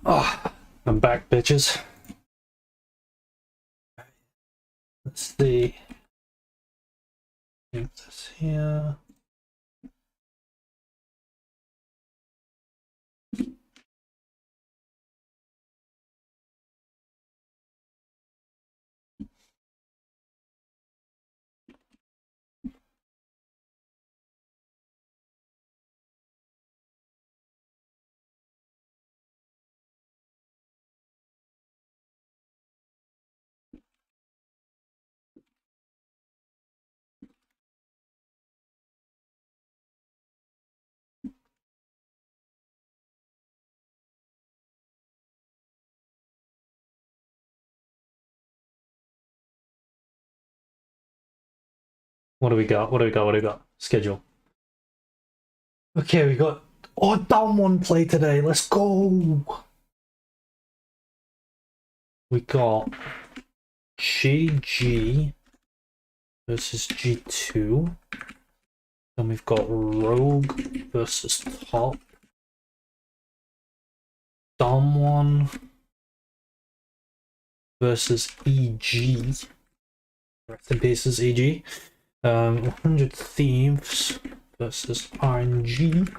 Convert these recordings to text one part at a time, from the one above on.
Oh, I'm back, bitches. Let's see. Move this here. What do we got? What do we got? What do we got? Schedule. Okay, we got down one play today. Let's go. We got GG versus G2. Then we've got Rogue versus Top. Someone versus EG. Rest in pieces, EG. 100 Thieves versus RNG.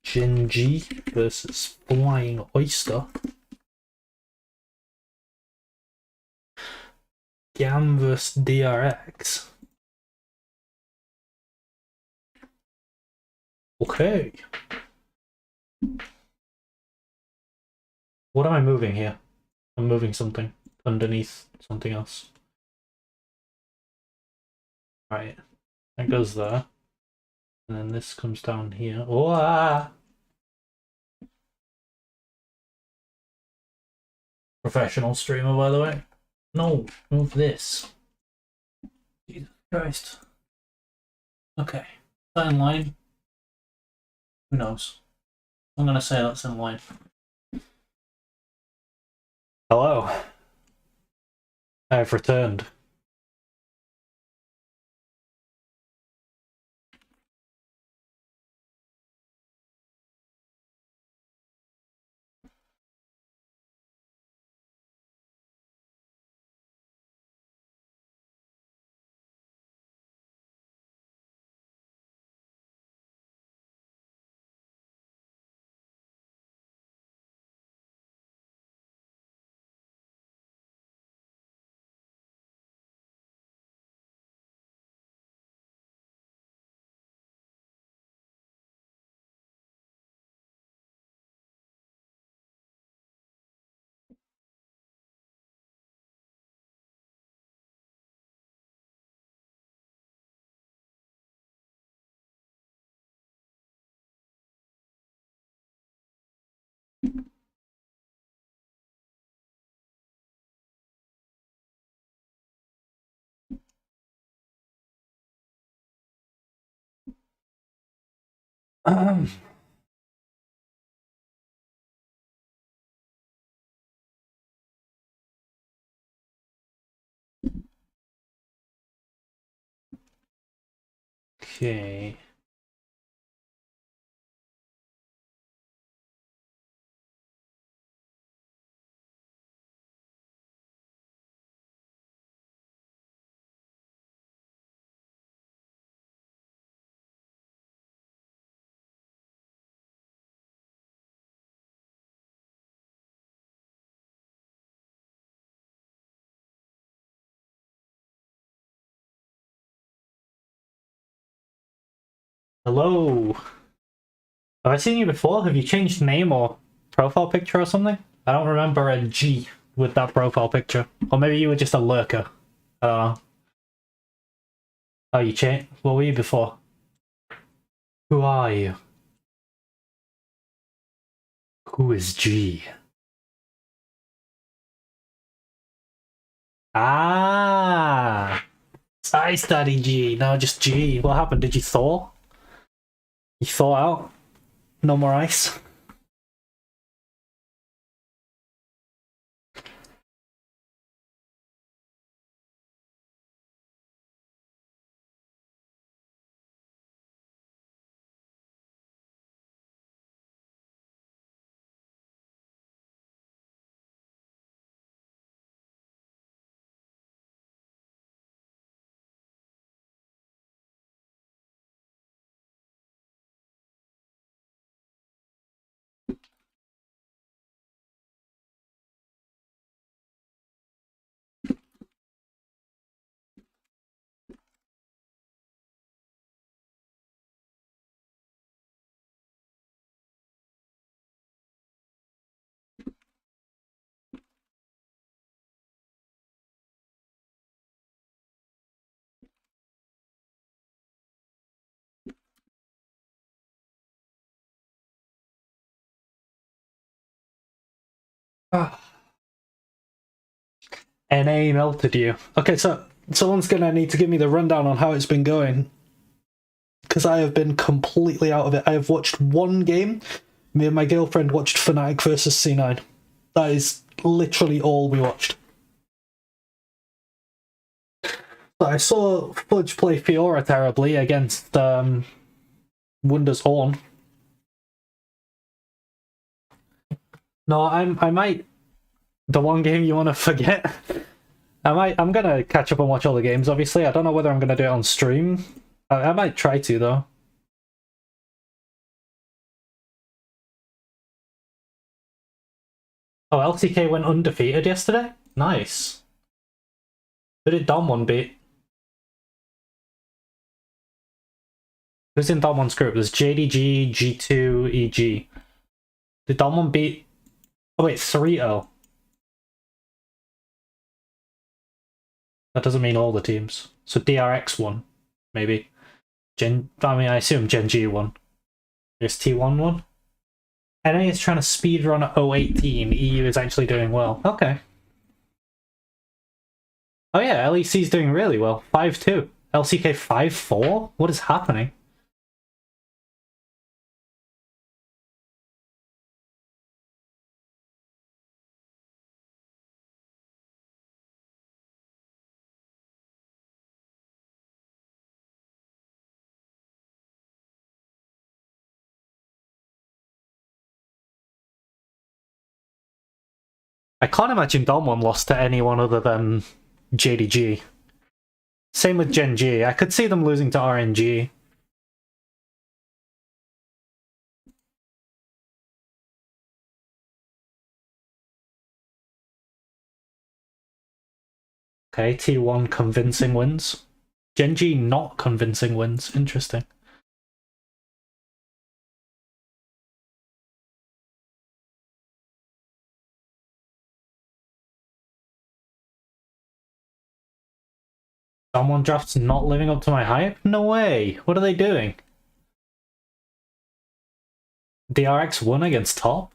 Gen G versus Flying Oyster. Gam versus DRX. Okay. What am I moving here? I'm moving something underneath something else. Right. That goes there. And then this comes down here. Oh, ah! Professional streamer, by the way. No, move this. Jesus Christ. Okay. Is that in line? Who knows? I'm gonna say that's in line. Hello. I have returned. Okay. Hello. Have I seen you before? Have you changed name or profile picture or something? I don't remember a G with that profile picture. Or maybe you were just a lurker. I don't know. Oh, you changed? What were you before? Who are you? Who is G? Ah! I study G, now just G. What happened? Did you thaw? You thaw out? No more ice? Ah. NA melted you. Okay, so someone's gonna need to give me the rundown on how it's been going. Because I have been completely out of it. I have watched one game. Me and my girlfriend watched Fnatic versus C9. That is literally all we watched. But I saw Fudge play Fiora terribly against Wunder's Horn. No, I might. The one game you want to forget. I'm gonna catch up and watch all the games. Obviously, I don't know whether I'm gonna do it on stream. I might try to though. Oh, LCK went undefeated yesterday. Nice. Who did Dom1 beat? Who's in Dom1's group? There's JDG, G2, EG. Did Dom1 beat? Oh wait, 3-0. That doesn't mean all the teams. So DRX won, maybe. I mean, I assume Gen G won. I guess T1 won. NA is trying to speedrun 018. EU is actually doing well. Okay. Oh yeah, LEC's doing really well. 5-2. LCK 5-4? What is happening? I can't imagine Dom1 lost to anyone other than JDG. Same with Gen G. I could see them losing to RNG. Okay, T1 convincing wins. Gen G not convincing wins. Interesting. Someone drafts not living up to my hype? No way. What are they doing? DRX won against top?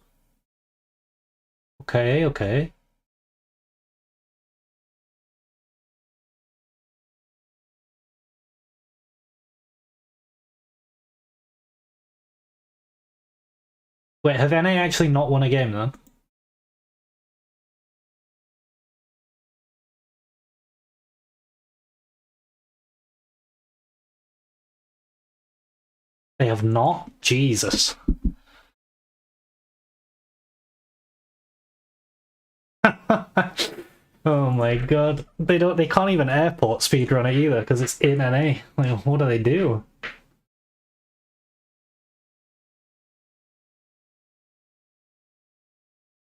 Okay, okay. Wait, have NA actually not won a game then? They have not? Jesus. Oh my god. They can't even airport speedrun it either because it's in NA. Like, what do they do?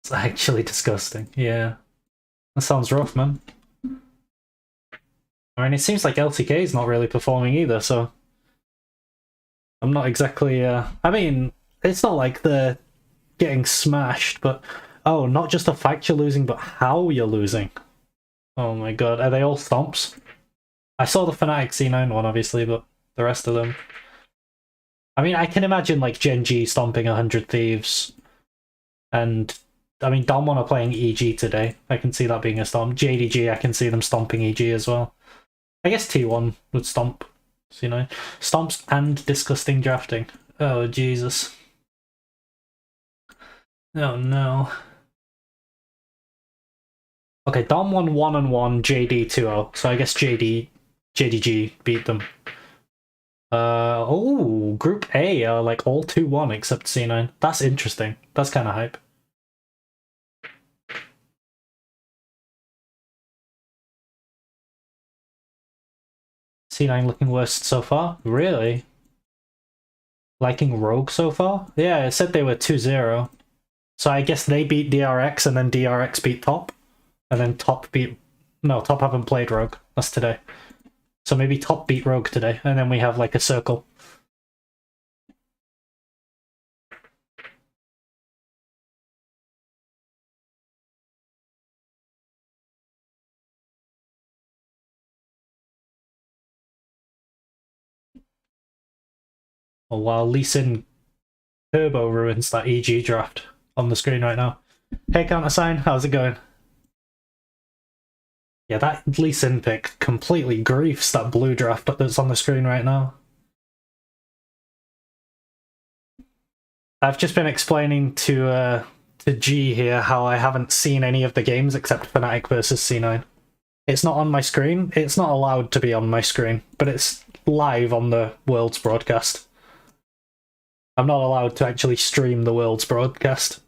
It's actually disgusting. Yeah. That sounds rough, man. I mean, it seems like LCK is not really performing either, so I'm not exactly, I mean, it's not like they're getting smashed, but oh, not just the fact you're losing, but how you're losing. Oh my god, are they all stomps? I saw the Fnatic C9 one, obviously, but the rest of them. I mean, I can imagine, like, Gen G stomping 100 Thieves, and, I mean, Dom1 are playing EG today. I can see that being a stomp. JDG, I can see them stomping EG as well. I guess T1 would stomp, C9. Stomps and disgusting drafting. Oh, Jesus. Oh, no. Okay, Dom1 1-1, JD 2-0. So I guess JDG beat them. Oh, Group A are like all 2-1 except C9. That's interesting. That's kind of hype. C9 looking worst so far? Really? Liking Rogue so far? Yeah, it said they were 2-0. So I guess they beat DRX and then DRX beat Top. And then Top beat... No, Top haven't played Rogue. That's today. So maybe Top beat Rogue today, and then we have like a circle. Oh, while Lee Sin Turbo ruins that EG draft on the screen right now. Hey, Countersign, how's it going? Yeah, that Lee Sin pick completely griefs that blue draft that's on the screen right now. I've just been explaining to G here how I haven't seen any of the games except Fnatic versus C9. It's not on my screen. It's not allowed to be on my screen, but it's live on the Worlds broadcast. I'm not allowed to actually stream the Worlds broadcast.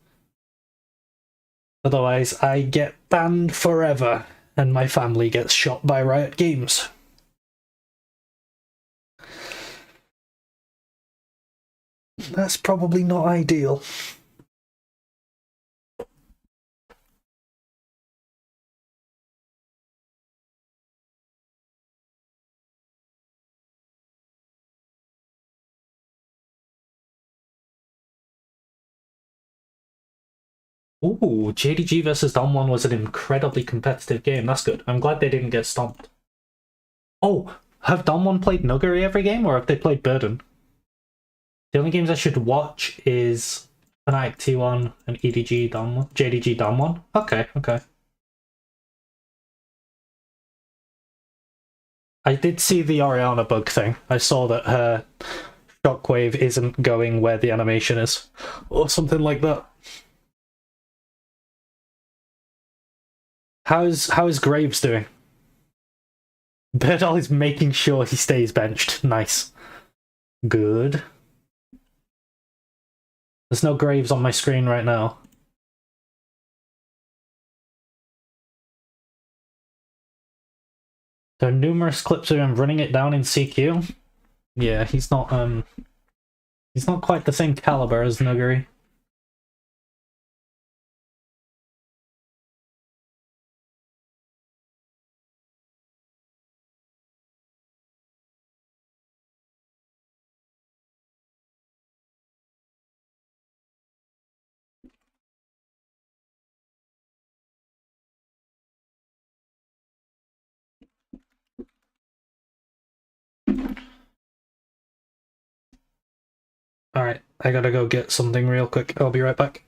Otherwise, I get banned forever, and my family gets shot by Riot Games. That's probably not ideal. Ooh, JDG versus Damwon was an incredibly competitive game. That's good. I'm glad they didn't get stomped. Oh, have Damwon played Nuguri every game, or have they played Burden? The only games I should watch is Fnatic T1 and EDG Damwon. JDG Damwon? Okay, okay. I did see the Oriana bug thing. I saw that her shockwave isn't going where the animation is, or something like that. How is Graves doing? Birdall is making sure he stays benched. Nice. Good. There's no Graves on my screen right now. There are numerous clips of him running it down in CQ. Yeah, he's not quite the same caliber as Nuguri. Alright, I gotta go get something real quick. I'll be right back.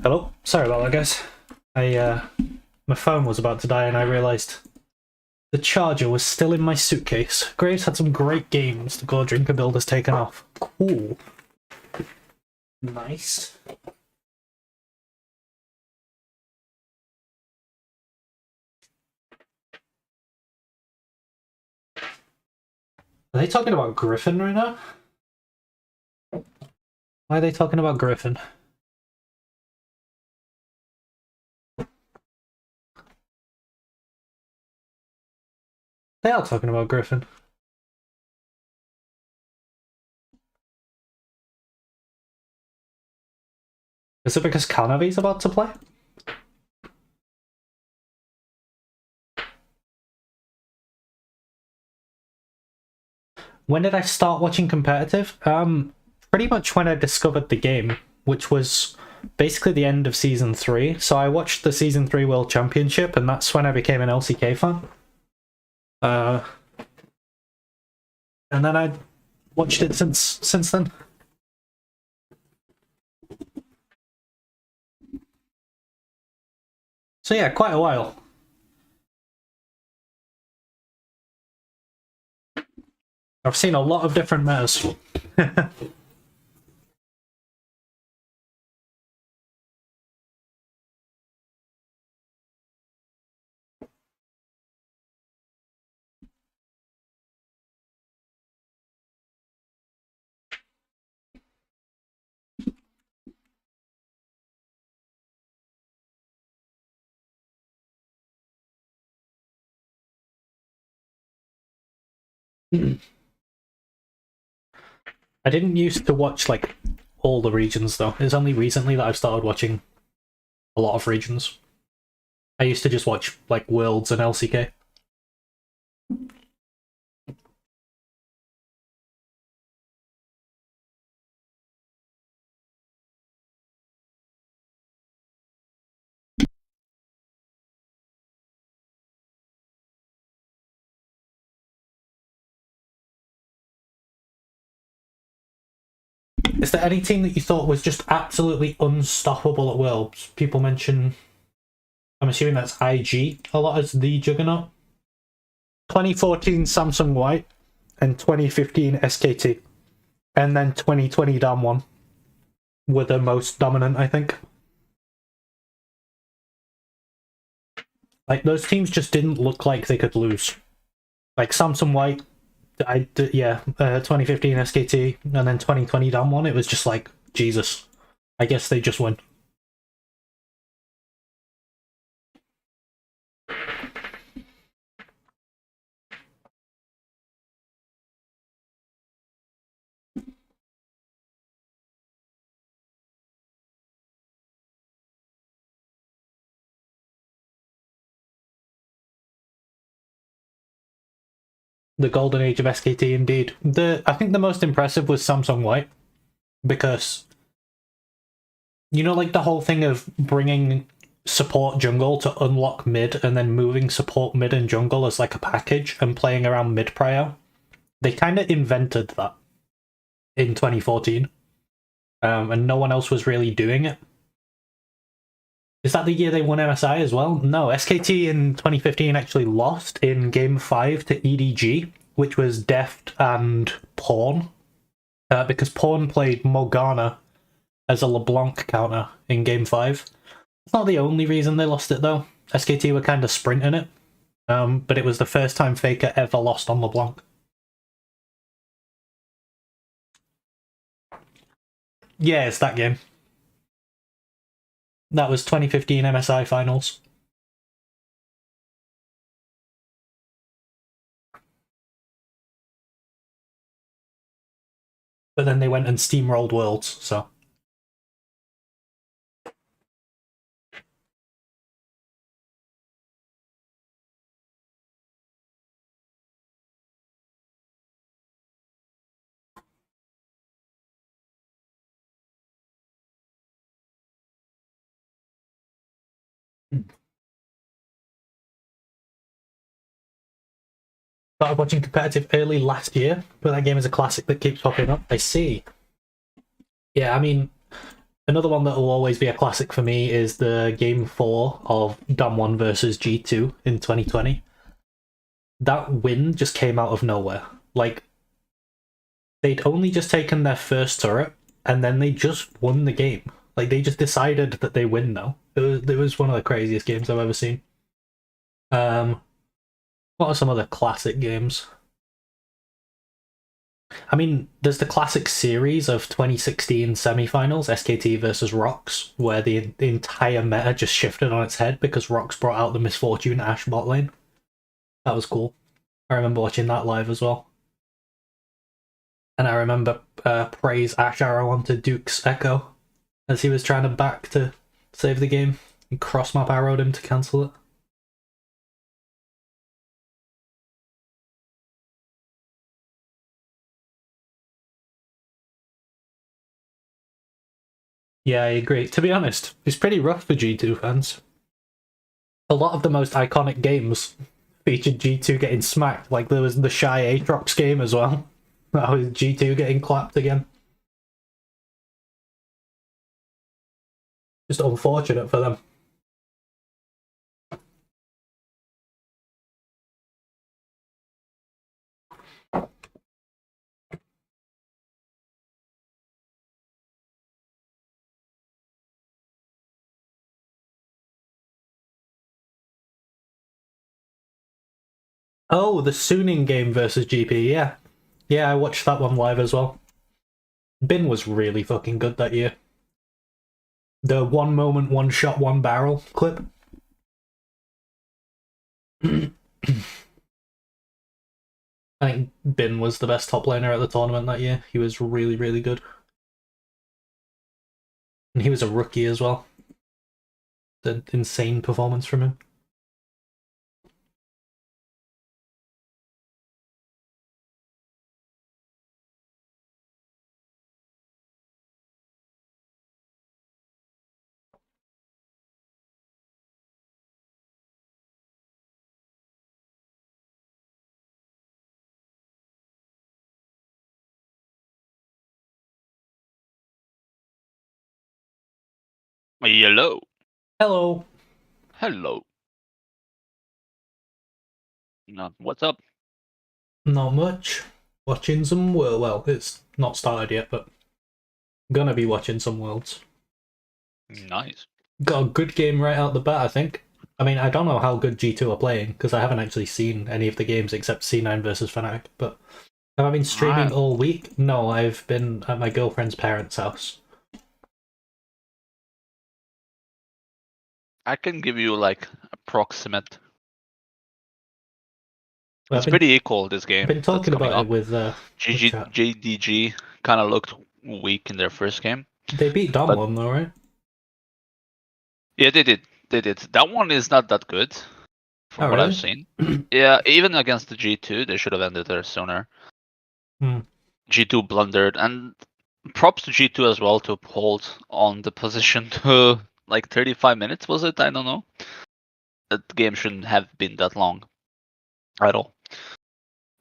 Hello? Sorry about that, guys. My phone was about to die and I realised the charger was still in my suitcase. Graves had some great games. The Gore Drinker build has taken off. Cool. Nice. Are they talking about Griffin right now? Why are they talking about Griffin? They are talking about Griffin. Is it because Kanavi's about to play? When did I start watching competitive? Pretty much when I discovered the game, which was basically the end of Season 3. So I watched the Season 3 World Championship, and that's when I became an LCK fan. And then I watched it since then. So yeah, quite a while. I've seen a lot of different metas. I didn't used to watch like all the regions though. It's only recently that I've started watching a lot of regions. I used to just watch like Worlds and LCK. Is there any team that you thought was just absolutely unstoppable at Worlds? People mention, I'm assuming that's IG a lot as the juggernaut. 2014 Samsung White and 2015 SKT. And then 2020 Damwon were the most dominant, I think. Like, those teams just didn't look like they could lose. Like, Samsung White, 2015 SKT, and then 2020 Damwon, it was just like, Jesus. I guess they just win. The golden age of SKT, indeed. I think the most impressive was Samsung White, because you know, like the whole thing of bringing support jungle to unlock mid and then moving support mid and jungle as like a package and playing around mid prio. They kind of invented that in 2014, and no one else was really doing it. Is that the year they won MSI as well? No, SKT in 2015 actually lost in Game 5 to EDG, which was Deft and Pawn, because Pawn played Morgana as a LeBlanc counter in Game 5. It's not the only reason they lost it, though. SKT were kind of sprinting it, but it was the first time Faker ever lost on LeBlanc. Yeah, it's that game. That was 2015 MSI Finals. But then they went and steamrolled Worlds, so... Started watching competitive early last year, but that game is a classic that keeps popping up. I see. Yeah, I mean, another one that will always be a classic for me is the Game 4 of Damwon versus G2 in 2020. That win just came out of nowhere. Like, they'd only just taken their first turret, and then they just won the game. Like, they just decided that they win now. It was one of the craziest games I've ever seen. What are some other classic games? I mean, there's the classic series of 2016 semifinals, SKT versus Rox, where the entire meta just shifted on its head because Rox brought out the Misfortune Ashe bot lane. That was cool. I remember watching that live as well. And I remember Praise Ashe Arrow onto Duke's Echo as he was trying to back to save the game. And cross-map arrowed him to cancel it. Yeah, I agree. To be honest, it's pretty rough for G2 fans. A lot of the most iconic games featured G2 getting smacked. Like, there was the Shy Aatrox game as well. That was G2 getting clapped again. Just unfortunate for them. Oh, the Suning game versus GP, yeah. Yeah, I watched that one live as well. Bin was really fucking good that year. The one moment, one shot, one barrel clip. I think Bin was the best top laner at the tournament that year. He was really, really good. And he was a rookie as well. The insane performance from him. Hello. Hello. Hello. What's up? Not much. Watching some world. Well, it's not started yet, but gonna be watching some worlds. Nice. Got a good game right out the bat, I think. I mean, I don't know how good G2 are playing because I haven't actually seen any of the games except C9 versus Fnatic. But have I been streaming all week? No, I've been at my girlfriend's parents' house. I can give you like approximate. Well, It's pretty equal, this game. I've been talking about up. it with JDG kind of looked weak in their first game. They beat Damwon though, right? Yeah, they did. They did. That one is not that good from what really? I've seen. Yeah, even against the G2, they should have ended there sooner. G2 blundered, and props to G2 as well to hold on the position to like 35 minutes, was it? I don't know. That game shouldn't have been that long at all.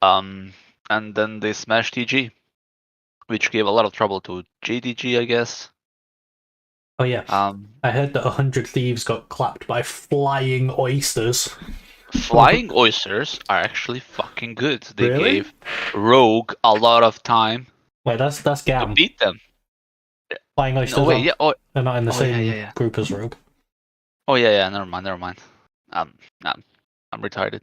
And then they smashed TG, which gave a lot of trouble to JDG, I guess. Oh yeah. I heard that 100 Thieves got clapped by flying oysters. Flying oysters are actually fucking good. They really? gave Rogue a lot of time. Wait, that's To Gam. beat them. Flying oysters. No, wait, yeah. Oh, they're not in the same group as Rogue. Oh yeah. Never mind. I'm retarded.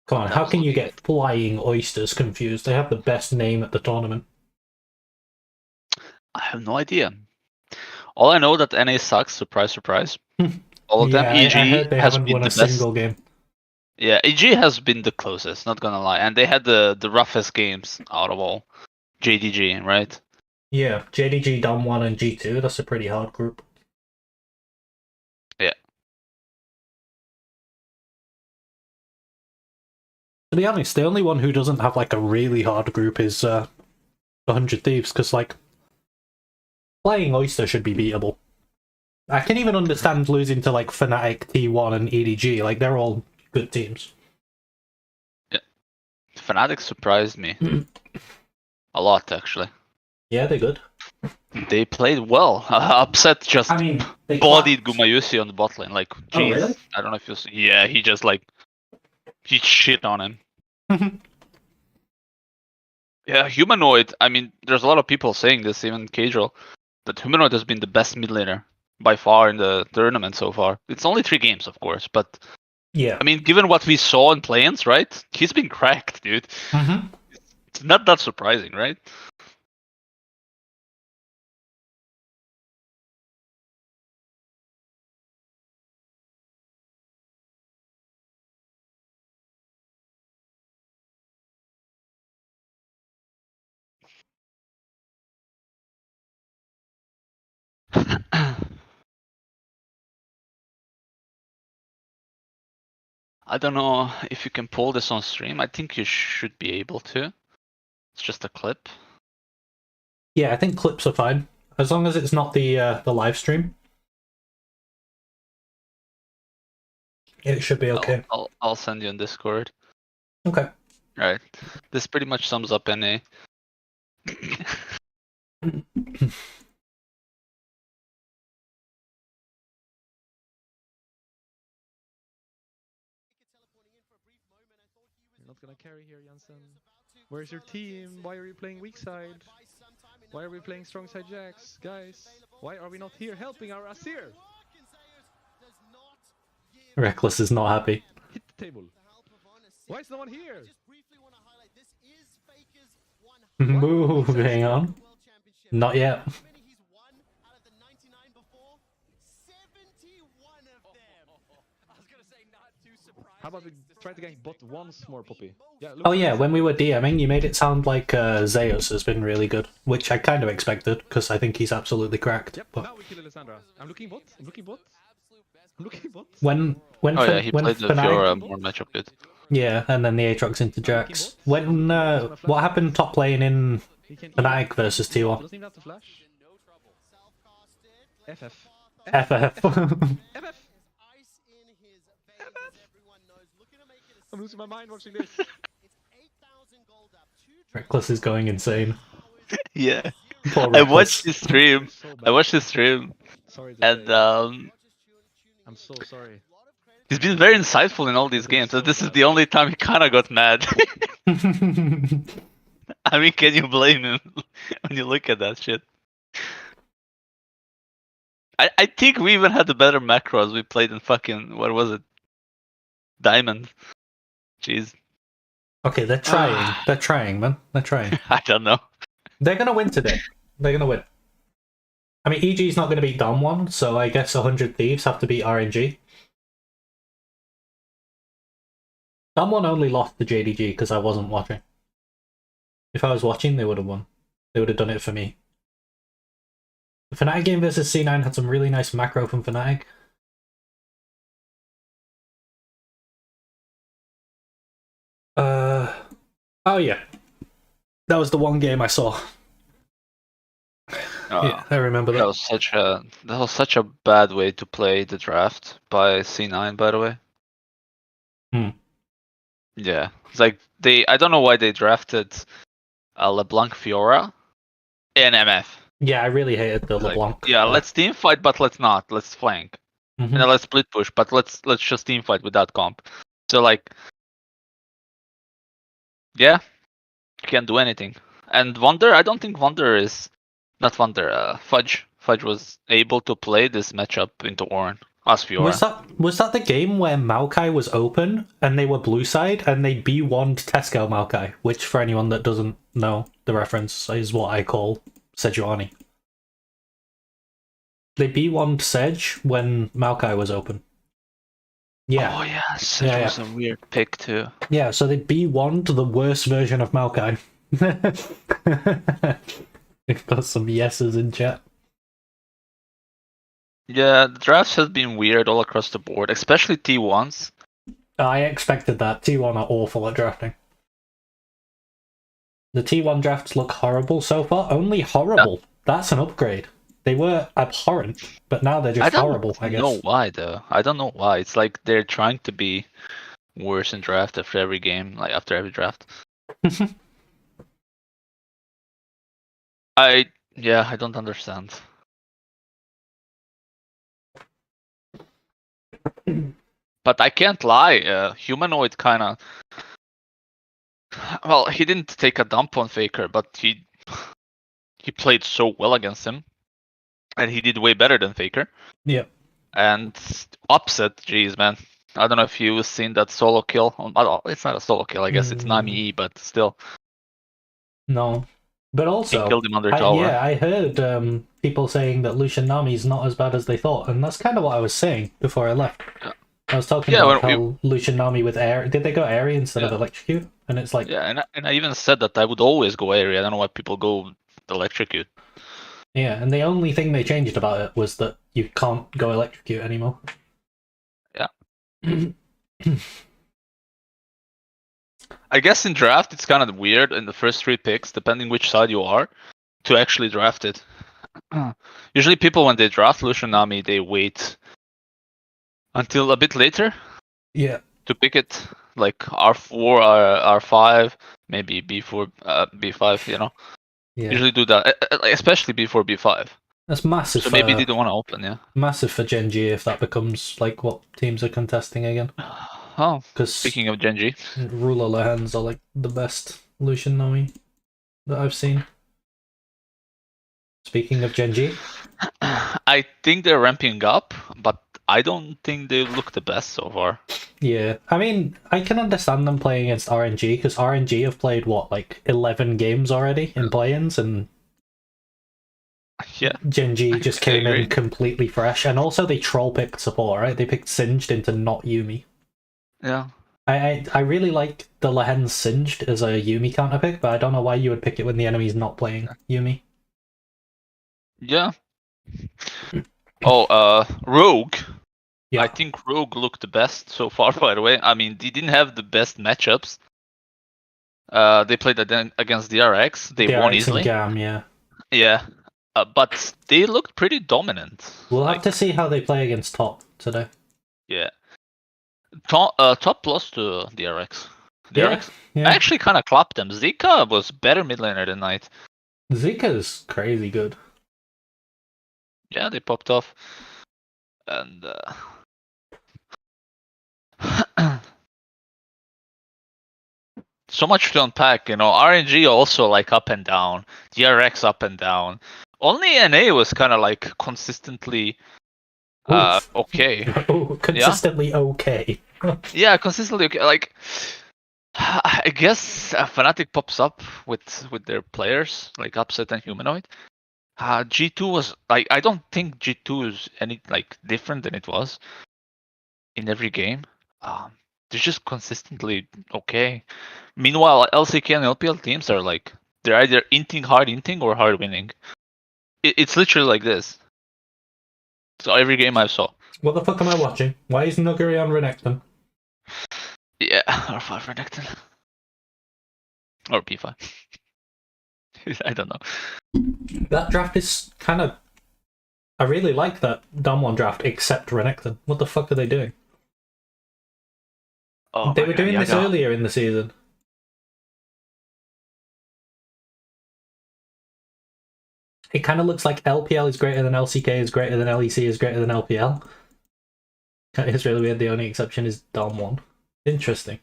Come on, how can you get flying oysters confused? They have the best name at the tournament. I have no idea. All I know that NA sucks. Surprise, surprise. All of them. EG I heard they has haven't been won the a single game. Yeah, EG has been the closest. Not gonna lie, and they had the roughest games out of all. JDG, right? Yeah, JDG, Damwon, and G2. That's a pretty hard group. Yeah. To be honest, the only one who doesn't have like a really hard group is 100 Thieves, because like Flying Oyster should be beatable. I can even understand losing to like Fnatic, T1, and EDG. Like they're all good teams. Yeah, Fnatic surprised me a lot, actually. Yeah, they're good. They played well. Upset just bodied Gumayusi on the bot lane. Like, jeez. Oh, really? I don't know if you see. Yeah, he just like he shit on him. Yeah, Humanoid. I mean, there's a lot of people saying this, even Casual, that Humanoid has been the best mid laner by far in the tournament so far. It's only 3 games, of course, but yeah. I mean, given what we saw in play-ins, right? He's been cracked, dude. It's not that surprising, right? I don't know if you can pull this on stream. I think you should be able to. It's just a clip. Yeah, I think clips are fine as long as it's not the live stream. It should be okay. I'll send you on Discord. Okay. Alright. This pretty much sums up NA. Not gonna carry here, Janssen. Where's your team? Why are you playing weak side? Why are we playing strong side Jax? Guys, why are we not here helping our Azir? Reckless is not happy. table? Why is no one here? Moving on. Not yet. How about we try to gank bot once more, Poppy? Yeah, Oh yeah, when we were DMing, you made it sound like Zeus has been really good, which I kind of expected, because I think he's absolutely cracked. Yep, But now we kill Alessandra. I'm looking bot. I'm looking bot. I'm looking bot. when Oh yeah, he when played the Fnatic- Fiora more matchup good. yeah, and then the Aatrox into Jax. When what happened top lane in He can Fnatic versus T1? Doesn't even have to flash. FF. FF. FF. I'm losing my mind watching this. Reckless is going insane. Yeah, Poor I Reckless. watched his stream. So bad. I watched his stream, Sorry to and say. I'm so sorry. he's been very insightful in all these games. So this is the only time he kind of got mad. I mean, can you blame him when you look at that shit? I think we even had a better macro as we played in fucking, what was it? Diamond. Jeez. Okay, they're trying. They're trying, man. They're trying. I don't know. They're gonna win today. They're gonna win. I mean, EG's not gonna beat Dom1, so I guess 100 Thieves have to beat RNG. Dom1 only lost to JDG because I wasn't watching. If I was watching, they would have won. They would have done it for me. The Fnatic game versus C9 had some really nice macro from Fnatic. Oh yeah. That was the one game I saw. Yeah, I remember that. That was such a bad way to play the draft by C9, by the way. Yeah, it's like I don't know why they drafted LeBlanc Fiora in MF. Yeah, I really hated the Like, LeBlanc. yeah, let's team fight, but let's not. Let's flank. Mhm. And then let's split push, but let's just team fight with that comp. So like, yeah, can't do anything. And Wonder, I don't think Wonder is not Wonder. Fudge was able to play this matchup into Warren as Fiora. Was that the game where Maokai was open and they were blue side and they B1'd Tesco Maokai, which for anyone that doesn't know the reference is what I call Sejuani. They B1'd Sedge when Maokai was open. Yeah. Oh yeah, Sedge was a weird pick too. Yeah, so they B1'd the worst version of Maokai. We've got some yeses in chat. Yeah, the drafts has been weird all across the board, especially T1s. I expected that. T1 are awful at drafting. The T1 drafts look horrible so far. Only horrible. Yeah. That's an upgrade. They were abhorrent, but now they're just horrible, I guess. I don't know why, though. I don't know why. It's like they're trying to be worse in draft after every game, like after every draft. I don't understand. But I can't lie, Humanoid kind of... Well, he didn't take a dump on Faker, but he played so well against him. And he did way better than Faker. Yeah. And Upset, geez, man. I don't know if you've seen that solo kill. It's not a solo kill, I guess it's Nami E, but still. No. But also, he killed him under tower. I heard people saying that Lucian Nami's not as bad as they thought, and that's kind of what I was saying before I left. Yeah. I was talking about how Lucian Nami with air. Did they go airy instead of electrocute? And it's like, yeah, and I even said that I would always go airy. I don't know why people go electrocute. Yeah, and the only thing they changed about it was that you can't go electrocute anymore. Yeah. I guess in draft it's kind of weird in the first 3 picks, depending which side you are, to actually draft it. Usually people, when they draft Lucian Nami, they wait until a bit later. Yeah. To pick it, like R4, R5, maybe B4, B5, you know. Yeah. Usually do that, especially before B5. That's massive. So maybe they don't want to open, yeah. Massive for Gen G if that becomes like what teams are contesting again. Oh, because speaking of Gen G, Ruler Lehans are like the best Lucian Nami that I've seen. Speaking of Gen G, I think they're ramping up, but I don't think they look the best so far. Yeah, I mean, I can understand them playing against RNG, because RNG have played, what, like 11 games already in play-ins, and Yeah, Gen G just I came agree. in completely fresh, and also they troll-picked support, right? They picked Singed into not Yuumi. Yeah. I really like the Lehen Singed as a Yuumi counter pick, but I don't know why you would pick it when the enemy's not playing Yuumi. Yeah. Oh, Rogue. Yeah, I think Rogue looked the best so far, by the way. I mean, they didn't have the best matchups. They played against DRX. They won DRX and easily. Gam, yeah. Yeah. But they looked pretty dominant. We'll have to see how they play against Top today. Yeah. Top lost to DRX. DRX Yeah. actually kind of clapped them. Zika was better mid laner than Knight. Zika's crazy good. Yeah, they popped off. And so much to unpack, you know. RNG also like up and down. DRX up and down. Only NA was kind of like consistently okay. Consistently okay. Yeah, consistently okay. Like I guess Fnatic pops up with their players like Upset and Humanoid. G2 was like, I don't think G2 is any like different than it was in every game. They're just consistently okay. Meanwhile, LCK and LPL teams are like, they're either inting or hard winning. It's literally like this. So every game I saw. What the fuck am I watching? Why is Nuguri on Renekton? Yeah, R5 Renekton. Or P5. I don't know. That draft is kind of... I really like that Damwon draft, except Renekton. What the fuck are they doing? Oh, they were doing this earlier in the season. It kind of looks like LPL is greater than LCK is greater than LEC is greater than LPL. It's really weird. The only exception is Damwon. Interesting.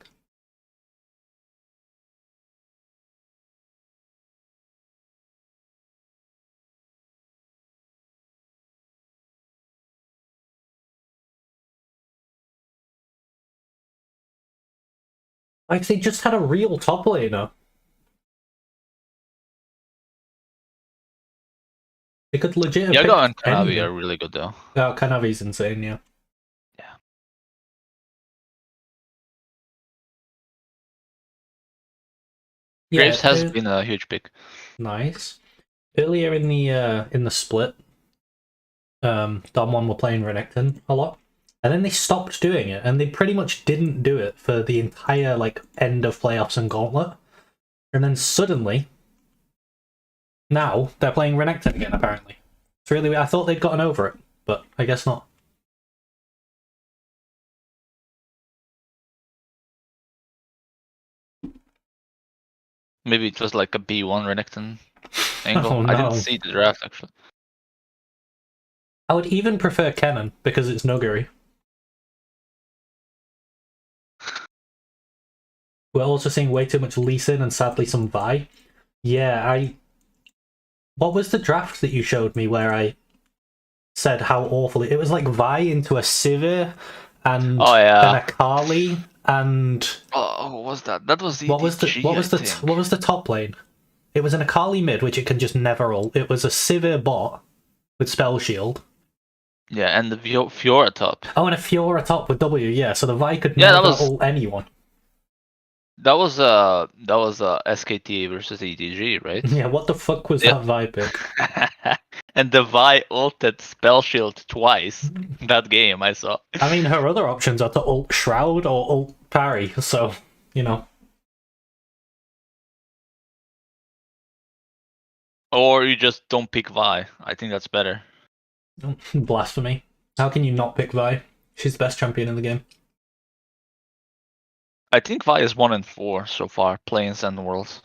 Like, they just had a real top laner. They could legit have Yago and picked Kanavi anyone. are really good though. Oh, Kanavi's insane, yeah. Yeah. Graves has been a huge pick. Nice. Earlier in the split, Damwon were playing Renekton a lot, and then they stopped doing it, and they pretty much didn't do it for the entire like end of playoffs and Gauntlet, and then suddenly, now they're playing Renekton again. Apparently, it's really weird. I thought they'd gotten over it, but I guess not. Maybe it was like a B1 Renekton angle. Oh, no. I didn't see the draft actually. I would even prefer Kennen because it's Nuguri. We're also seeing way too much Lee Sin and sadly some Vi. Yeah, what was the draft that you showed me where I said how awful it was? Like Vi into a Sivir and then a Kali and what was that? That was what was the top lane? It was an Akali mid, which it can just never ult. It was a Sivir bot with spell shield. Yeah, and the Fiora top. Oh, and a Fiora top with W. Yeah, so the Vi could never ult anyone. That was SKT versus EDG, right? Yeah, what the fuck was that Vi pick? And the Vi ulted spell shield twice that game I saw. I mean, her other options are to ult Shroud or ult parry, so, you know. Or you just don't pick Vi. I think that's better. Blasphemy. How can you not pick Vi? She's the best champion in the game. I think Vi is 1-4 so far, playing Sand Worlds.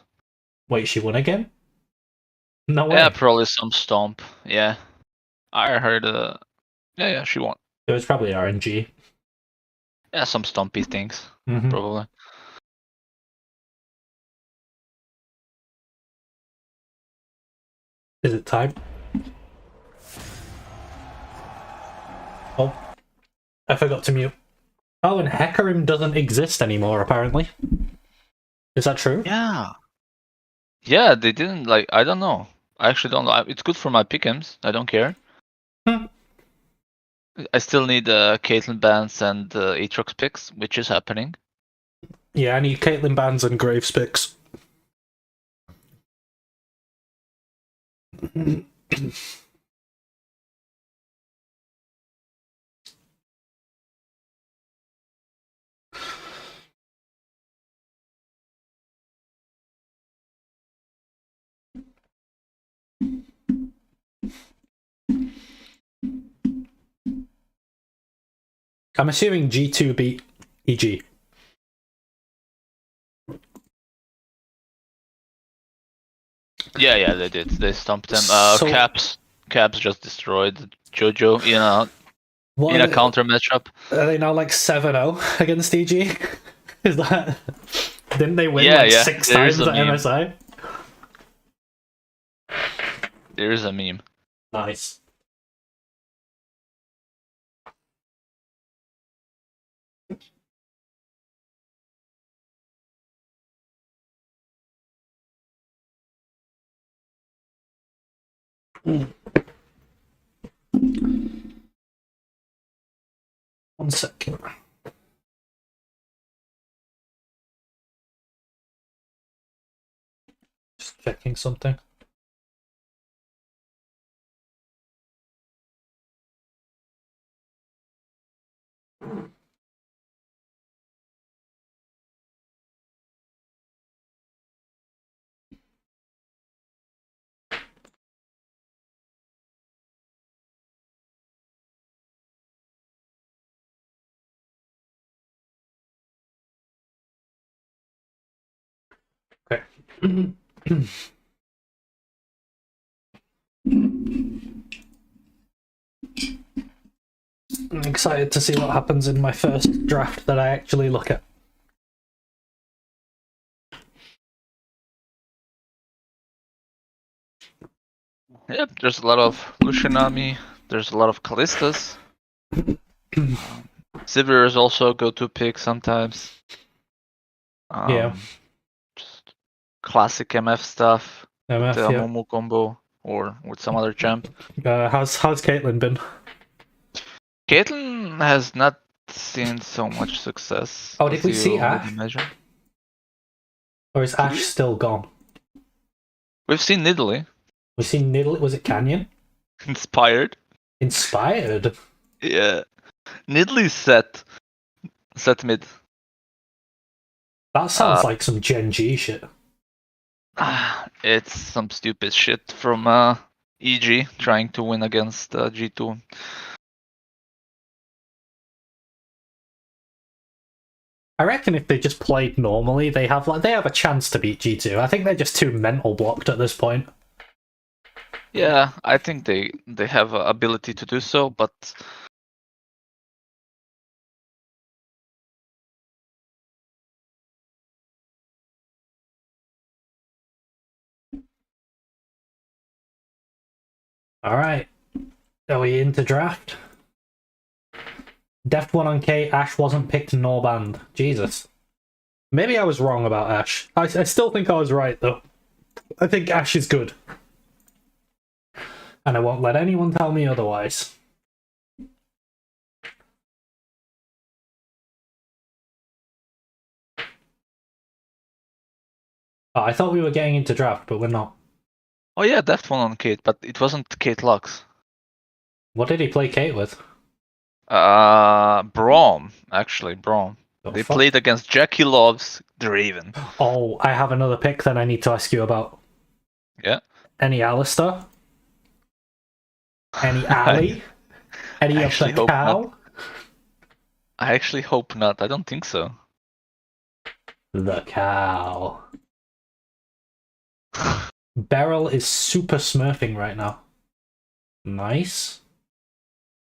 Wait, she won again? No way. Yeah, probably some stomp. Yeah. I heard yeah, she won. It was probably RNG. Yeah, some stompy things. Probably. Is it time? Oh. I forgot to mute. Oh, and Hecarim doesn't exist anymore, apparently. Is that true? Yeah. Yeah, they didn't, like, I don't know. I actually don't know. It's good for my pick'ems. I don't care. Hmm. I still need Caitlyn bans and Aatrox picks, which is happening. Yeah, I need Caitlyn bans and Graves picks. I'm assuming G2 beat EG. Yeah, they did. They stomped them. So- Caps just destroyed Jojo in a counter matchup. Are they now like 7-0 against EG? Is that... Didn't they win Yeah, 6 there is times a at meme. MSI? There is a meme. Nice. One second. Just checking something. Okay. I'm excited to see what happens in my first draft that I actually look at. Yep, there's a lot of Lucianami. There's a lot of Kallistas. Sivir is also a go-to pick sometimes. Yeah. Just classic MF stuff. MF, The yeah. Momo combo or with some other champ. How's Caitlyn been? Caitlyn has not seen so much success. Oh, did as we you see already Ash? measured. Or is Ash still gone? We've seen Nidalee We seen Nidalee. Was it Canyon? inspired. Inspired? Yeah. Nidalee set mid. That sounds like some Gen G shit. It's some stupid shit from EG trying to win against G2. I reckon if they just played normally, they have a chance to beat G2. I think they're just too mental blocked at this point. Yeah, I think they have ability to do so, but Alright. Are we into draft? Deft 1 on K, Ash wasn't picked nor banned. Jesus. Maybe I was wrong about Ash. I still think I was right, though. I think Ash is good. And I won't let anyone tell me otherwise. Oh, I thought we were getting into draft, but we're not. oh yeah, Deft one on Kate, but it wasn't Kate Lux. What did he play Kate with? Braum, actually, Braum. Oh, They fuck. played against Jackie Loves Draven. Oh, I have another pick that I need to ask you about. Yeah. Any Alistair? Any Ali? Any of actually the hope cow? I actually hope not. I don't think so. The cow. Beryl is super smurfing right now. Nice.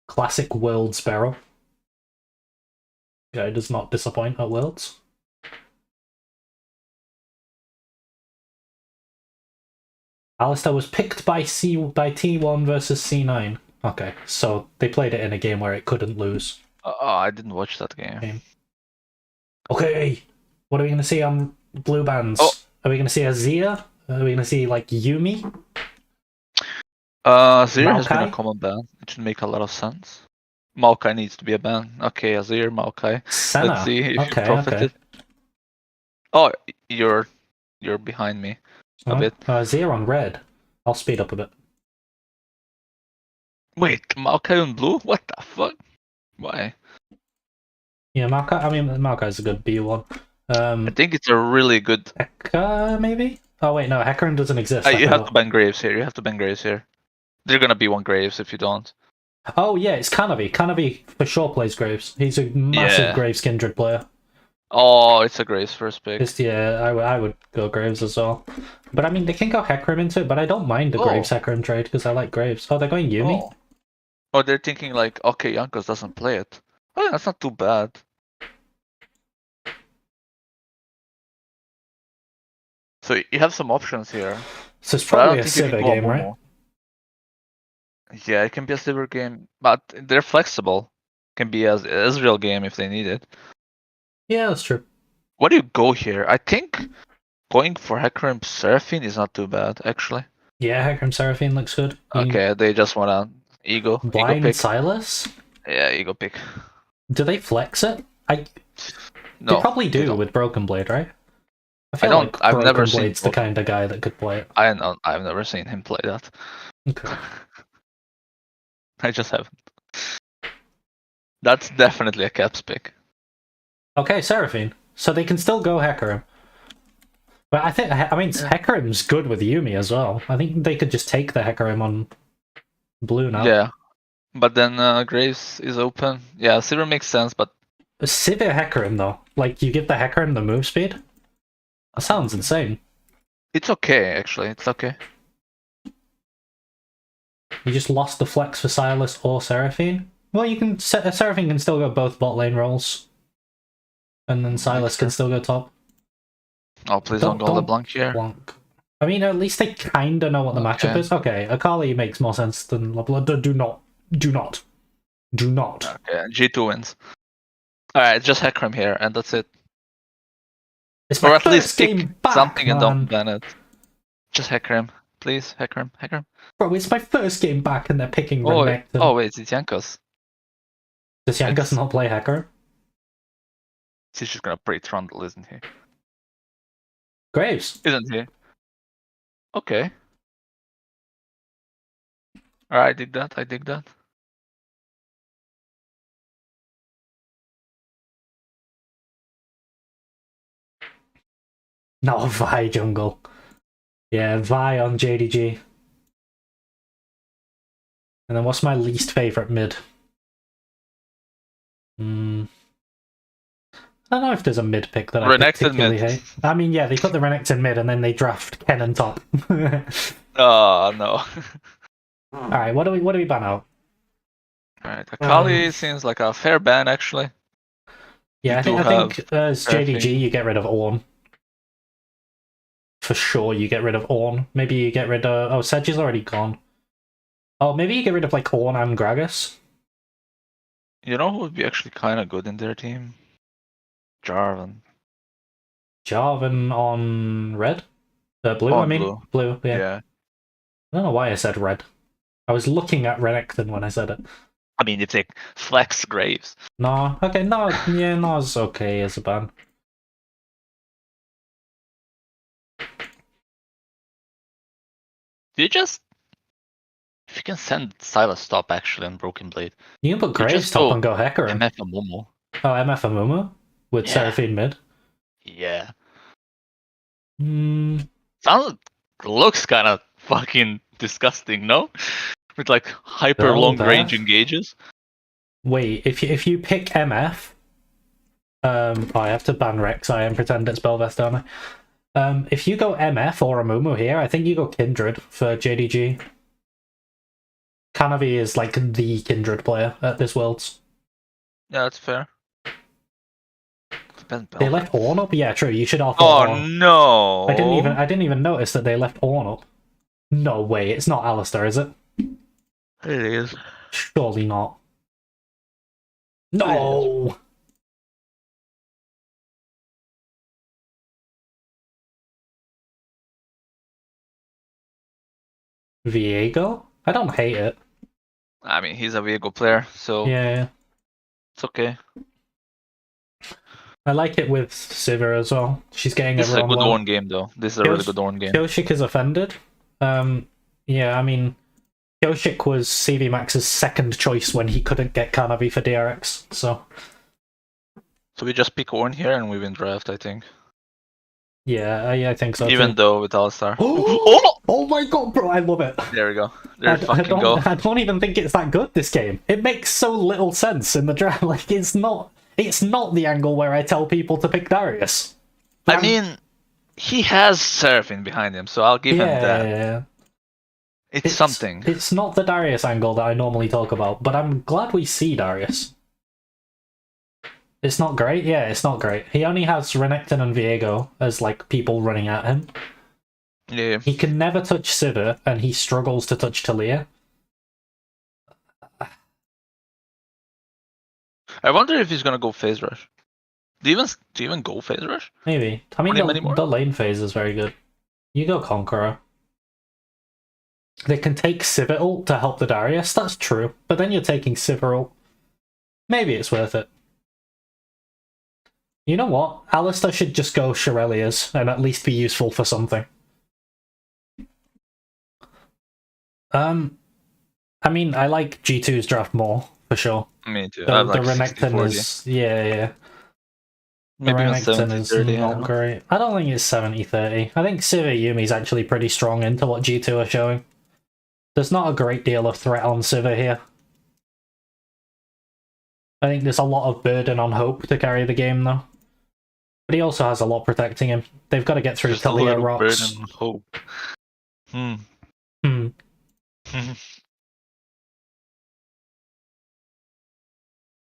Classic Worlds Beryl. Guy does not disappoint at Worlds. Alistair was picked by T1 versus C9. Okay, so they played it in a game where it couldn't lose. Oh, I didn't watch that game. Okay, what are we gonna see on blue bands? Oh. Are we gonna see Azir? Are we gonna see like Yumi? Azir has been a Maokai? common ban. It should make a lot of sense. Maokai needs to be a ban. Okay, Azir, Maokai. Senna. Let's see if you Okay, profited. Oh, you're behind me a bit. Azir on red. I'll speed up a bit. Wait, Maokai on blue? What the fuck? Why? Yeah, Maokai. I mean, Maokai's a good B1. I think it's a really good. Heka, maybe? Oh wait, no, Hecarim doesn't exist. You have to ban Graves here. You have to ban Graves here. They're gonna be one Graves if you don't. Oh yeah, it's Canavi. Canavi for sure plays Graves. He's a massive Graves Kindred player. Oh, it's a Graves first pick. Yeah, I would go Graves as well. But I mean, they can go Hecarim into it, but I don't mind the Graves Hecarim trade because I like Graves. Oh, they're going Yumi? Oh, they're thinking like, okay, Jankos doesn't play it. Oh, that's not too bad. So you have some options here. So it's probably a Sivir game, right? Yeah, it can be a Sivir game, but they're flexible. Can be as Israel game if they need it. Yeah, that's true. What do you go here? I think going for Hecarim Seraphine is not too bad, actually. Yeah, Hecarim Seraphine looks good. Okay, they just want an Ego. Blind Ego pick. Sylas? Yeah, Ego pick. Do they flex it? No, they probably do with Broken Blade, right? I've never seen Blade's the kind of guy that could play it. I've never seen him play that. Okay. I just haven't. That's definitely a Caps pick. Okay, Seraphine. So they can still go Hecarim. But Hecarim's good with Yumi as well. I think they could just take the Hecarim on blue now. Yeah. But then Graves is open. Yeah, Sivir makes sense, but... Sivir Hecarim, though. Like, you give the Hecarim the move speed? That sounds insane. It's okay, actually. It's okay. You just lost the flex for Sylas or Seraphine? Well, you can... Seraphine can still go both bot lane roles. And then Sylas can still go top. Oh, please don't go LeBlanc here. Blanc. I mean, at least they kind of know what the matchup is. Okay, Akali makes more sense than LeBlanc. Do not. Okay, G2 wins. Alright, just Hecarim here, and that's it. It's my or at least game pick back, something man. and don't ban it. Just Hecarim. Please, Hecarim. Bro, it's my first game back and they're picking Renekton. Renekton. Oh wait, it's Jankos. Does Jankos not play Hecarim? He's just gonna play Trundle, isn't he? Graves. Isn't he? Okay. Alright, I dig that. No, Vi jungle. Yeah, Vi on JDG. And then what's my least favourite mid? I don't know if there's a mid pick that I particularly hate. I mean, yeah, they put the Renekton mid and then they draft Kennen top. Oh no. Alright, what do we ban out? Alright, Akali seems like a fair ban actually. Yeah, I think as JDG you get rid of Ornn. For sure you get rid of Ornn. Maybe you get rid of... Oh, Sedge is already gone. Oh, maybe you get rid of like Ornn and Gragas. You know who would be actually kind of good in their team? Jarvan. Jarvan on red? Blue, on I mean? Blue, yeah. I don't know why I said red. I was looking at Renekton when I said it. I mean, if they flex Graves. No, okay, no, yeah, No's okay as a ban. Do you just... If you can send Sylas top actually on Broken Blade. You can put Graves top and go Hecarim. MF Amumu. Oh, MF Amumu? With Seraphine mid? Yeah. Looks kind of fucking disgusting, no? With like hyper long range engages. Wait, if you pick MF, I have to ban Rek'Sai and pretend it's Bel'Veth, don't I? If you go MF or Amumu here, I think you go Kindred for JDG. Canavi is like the Kindred player at this Worlds. Yeah, that's fair. They left Ornn up? Yeah, true. You should off Ornn. No! I didn't even notice that they left Ornn up. No way, it's not Alistar, is it? It is. Surely not. No! Viego? I don't hate it. I mean, he's a Viego player, so Yeah. it's okay. I like it with Sivir as well. She's getting This is a everyone good well. Ornn game, though. This is a really good Ornn game. Kyoshik is offended. Yeah, I mean, Kyoshik was CV Max's second choice when he couldn't get Kanavi for DRX, so... So we just pick Ornn here and we win draft, I think. Yeah, I think so Even too. though with Alistar. Oh my god, bro, I love it. There we go. There we fucking go. I don't even think it's that good, this game. It makes so little sense in the draft. Like, it's not the angle where I tell people to pick Darius. I mean, he has Seraphine behind him, so I'll give him that. Yeah. It's something. It's not the Darius angle that I normally talk about, but I'm glad we see Darius. It's not great? Yeah, it's not great. He only has Renekton and Viego as, like, people running at him. Yeah. He can never touch Sivir, and he struggles to touch Taliyah. I wonder if he's gonna go phase rush. Do you even go phase rush? Maybe. I mean, the lane phase is very good. You go Conqueror. They can take Sivir ult to help the Darius, that's true. But then you're taking Sivir ult. Maybe it's worth it. You know what? Alistar should just go Shurelya's and at least be useful for something. I mean, I like G2's draft more, for sure. Me too. The like Renekton is... Yeah. Maybe the even Renekton is 70-30, not great. I don't think it's 70-30. I think Sivir Yumi's actually pretty strong into what G2 are showing. There's not a great deal of threat on Sivir here. I think there's a lot of burden on Hope to carry the game, though. But he also has a lot protecting him. They've got to get through Taliyah rocks. Burden on Hope.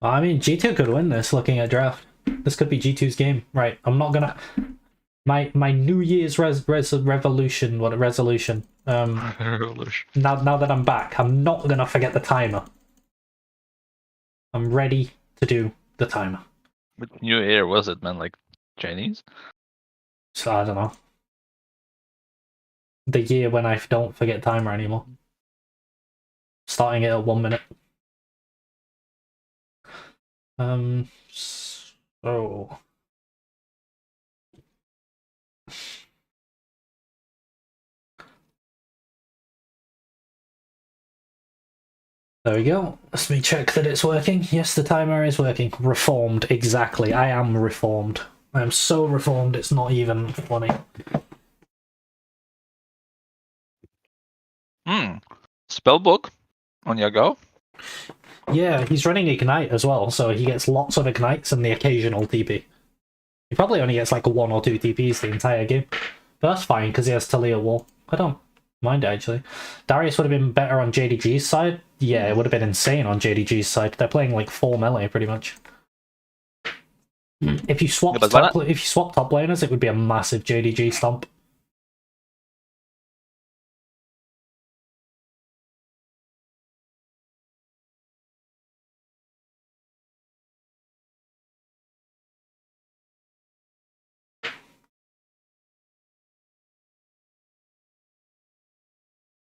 I mean, G2 could win this, looking at draft. This could be G2's game. Right, I'm not gonna... My New Year's resolution... Now that I'm back, I'm not gonna forget the timer. I'm ready to do the timer. What New Year was it, man? Like Chinese? So, I don't know. The year when I don't forget timer anymore. Starting it at 1 minute. So... There we go. Let me check that it's working. Yes, the timer is working. Reformed, exactly. I am reformed. I am so reformed, it's not even funny. Spellbook on your go? Yeah, he's running Ignite as well, so he gets lots of Ignites and the occasional TP. He probably only gets like 1 or 2 TPs the entire game. But that's fine, because he has Taliyah wall. I don't mind, actually. Darius would have been better on JDG's side. Yeah, it would have been insane on JDG's side. They're playing like 4 melee, pretty much. If you swap top laners, it would be a massive JDG stomp.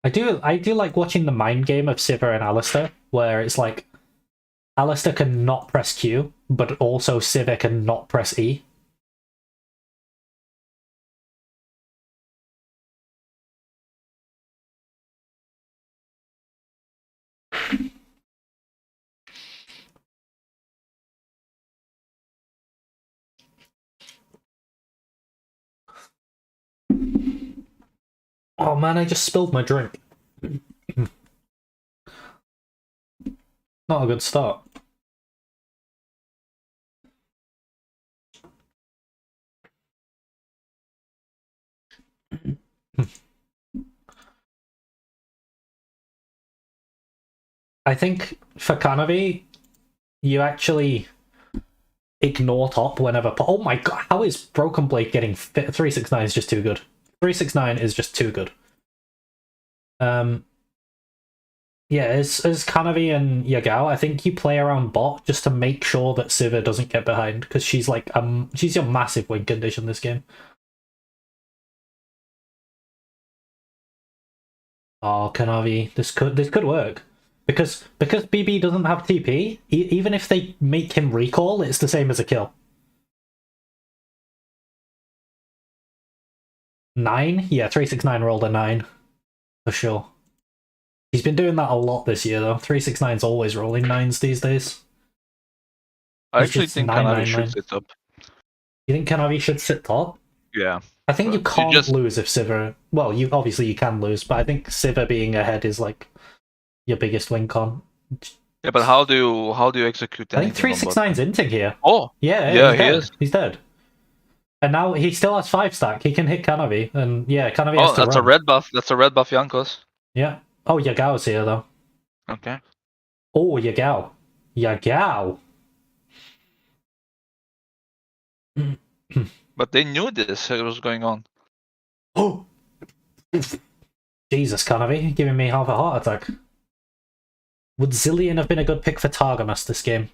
I do like watching the mind game of Sivir and Alistar, where it's like Alistar can not press Q, but also Sivir can not press E. Oh man, I just spilled my drink. Not a good start. I think for Kanavi, you actually ignore top whenever... Oh my god, how is Broken Blade getting fit? 369 is just too good. 369 is just too good. Yeah, as Kanavi and Yagao, I think you play around bot just to make sure that Sivir doesn't get behind, because she's like she's your massive win condition this game. Oh, Kanavi, this could work. Because BB doesn't have TP, even if they make him recall, it's the same as a kill. 9? Yeah, 369 rolled a 9. For sure. He's been doing that a lot this year, though. 369's always rolling 9s these days. I actually think Kanavi should sit up. You think Kanavi should sit top? Yeah. I think you can't lose if Sivir... Well, obviously you can lose, but I think Sivir being ahead is like your biggest win con. Yeah, but how do you execute I think 369's inting here. Oh! Yeah, he is. He's dead. And now he still has 5 stack. He can hit Kanavi, and yeah, Kanavi has to that's run. a red buff. That's a red buff, Jankos. Yeah. Oh, Yagao's here, though. Okay. Oh, Yagao. Yagao! But they knew this was going on. Oh! Jesus, Kanavi, giving me half a heart attack. Would Zilean have been a good pick for Targamas this game?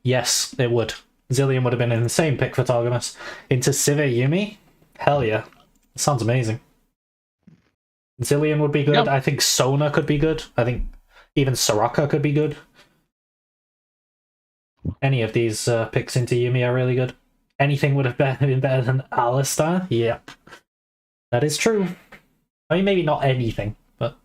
Yes, it would. Zilean would have been an insane pick for Targamas. Into Sivir Yuumi? Hell yeah. Sounds amazing. Zilean would be good. Yep. I think Sona could be good. I think even Soraka could be good. Any of these picks into Yuumi are really good. Anything would have been better than Alistar? Yep. That is true. I mean, maybe not anything, but...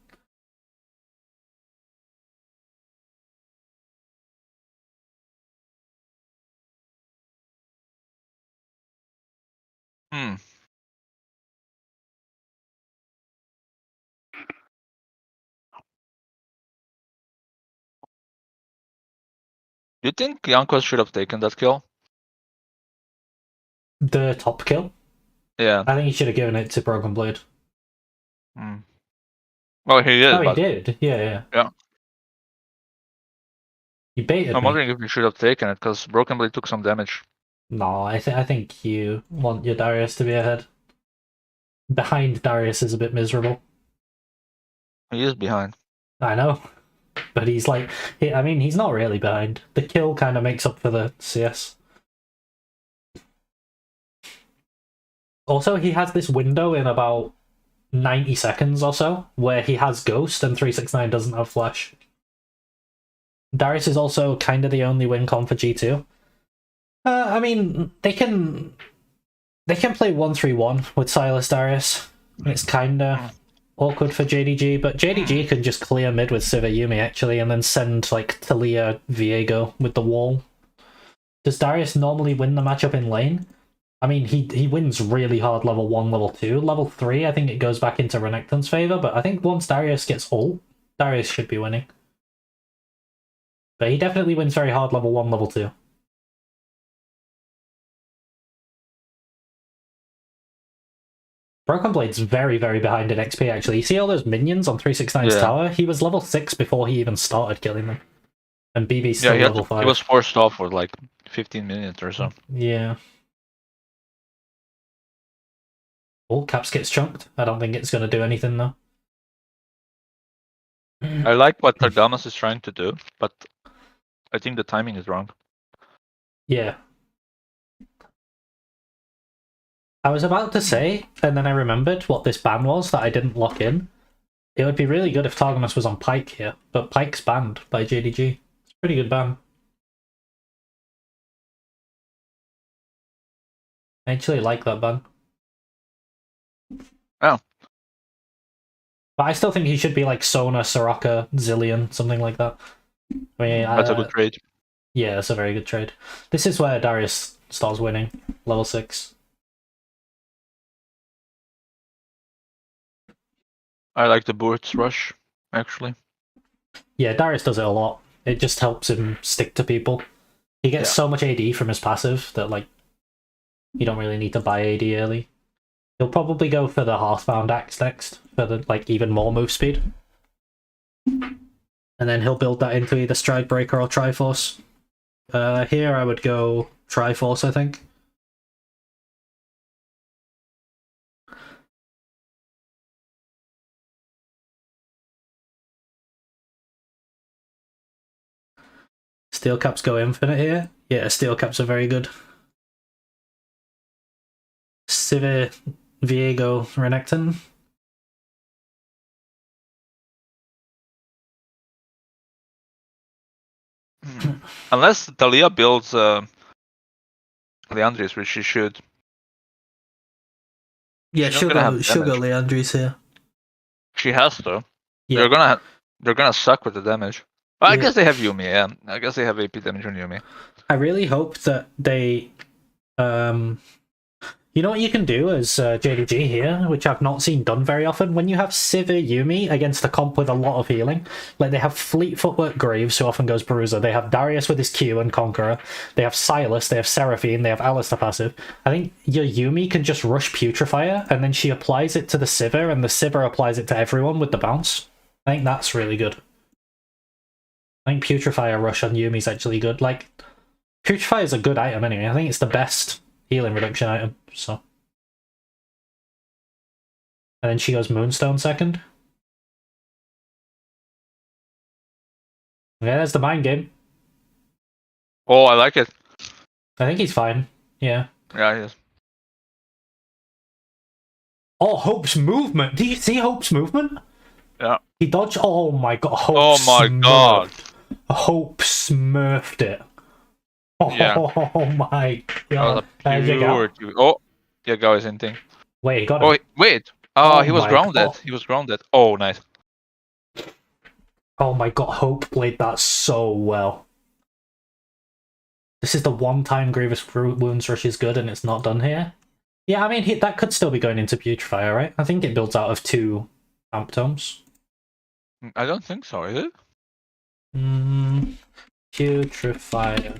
Hmm. Do you think Jankos should have taken that kill? The top kill? Yeah. I think he should have given it to Broken Blade. Hmm. Well, he did. Oh, he did? Yeah. You baited me. I'm wondering if you should have taken it, because Broken Blade took some damage. No, I think you want your Darius to be ahead. Behind Darius is a bit miserable. He is behind. I know. But he's like... I mean, he's not really behind. The kill kind of makes up for the CS. Also, he has this window in about 90 seconds or so, where he has Ghost and 369 doesn't have Flash. Darius is also kind of the only win con for G2. I mean, they can play 1-3-1 with Sylas Darius. It's kind of awkward for JDG, but JDG can just clear mid with Sivir Yuumi, actually, and then send, like, Talia Viego with the wall. Does Darius normally win the matchup in lane? I mean, he wins really hard level 1, level 2. Level 3, I think it goes back into Renekton's favour, but I think once Darius gets ult, Darius should be winning. But he definitely wins very hard level 1, level 2. Broken Blade's very, very behind in XP, actually. You see all those minions on 369's tower? He was level 6 before he even started killing them. And BB's still level 5. He was forced off for like 15 minutes or so. Yeah. Oh, Caps gets chunked. I don't think it's going to do anything, though. I like what Targamas is trying to do, but I think the timing is wrong. Yeah. I was about to say, and then I remembered what this ban was that I didn't lock in. It would be really good if Targamas was on Pyke here, but Pyke's banned by JDG. It's a pretty good ban. I actually like that ban. Oh. But I still think he should be like Sona, Soraka, Zilean, something like that. I mean, that's a good trade. Yeah, it's a very good trade. This is where Darius starts winning. Level 6. I like the Boots rush, actually. Yeah, Darius does it a lot. It just helps him stick to people. He gets so much AD from his passive that, like, you don't really need to buy AD early. He'll probably go for the Hearthbound Axe next, for the, like, even more move speed. And then he'll build that into either Stride Breaker or Triforce. Here I would go Triforce, I think. Steel Caps go infinite here. Yeah, Steel Caps are very good. Sivir, Viego, Renekton. Unless Talia builds Leandris, which she should. Yeah, She's not she'll gonna go. have She'll go damage. Leandris here. She has to. Yeah. They're gonna suck with the damage. Well, I Yeah. guess they have Yumi. Yeah, I guess they have AP damage on Yumi. I really hope that they, you know what you can do as JDG here, which I've not seen done very often? When you have Sivir Yumi against a comp with a lot of healing, like they have Fleet Footwork Graves, who often goes Bruiser, they have Darius with his Q and Conqueror, they have Silas, they have Seraphine, they have Alistar passive. I think your Yumi can just rush Putrefier, and then she applies it to the Sivir, and the Sivir applies it to everyone with the bounce. I think that's really good. I think Putrefier rush on Yumi is actually good. Like, Putrefier is a good item anyway. I think it's the best healing reduction item, so. And then she goes Moonstone second. Yeah, there's the mind game. Oh, I like it. I think he's fine. Yeah. Yeah, he is. Oh, Hope's movement. Do you see Hope's movement? Yeah. He dodged. Oh my god. Hope Oh my god. Hope smurfed it. Oh, Yeah. oh my god. Oh, Yagao is hinting. Wait, he got Oh, him. wait. Oh He was my grounded. God. He was grounded. Oh, nice. Oh my god, Hope played that so well. This is the one time Grievous Wounds Rush is good and it's not done here. Yeah, I mean, that could still be going into Putrefier, right? I think it builds out of 2 Amp Tomes. I don't think so, is it? Putrefier.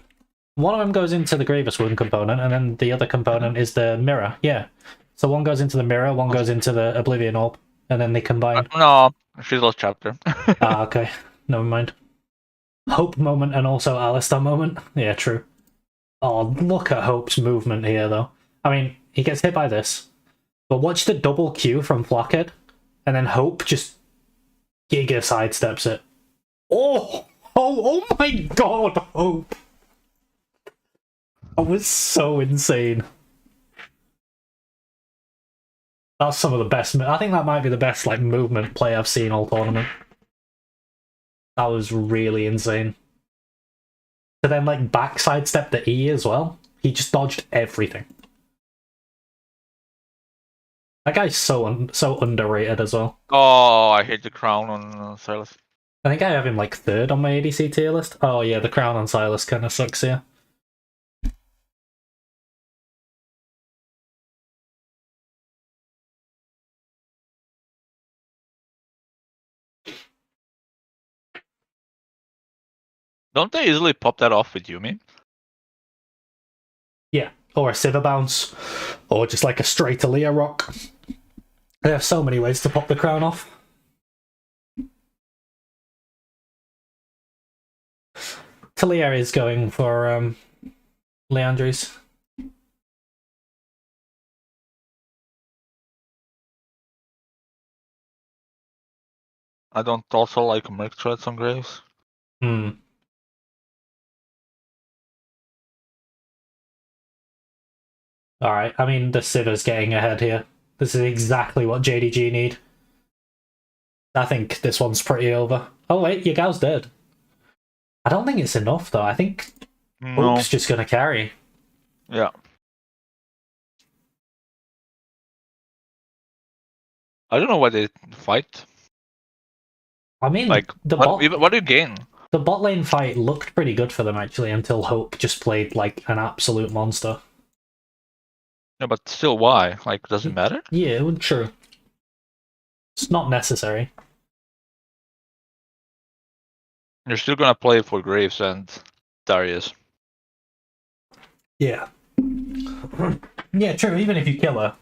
One of them goes into the Grievous Wound component, and then the other component is the Mirror. Yeah. So one goes into the Mirror, one goes into the Oblivion Orb, and then they combine. No, she's lost chapter. Ah, okay. Never mind. Hope moment and also Alistar moment. Yeah, true. Oh, look at Hope's movement here, though. I mean, he gets hit by this. But watch the double Q from Flackhead, and then Hope just giga sidesteps it. Oh! Oh my god, Hope! That was so insane. That's some of the best. I think that might be the best like movement play I've seen all tournament. That was really insane. To then like back sidestep the E as well. He just dodged everything. That guy's so underrated as well. Oh, I hate the crown on Silas. I think I have him like 3rd on my ADC tier list. Oh yeah, the crown on Silas kind of sucks here. Don't they easily pop that off with Yumi? Yeah, or a Sivir bounce, or just like a straight Aaliyah rock. There are so many ways to pop the crown off. Talia is going for Leandris. I don't also like Merc Threads on Graves. Alright, I mean, the Sivir's getting ahead here. This is exactly what JDG need. I think this one's pretty over. Oh wait, Yagao's dead. I don't think it's enough though. I think Hope's just gonna carry. Yeah. I don't know why they fight. I mean, Like, what do you gain? The bot lane fight looked pretty good for them actually until Hope just played like an absolute monster. Yeah, but still, why? Like, does it matter? Yeah, true. It's not necessary. You're still gonna play for Graves and Darius. Yeah. Yeah, true. Even if you kill her,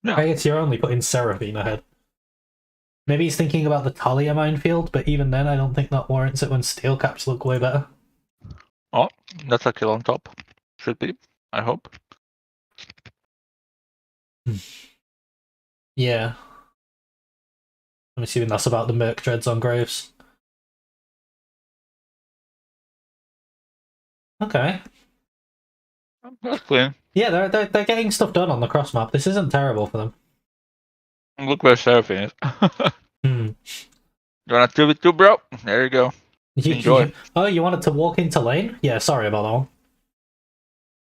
Yeah. I guess you're only putting Seraphine ahead. Maybe he's thinking about the Talia minefield, but even then, I don't think that warrants it when Steel Caps look way better. Oh, that's a kill on top. Should be. I hope. Yeah. I'm assuming that's about the Merc Dreads on Graves. Okay. That's clean. Yeah, they're getting stuff done on the cross map. This isn't terrible for them. Look where Seraphine is. Hmm. You wanna 2v2, bro? There you go. Enjoy. Oh, you wanted to walk into lane? Yeah, sorry about that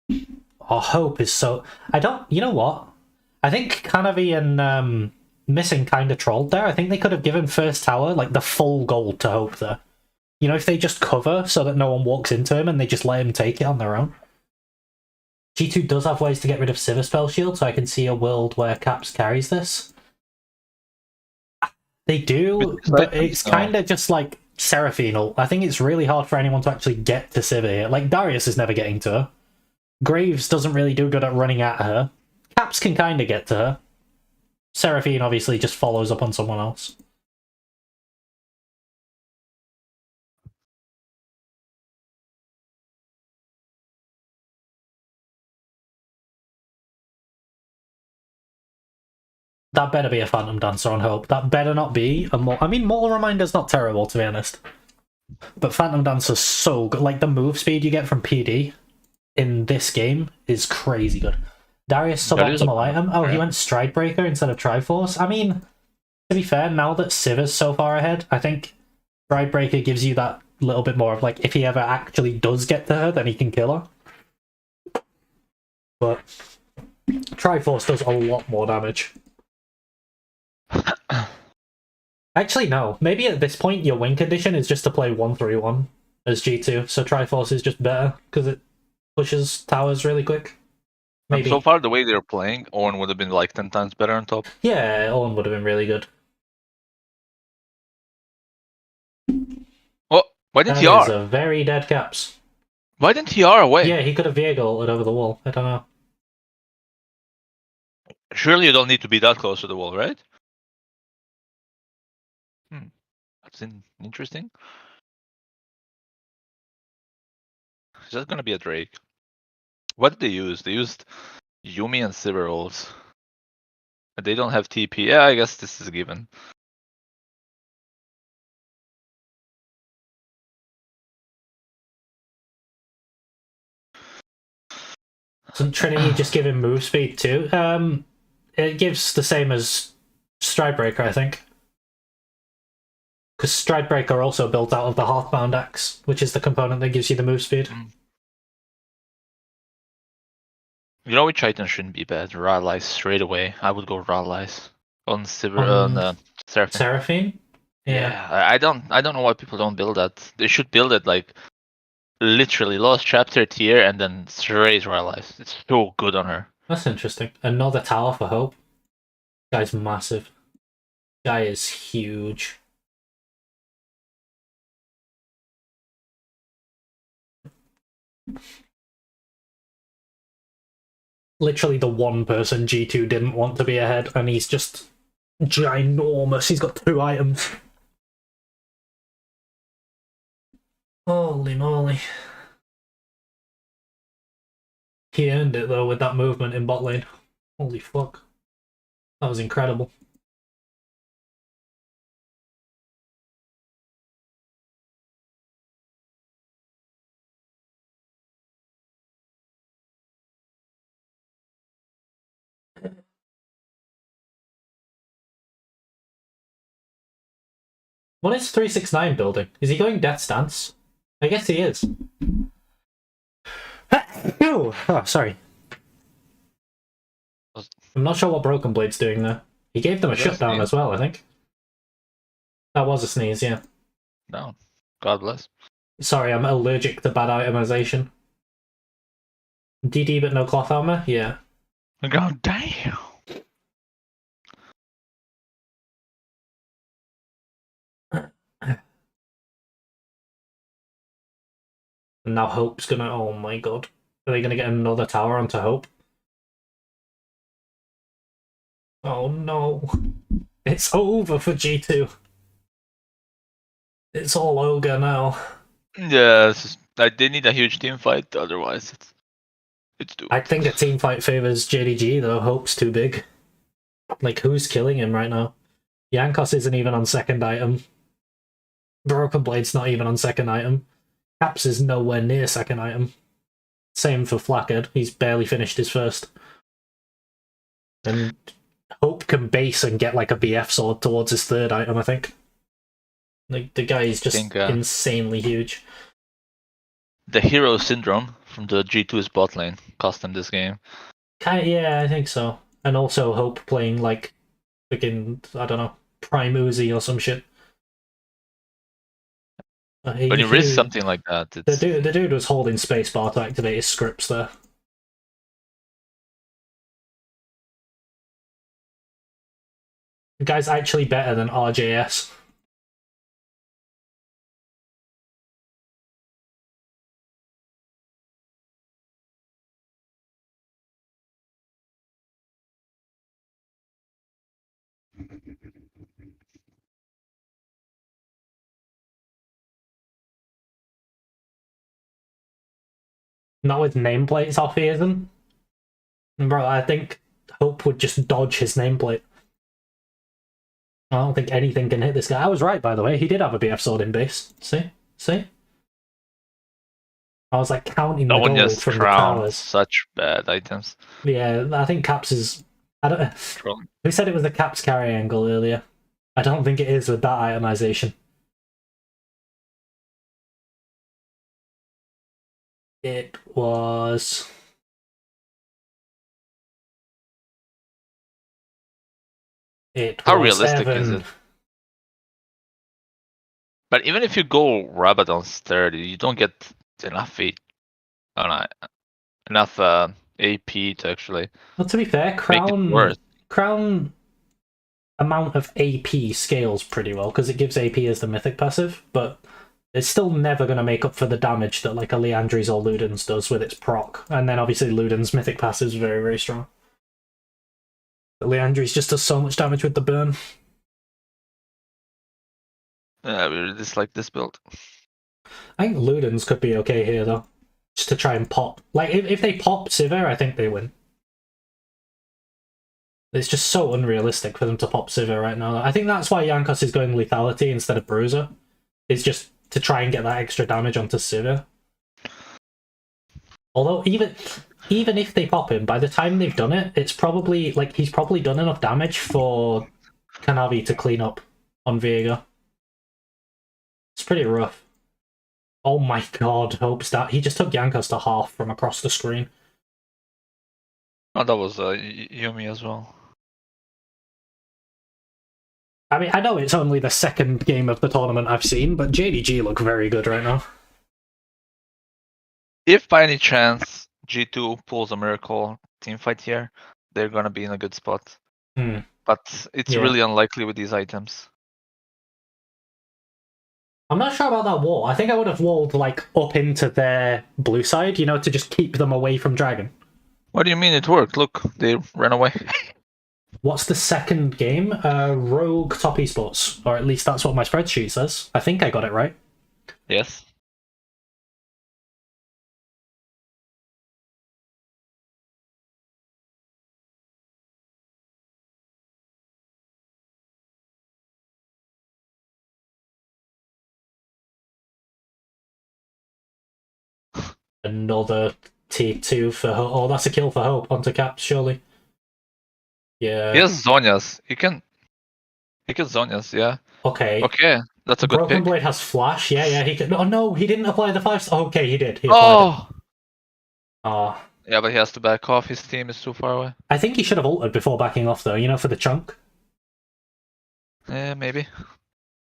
one. Oh, Hope is so... I don't... You know what? I think Canavi and Missing kind of trolled there. I think they could have given first tower, like, the full gold to Hope there. You know, if they just cover so that no one walks into him and they just let him take it on their own. G2 does have ways to get rid of Sivir Spell Shield, so I can see a world where Caps carries this. They do, but it's kind of just like Seraphine. I think it's really hard for anyone to actually get to Sivir here. Like, Darius is never getting to her. Graves doesn't really do good at running at her. Caps can kind of get to her. Seraphine obviously just follows up on someone else. That better be a Phantom Dancer on Hope. That better not be a more... I mean, Mortal Reminder's not terrible, to be honest. But Phantom Dancer's so good. Like, the move speed you get from PD in this game is crazy good. Darius suboptimal item. Oh, he went Stridebreaker instead of Triforce. I mean, to be fair, now that Sivir's so far ahead, I think Stridebreaker gives you that little bit more of, like, if he ever actually does get to her, then he can kill her. But Triforce does a lot more damage. Actually, no. Maybe at this point your win condition is just to play 1-3-1 as G2, so Triforce is just better because it pushes towers really quick. Maybe. So far, the way they're playing, Owen would have been like 10 times better on top. Yeah, Owen would have been really good. Oh, why didn't he That is R? a very dead Caps. Why didn't he R away? Yeah, he could have Viego it over the wall. I don't know. Surely you don't need to be that close to the wall, right? That's interesting. Is that gonna be a Drake? What did they use? They used Yuumi and Sivir ults. They don't have TP. Yeah, I guess this is a given. Doesn't Trinity just give him move speed too? It gives the same as Stridebreaker, I think. Because Stridebreaker also built out of the Hearthbound Axe, which is the component that gives you the move speed. You know which item shouldn't be bad? Rallies straight away. I would go Rallies on Sivir on Seraphine. Seraphine? Yeah, I don't know why people don't build that. They should build it like literally last chapter tier and then straight Rallies. It's so good on her. That's interesting. Another tower for Hope. Guy's massive. Guy is huge. Literally the one person G2 didn't want to be ahead, and he's just ginormous. He's got 2 items. Holy moly. He earned it though with that movement in bot lane. Holy fuck. That was incredible. What is 369 building? Is he going Death Stance? I guess he is. Oh, sorry. I'm not sure what Broken Blade's doing there. He gave them a shutdown as well, I think. That was a sneeze, yeah. No. God bless. Sorry, I'm allergic to bad itemization. DD but no cloth armor? Yeah. God damn. Now Hope's gonna... Oh my god. Are they gonna get another tower onto Hope? Oh no. It's over for G2. It's all ogre now. Yeah, they need a huge team fight, otherwise it's doomed. I think a team fight favors JDG though. Hope's too big. Like, who's killing him right now? Jankos isn't even on second item. Broken Blade's not even on second item. Caps is nowhere near second item. Same for Flackhead. He's barely finished his first. And Hope can base and get like a BF sword towards his third item, I think. Like, the guy is just insanely huge. The hero syndrome from the G2's bot lane cost him this game. Yeah, I think so. And also Hope playing like freaking, I don't know, Prime Uzi or some shit. When you risk something like that, it's... the dude was holding spacebar to activate his scripts there. The guy's actually better than RJS. Not with nameplates off, he isn't. Bro, I think Hope would just dodge his nameplate. I don't think anything can hit this guy. I was right, by the way. He did have a BF sword in base. See? I was like counting the gold from the towers. Such bad items. Yeah, I think Caps is... I don't... Who said it was the Caps carry angle earlier? I don't think it is with that itemization. It was... How realistic is it? But even if you go Rabadon's 30, you don't get enough enough AP to actually. Well, to be fair, Crown amount of AP scales pretty well because it gives AP as the mythic passive, but it's still never going to make up for the damage that like a Liandry's or Luden's does with its proc. And then obviously Luden's mythic passive is very, very strong. But Liandry's just does so much damage with the burn. Yeah, we really dislike this build. I think Luden's could be okay here though. Just to try and pop. Like, if they pop Sivir, I think they win. It's just so unrealistic for them to pop Sivir right now. I think that's why Jankos is going Lethality instead of Bruiser. It's just to try and get that extra damage onto Sivir. Although, even if they pop him, by the time they've done it, it's probably, like, he's probably done enough damage for Kanavi to clean up on Viego. It's pretty rough. Oh my god, Hope stat. He just took Jankos to half from across the screen. Oh, that was Yumi as well. I mean, I know it's only the second game of the tournament I've seen, but JDG look very good right now. If by any chance G2 pulls a miracle teamfight here, they're gonna be in a good spot. But it's really unlikely with these items. I'm not sure about that wall. I think I would have walled like up into their blue side, you know, to just keep them away from Dragon. What do you mean it worked? Look, they ran away. What's the second game? Rogue Top Esports. Or at least that's what my spreadsheet says. I think I got it right. Yes. Another T2 for Hope. Oh, that's a kill for Hope onto Caps, surely. Yeah. He has Zhonya's. He can Zhonya's, yeah. Okay. Okay, that's a good Broken pick. Blade has Flash. Yeah, he can. Oh no, he didn't apply the 5 star. Okay, he did. He applied it. Yeah, but he has to back off. His team is too far away. I think he should have ulted before backing off, though, you know, for the chunk. Yeah, maybe.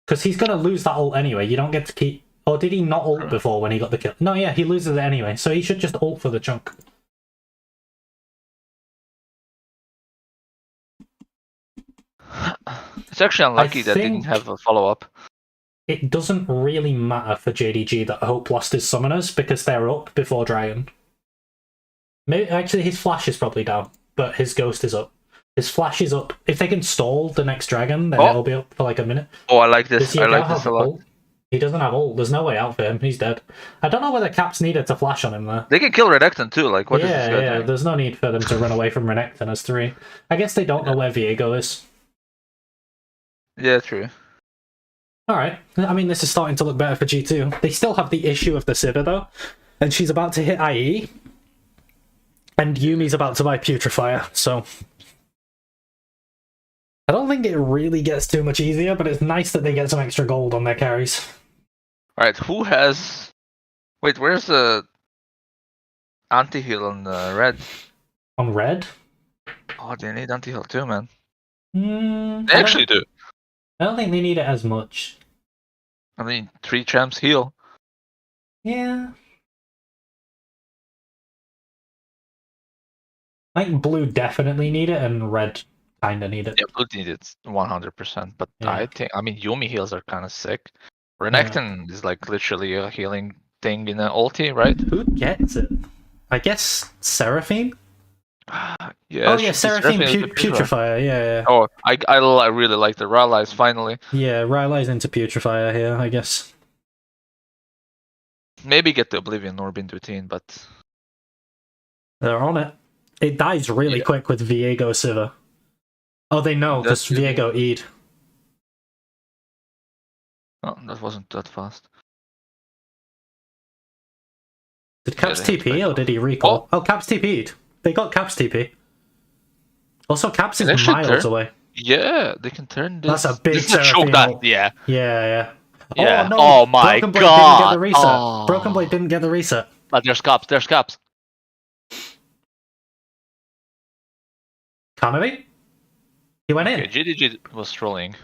Because he's going to lose that ult anyway. You don't get to keep... Or did he not ult before when he got the kill? No, yeah, he loses it anyway. So he should just ult for the chunk. It's actually unlucky that didn't have a follow-up. It doesn't really matter for JDG that Hope lost his summoners because they're up before Dragon. Maybe, actually, his flash is probably down, but his ghost is up. His flash is up. If they can stall the next Dragon, then it'll be up for like a minute. Oh, I like this. I like this a lot. Ult? He doesn't have ult. There's no way out for him. He's dead. I don't know whether Caps needed to flash on him there. They can kill Renekton too. Like, what is this guy doing? There's no need for them to run away from Renekton as 3. I guess they don't know where Viego is. Yeah, true. Alright. I mean, this is starting to look better for G2. They still have the issue of the Sivir, though. And she's about to hit IE. And Yumi's about to buy Putrefier, so... I don't think it really gets too much easier, but it's nice that they get some extra gold on their carries. Alright, who has... Wait, where's the anti-heal on red? On red? Oh, they need anti-heal too, man. They actually do. I don't think they need it as much. I mean, 3 champs heal. Yeah. I think blue definitely need it, and red kinda need it. Yeah, blue need it 100%, but Yeah. I mean, Yumi heals are kind of sick. Renekton is like literally a healing thing in an ulti, right? Who gets it? I guess Seraphine? Yeah. Oh yeah, Seraphine is the Putrefier, yeah. Oh, I really like the Rallies finally. Yeah, Rylai's into Putrefier here, I guess. Maybe get the Oblivion Orb in routine, but They're on it. It dies really quick with Viego Sivir. Oh, they know, because Viego E'd. Oh, that wasn't that fast. Did Caps TP or did he recall? Oh, Caps TP'd. They got Caps TP. Also, Caps is miles away. Yeah, they can turn this. That's a big choke that. Yeah. Yeah. Yeah. Oh, no. Oh my Broken Blade god. didn't get the reset. Oh. Broken Blade didn't get the reset. But there's caps. There's caps. Kanavi? He went in. Okay, GDG was trolling.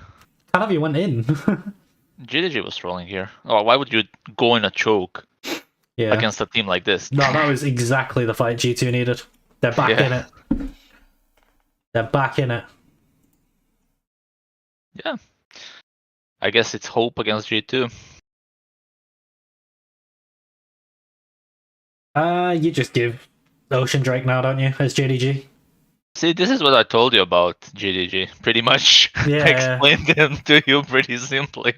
Kanavi went in. GDG was trolling here. Oh, why would you go in a choke against a team like this? No, that was exactly the fight G2 needed. They're back in it. They're back in it. Yeah. I guess it's hope against G2. You just give Ocean Drake now, don't you, as JDG? See, this is what I told you about GDG. Pretty much explained them to you pretty simply.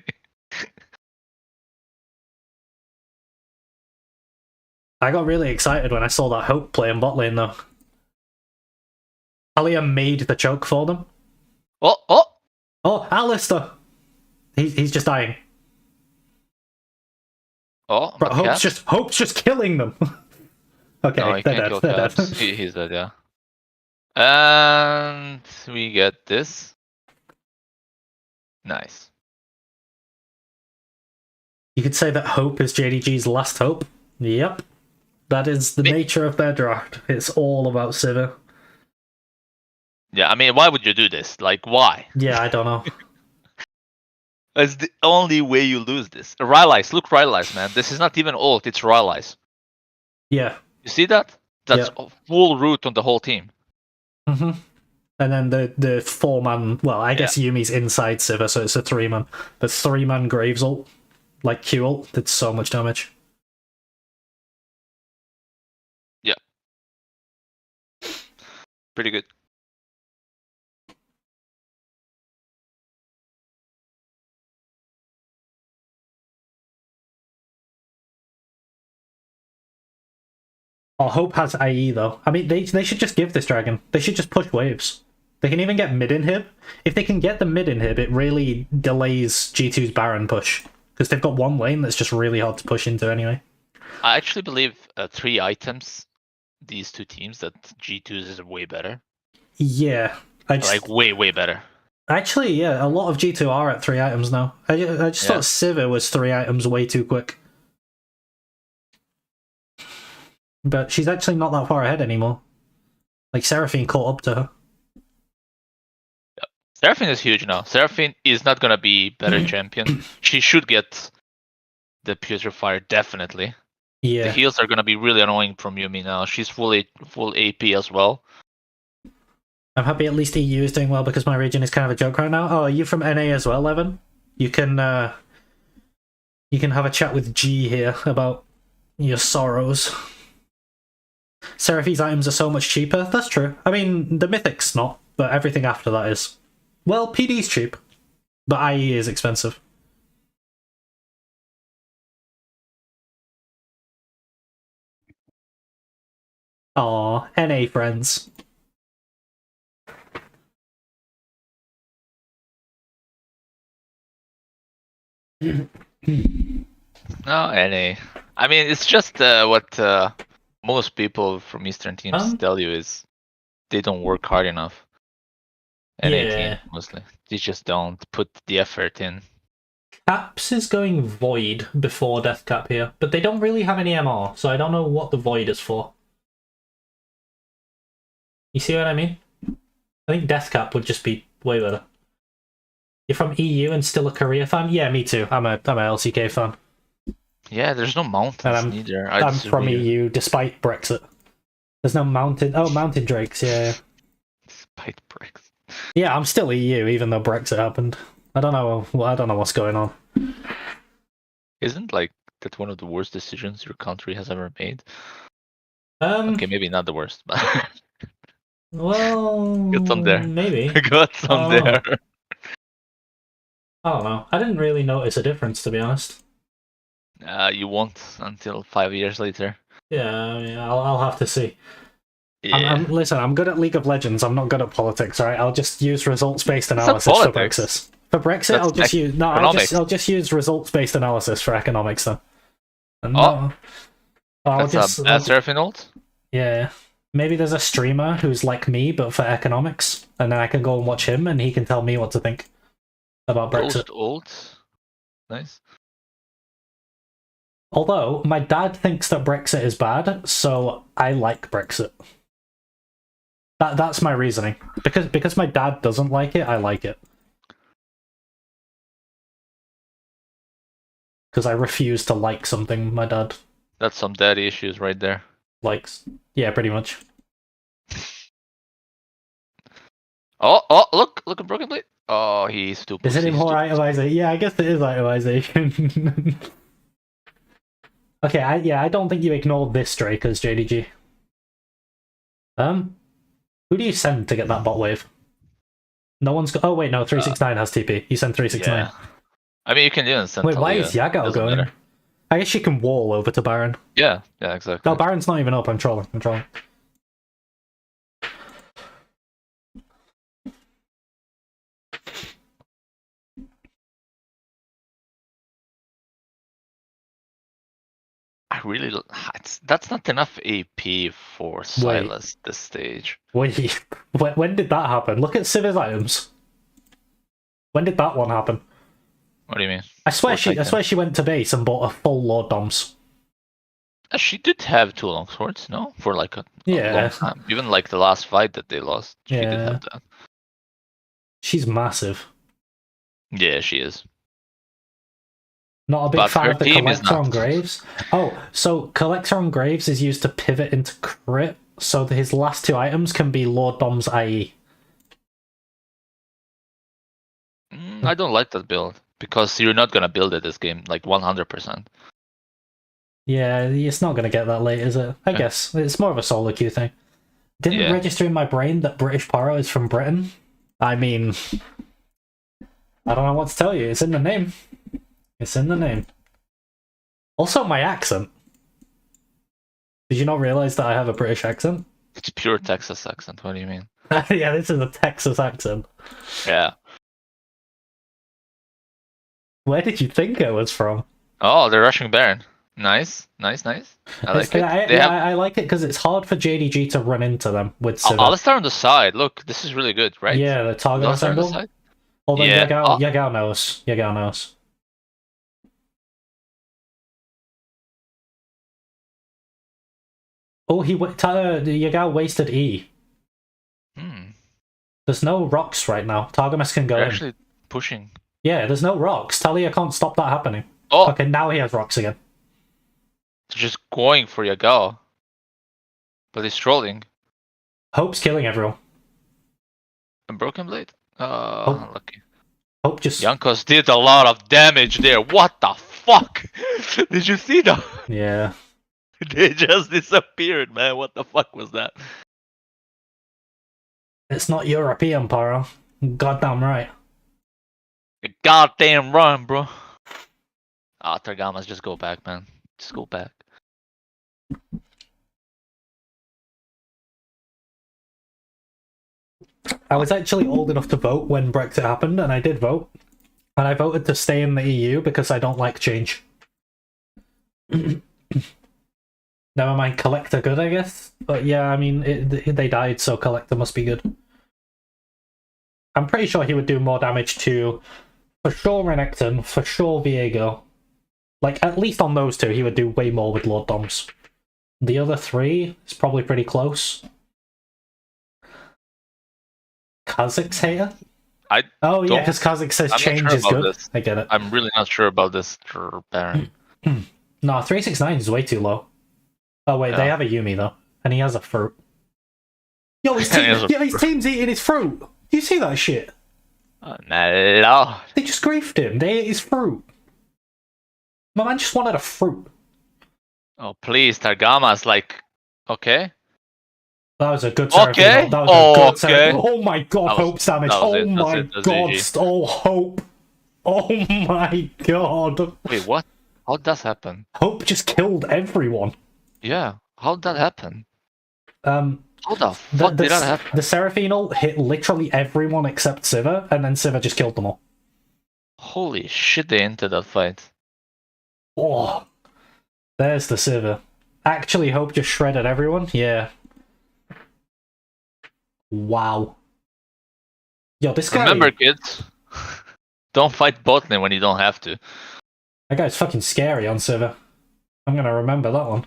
I got really excited when I saw that Hope playing bot lane, though. Alia made the choke for them. Oh, Alistair! He's just dying. Oh, but Hope's just killing them. Okay, no, they're dead. He's dead, yeah. And we get this. Nice. You could say that Hope is JDG's last hope. Yep. That is the nature of their draft. It's all about Sivir. Yeah, I mean, why would you do this? Like, why? Yeah, I don't know. It's the only way you lose this. Rylai's, look Rylai's, man. This is not even ult, it's Rylai's. Yeah. You see that? That's a full route on the whole team. Mm-hmm. And then the 4-man, well, I guess Yumi's inside Sivir, so it's a 3-man. But 3-man Graves ult, like Q ult, did so much damage. Yeah. Pretty good. Oh, Hope has IE though. I mean, they should just give this dragon. They should just push waves. They can even get mid inhib. If they can get the mid inhib, it really delays G2's Baron push. Because they've got one lane that's just really hard to push into anyway. I actually believe 3 items, these two teams, that G2's is way better. Yeah. Like, way better. Actually, yeah, a lot of G2 are at 3 items now. I just thought Sivir was 3 items way too quick. But she's actually not that far ahead anymore. Like, Seraphine caught up to her. Yep. Seraphine is huge now. Seraphine is not gonna be better champion. She should get the Putrefier, definitely. Yeah. The heals are gonna be really annoying from Yumi now. She's full AP as well. I'm happy at least EU is doing well because my region is kind of a joke right now. Oh, are you from NA as well, Evan? You can have a chat with G here about your sorrows. Seraphi's items are so much cheaper. That's true. I mean, the Mythic's not, but everything after that is. Well, PD's cheap, but IE is expensive. Aw, NA friends. No, any. I mean, it's just what most people from Eastern teams tell you is they don't work hard enough. NA team, mostly. They just don't put the effort in. Caps is going Void before Deathcap here, but they don't really have any MR, so I don't know what the Void is for. You see what I mean? I think Deathcap would just be way better. You're from EU and still a Korea fan? Yeah, me too. I'm a LCK fan. Yeah, there's no mountains neither. I'm from EU, despite Brexit. There's no mountain. Oh, Mountain Drakes, yeah. Despite Brexit. Yeah, I'm still EU, even though Brexit happened. I don't know what's going on. Isn't like that one of the worst decisions your country has ever made? Okay, maybe not the worst, but well, got some there. Maybe got some there. I don't know. I didn't really notice a difference, to be honest. You won't until 5 years later. Yeah, I'll have to see. Yeah. Listen, I'm good at League of Legends. I'm not good at politics, right? I'll just use results-based analysis for Brexit. For Brexit, I'll just use results-based analysis for economics then. That's a Seraphine ult? Yeah. Maybe there's a streamer who's like me, but for economics, and then I can go and watch him, and he can tell me what to think about Brexit. Ult? Nice. Although, my dad thinks that Brexit is bad, so I like Brexit. That's my reasoning. Because my dad doesn't like it, I like it. Because I refuse to like something my dad... That's some daddy issues right there. Likes. Yeah, pretty much. Oh, look at Broken Blade. Oh, he's too... Is it more itemization? Yeah, I guess it is itemization. Okay, I don't think you ignored this Drake as JDG. Who do you send to get that bot wave? No one's got... Oh wait, no, 369 has TP. You send 369. Yeah. I mean, you can even send... Wait, why is Yagao going? Matter. I guess you can wall over to Baron. Yeah, exactly. No, Baron's not even up. I'm trolling. That's not enough AP for Sylas this stage. Wait, when did that happen? Look at Civi's items. When did that one happen? What do you mean? I swear she went to base and bought a full Lord Doms. She did have 2 longswords, no? For like a long time. Even like the last fight that they lost, she did have that. She's massive. Yeah, she is. Not a big fan of the Collector on Graves. Oh, so Collector on Graves is used to pivot into crit, so that his last 2 items can be Lord Dom's IE. I don't like that build, because you're not gonna build it this game, like 100%. Yeah, it's not gonna get that late, is it? I guess. It's more of a solo queue thing. Didn't register in my brain that British Pyro is from Britain. I mean... I don't know what to tell you, it's in the name. It's in the name. Also, my accent. Did you not realize that I have a British accent? It's pure Texas accent, what do you mean? Yeah, this is a Texas accent. Yeah. Where did you think I was from? Oh, they're rushing Baron. Nice. I like it. I like it because it's hard for JDG to run into them with Civ. Let's start on the side. Look, this is really good, right? Yeah, the target assemble. Although Yagao knows. Oh, Yagao wasted E. There's no rocks right now. Targamas can go in. Actually pushing. Yeah, there's no rocks. Talia can't stop that happening. Oh. Okay, now he has rocks again. They're just going for Yagao. But he's trolling. Hope's killing everyone. And Broken Blade? Lucky. Hope just... Jankos did a lot of damage there. What the fuck? Did you see that? Yeah. They just disappeared, man. What the fuck was that? It's not European, Pyro. Goddamn right. You're goddamn run, bro. Targamas, just go back, man. Just go back. I was actually old enough to vote when Brexit happened, and I did vote. And I voted to stay in the EU because I don't like change. Never mind, Collector good, I guess. But yeah, I mean, they died, so Collector must be good. I'm pretty sure he would do more damage to, for sure, Renekton, for sure, Viego. Like, at least on those two, he would do way more with Lord Doms. The other three is probably pretty close. Kha'Zix hater? Oh yeah, because Kha'Zix says change is good. I get it. I'm really not sure about this Baron. No, 369 is way too low. Oh wait, they have a Yuumi though, and he has a fruit. Yo, his team's eating his fruit. Do you see that shit? Oh, no. They just griefed him. They ate his fruit. My man just wanted a fruit. Oh please, Targama's like, okay. That was a good okay. That was a good okay. Oh my god, Hope's damage. Oh my god. GG. Oh, Hope. Oh my god. Wait, what? How'd that happen? Hope just killed everyone. Yeah, how'd that happen? How the fuck did that happen? The Seraphine ult hit literally everyone except Sivir, and then Sivir just killed them all. Holy shit, they entered that fight. Oh, there's the Sivir. Actually, Hope just shredded everyone? Yeah. Wow. Yo, this guy... Remember, kids, don't fight bot lane when you don't have to. That guy's fucking scary on Sivir. I'm gonna remember that one.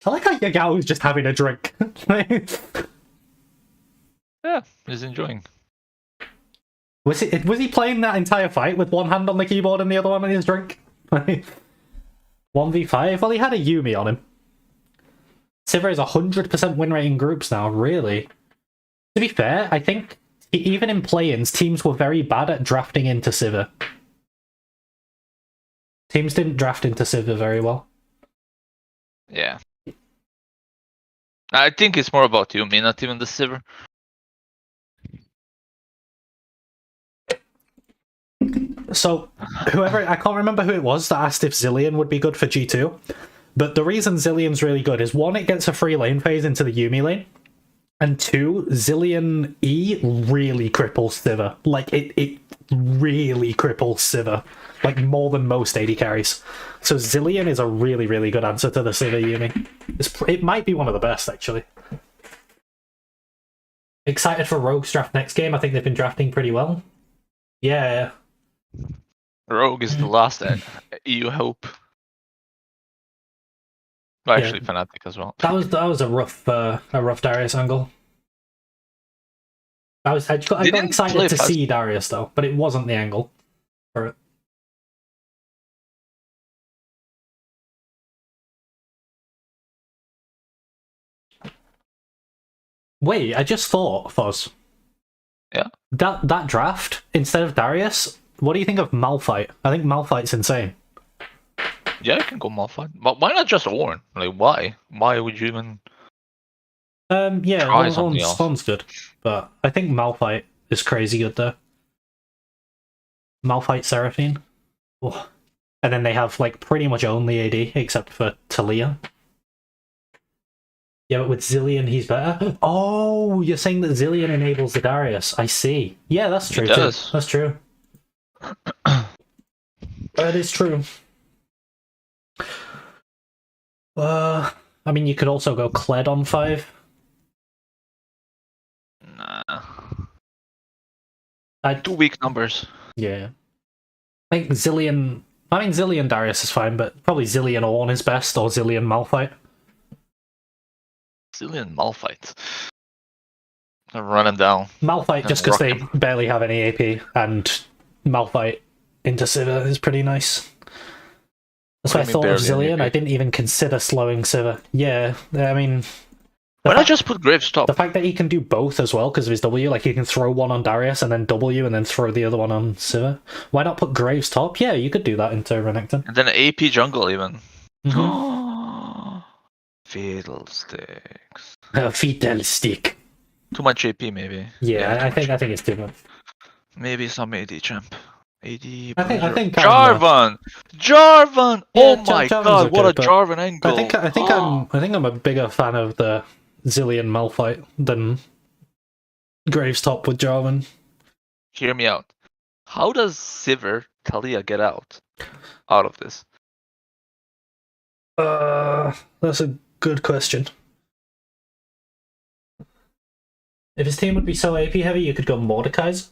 I like how Yagao is just having a drink. Yeah, he's enjoying. Was he playing that entire fight with one hand on the keyboard and the other one on his drink? 1v5? Well, he had a Yuumi on him. Sivir is 100% win rate in groups now, really. To be fair, I think even in play-ins, teams were very bad at drafting into Sivir. Teams didn't draft into Sivir very well. Yeah. I think it's more about Yuumi, not even the Sivir. So, I can't remember who it was that asked if Zilean would be good for G2, but the reason Zilean's really good is, one, it gets a free lane phase into the Yuumi lane, and two, Zilean E really cripples Sivir. Like, it really cripples Sivir. Like, more than most AD carries. So Zilean is a really, really good answer to the Sivir Yuumi. It might be one of the best, actually. Excited for Rogue's draft next game. I think they've been drafting pretty well. Yeah. Rogue is the last EU hope. Well, actually, yeah. Fnatic as well. That was a rough Darius angle. I got excited to see Darius though, but it wasn't the angle for it. Wait, I just thought, Foz. Yeah. That draft, instead of Darius, what do you think of Malphite? I think Malphite's insane. Yeah, I can go Malphite. But why not just Ornn? Like, why? Why would you even... Yeah, Ornn's good. But I think Malphite is crazy good, though. Malphite Seraphine. Oh. And then they have, like, pretty much only AD, except for Talia. Yeah, but with Zilean, he's better. Oh, you're saying that Zilean enables the Darius. I see. Yeah, that's true, too. That's true. That is true. I mean, you could also go Kled on 5. Nah. Too weak numbers. Yeah. I think Zilean... I mean, Zilean Darius is fine, but probably Zilean Ornn is best, or Zilean Malphite. Zilean Malphite. Run him down. Malphite, just because they barely have any AP, and Malphite into Sivir is pretty nice. That's why I thought of Zilean. I didn't even consider slowing Sivir. Yeah, I mean... Why not just put Graves top? The fact that he can do both as well because of his W, like he can throw one on Darius and then W and then throw the other one on Sivir. Why not put Graves top? Yeah, you could do that into Renekton. And then AP jungle even. Mm-hmm. Fiddlesticks. Fiddlestick. Too much AP maybe. Yeah, I think it's too much. Maybe some AD champ. AD. I think Jarvan. Jarvan. Yeah, oh my god! What a Jarvan angle. I think I'm a bigger fan of the Zilean Malphite than Graves top with Jarvan. Hear me out. How does Sivir Talia get out of this? That's a good question. If his team would be so AP heavy, you could go Mordekaiser.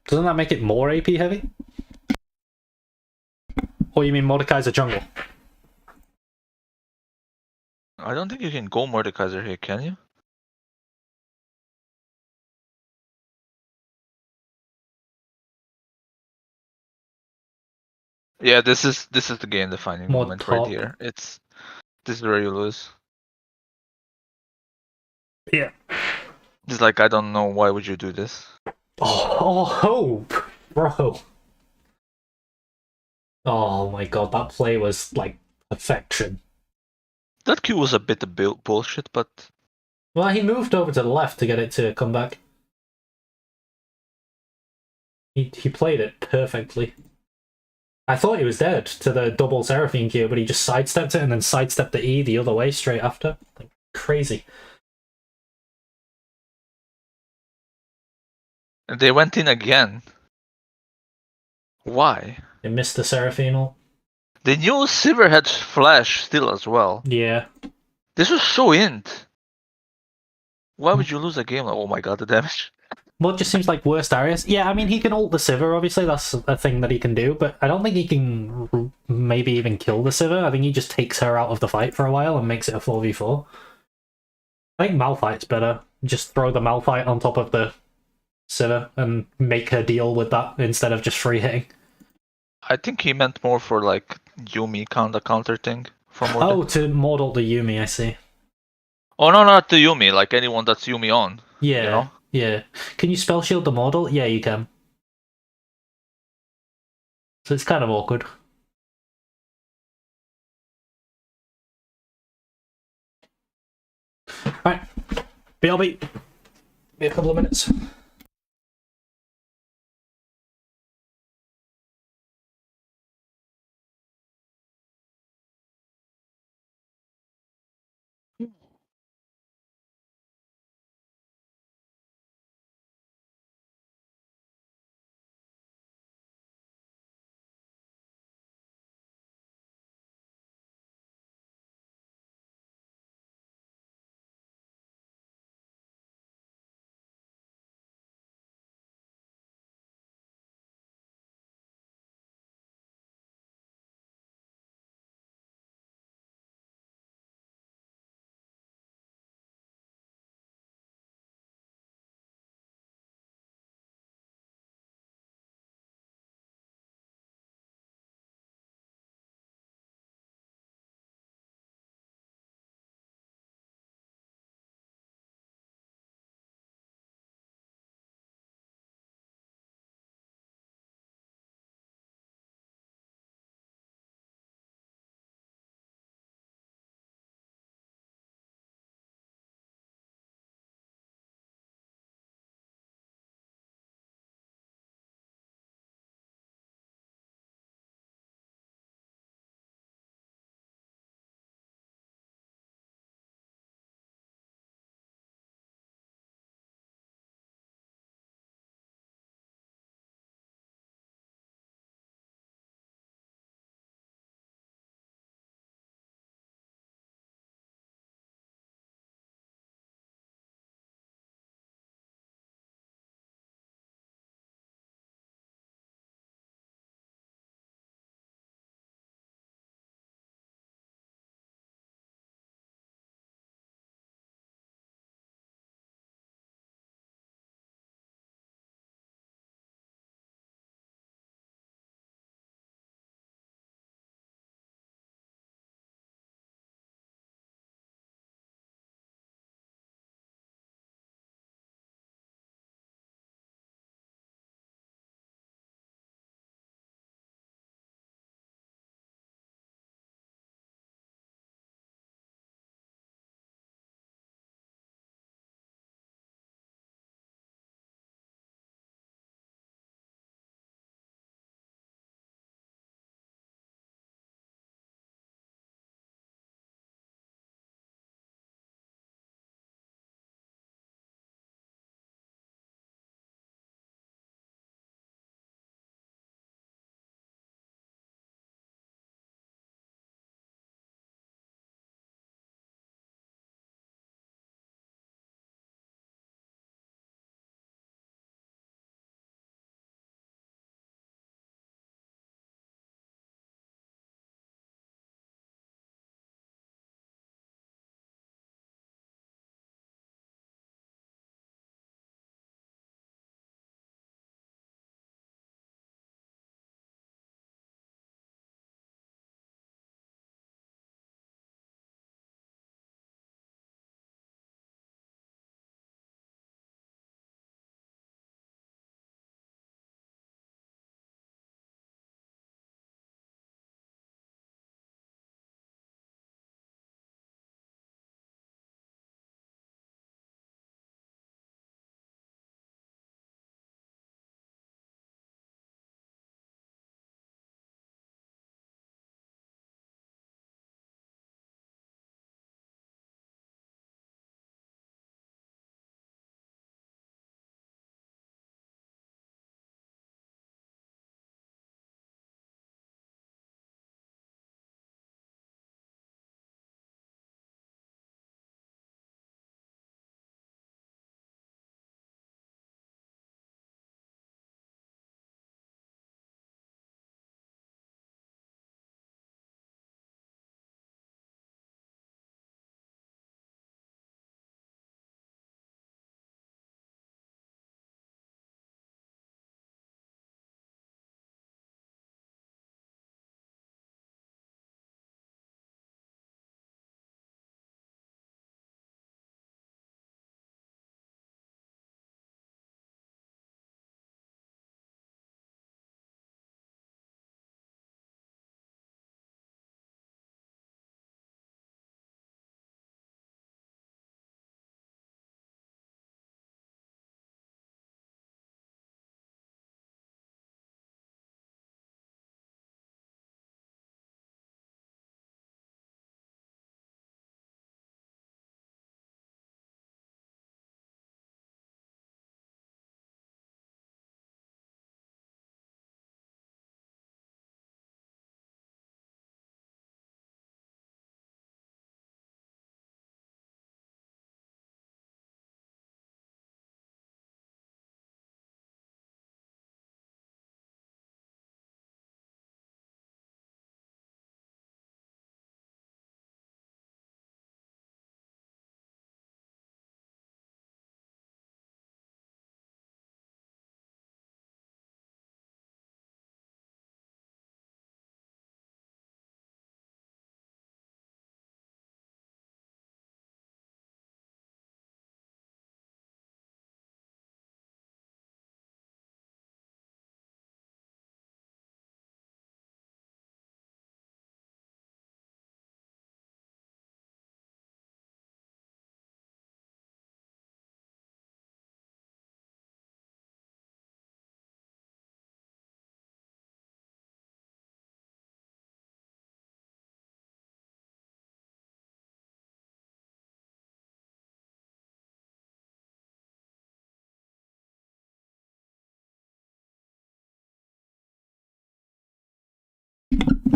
Doesn't that make it more AP heavy? Or you mean Mordekaiser jungle? I don't think you can go Mordekaiser here, can you? Yeah, this is the game defining More moment top. right here. This is where you lose. Yeah. It's like, I don't know, why would you do this? Oh, hope, bro. Oh my god, that play was like perfection. That Q was a bit of bullshit, but... Well, he moved over to the left to get it to come back. He played it perfectly. I thought he was dead to the double Seraphine Q, but he just sidestepped it and then sidestepped the E the other way straight after. Like, crazy. And they went in again. Why? They missed the Seraphine ult. They knew Sivir had flash still as well. Yeah. This was so int. Why would you lose a game? Oh my god, the damage. Well, it just seems like worst Darius. Yeah, I mean, he can ult the Sivir, obviously, that's a thing that he can do, but I don't think he can maybe even kill the Sivir. I think he just takes her out of the fight for a while and makes it a 4v4. I think Malphite's better. Just throw the Malphite on top of the Sivir and make her deal with that instead of just free hitting. I think he meant more for like Yuumi counter thing from Mordekaiser. Oh, to model the Yuumi, I see. Oh no, not the Yuumi, like anyone that's Yuumi on. Yeah, you know? yeah. Can you spell shield the model? Yeah, you can. So it's kind of awkward. Alright. BRB. Be a couple of minutes.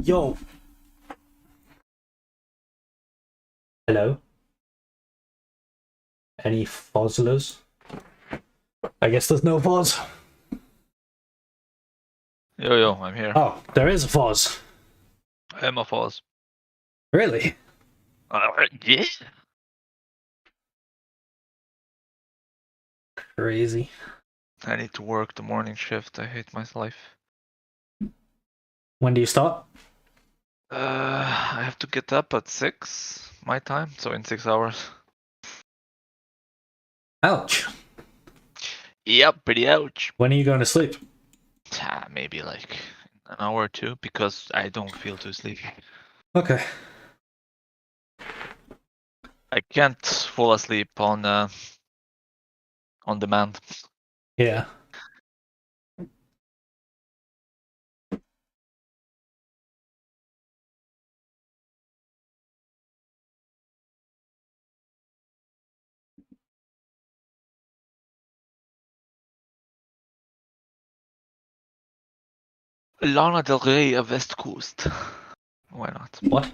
Yo. Hello. Any Fozzlers? I guess there's no Foz. Yo, I'm here. Oh, there is a Foz. I am a Foz. Really? Yeah. Crazy. I need to work the morning shift. I hate my life. When do you start? I have to get up at 6 my time, so in 6 hours. Ouch. Yep, pretty ouch. When are you going to sleep? Maybe like an hour or two, because I don't feel too sleepy. Okay. I can't fall asleep on demand. Yeah. Lana Del Rey of West Coast. Why not? What?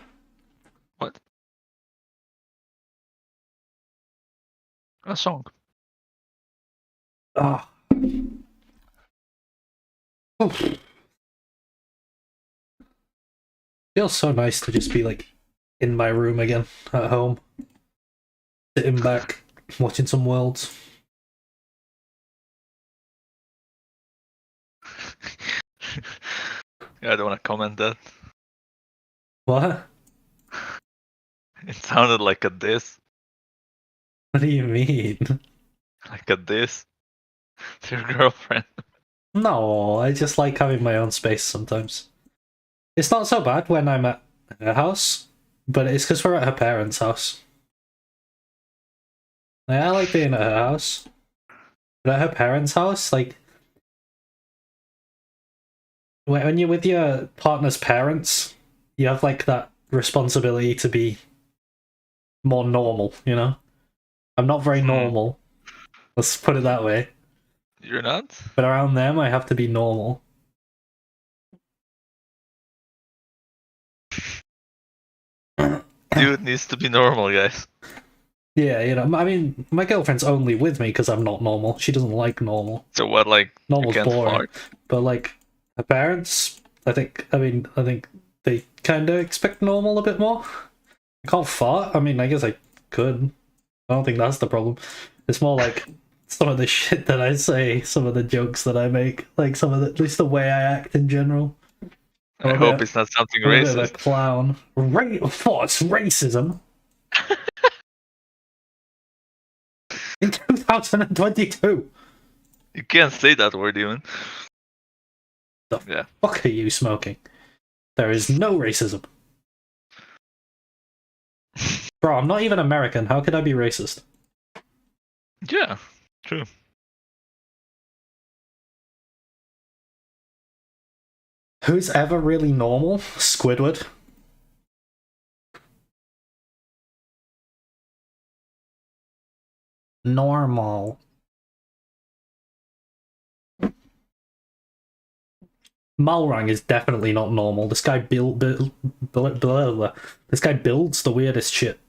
What? A song. Oh. Feels so nice to just be like in my room again at home, sitting back, watching some Worlds. Yeah, I don't want to comment that. What? It sounded like a diss. What do you mean? Like a diss to your girlfriend. No, I just like having my own space sometimes. It's not so bad when I'm at her house, but it's because we're at her parents' house. Like, I like being at her house, but at her parents' house, like, when you're with your partner's parents, you have like that responsibility to be more normal, you know? I'm not very normal. Let's put it that way. You're not? But around them, I have to be normal. Dude needs to be normal, guys. Yeah, you know, I mean, my girlfriend's only with me because I'm not normal. She doesn't like normal. So what, like, Normal's you can't boring. fart? But like, her parents, I think they kind of expect normal a bit more. I can't fart. I mean, I guess I could. I don't think that's the problem. It's more like some of the shit that I say, some of the jokes that I make, like some of the, at least the way I act in general. I hope it's not something I'm a bit of a racist. clown. What's racism? In 2022. You can't say that word even. The Yeah. fuck are you smoking? There is no racism. Bro, I'm not even American. How could I be racist? Yeah, true. Who's ever really normal? Squidward. Normal. Malrang is definitely not normal. This guy this guy builds the weirdest shit.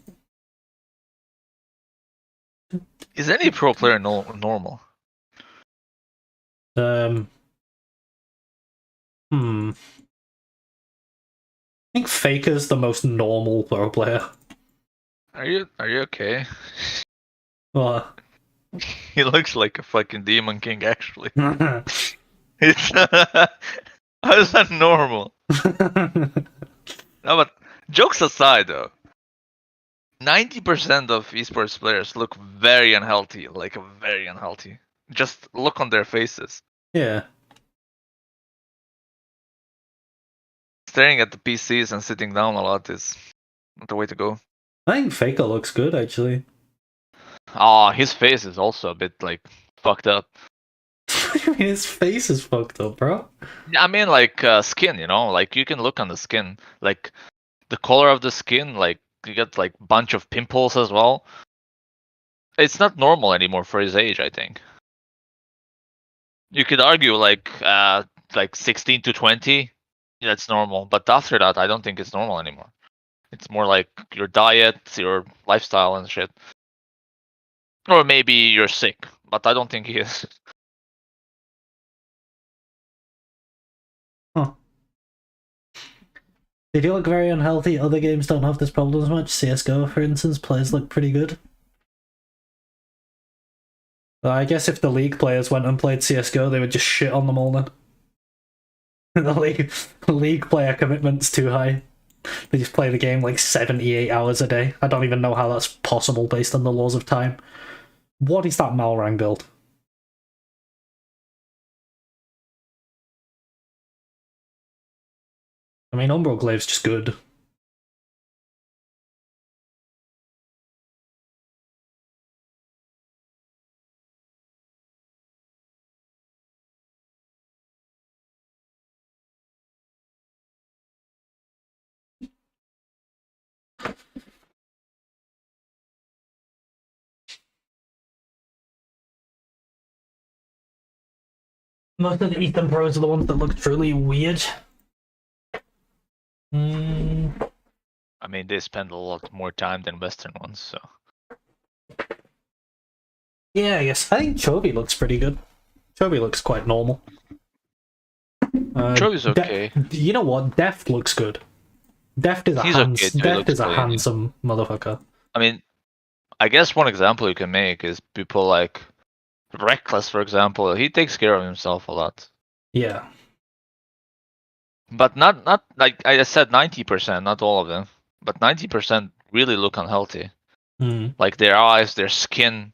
Is any pro player normal? I think Faker's the most normal pro player. Are you okay? What? He looks like a fucking demon king, actually. No, It's how is that normal? No, but jokes aside, though, 90% of esports players look very unhealthy, like very unhealthy. Just look on their faces. yeah. Staring at the PCs and sitting down a lot is not the way to go. I think Faker looks good, actually. His face is also a bit like fucked up. I mean, his face is fucked up, bro. I mean, like skin, you know, like you can look on the skin, like the color of the skin, like you get like bunch of pimples as well. It's not normal anymore for his age, I think. You could argue like 16 to 20, Yeah, it's normal. But after that, I don't think it's normal anymore. It's more like your diet, your lifestyle and shit. Or maybe you're sick, but I don't think he is. Huh. They do look very unhealthy. Other games don't have this problem as much. CSGO, for instance, players look pretty good. I guess if the League players went and played CSGO, they would just shit on them all then. The league player commitment's too high. They just play the game like 78 hours a day. I don't even know how that's possible based on the laws of time. What is that Malrang build? I mean, Umbral Glaive's just good. Most of the Ethan Pros are the ones that look truly weird. I mean, they spend a lot more time than Western ones, so. Yeah, I guess. I think Chovy looks pretty good. Chovy looks quite normal. Chovy's okay. You know what? Deft looks good. Deft is a handsome motherfucker. I mean, I guess one example you can make is people like Reckless, for example. He takes care of himself a lot. Yeah. But not like I said, 90%, not all of them, but 90% really look unhealthy. Like their eyes, their skin,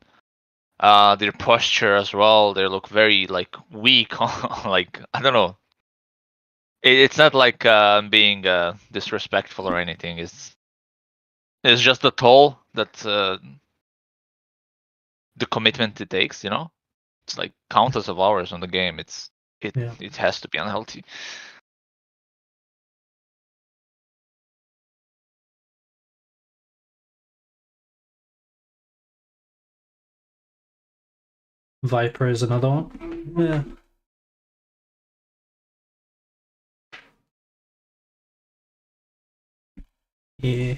their posture as well. They look very like weak. Like I don't know. It's not like being disrespectful or anything. It's just the toll that the commitment it takes. You know, it's like countless of hours on the game. It has to be unhealthy. Viper is another one. Yeah. Yeah.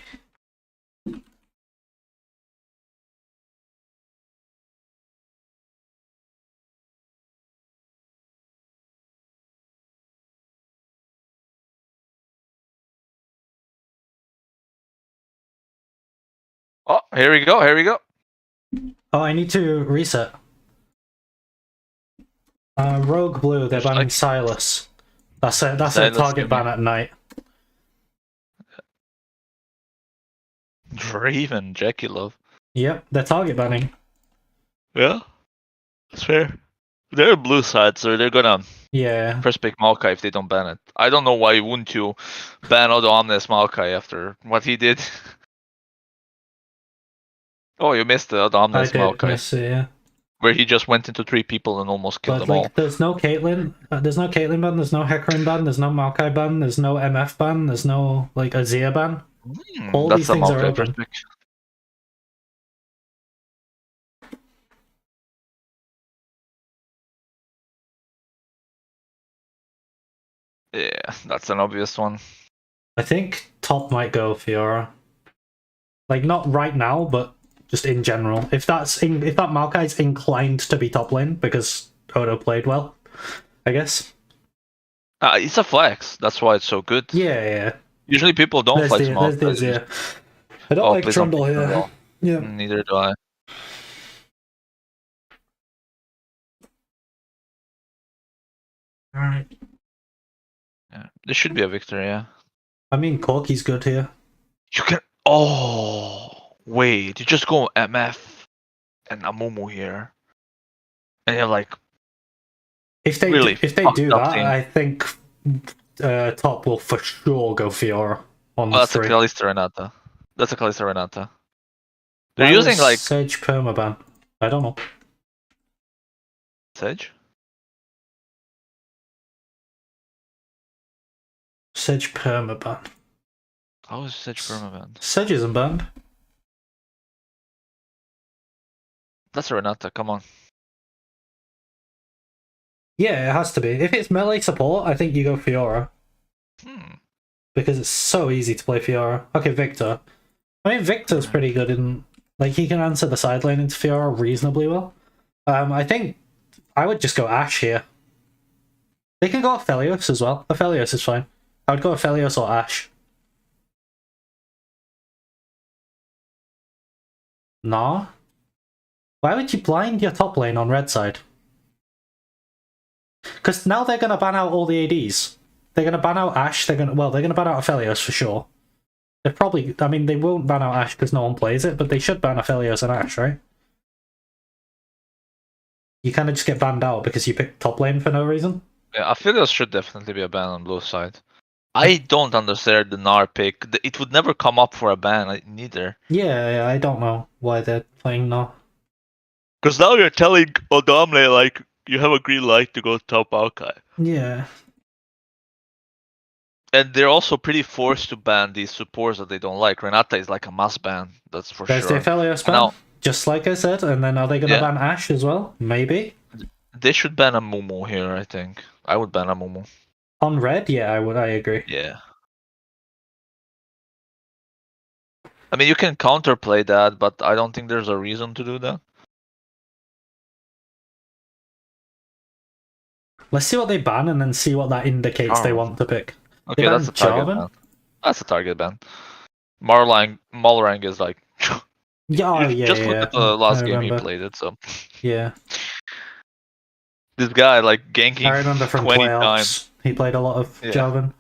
Oh, here we go. Here we go. Oh, I need to reset. Rogue Blue, they're banning Silas. That's a target ban at night. Draven, Jackie Love. Yep, they're target banning. Yeah, that's fair. They're blue side, so they're gonna first pick Maokai if they don't ban it. I don't know why wouldn't you ban Odo Omnes Maokai after what he did. Oh, you missed the Odo Omnes Maokai. Miss it, yeah. Where he just went into 3 people and almost killed them all. There's no Caitlyn. There's no Caitlyn ban. There's no Hecarim ban. There's no Maokai ban. There's no MF ban. There's no like Azir ban. All these things are open. Yeah, that's an obvious one. I think top might go Fiora. Like not right now, but just in general. If that Maokai's inclined to be top lane because Odo played well, I guess. It's a flex. That's why it's so good. Yeah. Usually people don't flex Maokai. I don't like Trundle here. Yeah. Neither do I. Alright. Yeah, this should be a victory, yeah. I mean, Corki's good here. You can. Oh, wait. You just go MF and Amumu here. And you're like. If they do that, I think top will for sure go Fiora on the that's three. A Kalista Renata. That's a Kalista Renata. They're using like. Sage permaban. I don't know. Sage? Sage permaban. How is Sage permaban? Sage isn't banned. That's a Renata, come on. Yeah, it has to be. If it's melee support, I think you go Fiora. Because it's so easy to play Fiora. Okay, Victor. I mean, Victor's pretty good in... Like, he can answer the side lane into Fiora reasonably well. I think I would just go Ashe here. They can go Aphelios as well. Aphelios is fine. I would go Aphelios or Ashe. Nah. Why would you blind your top lane on red side? Because now they're going to ban out all the ADs. They're going to ban out Ashe. They're going to ban out Aphelios for sure. They're probably... I mean, they won't ban out Ashe because no one plays it, but they should ban Aphelios and Ashe, right? You kind of just get banned out because you picked top lane for no reason. Yeah, Aphelios should definitely be a ban on blue side. I don't understand the Gnar pick. It would never come up for a ban, neither. Yeah, I don't know why they're playing Gnar. Because now you're telling Odomle, like, you have a green light to go top Maokai. Yeah. And they're also pretty forced to ban these supports that they don't like. Renata is like a must ban, that's for There's sure. the Aphelios ban, just like I said, and then are they going to ban Ashe as well? Maybe. They should ban a Mumu here, I think. I would ban a Mumu. On red? Yeah, I agree. Yeah. I mean, you can counterplay that, but I don't think there's a reason to do that. Let's see what they ban and then see what that indicates they want to pick. Okay, that's a target ban. That's a target ban. Malrang is like... Just look at the last game he played it, so... Yeah. This guy, like, ganking I remember from 20 playoffs, times. He played a lot of Jarvan.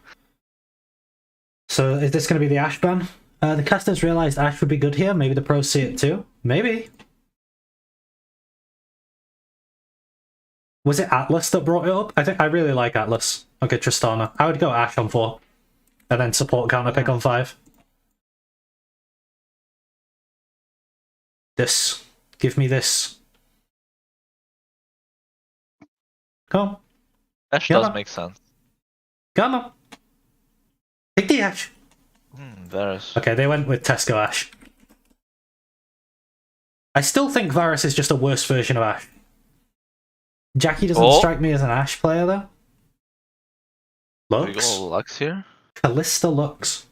So is this going to be the Ashe ban? The casters realised Ashe would be good here. Maybe the pros see it too. Maybe. Was it Atlas that brought it up? I really like Atlas. Okay, Tristana. I would go Ashe on 4. And then support counter pick on 5. This. Give me this. Come on. Ashe does make sense. Come on. Take the Ashe. Varus. Okay, they went with Tesco Ashe. I still think Varus is just a worse version of Ashe. Jackie doesn't strike me as an Ashe player, though. Lux? We go Lux here? Kalista Lux.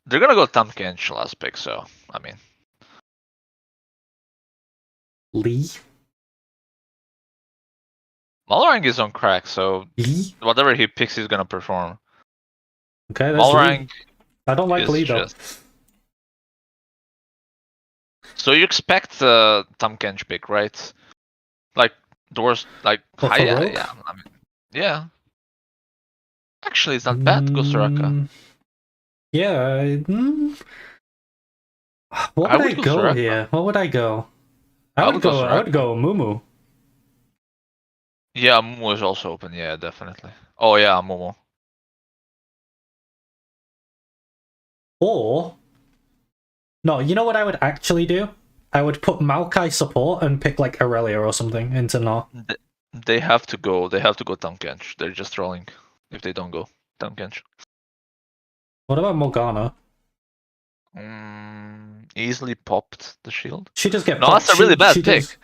They're gonna go Tahm Kench last pick, so, I mean. Lee? Malrang is on crack, so Lee? whatever he picks, he's gonna perform. Okay, that's Malrang. Lee. I don't like Lee, though. So you expect Tahm Kench pick, right? Like, doors, like, yeah, I mean, yeah. Actually, it's not bad, go Soraka. Yeah. What would I go Soraka here? What would I go? I would go Mumu. Yeah, Mumu is also open, yeah, definitely. Oh yeah, Mumu. Or... No, you know what I would actually do? I would put Maokai support and pick like Aurelia or something into Gnar. They have to go Tahm Kench. They're just trolling if they don't go Tahm Kench. What about Morgana? Easily popped the shield. She just get No, popped. that's a really bad pick. Does...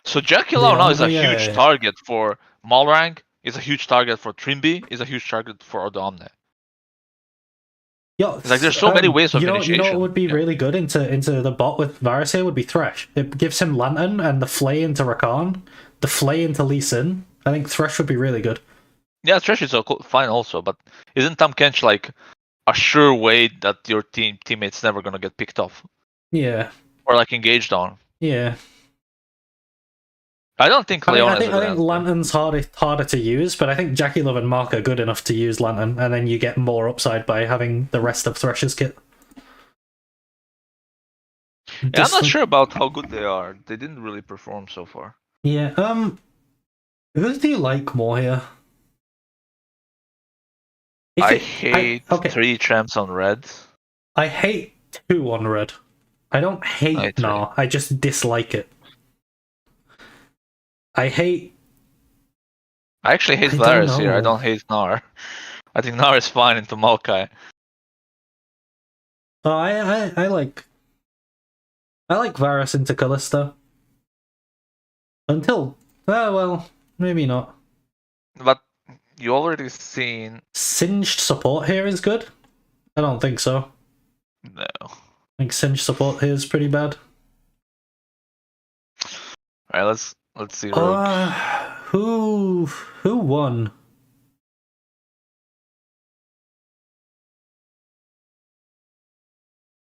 So Jackie Lau now is a huge target for Malrang, is a huge target for Trimby, is a huge target for Odomne. Yo, it's like there's so many ways of initiation. You know what would be really good into the bot with Varus here would be Thresh. It gives him Lantern and the Flay into Rakan, the Flay into Lee Sin. I think Thresh would be really good. Yeah, Thresh is fine also, but isn't Tahm Kench like a sure way that your teammate's never gonna get picked off? Yeah. Or like engaged on? Yeah. I don't think Leona is a I think Lantern's harder to use, but I think Jackie Love and Mark are good enough to use Lantern, and then you get more upside by having the rest of Thresh's kit. Yeah, I'm not sure about how good they are. They didn't really perform so far. Yeah, who do you like more here? I hate 3 tramps on red. I hate 2 on red. I don't hate Gnar, I just dislike it. I actually hate Varus here. I don't hate Gnar. I think Gnar is fine into Maokai. Oh, I like Varus into Kalista. Until well, maybe not. But you already seen. Singed support here is good? I don't think so. No. I think Singed support here is pretty bad. Alright, let's see Rogue. Who won?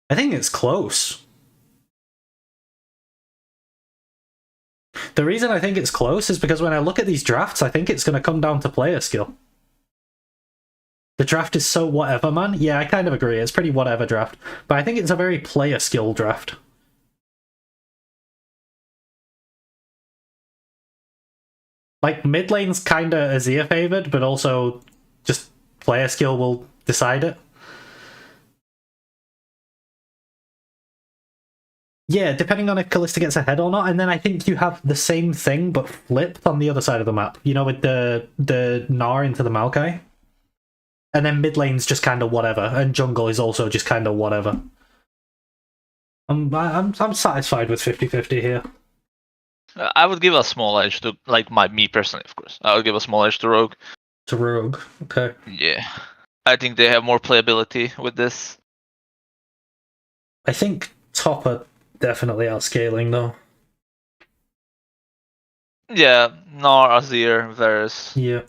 I think it's close. The reason I think it's close is because when I look at these drafts, I think it's going to come down to player skill. The draft is so whatever, man. Yeah, I kind of agree. It's pretty whatever draft. But I think it's a very player skill draft. Like, mid lane's kind of Azir favored, but also just player skill will decide it. Yeah, depending on if Kalista gets ahead or not, and then I think you have the same thing but flipped on the other side of the map. You know, with the Gnar into the Maokai. And then mid lane's just kind of whatever, and jungle is also just kind of whatever. I'm satisfied with 50-50 here. I would give a small edge to, like, me personally, of course. I would give a small edge to Rogue. To Rogue, okay. Yeah. I think they have more playability with this. I think top are definitely outscaling, though. Yeah, Gnar, Azir, Varus. Yeah.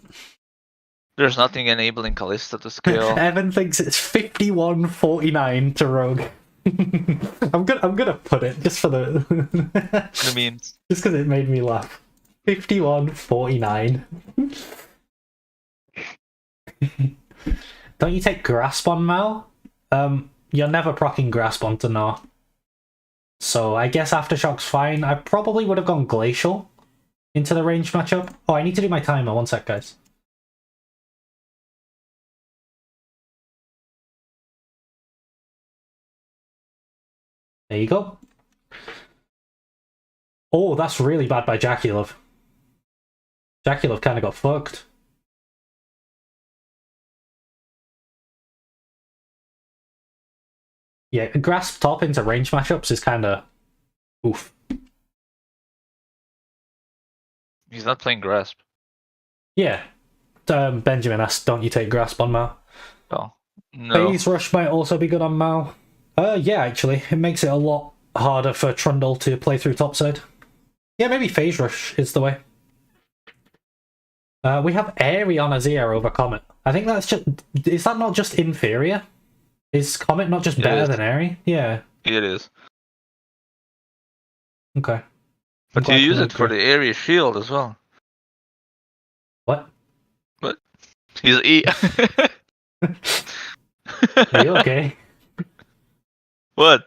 There's nothing enabling Kalista to scale. Evan thinks it's 51-49 to Rogue. I'm gonna put it just for the The memes. just because it made me laugh. 51-49. Don't you take Grasp on Mal? You're never proccing Grasp onto Gnar. So I guess Aftershock's fine. I probably would have gone Glacial into the range matchup. Oh, I need to do my timer. One sec, guys. There you go. Oh, that's really bad by JackeyLove. JackeyLove kind of got fucked. Yeah, Grasp top into range matchups is kind of oof. He's not playing Grasp. Yeah. Benjamin asked, don't you take Grasp on Mao? Oh, no. Phase Rush might also be good on Mao. Yeah, actually. It makes it a lot harder for Trundle to play through topside. Yeah, maybe Phase Rush is the way. We have Airy on Azir over Comet. I think that's just... Is that not just inferior? Is Comet not just better than Airy? Yeah. It is. Okay. But you use it for the area shield as well. What? What? He's E. Are you okay? What?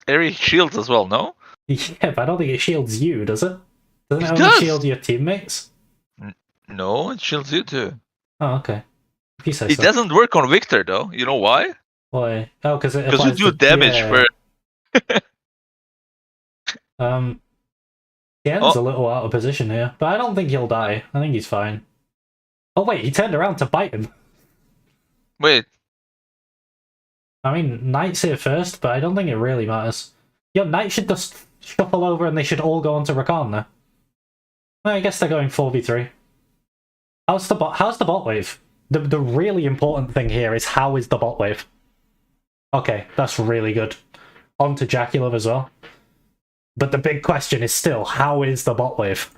Area shields as well, no? Yeah, but I don't think it shields you, does it? Doesn't it only does. shield your teammates? No, it shields you too. Oh, okay. If you say It so. doesn't work on Victor though. You know why? Why? Oh, because you do damage for. Tien's a little out of position here, but I don't think he'll die. I think he's fine. Oh wait, he turned around to bite him. Wait. I mean, Knight's here first, but I don't think it really matters. Yo, Knight should just shuffle over and they should all go onto Rakan now. Well, I guess they're going 4v3. How's the bot wave? The really important thing here is how is the bot wave? Okay, that's really good. On to JackeyLove as well. But the big question is still, how is the bot wave?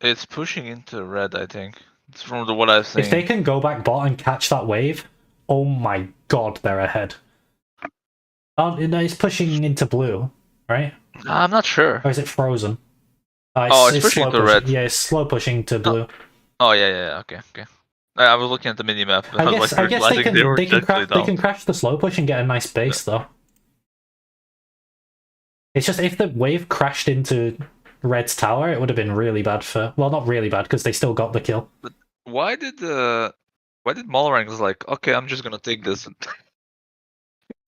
It's pushing into red, I think. It's from what I've seen. If they can go back bot and catch that wave, oh my god, they're ahead. Oh, no, it's pushing into blue, right? I'm not sure. Or is it frozen? It's pushing to red. Yeah, it's slow pushing to blue. Oh yeah, okay. I was looking at the minimap. I guess they can crash the slow push and get a nice base though. It's just if the wave crashed into Red's tower, it would have been really bad for... Well, not really bad, because they still got the kill. But why did Malrang was like, okay, I'm just gonna take this.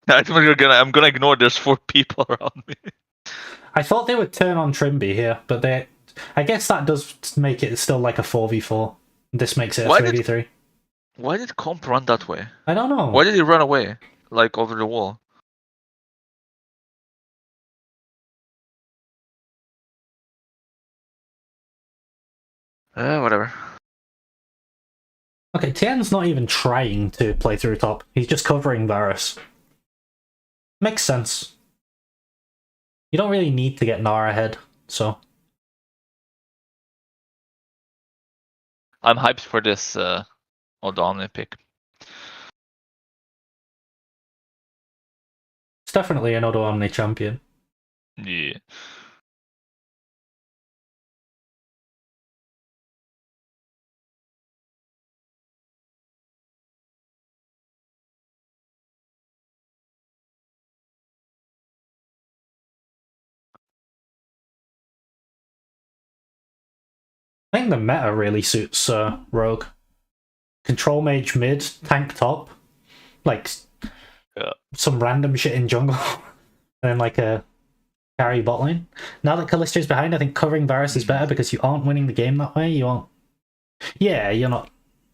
I'm gonna ignore there's 4 people around me. I thought they would turn on Trimby here, but they... I guess that does make it still like a 4v4. This makes it a 3v3. Why did Comp run that way? I don't know. Why did he run away? Like, over the wall? Whatever. Okay, Tien's not even trying to play through top. He's just covering Varus. Makes sense. You don't really need to get Nara ahead, so... I'm hyped for this Odomni pick. It's definitely an Odo Omni champion. Yeah. I think the meta really suits Rogue. Control mage mid, tank top, like some random shit in jungle, and then like a carry bot lane. Now that Kallistra's behind, I think covering Varus is better because you aren't winning the game that way. You aren't. Yeah, you're not.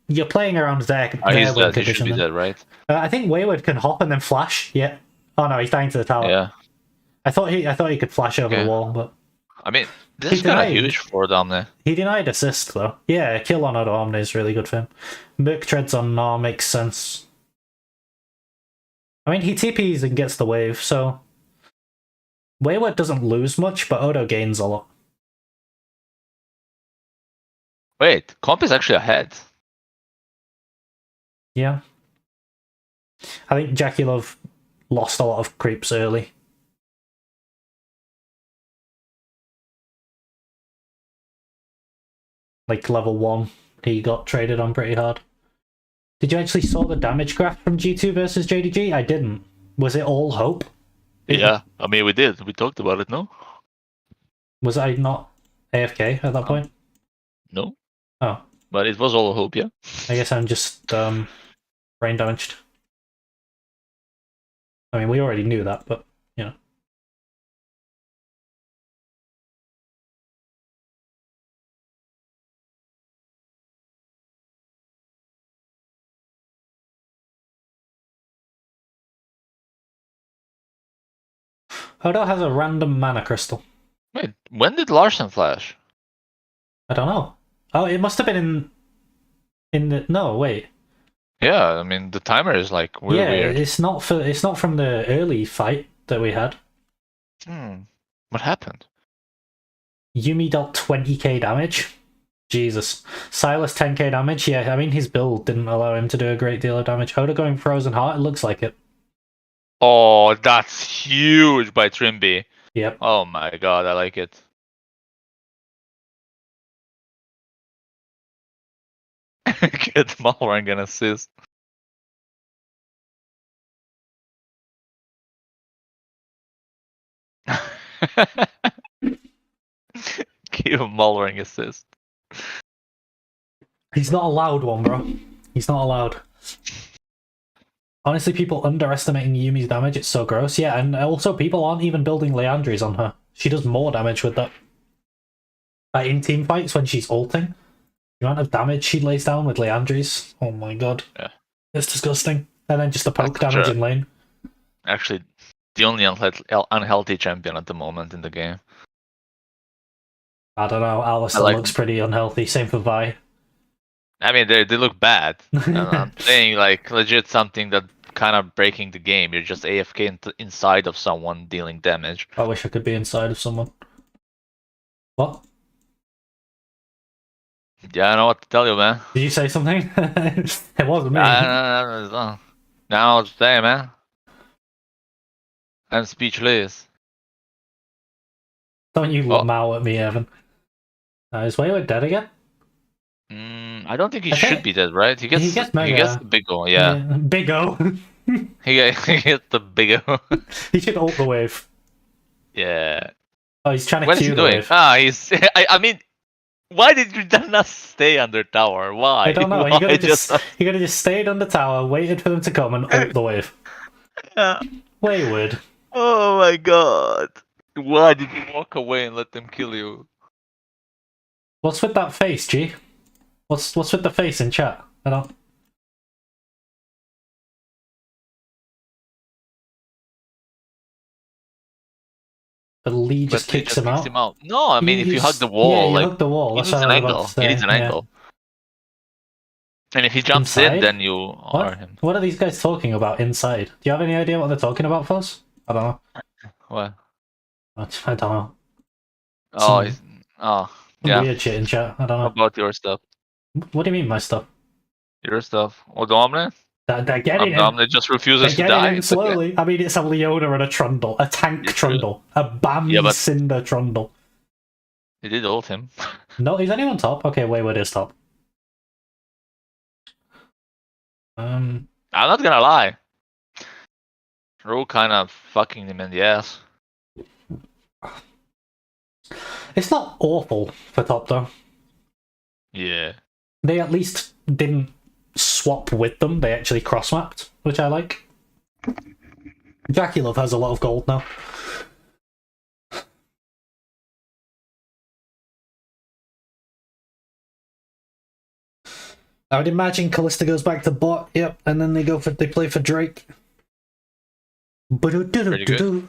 You're playing around their He's win dead. He should condition. be then. dead, right? I think Wayward can hop and then flash. Yeah. Oh no, he's dying to the tower. Yeah. I thought he could flash over the wall, but I mean, this is kind of huge for Odomni. he denied assist though. Yeah, kill on Odo Omni is really good for him. Merc treads on Gnar makes sense. I mean, he TPs and gets the wave, so Wayward doesn't lose much, but Odo gains a lot. Wait, comp is actually ahead. Yeah. I think Jackie Love lost a lot of creeps early. Like level 1, he got traded on pretty hard. Did you actually saw the damage graph from G2 versus JDG? I didn't. Was it all hope? Yeah, I mean, we did. We talked about it, no? Was I not AFK at that point? No. Oh. But it was all hope, yeah? I guess I'm just brain damaged. I mean, we already knew that, but, you know. Odo has a random mana crystal. Wait, when did Larsen flash? I don't know. Oh, it must have been in the... No, wait. Yeah, I mean, the timer is like really weird. It's not from the early fight that we had. What happened? Yuumi dealt 20k damage. Jesus. Silas 10k damage. Yeah, I mean, his build didn't allow him to do a great deal of damage. Oda going Frozen Heart, it looks like it. Oh, that's huge by Trimby. Yep. Oh my god, I like it. Get Malrang an assist. Give Malrang assist. He's not allowed one, bro. He's not allowed. Honestly, people underestimating Yumi's damage, it's so gross. Yeah, and also people aren't even building Leandries on her. She does more damage with that. In team fights when she's ulting, the amount of damage she lays down with Leandries, oh my god. Yeah. It's disgusting. And then just the poke That's damage in lane. Actually, the only unhealthy champion at the moment in the game. I don't know, Alistair looks pretty unhealthy, same for Vi. I mean, they look bad. I'm saying, like, legit something that kind of breaking the game. You're just AFK inside of someone dealing damage. I wish I could be inside of someone. What? Yeah, I know what to tell you, man. Did you say something? It wasn't me. No. Now it's there, man. I'm speechless. Don't you mow at me, Evan. Is Wayward dead again? I don't think he should be dead, right? He gets the big O, yeah. Big O. he gets the big O. He should ult the wave. Yeah. Oh, he's trying to What is he doing? Wave. I mean, why did you not stay under tower? Why? I don't know. You could have just stayed on the tower, waited for them to come, and ult the wave. Yeah. Wayward. Oh my god. Why did you walk away and let them kill you? What's with that face, G? What's with the face in chat? I don't... But Lee But just Lee kicks just him out. No, I mean, if you hug the Yeah, wall, you like, hug the wall. he That's needs what an I was about angle. to say. He needs an yeah. angle. And if he jumps in, Inside? then you are What? him. What are these guys talking about inside? Do you have any idea what they're talking about, Fuzz? I don't know. What? I don't know. Oh, Some yeah. weird shit in chat. I don't How know. about your stuff? What do you mean, my stuff? Your stuff. Oh, Domine? They're getting in. Domine just refuses They're to die. getting in It's okay. slowly. I mean, it's a Leona and a Trundle. A tank Yeah, true. Trundle. A Bam Yeah, but- Cinder Trundle. He did ult him. No, is anyone top? Okay, Wayward is top. I'm not gonna lie. Rogue kind of fucking him in the ass. It's not awful for top, though. Yeah. They at least didn't swap with them. They actually cross-mapped, which I like. Jackie Love has a lot of gold now. I would imagine Callista goes back to bot, yep, and then they play for Drake. Pretty good.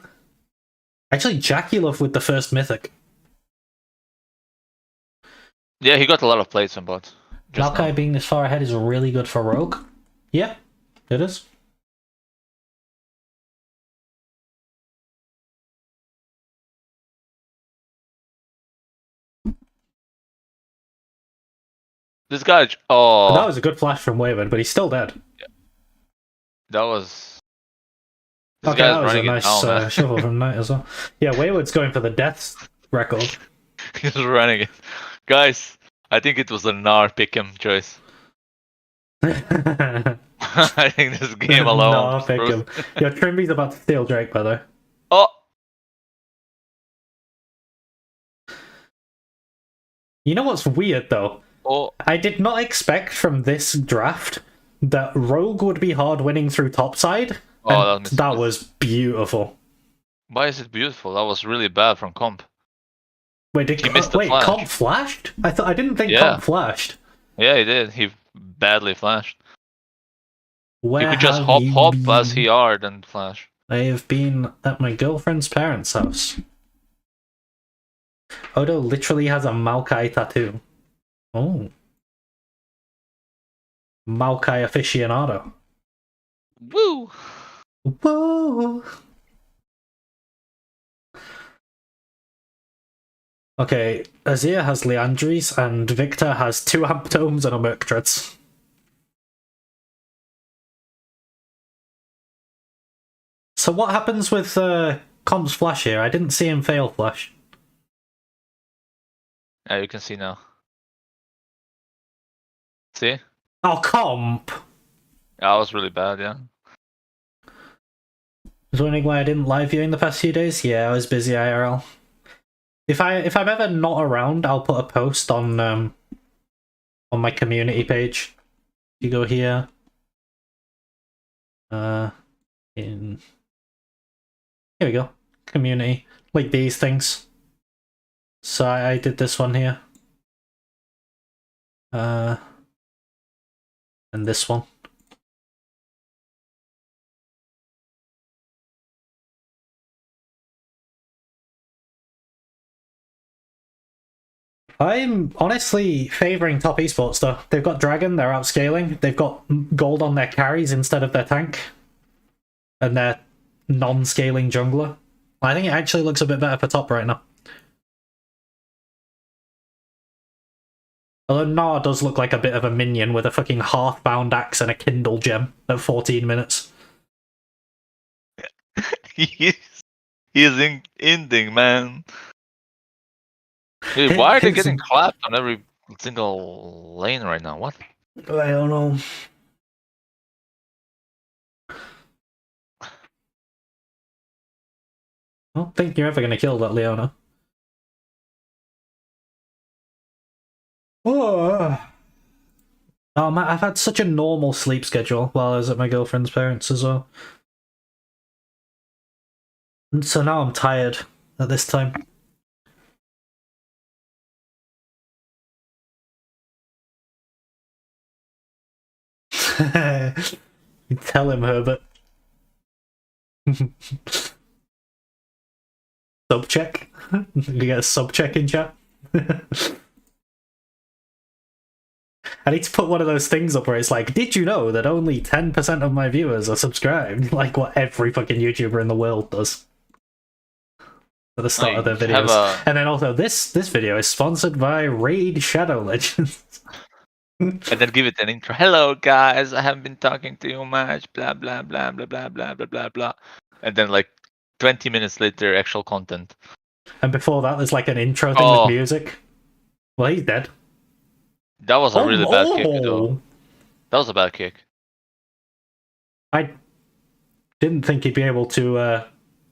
Actually, Jackie Love with the first mythic. Yeah, he got a lot of plates on bot. just Maokai now. being this far ahead is really good for Rogue. Yeah, it is. This guy. Oh, That was a good flash from Wayward, but he's still dead. that was. This Okay, guy's that was a running it nice down, man. shuffle from Knight as well. Yeah, Wayward's going for the death record. He's running it. Guys, I think it was a Gnar pick'em choice. I think this game alone. No, pick him. Your Trimby's about to steal Drake, by the way. Oh, You know what's weird, though? oh, I did not expect from this draft that Rogue would be hard winning through topside. oh, And that was beautiful. Why is it beautiful? That was really bad from comp. Wait, did He missed the flash. Comp flashed? I didn't think Yeah. Comp flashed. Yeah, he did. He badly flashed. Where He could just have hop you as been? he are and flash. I have been at my girlfriend's parents' house. Odo literally has a Maokai tattoo. Oh. Maokai aficionado. Woo! Whoa. Okay, Azir has Leandries and Victor has 2 Amptomes and a Murktreads. So what happens with Comp's flash here? I didn't see him fail flash. Yeah, you can see now. See? Oh, Comp! Yeah, that was really bad, yeah. Was wondering why I didn't live viewing the past few days? Yeah, I was busy IRL. If I'm ever not around, I'll put a post on my community page. You go here. Here we go. Community. Like these things. So I did this one here. And this one. I'm honestly favouring top esports though. They've got Dragon, they're outscaling. They've got gold on their carries instead of their tank. And their non-scaling jungler. I think it actually looks a bit better for top right now. Although Gnar does look like a bit of a minion with a fucking half-bound axe and a Kindle gem at 14 minutes. He's ending, man. Dude, why are they getting clapped on every single lane right now? What? I don't know. I don't think you're ever going to kill that Leona. Oh man, I've had such a normal sleep schedule while I was at my girlfriend's parents as well. And so now I'm tired at this time. You tell him, Herbert. Sub check. You get a sub check in chat. I need to put one of those things up where it's like, did you know that only 10% of my viewers are subscribed? Like what every fucking YouTuber in the world does. At the start of their videos. And then also, this video is sponsored by Raid Shadow Legends. And then give it an intro. Hello guys, I haven't been talking to you much, blah blah blah blah blah blah blah blah blah. And then like 20 minutes later, actual content. And before that, there's like an intro thing with music. Well, he's dead. That was a really bad kick, though. That was a bad kick. I didn't think he'd be able to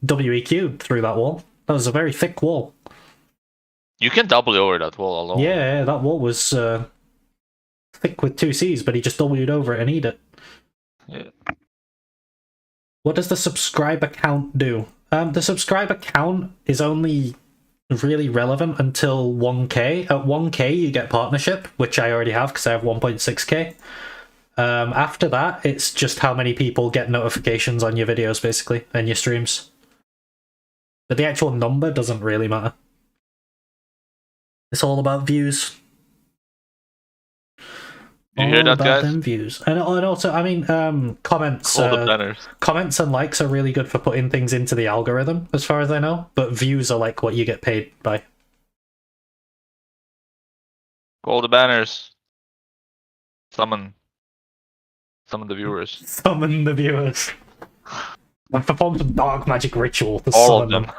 WEQ through that wall. That was a very thick wall. You can double over that wall alone. Yeah, that wall was thick with 2 Cs, but he just W'd over it and eat it. Yeah. What does the subscriber count do? The subscriber count is only really relevant until 1k. At 1k you get partnership, which I already have because I have 1.6k. After that, it's just how many people get notifications on your videos, basically, and your streams. But the actual number doesn't really matter. It's all about views. You hear that, guys? Them views. And also, I mean, comments. Comments and likes are really good for putting things into the algorithm, as far as I know. But views are like what you get paid by. Call the banners. Summon the viewers. Summon the viewers. I performed some dark magic ritual to all summon of them.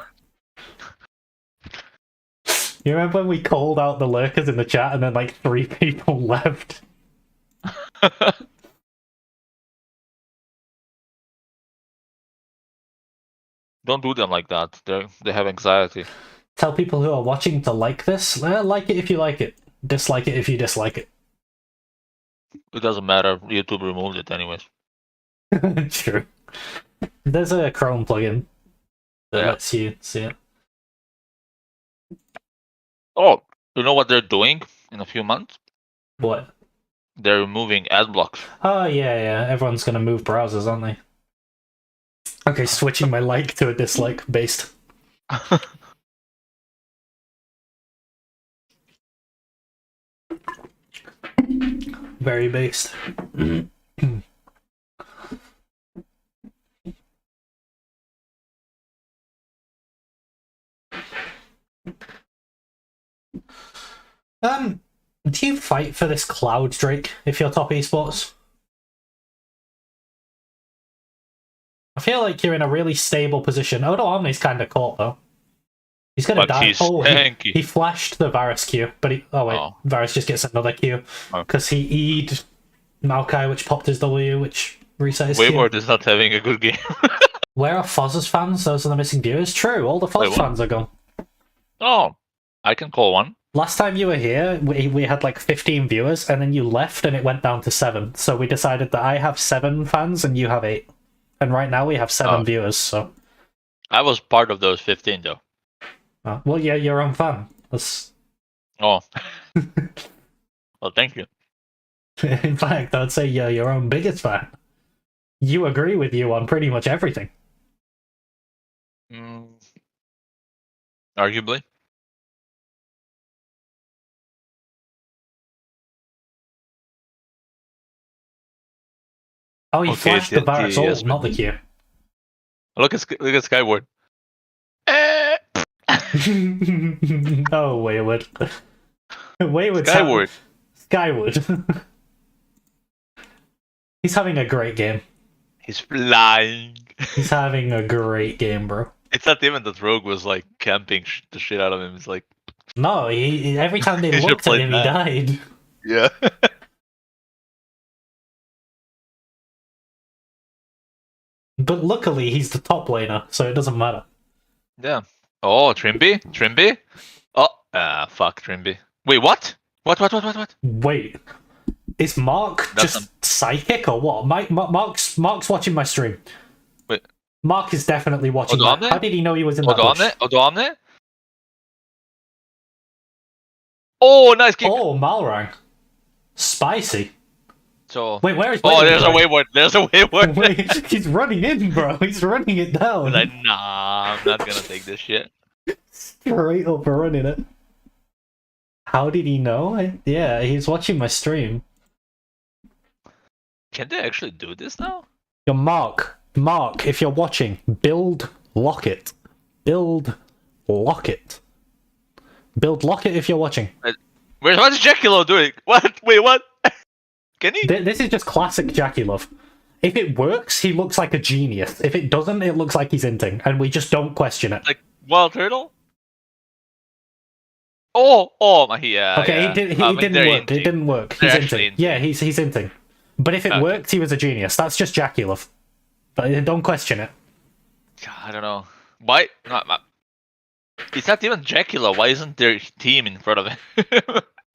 You remember when we called out the lurkers in the chat and then like 3 people left? Don't do them like that. They have anxiety. Tell people who are watching to like this. Like it if you like it. Dislike it if you dislike it. It doesn't matter. YouTube removed it anyways. True. There's a Chrome plugin that lets you see it. Oh, you know what they're doing in a few months? What? They're removing ad blocks. Oh, yeah. Everyone's gonna move browsers, aren't they? Okay, switching my like to a dislike based. Very based. Do you fight for this Cloud Drake if you're top esports? I feel like you're in a really stable position. Odo Omni's kind of caught though. He's gonna die. He flashed the Varus Q, but Varus just gets another Q because he E'd Maokai, which popped his W, which reset his Wayward is not having a good game. Where are Fozz's fans? Those are the missing viewers. True, all the Fozz fans are gone. Oh, I can call one. Last time you were here, we had like 15 viewers, and then you left and it went down to 7. So we decided that I have 7 fans and you have 8. And right now we have 7 viewers, so... I was part of those 15, though. Well, yeah, your own fan. That's... Oh. Well, thank you. In fact, I'd say you're your own biggest fan. You agree with you on pretty much everything. Arguably. Oh, he flashed the Varus ult, not the Q. Look at Skyward. Oh, Wayward. Wayward. Skyward. He's having a great game. He's flying. He's having a great game, bro. It's not even that Rogue was like camping the shit out of him. It's like... No, he every time they looked at him, he died. Yeah. But luckily, he's the top laner, so it doesn't matter. Yeah. Oh, Trimby? Oh, fuck Trimby. Wait, what? What? Wait. Is Mark just psychic or what? Mark's watching my stream. Wait. Mark is definitely watching that. How did he know he was in that bush? Odoamne? Oh, nice kick. Oh, Malrang. Spicy. So... Wait, where is Wayward? Oh, there's a Wayward. Wait, he's running in, bro. He's running it down. Like, nah, I'm not gonna take this shit. Straight up running it. How did he know? Yeah, he's watching my stream. Can they actually do this now? Yo, Mark, if you're watching, build Locket. Build Locket. Build Locket if you're watching. What's Jackilo doing? What? Wait, what? Can he? This is just classic Jackie Love. If it works, he looks like a genius. If it doesn't, it looks like he's inting, and we just don't question it. Like Wild Turtle? Oh, yeah. Okay, yeah. It didn't work. Inting. It didn't work. He's They're inting. actually inting. Yeah, he's inting. But if it Okay. worked, he was a genius. That's just Jackie Love. But don't question it. I don't know. Why? It's not even Jackilo. Why isn't their team in front of him?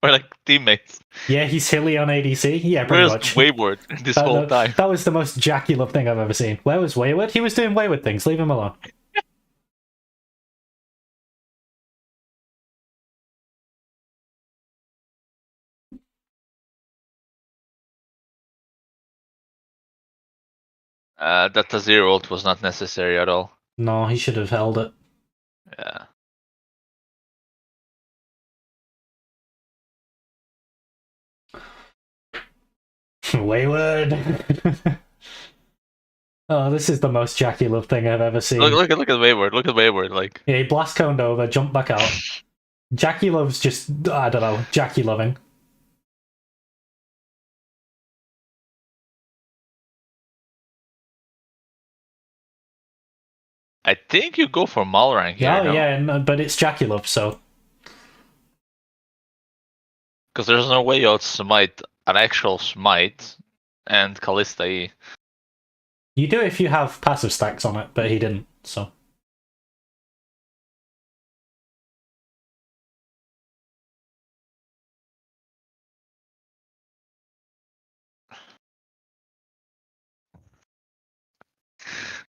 Or like teammates? Yeah, he's hilly on ADC. Yeah, pretty Where's much. Wayward this whole time? That was the most Jackie Love thing I've ever seen. Where was Wayward? He was doing Wayward things. Leave him alone. That Tazir ult was not necessary at all. No, he should have held it. Yeah. Wayward. Oh, this is the most Jackie Love thing I've ever seen. Look at Wayward. Look at Wayward. Like, Yeah, he blast coned over, jumped back out. Jackie Love's just, I don't know, Jackie loving. I think you go for Malrang here. Oh, yeah, no, but it's Jackie Love, so. Because there's no way you outsmite an actual smite and Kalista E. You do if you have passive stacks on it, but he didn't, so.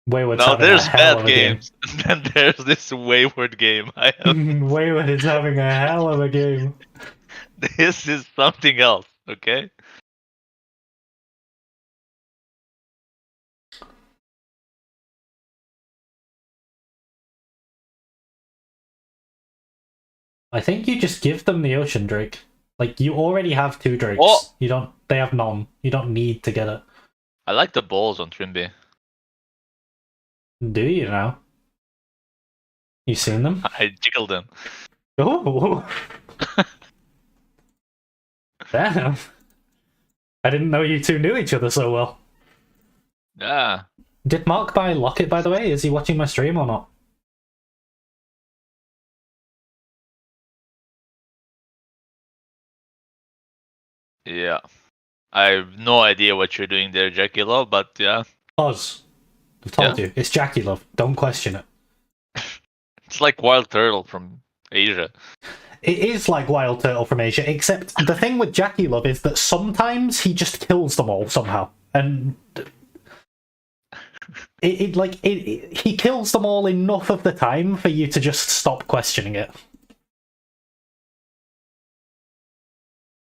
Wayward's Now having there's a hell bad of a game. games, and then there's this Wayward game. I have, Wayward is having a hell of a game. this is something else, okay? I think you just give them the Ocean Drake. Like, you already have 2 Drakes. Oh! They have none. You don't need to get it. I like the balls on Trimby. Do you now? You seen them? I jiggled them. Oh! Damn. I didn't know you two knew each other so well. Yeah. Did Mark buy Locket, by the way? Is he watching my stream or not? Yeah. I have no idea what you're doing there, Jackie Love, but yeah. Pause. I've told you. It's Jackie Love. Don't question it. It's like Wild Turtle from Asia. It is like Wild Turtle from Asia, except the thing with Jackie Love is that sometimes he just kills them all somehow. And he kills them all enough of the time for you to just stop questioning it.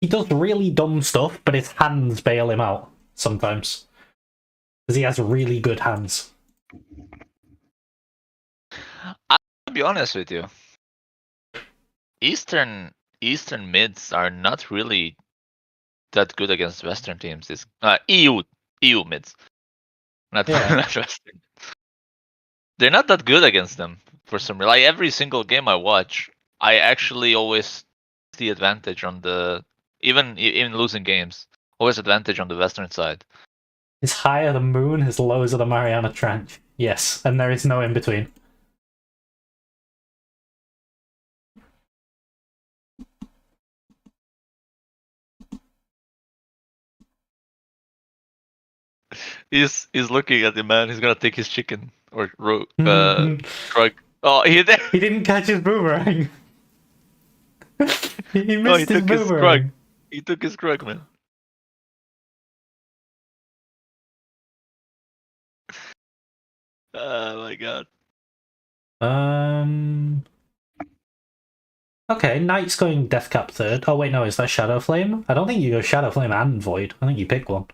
He does really dumb stuff, but his hands bail him out sometimes. Because he has really good hands. I'll be honest with you. Eastern mids are not really that good against Western teams. This EU mids, not Western. They're not that good against them for some. Like every single game I watch, I actually always see advantage on the even losing games. Always advantage on the Western side. His high are the moon, his lows are the Mariana Trench. Yes, and there is no in between. He's looking at the man. He's gonna take his chicken or drug. Oh, he did. He didn't catch his boomerang. He missed No, he his took his boomerang. drug. He took his drug, man. Oh my god. Okay, Knight's going Deathcap third. Oh wait, no, is that Shadow Flame? I don't think you go Shadow Flame and Void. I think you pick one.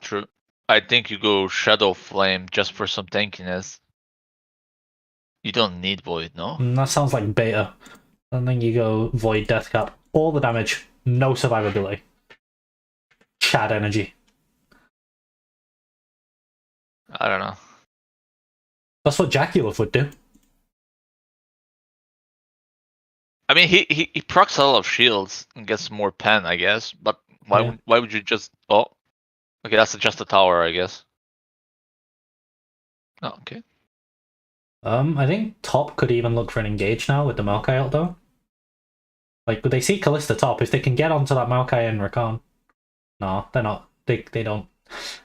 True. I think you go Shadow Flame just for some tankiness. You don't need Void, no? That sounds like beta. And then you go Void, Deathcap. All the damage, no survivability. Chad energy. I don't know. That's what Jaculov would do. I mean, he procs a lot of shields and gets more pen, I guess. But why would you just? Oh, okay, that's just a tower, I guess. Oh, okay. I think top could even look for an engage now with the Maokai out though. Like, would they see Kalista top if they can get onto that Maokai and Rakan? No, they're not. They don't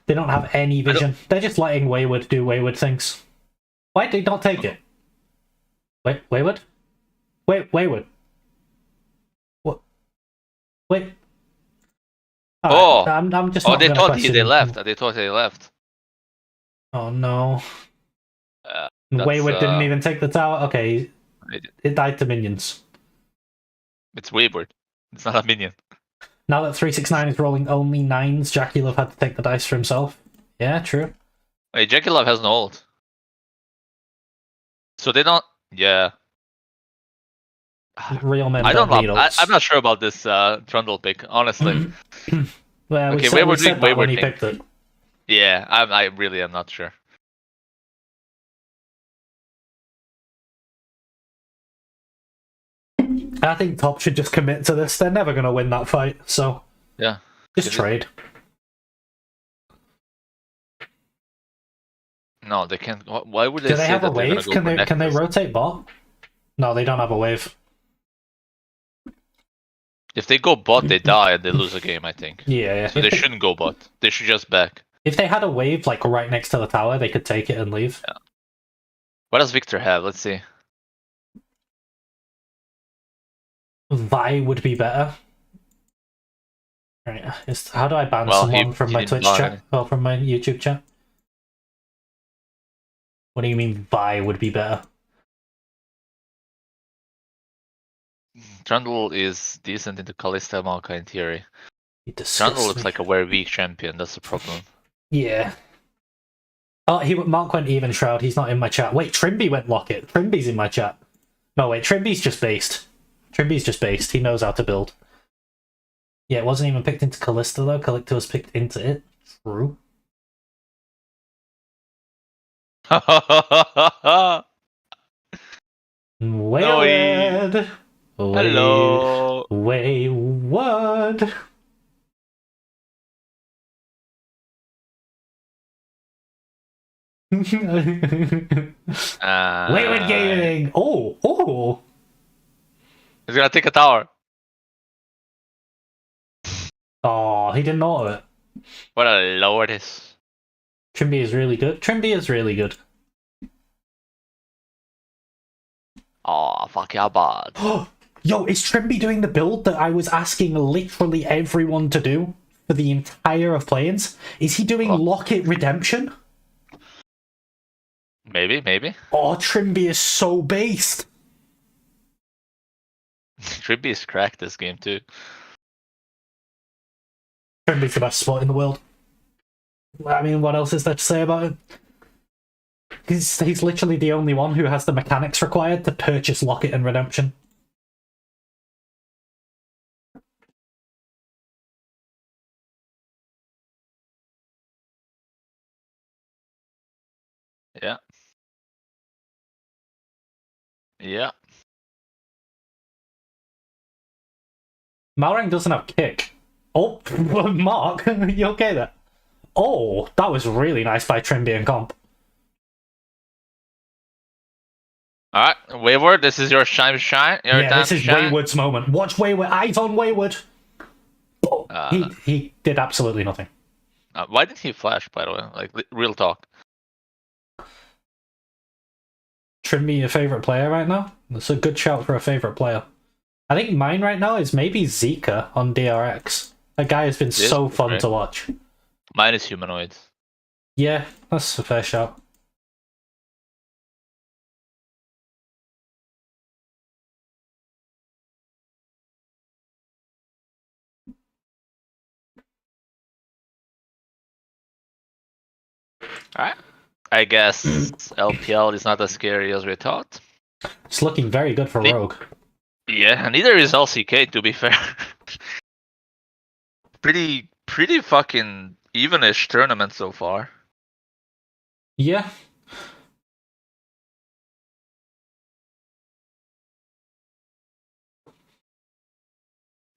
have any vision. They're just letting Wayward do Wayward things. Why did they not take it? Wait, Wayward? Wait, Wayward. What? Wait. Oh, I'm just. Oh, they thought they left. They thought they left. Oh no. Wayward didn't even take the tower. Okay, it died to minions. It's Wayward. It's not a minion. Now that 369 is rolling only 9s, Jaculov had to take the dice for himself. Yeah, true. Wait, Jaculov has no ult. So they don't. Yeah. Real men I don't need know. ults. I'm not sure about this Trundle pick, honestly. Well, Okay, we said that when he picked it. Yeah, I really am not sure. I think top should just commit to this. They're never going to win that fight, so yeah, just trade. No, they can't. Why would they? Do they have a wave? Can they rotate bot? No, they don't have a wave. If they go bot, they die and they lose a game, I think. Yeah. So they shouldn't go bot. They should just back. If they had a wave like right next to the tower, they could take it and leave. Yeah. What does Victor have? Let's see. Vi would be better. Right. How do I ban someone from my Twitch chat? Or from my YouTube chat? What do you mean Vi would be better? Trundle is decent into Kalista Maokai in theory. Trundle looks like a very weak champion, that's the problem. Yeah. Oh, Mark went even Shroud, he's not in my chat. Wait, Trimby went Locket. Trimby's in my chat. No, wait, Trimby's just based. Trimby's just based. He knows how to build. Yeah, it wasn't even picked into Kalista though. Kalista was picked into it. True. Wayward. Hello. Wayward. Wayward Gaming. Oh. He's gonna take a tower. Oh, he didn't auto it. What a lower this. Trimby is really good. Trimby is really good. Oh, fuck yeah, bud. Yo, is Trimby doing the build that I was asking literally everyone to do for the entire of play-ins? Is he doing Locket Redemption? Maybe. Oh, Trimby is so based. Trimby is cracked this game too. Trimby's the best spot in the world. I mean, what else is there to say about it? He's literally the only one who has the mechanics required to purchase Locket and Redemption. Yeah. Malrang doesn't have kick. Oh, Mark, you okay there? Oh, that was really nice by Trimby and Comp. Alright, Wayward, this is your shine. This is Wayward's moment. Watch Wayward. Eyes on Wayward. Oh, he did absolutely nothing. Why did he flash, by the way? Like, real talk. Trimby your favourite player right now? That's a good shout for a favourite player. I think mine right now is maybe Zika on DRX. That guy has been so fun to watch. Mine is Humanoid. Yeah, that's a fair shout. Alright. I guess LPL is not as scary as we thought. It's looking very good for Rogue. Yeah, neither is LCK, to be fair. pretty fucking evenish tournament so far. Yeah.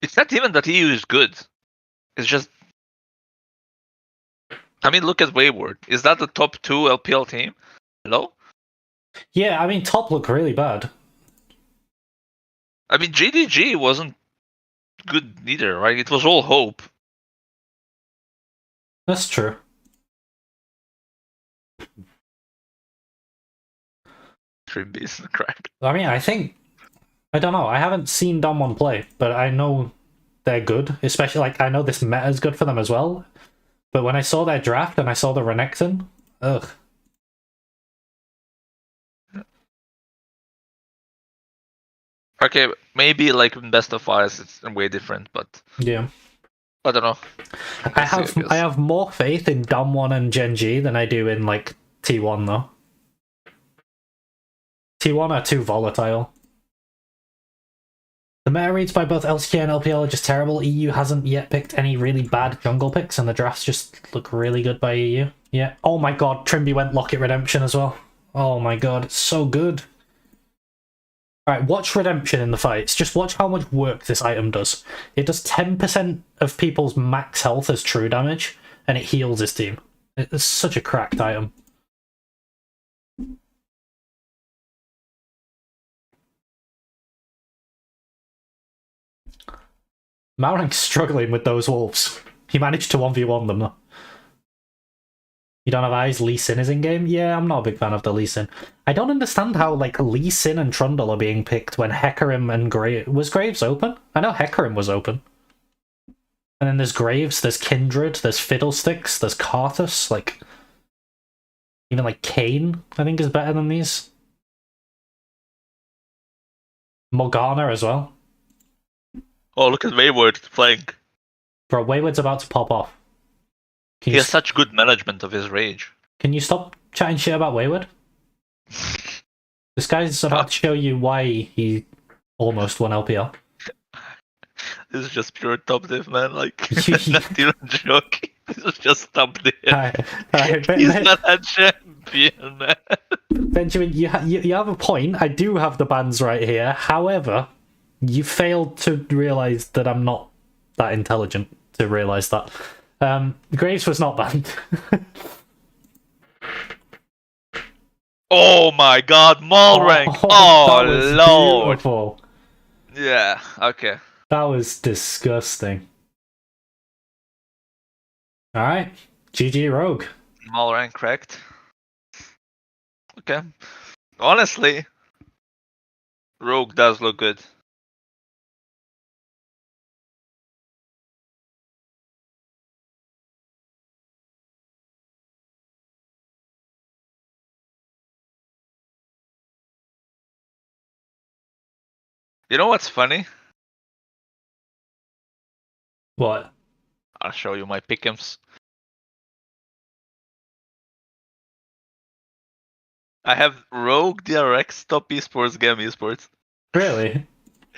It's not even that EU is good. It's just, I mean, look at Wayward. Is that the top 2 LPL team? Hello? Yeah, I mean, top look really bad. I mean, GDG wasn't good either, right? It was all hope. That's true. Trimby's crack. I mean, I don't know. I haven't seen Damwon play, but I know they're good. Especially, like, I know this meta is good for them as well. But when I saw their draft and I saw the Renekton, ugh. Okay, maybe like in Best of Fives it's way different, but Yeah. I don't know. I have more faith in Damwon and Gen G than I do in, like, T1, though. T1 are too volatile. The meta reads by both LCK and LPL are just terrible. EU hasn't yet picked any really bad jungle picks, and the drafts just look really good by EU. Yeah. Oh my god, Trimby went Locket Redemption as well. Oh my god, it's so good. Alright, watch Redemption in the fights. Just watch how much work this item does. It does 10% of people's max health as true damage, and it heals his team. It's such a cracked item. Malrank's struggling with those wolves. He managed to 1v1 them though. You don't have eyes? Lee Sin is in game? Yeah, I'm not a big fan of the Lee Sin. I don't understand how, like, Lee Sin and Trundle are being picked when Hecarim and Graves... Was Graves open? I know Hecarim was open. And then there's Graves, there's Kindred, there's Fiddlesticks, there's Karthus, like... Even, like, Kayn, I think, is better than these. Morgana as well. Oh, look at Wayward playing. Bro, Wayward's about to pop off. He has such good management of his rage. Can you stop chatting shit about Wayward? This guy's about to show you why he almost won LPL. This is just pure top div, man. Like, not even joking. This is just top div. He's not a champion, man. Benjamin, you have a point. I do have the bans right here. However, you failed to realise that I'm not that intelligent to realise that. Graves was not banned. Oh my god, Malrank! Oh lord! Beautiful. Yeah, okay. That was disgusting. Alright, GG Rogue. Malrank cracked. Okay. Honestly, Rogue does look good. You know what's funny? What? I'll show you my pick'ems. I have Rogue, DRX, Top Esports, Game Esports. Really?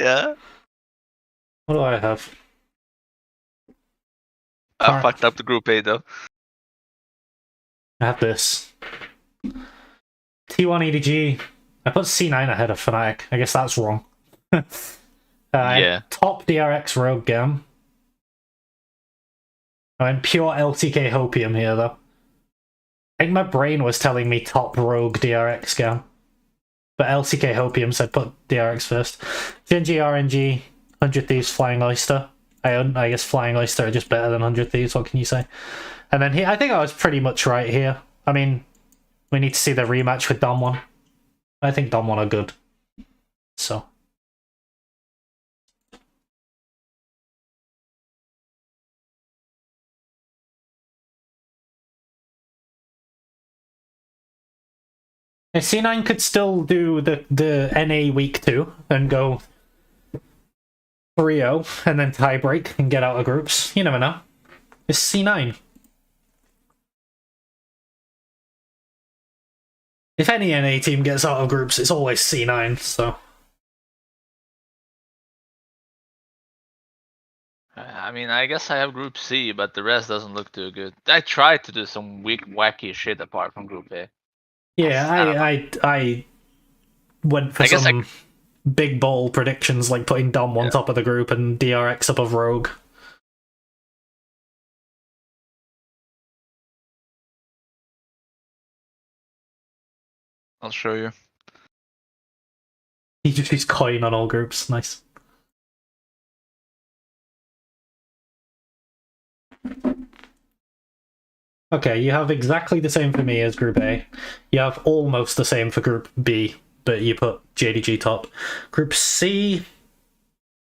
Yeah. What do I have? I fucked up the group A though. I have this. T1 EDG. I put C9 ahead of Fnatic. I guess that's wrong. Yeah. Top DRX Rogue Gam. I'm pure LCK Hopium here though. I think my brain was telling me top Rogue DRX Gam. But LCK Hopium said put DRX first. Gen G RNG, 100 Thieves, Flying Oyster. I guess Flying Oyster are just better than 100 Thieves, what can you say? And then here, I think I was pretty much right here. I mean, we need to see the rematch with Damwon. I think Damwon are good. So. C9 could still do the NA week 2 and go 3-0 and then tiebreak and get out of groups. You never know. It's C9. If any NA team gets out of groups, it's always C9, so... I mean, I guess I have Group C, but the rest doesn't look too good. I tried to do some weak, wacky shit apart from Group A. Yeah, I went for some big bold predictions, like putting Dom on top of the group and DRX above Rogue. I'll show you. He just used coin on all groups. Nice. Okay, you have exactly the same for me as Group A. You have almost the same for Group B, but you put JDG top. Group C...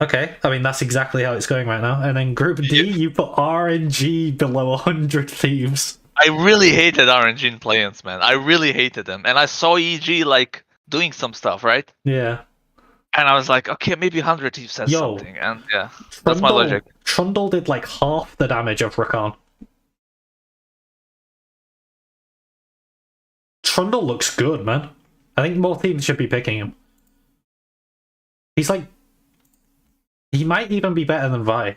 Okay, I mean, that's exactly how it's going right now. And then Group D, you put RNG below 100 Thieves. I really hated RNG in play-ins, man. I really hated them. And I saw EG, like, doing some stuff, right? Yeah. And I was like, okay, maybe 100 Thieves says something. And yeah, that's my logic. Trundle did like half the damage of Rakan. Trundle looks good, man. I think more teams should be picking him. He's like... He might even be better than Vi.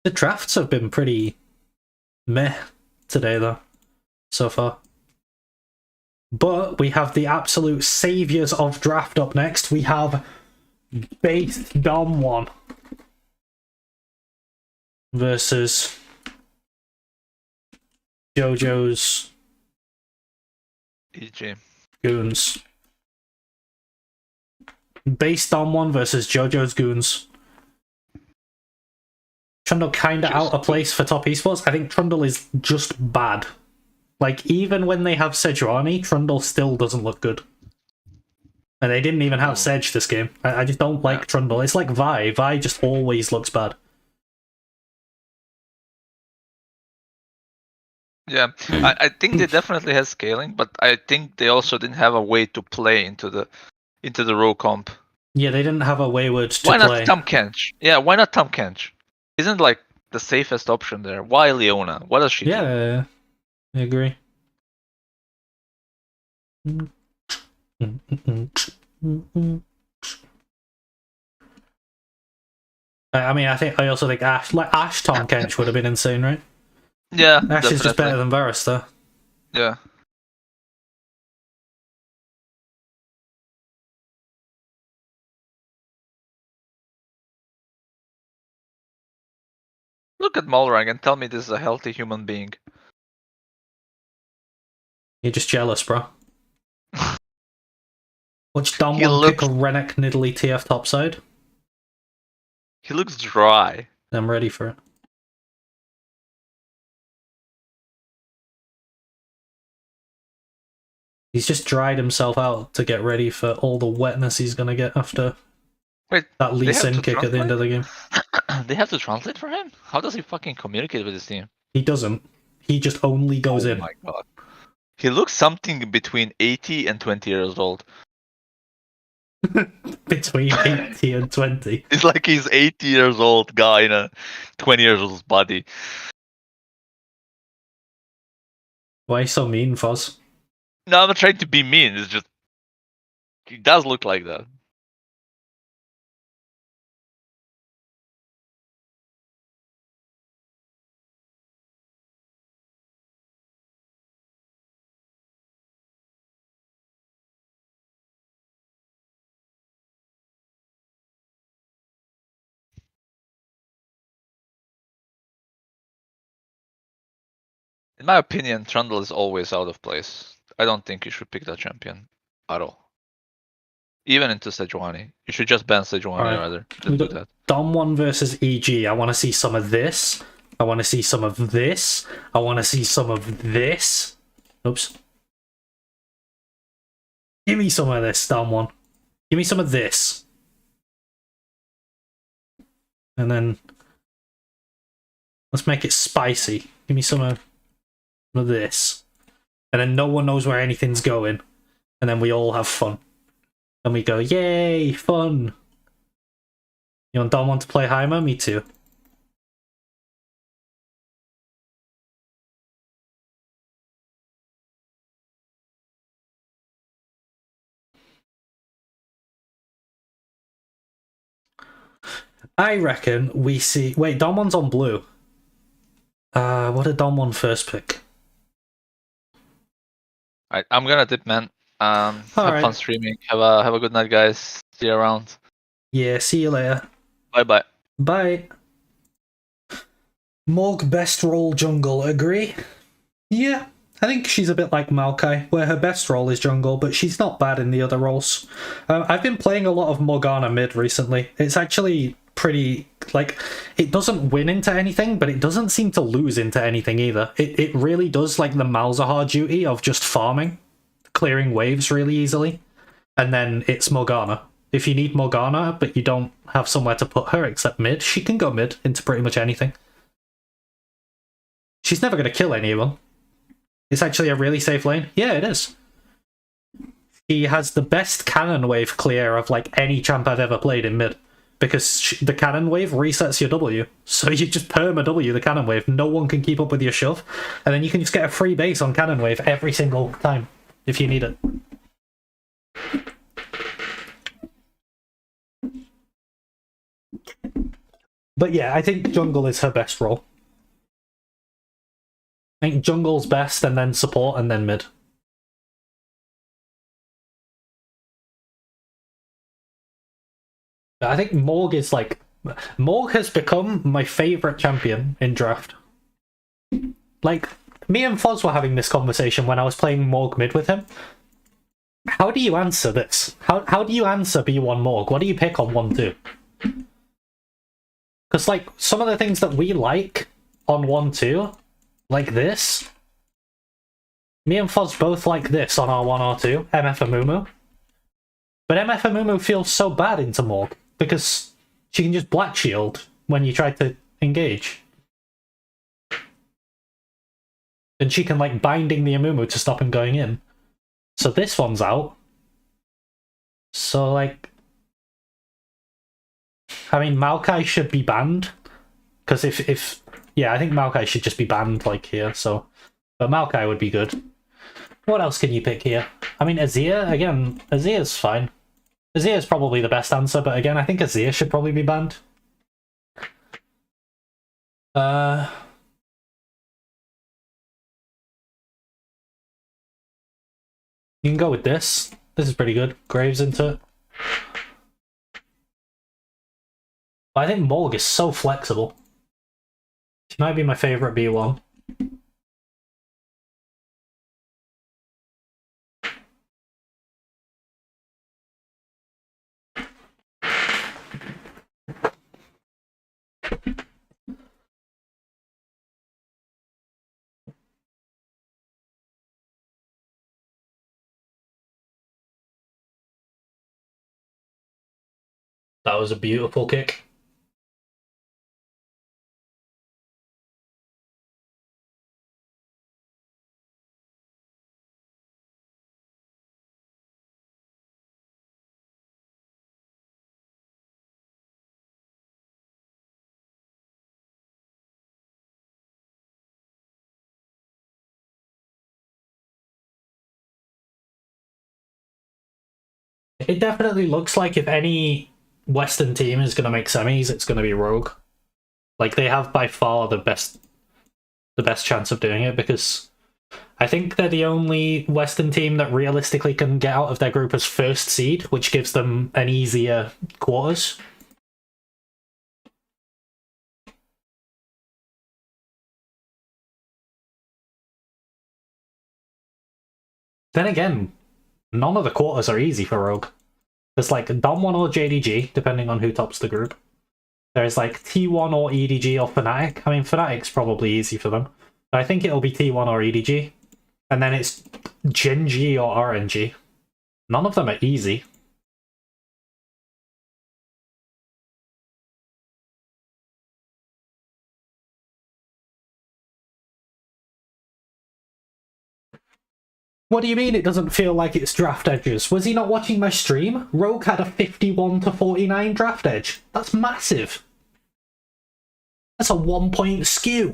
The drafts have been pretty meh today, though, so far. But we have the absolute saviors of draft up next. We have Base Dom1 versus JoJo's EG Goons. Base Dom1 versus JoJo's Goons. Trundle kinda out of place for top esports. I think Trundle is just bad. Like, even when they have Sejuani, Trundle still doesn't look good. And they didn't even have Sedge this game. I just don't like Trundle. It's like Vi. Vi just always looks bad. Yeah, I think they definitely had scaling, but I think they also didn't have a way to play into the row comp. Yeah, they didn't have a Wayward to play. Why play. not Tahm Kench? Yeah, why not Tahm Kench? Isn't like the safest option there. Why Leona? What does she do? Yeah, I agree. I mean, I also think Ashe Tahm Kench would have been insane, right? Yeah, Ashe is just better than Varus, though. Yeah. Look at Malrang and tell me this is a healthy human being. You're just jealous, bro. Watch Dom1 pick a Renekton Nidalee TF topside. He looks dry. I'm ready for it. He's just dried himself out to get ready for all the wetness he's gonna get after that Lee Sin kick at the end of the game. They have to translate for him? How does he fucking communicate with his team? He doesn't. He just only goes in. Oh my god. He looks something between 80 and 20 years old. Between 80 and 20. It's like he's 80 years old guy in a 20 years old body. Why so mean, Foz? No, I'm not trying to be mean. It's just he does look like that. In my opinion, Trundle is always out of place. I don't think you should pick that champion at all. Even into Sejuani. You should just ban Sejuani rather than do that. Dom1 versus EG. I want to see some of this. I want to see some of this. I want to see some of this. Oops. Give me some of this, Dom1. Give me some of this. And then let's make it spicy. Give me some of this. and then no one knows where anything's going, and then we all have fun. And we go, yay, fun! You don't want to play Heimer? Me too. I reckon we see... Wait, Donmon's on blue. What did Donmon first pick? Alright, I'm gonna dip, man. Have Alright. fun streaming. Have a good night, guys. See you around. Yeah, see you later. Bye-bye. Bye. Morg best role jungle, agree? Yeah, I think she's a bit like Maokai, where her best role is jungle, but she's not bad in the other roles. I've been playing a lot of Morgana mid recently. It's actually pretty, like, it doesn't win into anything, but it doesn't seem to lose into anything either. It really does, like, the Malzahar duty of just farming, clearing waves really easily, and then it's Morgana. If you need Morgana, but you don't have somewhere to put her except mid, she can go mid into pretty much anything. She's never going to kill anyone. It's actually a really safe lane. Yeah, it is. She has the best cannon wave clear of like any champ I've ever played in mid. Because the cannon wave resets your W. So you just perma W the cannon wave. No one can keep up with your shove. And then you can just get a free base on cannon wave every single time if you need it. But yeah, I think jungle is her best role. I think jungle's best, and then support, and then mid. I think Morg is like... Morg has become my favourite champion in draft. Like, me and Foz were having this conversation when I was playing Morg mid with him. How do you answer this? How do you answer B1 Morg? What do you pick on 1-2? Because, like, some of the things that we like on 1-2, like this, me and Foz both like this on our 1-2, MF Amumu. But MF Amumu feels so bad into Morg, because she can just Black Shield when you try to engage. And she can, like, binding the Amumu to stop him going in. So this one's out. So, like... I mean, Maokai should be banned. Because if... Yeah, I think Maokai should just be banned, like, here, so... But Maokai would be good. What else can you pick here? I mean, Azir, again, Azir's fine. Azir's probably the best answer, but again, I think Azir should probably be banned. You can go with this. This is pretty good. Graves into it. But I think Morg is so flexible. She might be my favourite B1. That was a beautiful kick. It definitely looks like if any Western team is going to make semis, it's going to be Rogue. Like, they have by far the best chance of doing it, because I think they're the only Western team that realistically can get out of their group as first seed, which gives them an easier quarters. Then again, none of the quarters are easy for Rogue. There's like Dom1 or JDG, depending on who tops the group. There's like T1 or EDG or Fnatic. I mean, Fnatic's probably easy for them. But I think it'll be T1 or EDG. And then it's Gen G or RNG. None of them are easy. What do you mean it doesn't feel like it's draft edges? Was he not watching my stream? Rogue had a 51 to 49 draft edge. That's massive. That's a 1-point skew.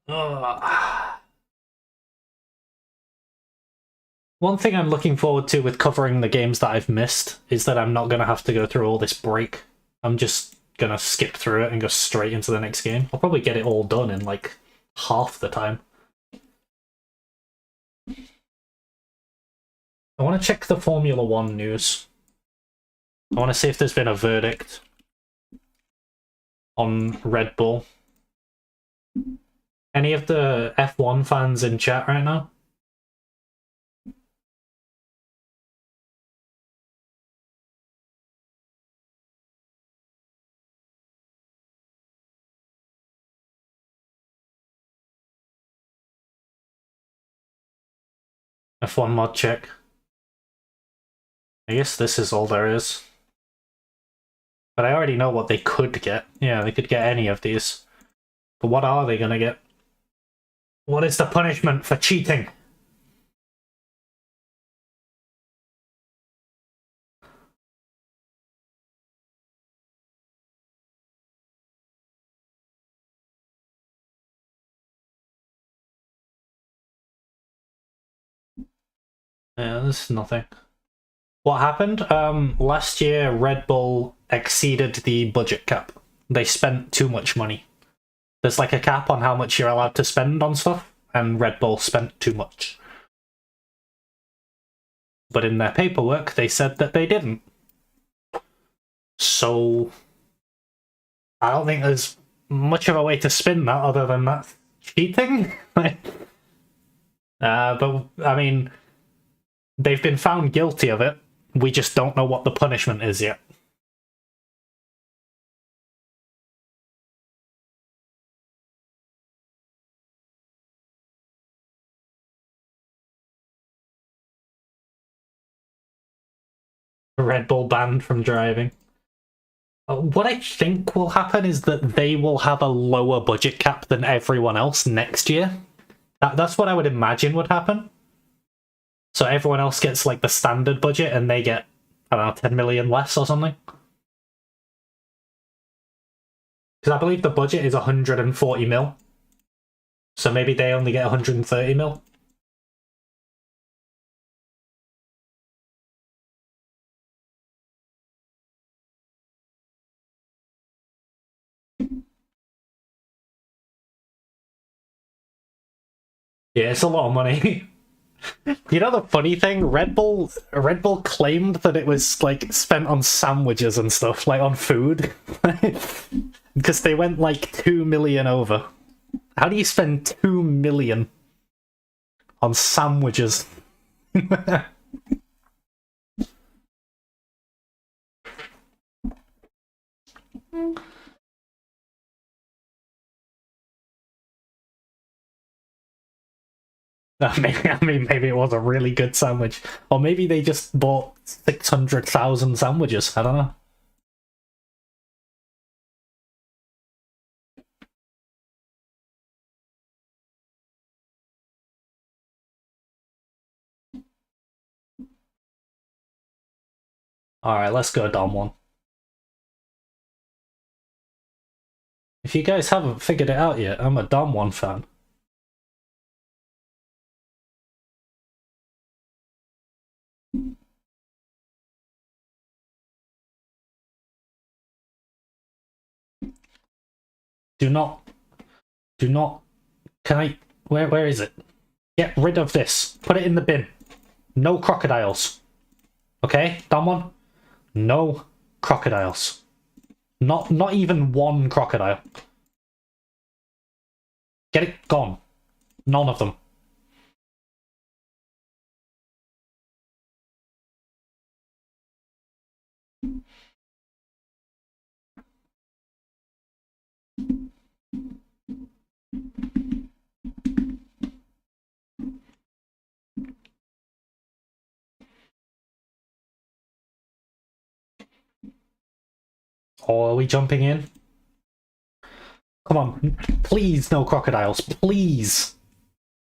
One thing I'm looking forward to with covering the games that I've missed is that I'm not going to have to go through all this break. I'm just going to skip through it and go straight into the next game. I'll probably get it all done in like half the time. I want to check the Formula 1 news. I want to see if there's been a verdict on Red Bull. Any of the F1 fans in chat right now? F1 mod check. I guess this is all there is. But I already know what they could get. Yeah, they could get any of these. But what are they gonna get? What is the punishment for cheating? Yeah, there's nothing. What happened? Last year Red Bull exceeded the budget cap. They spent too much money. There's like a cap on how much you're allowed to spend on stuff, and Red Bull spent too much. But in their paperwork, they said that they didn't. So I don't think there's much of a way to spin that other than that cheating. But I mean, they've been found guilty of it. We just don't know what the punishment is yet. Red Bull banned from driving. What I think will happen is that they will have a lower budget cap than everyone else next year. That's what I would imagine would happen. So everyone else gets like the standard budget and they get, I don't know, 10 million less or something. Because I believe the budget is 140 mil. So maybe they only get 130 mil. Yeah, it's a lot of money. You know the funny thing? Red Bull claimed that it was like spent on sandwiches and stuff, like on food. Because they went like 2 million over. How do you spend 2 million on sandwiches? Maybe it was a really good sandwich. Or maybe they just bought 600,000 sandwiches. I don't know. Alright, let's go Dom 1. If you guys haven't figured it out yet, I'm a Dom 1 fan. Do not. Can I? Where is it? Get rid of this. Put it in the bin. No crocodiles. Okay, Damwon? No crocodiles. Not even one crocodile. Get it gone. None of them. Or are we jumping in? Come on, please no crocodiles, please.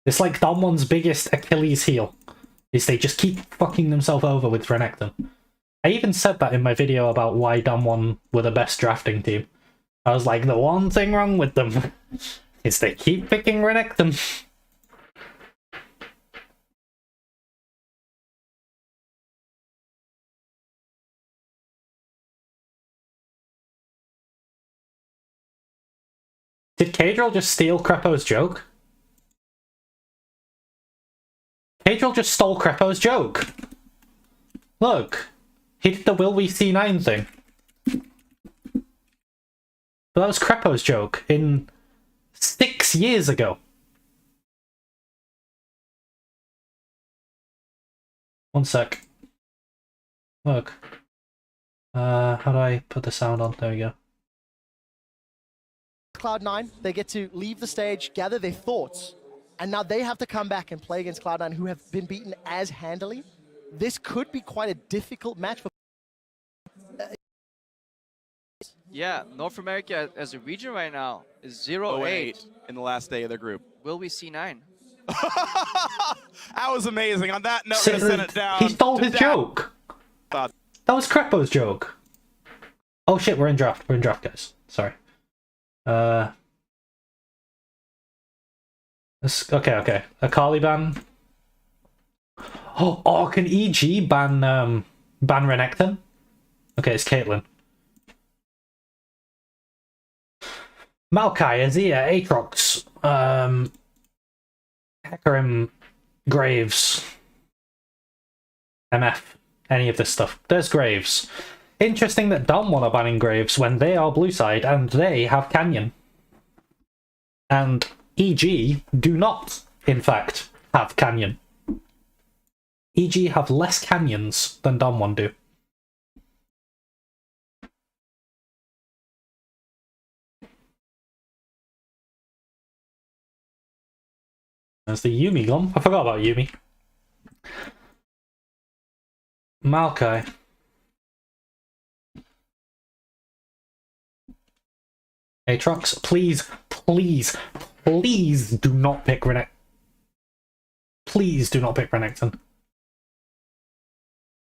It's like Damwon's biggest Achilles heel, is they just keep fucking themselves over with Renekton. I even said that in my video about why Damwon were the best drafting team. I was like, the one thing wrong with them is they keep picking Renekton. Did Kadril just steal Krepo's joke? Kadril just stole Krepo's joke. Look, he did the will we C9 thing. But that was Krepo's joke in 6 years ago. One sec. Look. How do I put the sound on? There we go. Cloud9, they get to leave the stage, gather their thoughts, and now they have to come back and play against Cloud9, who have been beaten as handily. This could be quite a difficult match for... Yeah, North America as a region right now is 0-8 in the last day of the group. Will we see 9? That was amazing. On that note, we're gonna send it down. He stole his to joke. That was Krepo's joke. Oh shit, we're in draft. We're in draft, guys. Sorry. Okay. Akali ban. Oh, can EG ban Renekton? Okay, it's Caitlyn. Maokai, Azir, Aatrox, Hecarim, Graves, MF, any of this stuff. There's Graves. Interesting that Damwon are banning Graves when they are blue side and they have Canyon. And EG do not, in fact, have Canyon. EG have less Canyons than Damwon do. There's the Yuumi gone. I forgot about Yuumi. Maokai. Aatrox, please do not pick Renekton. Please do not pick Renekton.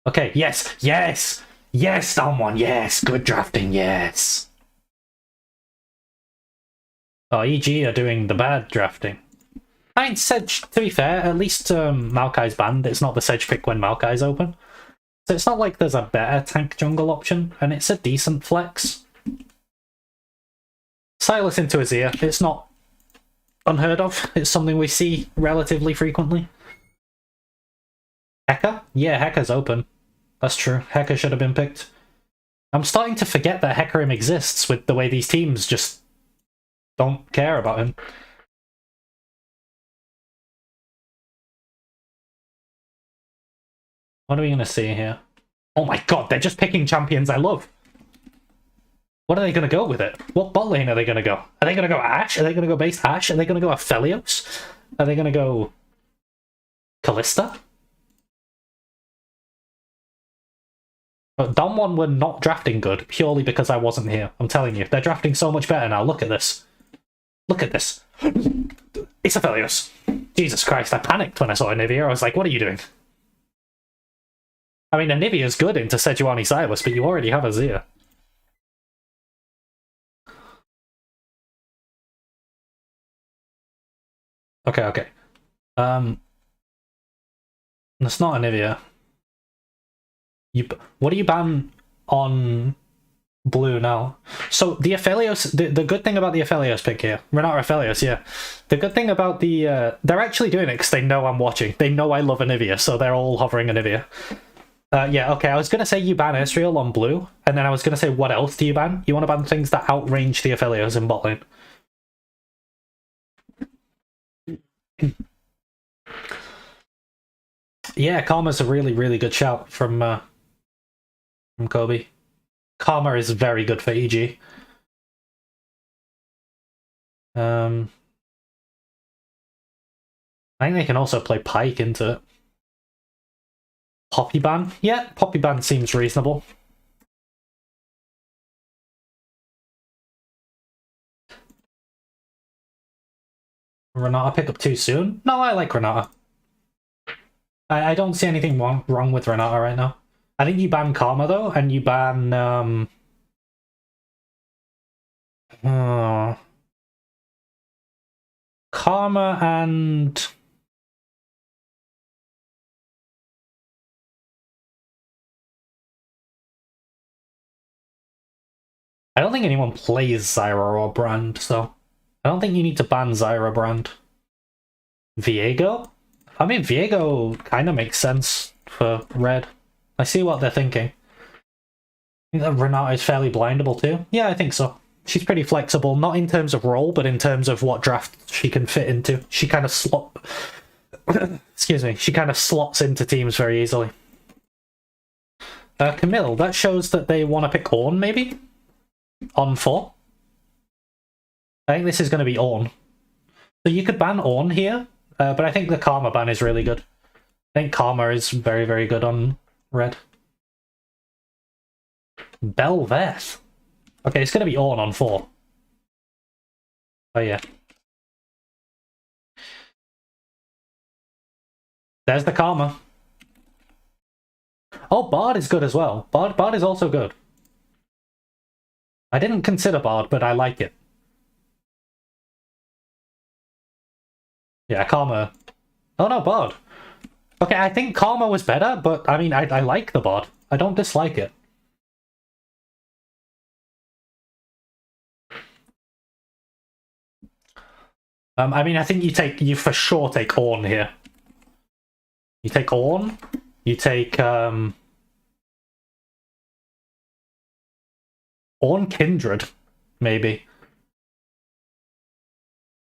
Okay, yes, Damwon, yes, good drafting, yes. Oh, EG are doing the bad drafting. I mean, Sedge, to be fair, at least Maokai's banned. It's not the Sedge pick when Maokai's open. So it's not like there's a better tank jungle option, and it's a decent flex. Sylas into Azir, it's not unheard of. It's something we see relatively frequently. Heka? Yeah, Heka's open. That's true. Heka should have been picked. I'm starting to forget that Hecarim exists with the way these teams just don't care about him. What are we going to see here? Oh my god, they're just picking champions I love. What are they going to go with it? What bot lane are they going to go? Are they going to go Ashe? Are they going to go base Ashe? Are they going to go Aphelios? Are they going to go Kalista? But Damwon were not drafting good purely because I wasn't here. I'm telling you, they're drafting so much better now. Look at this. Look at this. It's Aphelios. Jesus Christ, I panicked when I saw Anivia. I was like, what are you doing? I mean, Anivia's good into Sejuani Sylas, but you already have Azir. Okay. That's not Anivia. What do you ban on blue now? So the Aphelios, the good thing about the Aphelios pick here, Renata Aphelios, yeah. The good thing about the, they're actually doing it because they know I'm watching. They know I love Anivia, so they're all hovering Anivia. Yeah, okay, I was going to say you ban Ezreal on blue, and then I was going to say what else do you ban? You want to ban things that outrange the Aphelios in bot lane. Yeah, Karma's a really, really good shout from Kobe. Karma is very good for EG. I think they can also play Pyke into it. Poppy ban? Yeah, Poppy ban seems reasonable. Renata pick up too soon? No, I like Renata. I don't see anything wrong with Renata right now. I think you ban Karma though, and you ban Karma and I don't think anyone plays Zyra or Brand, so I don't think you need to ban Zyra Brand. Viego? I mean, Viego kind of makes sense for red. I see what they're thinking. I think that Renata is fairly blindable too. Yeah, I think so. She's pretty flexible, not in terms of role, but in terms of what draft she can fit into. She kind of excuse me. She kind of slots into teams very easily. Camille, that shows that they want to pick Ornn, maybe? On 4? I think this is going to be Ornn. So you could ban Ornn here, but I think the Karma ban is really good. I think Karma is very, very good on red. Bel'Veth. Okay, it's going to be Ornn on 4. Oh yeah. There's the Karma. Oh, Bard is good as well. Bard is also good. I didn't consider Bard, but I like it. Yeah, Karma. Oh no, Bard. Okay, I think Karma was better, but I mean, I like the Bard. I don't dislike it. I mean, I think you for sure take Ornn here. You take Ornn. You take Ornn Kindred, maybe.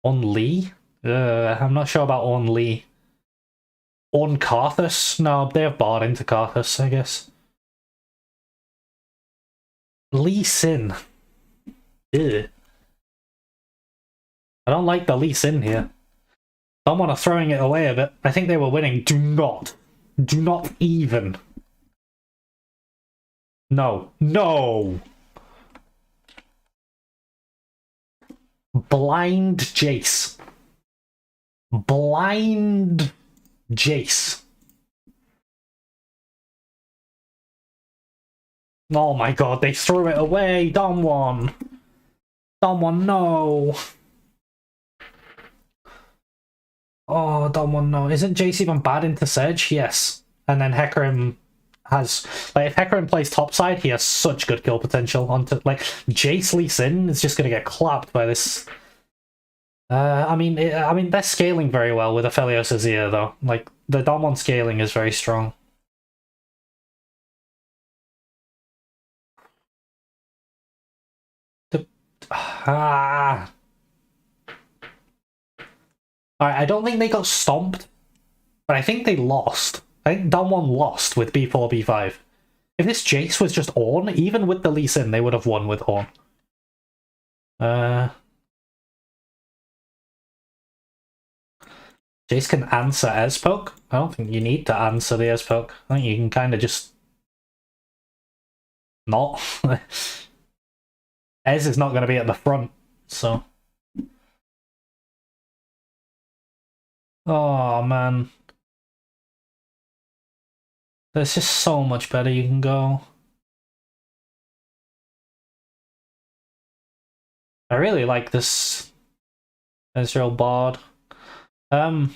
Ornn Lee? I'm not sure about Ornn Lee. Ornn Karthus? No, they have Bard into Karthus, I guess. Lee Sin. Ew. I don't like the Lee Sin here. Someone are throwing it away a bit. I think they were winning. Do not even. No. No! Blind Jace. Blind Jace. Oh my god, they threw it away! Someone! Someone, no! Oh, Someone, no. Isn't Jace even bad into Sedge? Yes. And then Hecarim has... Like, if Hecarim plays topside, he has such good kill potential onto... Like, Jace Lee Sin is just gonna get clapped by this... I mean, they're scaling very well with Aphelios Azir, though. Like, the Damwon scaling is very strong. Alright, I don't think they got stomped, but I think they lost. I think Damwon lost with B4, B5. If this Jace was just Ornn, even with the Lee Sin, they would have won with Ornn. Jace can answer Ezpoke? I don't think you need to answer the Ezpoke. I think you can kind of just... not. Ez is not going to be at the front, so... Oh, man. There's just so much better you can go. I really like this Ezreal Bard. Alright.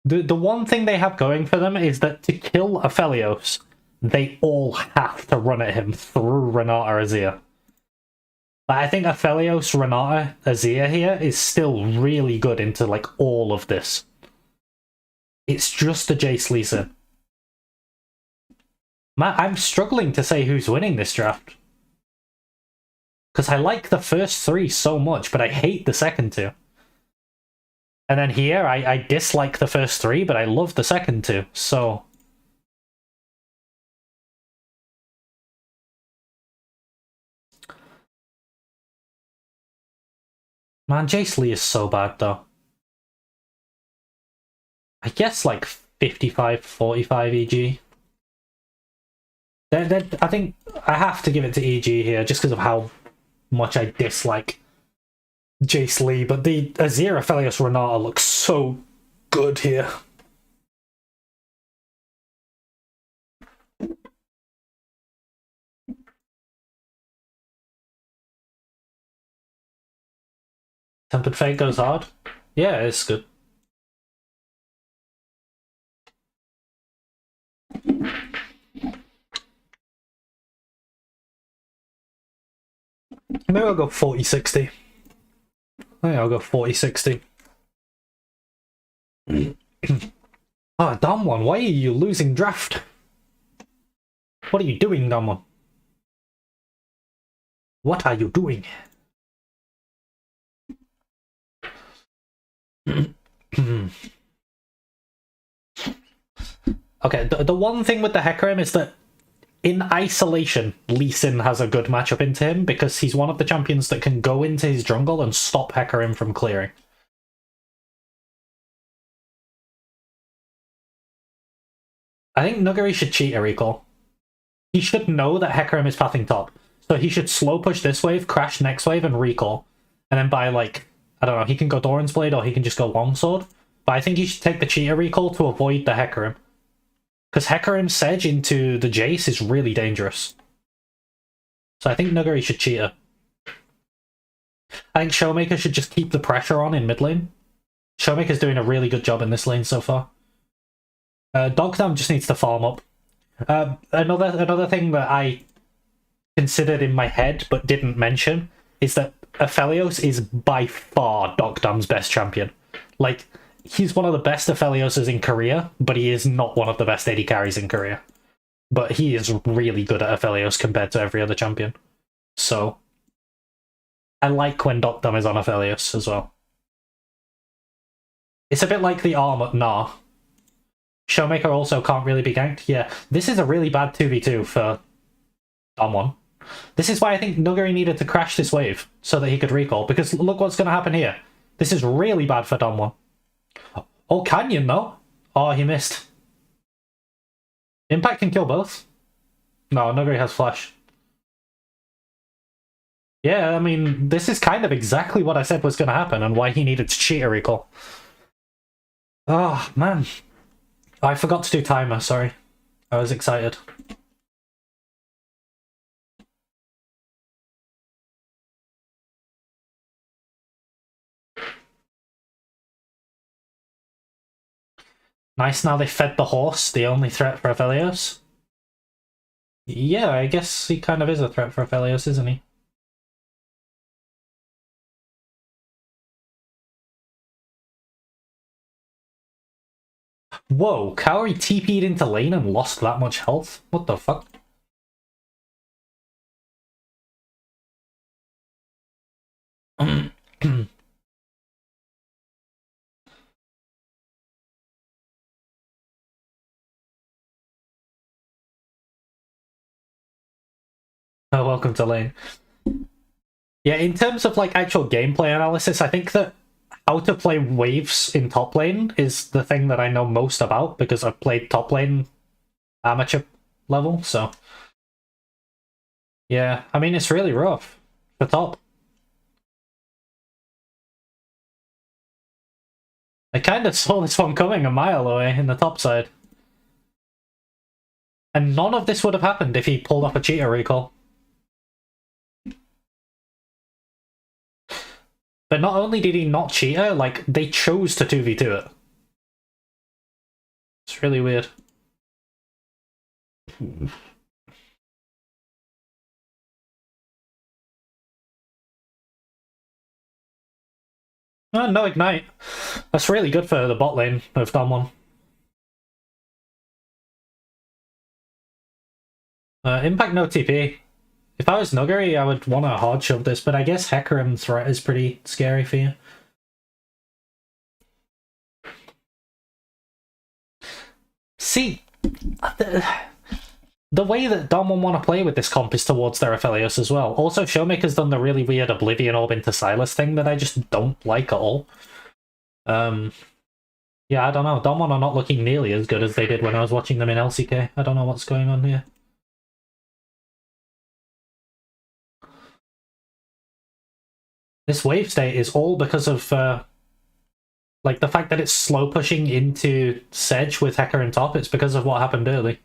The one thing they have going for them is that to kill Aphelios, they all have to run at him through Renata Azir. But I think Aphelios Renata Azir here is still really good into like all of this. It's just the Jace Lee Sin. Man, I'm struggling to say who's winning this draft. Because I like the first three so much, but I hate the second two. And then here, I dislike the first three, but I love the second two, so... Man, Jace Lee is so bad, though. I guess, like, 55-45 EG. I think I have to give it to EG here, just because of how much I dislike Jace Lee, but the Azir Aphelios Renata looks so good here. Tempered Fate goes hard. Yeah, it's good. Maybe I'll go 40-60. I think I'll go 40-60. Ah, Damwon, why are you losing draft? What are you doing, Damwon? What are you doing? Okay, the one thing with the Hecarim is that in isolation, Lee Sin has a good matchup into him because he's one of the champions that can go into his jungle and stop Hecarim from clearing. I think Nuguri should cheat a recall. He should know that Hecarim is pathing top. So he should slow push this wave, crash next wave, and recall. And then by, like, I don't know, he can go Doran's Blade or he can just go Longsword. But I think he should take the cheater recall to avoid the Hecarim. Because Hecarim's Sedge into the Jace is really dangerous. So I think Nuguri should cheater. I think Showmaker should just keep the pressure on in mid lane. Showmaker's doing a really good job in this lane so far. Dogdam just needs to farm up. Another thing that I considered in my head but didn't mention is that Aphelios is by far Dogdam's best champion. Like, he's one of the best Aphelioses in Korea, but he is not one of the best AD carries in Korea. But he is really good at Aphelios compared to every other champion. So, I like when Dogdam is on Aphelios as well. It's a bit like the arm at Gnar. Showmaker also can't really be ganked. Yeah, this is a really bad 2v2 for Damwon. This is why I think Nuguri needed to crash this wave, so that he could recall, because look what's going to happen here. This is really bad for Damwon. Oh, Canyon though? Oh, he missed. Impact can kill both. No, Nuguri has flash. Yeah, I mean, this is kind of exactly what I said was going to happen, and why he needed to cheat a recall. Oh, man. I forgot to do timer, sorry. I was excited. Nice, now they fed the horse, the only threat for Aphelios. Yeah, I guess he kind of is a threat for Aphelios, isn't he? Whoa, Kaori TP'd into lane and lost that much health? What the fuck? Oh, welcome to lane. Yeah, in terms of like actual gameplay analysis, I think that how to play waves in top lane is the thing that I know most about, because I've played top lane amateur level, so... Yeah, I mean, it's really rough for top. I kind of saw this one coming a mile away in the top side. And none of this would have happened if he pulled off a cheater recall. But not only did he not cheat her, like, they chose to 2v2 it. It's really weird. No Ignite. That's really good for the bot lane of Damwon. Impact no TP. If I was Nuguri, I would want to hard shove this, but I guess Hecarim threat is pretty scary for you. See, the way that Damwon want to play with this comp is towards their Aphelios as well. Also, Showmaker's done the really weird Oblivion Orb into Sylas thing that I just don't like at all. Yeah, I don't know. Damwon are not looking nearly as good as they did when I was watching them in LCK. I don't know what's going on here. This wave state is all because of, like, the fact that it's slow pushing into Sedge with Hecarim top. It's because of what happened early.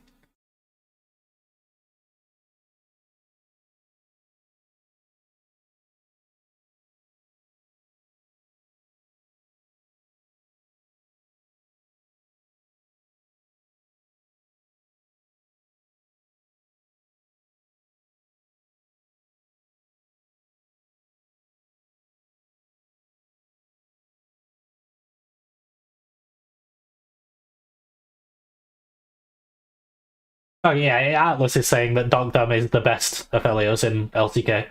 Oh yeah, Atlas is saying that Dogdom is the best Aphelios in LCK.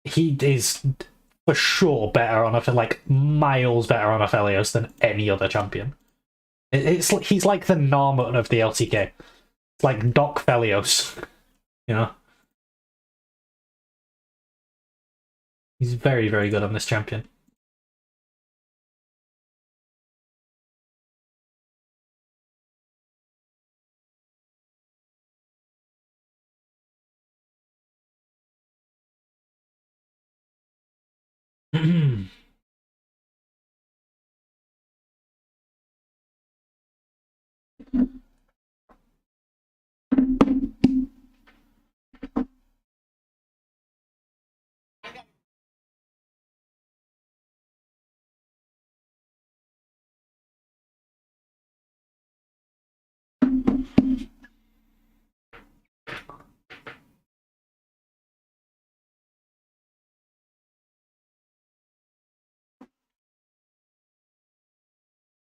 He is for sure better on like miles better on Aphelios than any other champion. He's like the Narmut of the LCK. It's like Doc Phelios, you know. He's very, very good on this champion.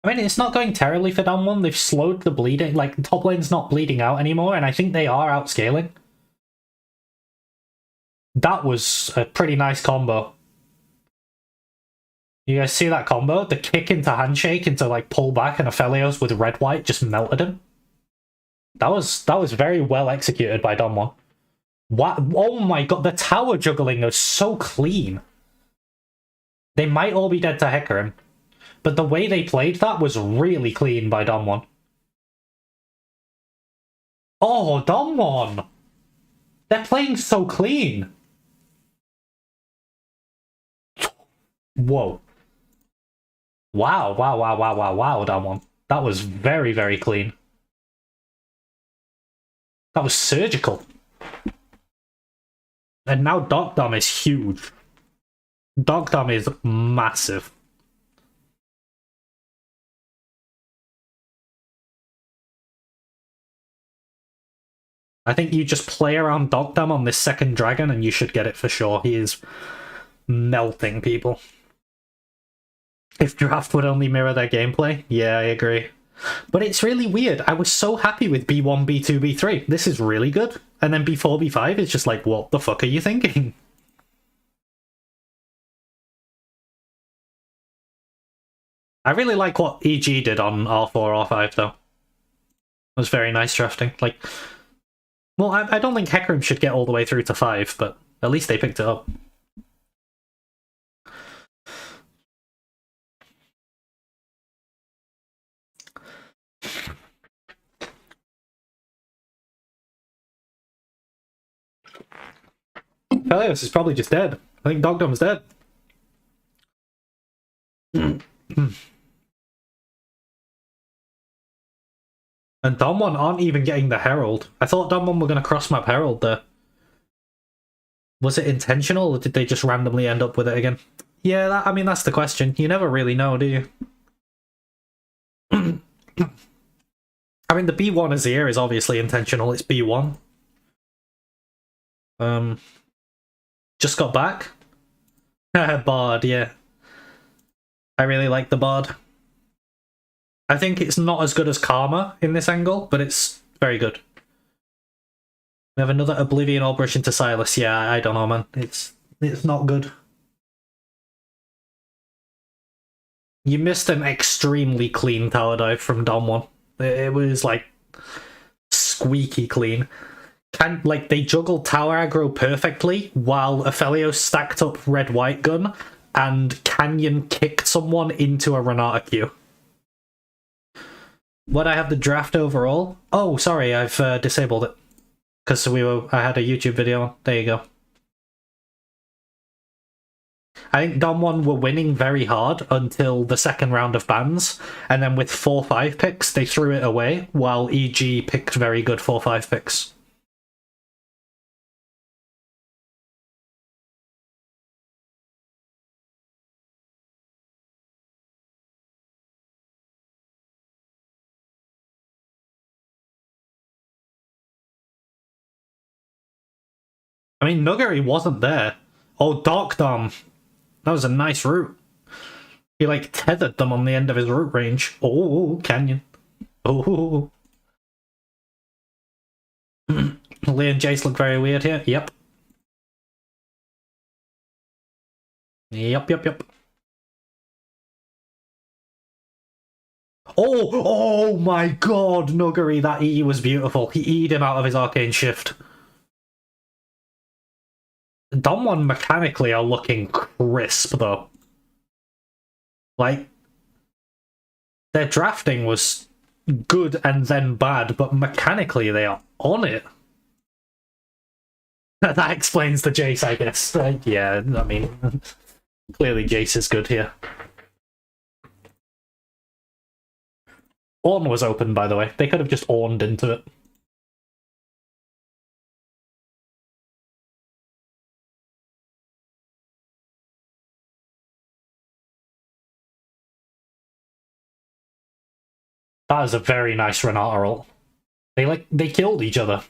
I mean, it's not going terribly for Damwon. They've slowed the bleeding. Like, the top lane's not bleeding out anymore, and I think they are outscaling. That was a pretty nice combo. You guys see that combo? The kick into handshake into, like, pull back, and Aphelios with red-white just melted him. That was very well executed by Damwon. What? Oh my god, the tower juggling was so clean. They might all be dead to Hecarim. But the way they played that was really clean by Damwon. Oh, Damwon! They're playing so clean! Whoa. Wow, Damwon. That was very, very clean. That was surgical. And now Dogdom is huge. Dogdom is massive. I think you just play around Dogdom on this second dragon and you should get it for sure. He is melting people. If draft would only mirror their gameplay, yeah, I agree. But it's really weird. I was so happy with B1, B2, B3. This is really good. And then B4, B5 is just like, what the fuck are you thinking? I really like what EG did on R4, R5 though. It was very nice drafting. Like, well, I don't think Hecarim should get all the way through to 5, but at least they picked it up. Aphelios is probably just dead. I think Dogdom's dead. And Damwon aren't even getting the Herald. I thought Damwon were going to cross-map Herald there. Was it intentional, or did they just randomly end up with it again? Yeah, I mean, that's the question. You never really know, do you? I mean, the B1 is here is obviously intentional. It's B1. Just got back. Bard, yeah. I really like the Bard. I think it's not as good as Karma in this angle, but it's very good. We have another Oblivion Allbrush into Sylas. Yeah, I don't know, man. It's not good. You missed an extremely clean tower dive from Dom1. It was like squeaky clean. They juggled tower aggro perfectly while Aphelios stacked up red-white gun and Canyon kicked someone into a Renata queue. Would I have the draft overall? Oh, sorry, I've disabled it. Because I had a YouTube video on. There you go. I think Dom1 were winning very hard until the second round of bans, and then with 4-5 picks, they threw it away, while EG picked very good 4-5 picks. I mean, Nuggery wasn't there. Oh, Dark Dom. That was a nice route. He, like, tethered them on the end of his route range. Oh, Canyon. Oh. Lee and Jace look very weird here. Yep. Yep. Oh my god, Nuggery, that E was beautiful. He E'd him out of his Arcane Shift. Dom1 mechanically are looking crisp, though. Like, their drafting was good and then bad, but mechanically they are on it. That explains the Jace, I guess. Yeah, I mean, clearly Jace is good here. Ornn was open, by the way. They could have just Ornned into it. That is a very nice Renata ult. They killed each other.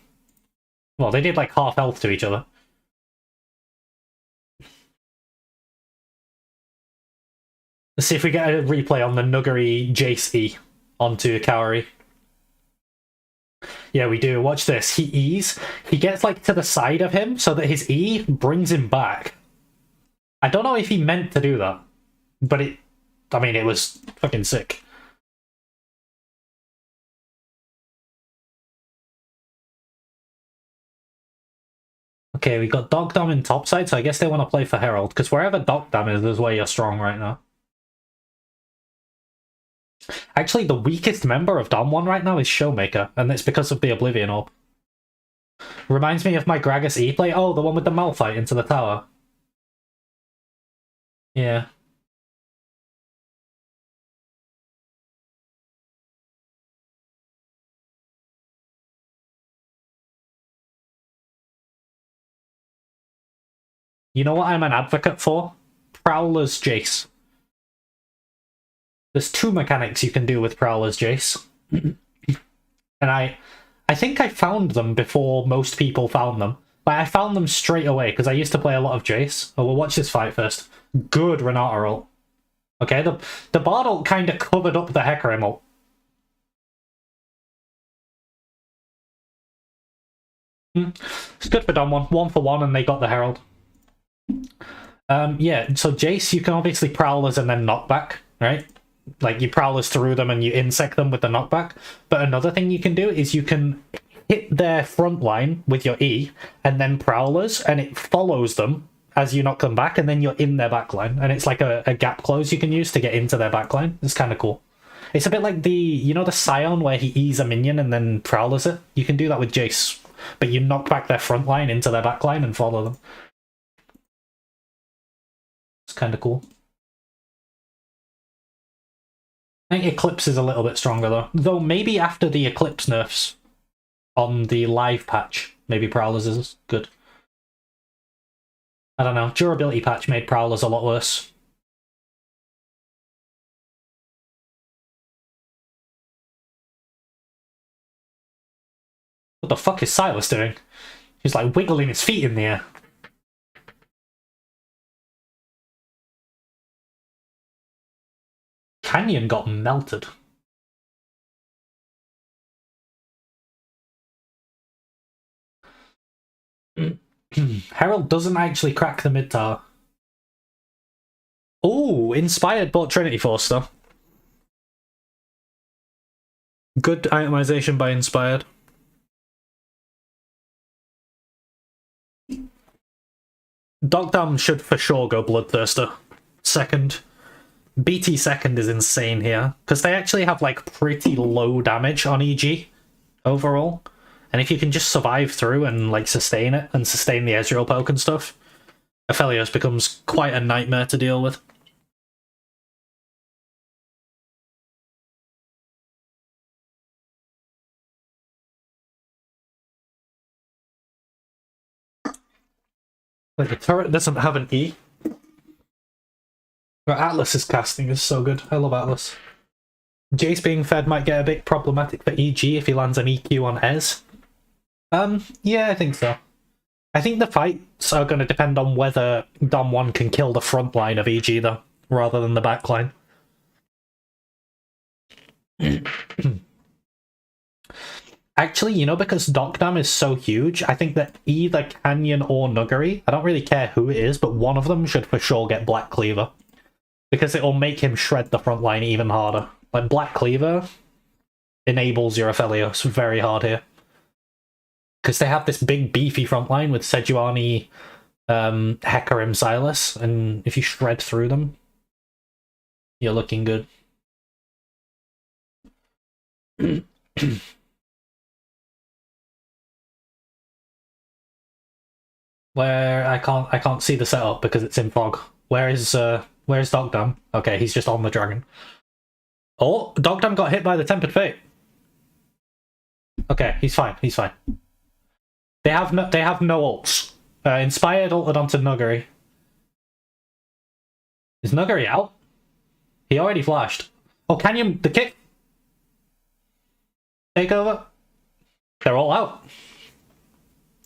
Well, they did like half health to each other. Let's see if we get a replay on the Nuggery Jace E onto Kaori. Yeah, we do. Watch this. He E's. He gets like to the side of him so that his E brings him back. I don't know if he meant to do that, but it was fucking sick. Okay, we got Dogdam in topside, so I guess they want to play for Herald, because wherever Dogdam is where you're strong right now. Actually, the weakest member of Dom1 right now is Showmaker, and it's because of the Oblivion Orb. Reminds me of my Gragas E play. Oh, the one with the Malphite into the tower. Yeah. You know what I'm an advocate for? Prowler's Jace. There's two mechanics you can do with Prowler's Jace. And I think I found them before most people found them. Like, I found them straight away, because I used to play a lot of Jace. Oh, we'll watch this fight first. Good Renata ult. Okay, the Bard ult kind of covered up the Hecarim ult. It's good for Dom1. 1-for-1, and they got the Herald. Yeah, so Jace, you can obviously Prowlers and then knockback, right? Like, you Prowlers through them and you insect them with the knockback. But another thing you can do is you can hit their front line with your E, and then Prowlers, and it follows them as you knock them back, and then you're in their backline. And it's like a gap close you can use to get into their backline. It's kind of cool. It's a bit like the Scion where he E's a minion and then Prowlers it? You can do that with Jace, but you knock back their front line into their backline and follow them. It's kind of cool. I think Eclipse is a little bit stronger though. Though maybe after the Eclipse nerfs on the live patch, maybe Prowlers is good. I don't know. Durability patch made Prowlers a lot worse. What the fuck is Silas doing? He's like wiggling his feet in the air. Canyon got melted. Herald doesn't actually crack the mid tower. Oh, Inspired bought Trinity Force though. Good itemization by Inspired. Dogdam should for sure go Bloodthirster second. BT second is insane here, because they actually have like pretty low damage on EG overall. And if you can just survive through and like sustain it, and sustain the Ezreal poke and stuff, Aphelios becomes quite a nightmare to deal with. Like the turret doesn't have an E. But Atlas's casting is so good. I love Atlas. Jace being fed might get a bit problematic for EG if he lands an EQ on Ez. Yeah, I think so. I think the fights are going to depend on whether Dom 1 can kill the front line of EG, though, rather than the back line. Actually, you know, because Dokdam is so huge, I think that either Canyon or Nuggery, I don't really care who it is, but one of them should for sure get Black Cleaver. Because it will make him shred the front line even harder. Like, Black Cleaver enables your Aphelios very hard here. Because they have this big beefy front line with Sejuani, Hecarim, Silas, and if you shred through them, you're looking good. Where I can't see the setup because it's in fog. Where's Dogdam? Okay, he's just on the dragon. Oh, Dogdam got hit by the Tempered Fate. Okay, he's fine. He's fine. They have no ults. Inspired ulted onto Nuggery. Is Nuggery out? He already flashed. Oh, Canyon, the kick. Take over. They're all out.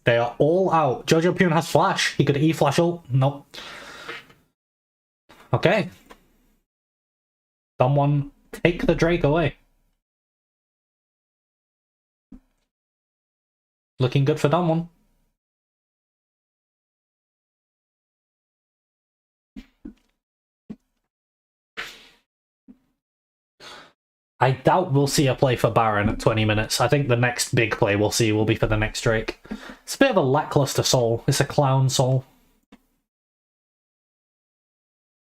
They are all out. Jojo Pune has flash. He could E-flash ult. Nope. Okay. Someone take the Drake away. Looking good for Damwon. I doubt we'll see a play for Baron at 20 minutes. I think the next big play we'll see will be for the next Drake. It's a bit of a lackluster soul. It's a clown soul.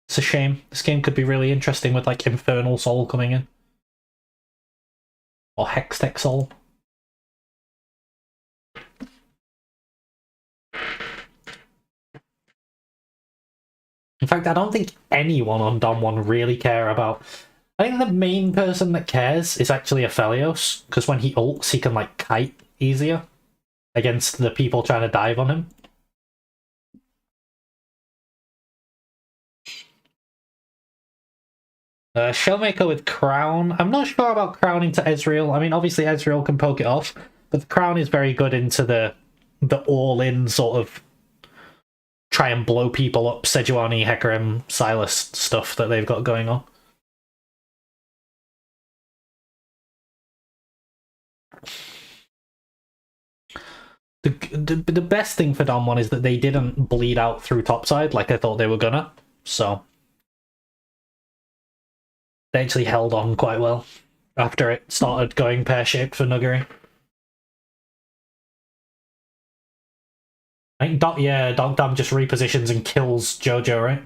It's a shame. This game could be really interesting with like Infernal Soul coming in. Or Hextech Soul. In fact, I don't think anyone on Dom 1 really care about... I think the main person that cares is actually Aphelios, because when he ults, he can like kite easier against the people trying to dive on him. Shellmaker with Crown. I'm not sure about Crown into Ezreal. I mean, obviously Ezreal can poke it off, but the Crown is very good into the all-in sort of try and blow people up Sejuani, Hecarim, Silas stuff that they've got going on. The best thing for Dom 1 is that they didn't bleed out through topside like I thought they were gonna, so they actually held on quite well after it started going pear-shaped for Nuggery. I think Dogdam just repositions and kills Jojo, right?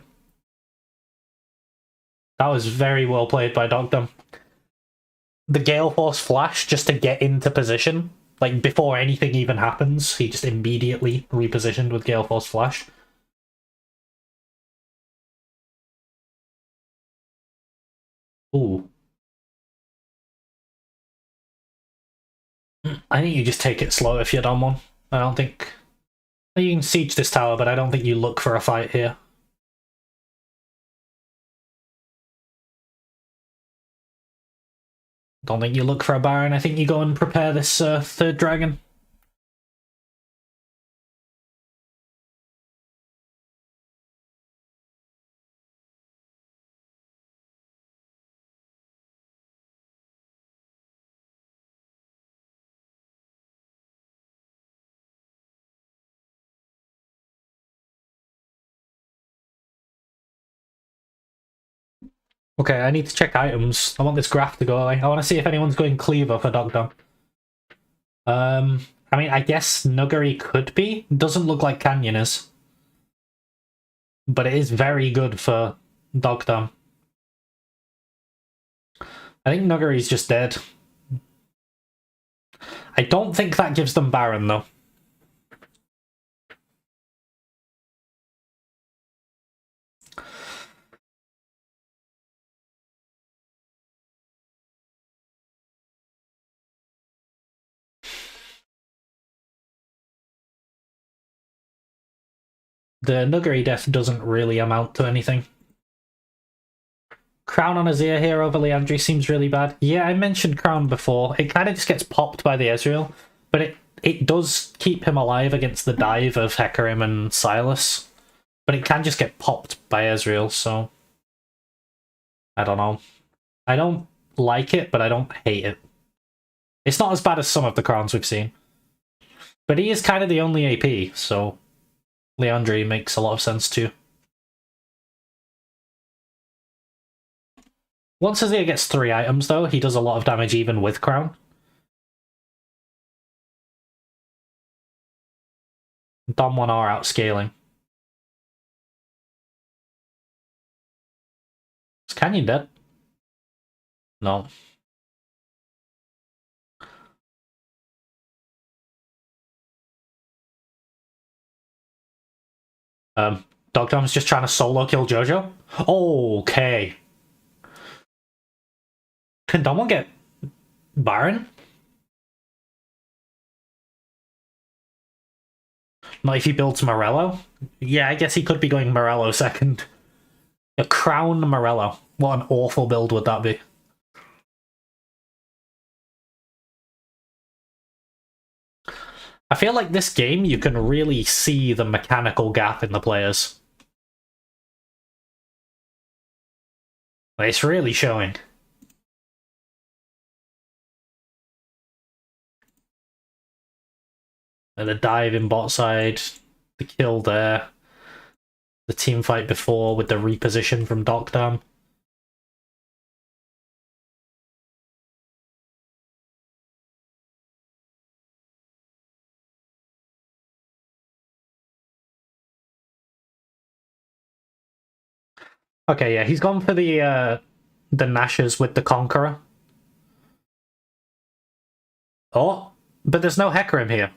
That was very well played by Dogdam. The Gale Force flash just to get into position. Like, before anything even happens, he just immediately repositioned with Gale Force flash. Ooh. I think you just take it slow if you're Dom 1. I don't think... You can siege this tower, but I don't think you look for a fight here. Don't think you look for a Baron. I think you go and prepare this third dragon. Okay, I need to check items. I want this graph to go away. I want to see if anyone's going Cleaver for Dogdom. I mean, I guess Nuggery could be. Doesn't look like Canyon is. But it is very good for Dogdom. I think Nuggery's just dead. I don't think that gives them Baron, though. The Nuggery death doesn't really amount to anything. Crown on Azir here over Liandry seems really bad. Yeah, I mentioned Crown before. It kind of just gets popped by the Ezreal, but it does keep him alive against the dive of Hecarim and Silas. But it can just get popped by Ezreal, so... I don't know. I don't like it, but I don't hate it. It's not as bad as some of the Crowns we've seen. But he is kind of the only AP, so... Liandry makes a lot of sense too. Once Azir gets 3 items, though, he does a lot of damage even with Crown. Dom 1 are outscaling. Is Canyon dead? No. Dogdom's just trying to solo kill Jojo? Okay. Can Dom 1 get Baron? Not if he builds Morello? Yeah, I guess he could be going Morello second. A Crown Morello. What an awful build would that be? I feel like this game, you can really see the mechanical gap in the players. It's really showing. And the dive in bot side, the kill there, the team fight before with the reposition from Dogdom. Okay, yeah, he's gone for the Nashers with the Conqueror. Oh, but there's no Hecarim here.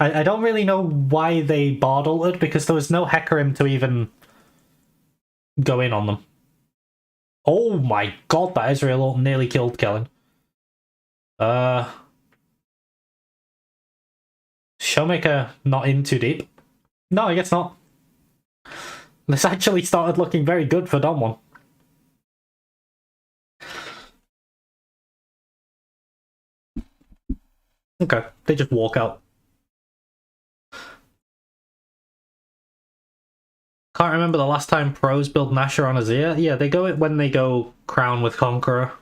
I don't really know why they Bard ulted, because there was no Hecarim to even go in on them. Oh my god, that Ezreal ult nearly killed Kellen. Showmaker not in too deep. No, I guess not. This actually started looking very good for Dom 1. Okay, they just walk out. Can't remember the last time pros build Nashor on Azir. Yeah, they go it when they go Crown with Conqueror.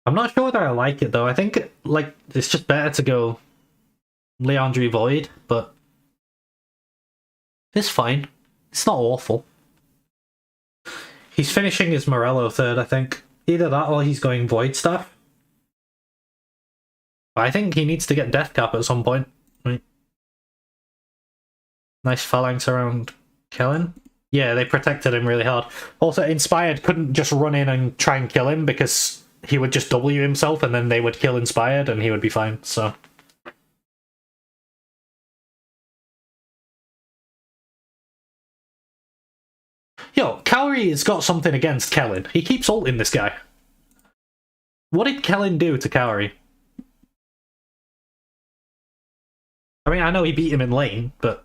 I'm not sure whether I like it though. I think like it's just better to go Liandry Void, but it's fine. It's not awful. He's finishing his Morello third, I think. Either that or he's going Void stuff. I think he needs to get Death Cap at some point. Right. Nice phalanx around Kellen. Yeah, they protected him really hard. Also, Inspired couldn't just run in and try and kill him because he would just W himself and then they would kill Inspired and he would be fine, so... Yo, Cowrie has got something against Kellen. He keeps ulting this guy. What did Kellen do to Cowrie? I mean, I know he beat him in lane, but...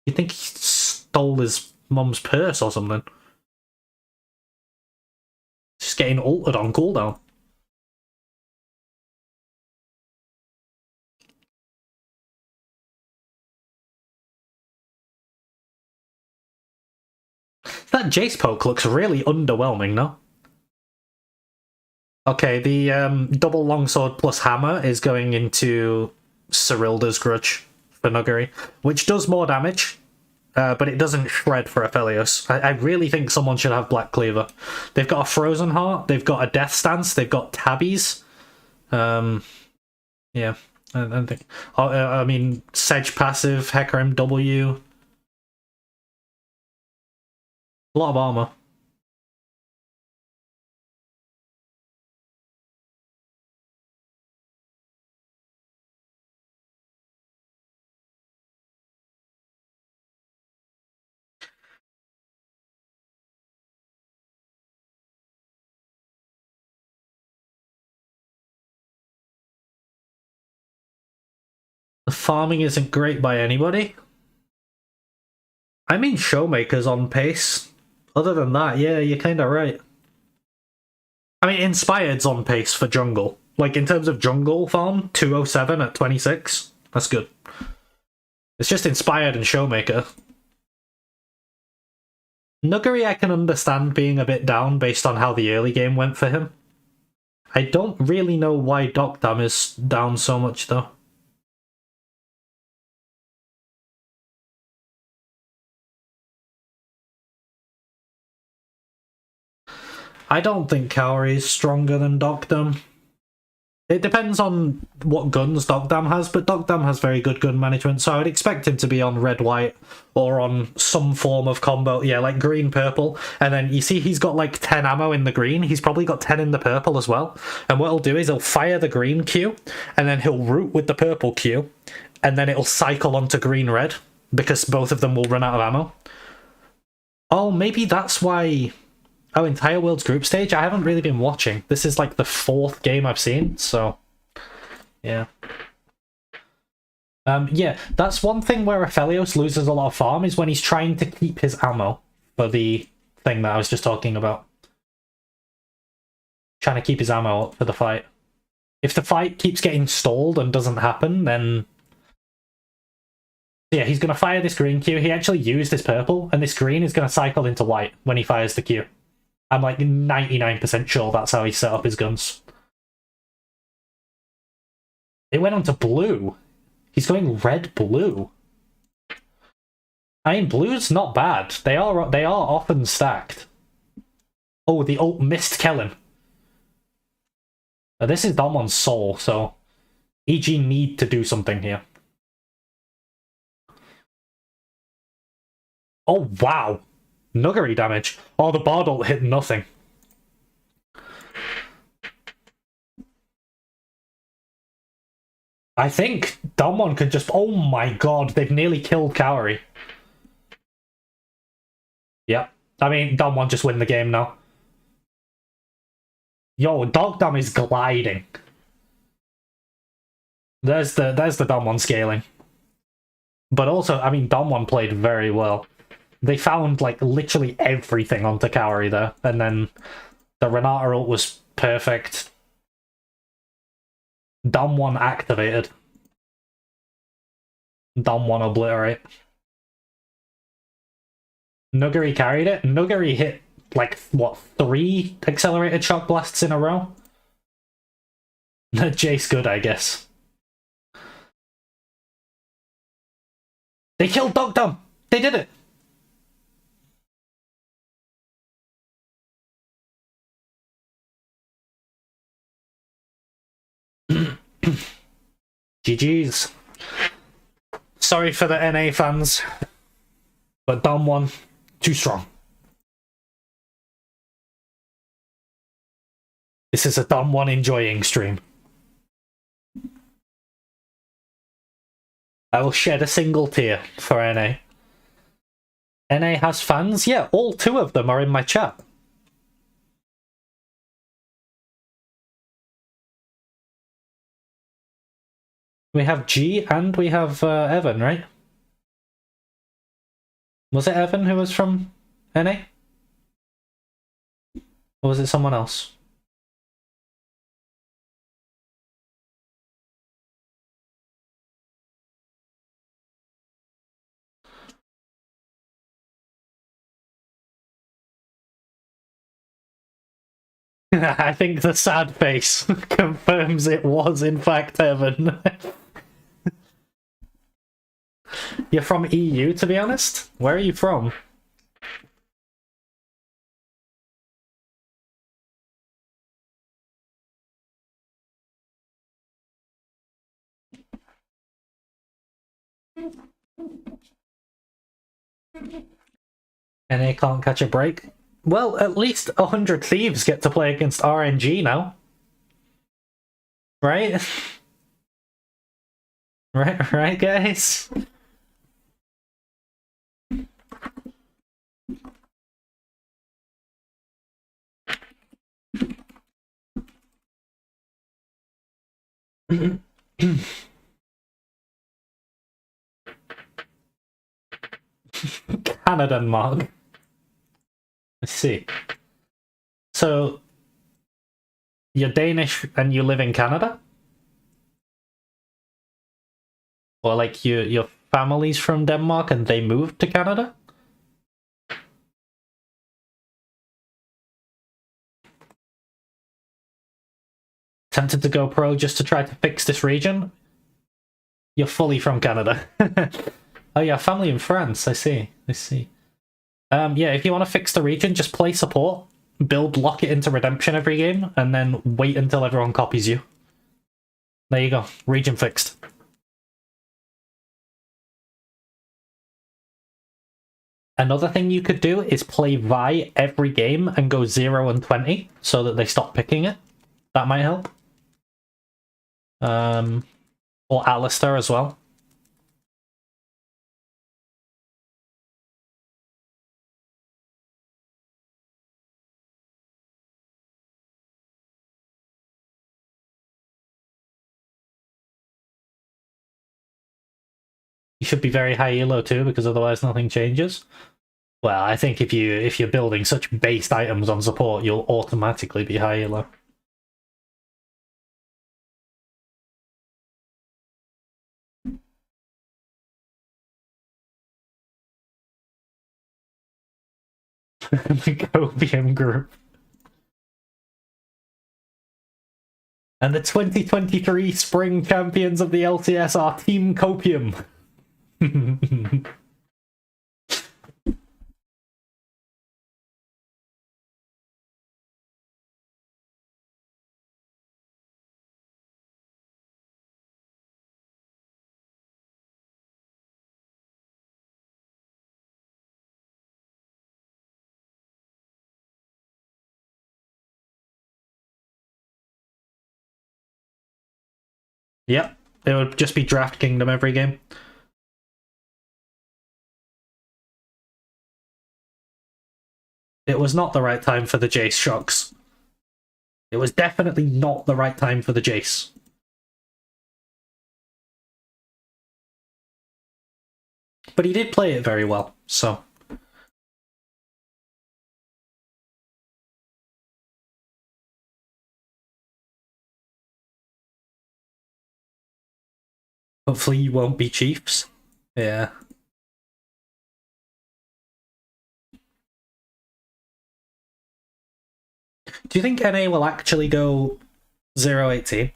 You think he stole his mum's purse or something? Just getting ulted on cooldown. That Jace poke looks really underwhelming, no? Okay, the double longsword plus hammer is going into Cyrilda's Grudge for Nuggery, which does more damage. but it doesn't shred for Aphelios. I really think someone should have Black Cleaver. They've got a Frozen Heart, they've got a Death Stance, they've got Tabbies. Yeah, I think. I mean, Sedge passive, Hecarim W. A lot of armor. The farming isn't great by anybody. I mean, Showmaker's on pace. Other than that, yeah, you're kind of right. I mean, Inspired's on pace for jungle. Like, in terms of jungle farm, 207 at 26. That's good. It's just Inspired and Showmaker. Nuggery I can understand being a bit down based on how the early game went for him. I don't really know why Docdam is down so much, though. I don't think Cowrie is stronger than Docdam. It depends on what guns Docdam has, but Docdam has very good gun management, so I would expect him to be on red-white or on some form of combo. Yeah, like green-purple. And then you see he's got like 10 ammo in the green. He's probably got 10 in the purple as well. And what he'll do is he'll fire the green Q, and then he'll root with the purple Q, and then it'll cycle onto green-red, because both of them will run out of ammo. Oh, maybe that's why... Oh, Entire World's group stage? I haven't really been watching. This is like the 4th game I've seen, so... Yeah. Yeah, that's one thing where Aphelios loses a lot of farm, is when he's trying to keep his ammo for the thing that I was just talking about. Trying to keep his ammo up for the fight. If the fight keeps getting stalled and doesn't happen, then... Yeah, he's going to fire this green Q. He actually used his purple, and this green is going to cycle into white when he fires the Q. I'm like 99% sure that's how he set up his guns. It went on to blue. He's going red-blue. I mean, blue's not bad. They are often stacked. Oh, the ult missed Kellen. Now, this is Dalmon's soul, so EG need to do something here. Oh, wow. Nuggery damage. Oh, the Bard ult hit nothing. I think Dalmon could just... Oh my god, they've nearly killed Cowrie. Yep. I mean, Dalmon just win the game now. Yo, Dogdam is gliding. There's the Dalmon scaling. But also, I mean, Dalmon played very well. They found, like, literally everything onto Cowrie there. And then the Renata ult was perfect. Dam1 activated. Dam1 obliterate. Nuggery carried it. Nuggery hit, like, what, 3 accelerated shock blasts in a row? Jace good, I guess. They killed Dogdam! They did it! GG's. Sorry for the NA fans, but Dam1, too strong. This is a Dam1 enjoying stream. I will shed a single tear for NA. NA has fans? Yeah, all 2 of them are in my chat. We have G and we have Evan, right? Was it Evan who was from NA? Or was it someone else? I think the sad face confirms it was in fact Evan. You're from EU, to be honest? Where are you from? And they can't catch a break? Well, at least 100 Thieves get to play against RNG now. Right? right, guys? Canada Mark. Let's see. So, you're Danish and you live in Canada? Or like your family's from Denmark and they moved to Canada? Tempted to go pro just to try to fix this region? You're fully from Canada. Oh yeah, family in France, I see. Yeah, if you want to fix the region, just play support, lock it into redemption every game, and then wait until everyone copies you. There you go, region fixed. Another thing you could do is play Vi every game and go 0 and 20, so that they stop picking it. That might help. Or Alistair as well. You should be very high elo too, because otherwise nothing changes. Well, I think if you're building such based items on support, you'll automatically be high elo. The Copium group. And the 2023 spring champions of the LCS are Team Copium. Yep, it would just be Draft Kingdom every game. It was not the right time for the Jace shocks. It was definitely not the right time for the Jace. But he did play it very well, so... Hopefully you won't be Chiefs. Yeah. Do you think NA will actually go 0-18?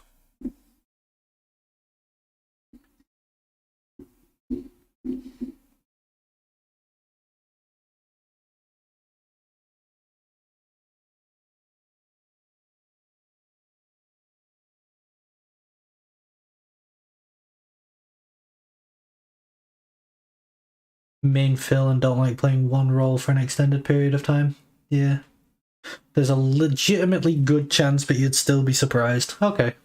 Main fill and don't like playing one role for an extended period of time. Yeah. There's a legitimately good chance, but you'd still be surprised. Okay.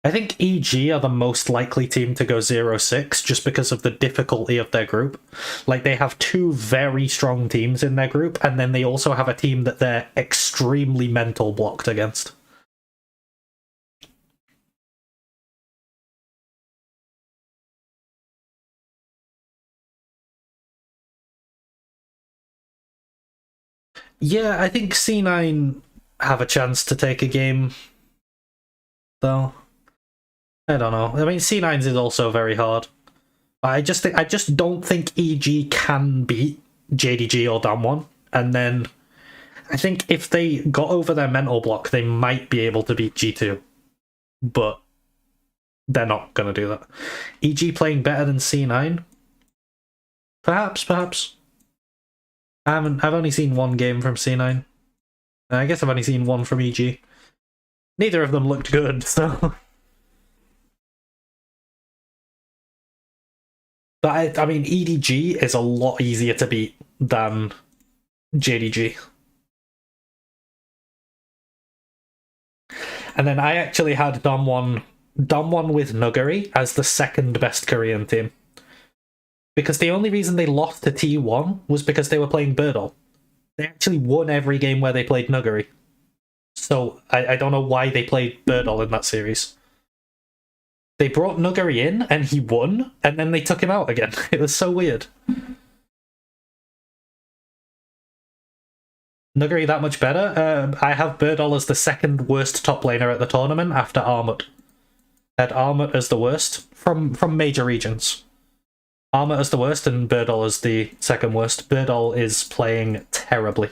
I think EG are the most likely team to go 0-6 just because of the difficulty of their group. Like, they have two very strong teams in their group, and then they also have a team that they're extremely mental blocked against. Yeah, I think C9 have a chance to take a game, though. I don't know. I mean, C9's is also very hard. I just don't think EG can beat JDG or Damwon. And then I think if they got over their mental block, they might be able to beat G2. But they're not going to do that. EG playing better than C9? Perhaps. I've only seen one game from C9. I guess I've only seen one from EG. Neither of them looked good, so... But I mean, EDG is a lot easier to beat than JDG. And then I actually had Damwon with Nuguri as the second best Korean team. Because the only reason they lost to T1 was because they were playing Birdall. They actually won every game where they played Nuguri. So I don't know why they played Birdall in that series. They brought Nuguri in and he won, and then they took him out again. It was so weird. Nuguri that much better? I have Birdall as the second worst top laner at the tournament after Armut. I had Armut as the worst from major regions. Armut as the worst and Birdall as the second worst. Birdall is playing terribly.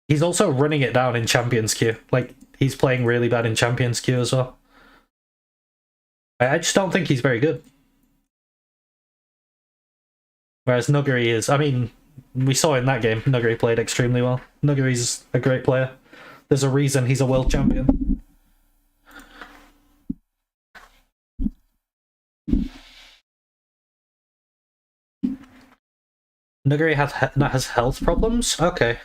He's also running it down in Champions Queue. Like, he's playing really bad in Champions Queue as well. I just don't think he's very good. Whereas Nuguri is... I mean, we saw in that game, Nuguri played extremely well. Nuguri's a great player. There's a reason he's a world champion. Nuguri has health problems? Okay.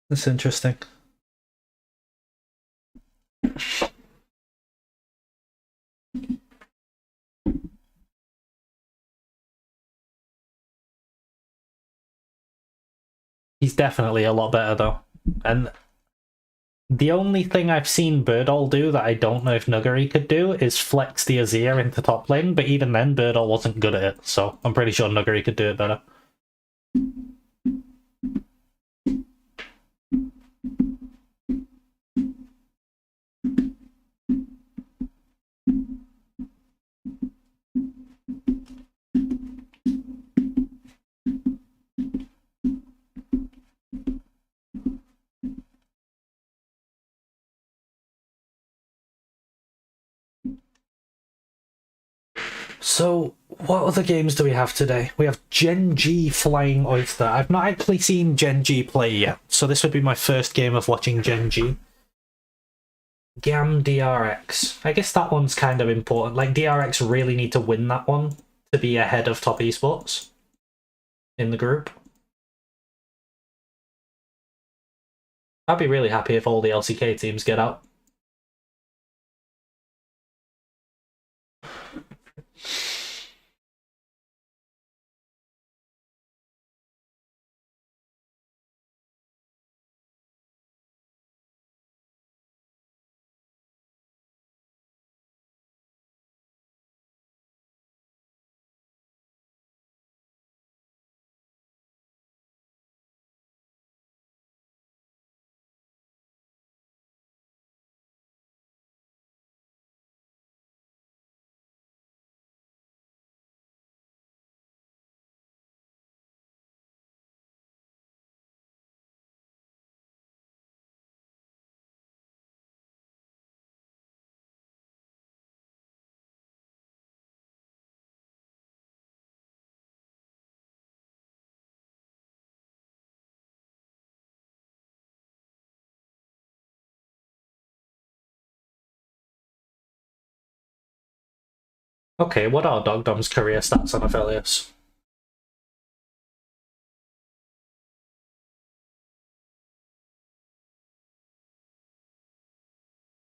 That's interesting. He's definitely a lot better though. And the only thing I've seen Birdall do that I don't know if Nuguri could do is flex the Azir into top lane, but even then Birdall wasn't good at it, so I'm pretty sure Nuguri could do it better. So, what other games do we have today? We have Gen G Flying Oyster. I've not actually seen Gen G play yet, so this would be my first game of watching Gen G. Gam DRX. I guess that one's kind of important. Like, DRX really need to win that one to be ahead of top esports in the group. I'd be really happy if all the LCK teams get out. Okay, what are Dogdom's career stats on Aphelios?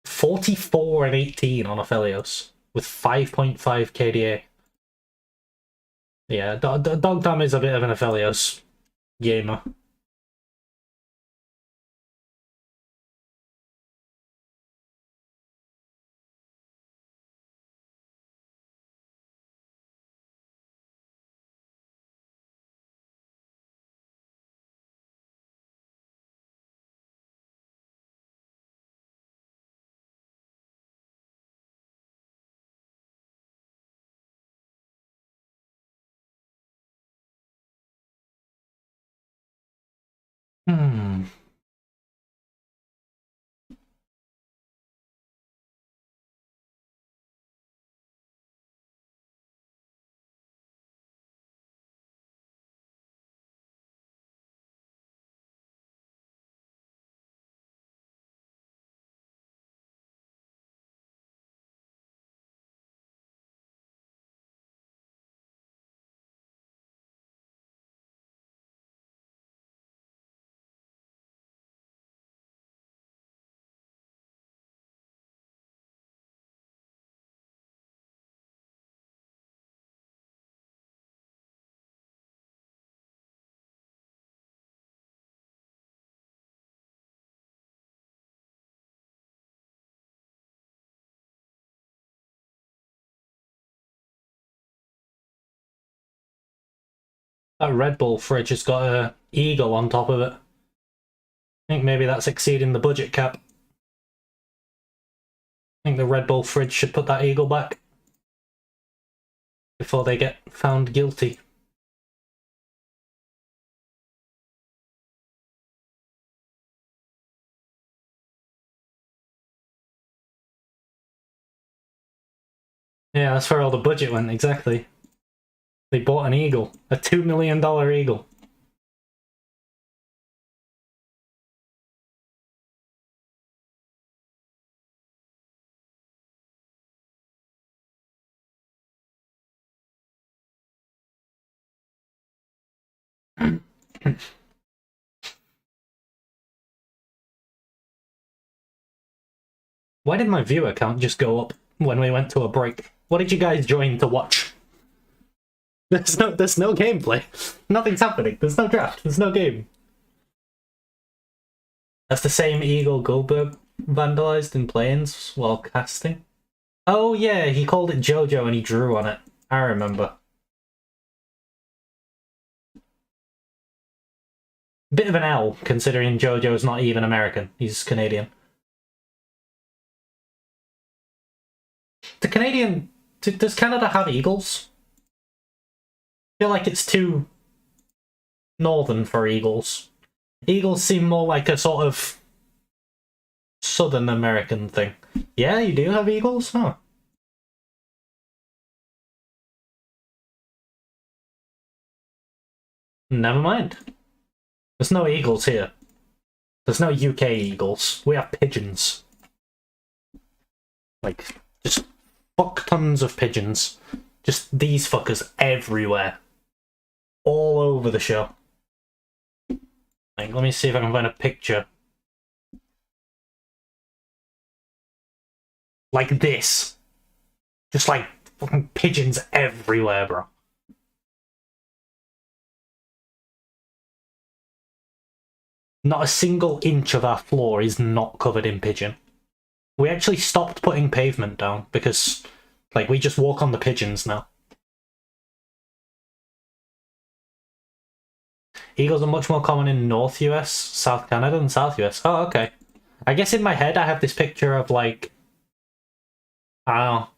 $44 and 18 on Aphelios with 5.5 KDA. Yeah, Dogdom is a bit of an Aphelios gamer. Hmm. That Red Bull fridge has got a eagle on top of it. I think maybe that's exceeding the budget cap. I think the Red Bull fridge should put that eagle back before they get found guilty. Yeah, that's where all the budget went, exactly. They bought an eagle. A $2 million eagle. Why did my viewer count just go up when we went to a break? What did you guys join to watch? There's no gameplay. Nothing's happening. There's no draft. There's no game. That's the same eagle Goldberg vandalized in planes while casting. Oh yeah, he called it JoJo and he drew on it. I remember. Bit of an L, considering JoJo's not even American. He's Canadian. Does Canada have eagles? I feel like it's too northern for eagles. Eagles seem more like a sort of Southern American thing. Yeah, you do have eagles? Huh. Never mind. There's no eagles here. There's no UK eagles. We have pigeons. Like, just fuck tons of pigeons. Just these fuckers everywhere. All over the show. Like, let me see if I can find a picture. Like this. Just like fucking pigeons everywhere, bro. Not a single inch of our floor is not covered in pigeon. We actually stopped putting pavement down because, like, we just walk on the pigeons now. Eagles are much more common in North US, South Canada, and South US. Oh, okay. I guess in my head I have this picture of, like, I don't know,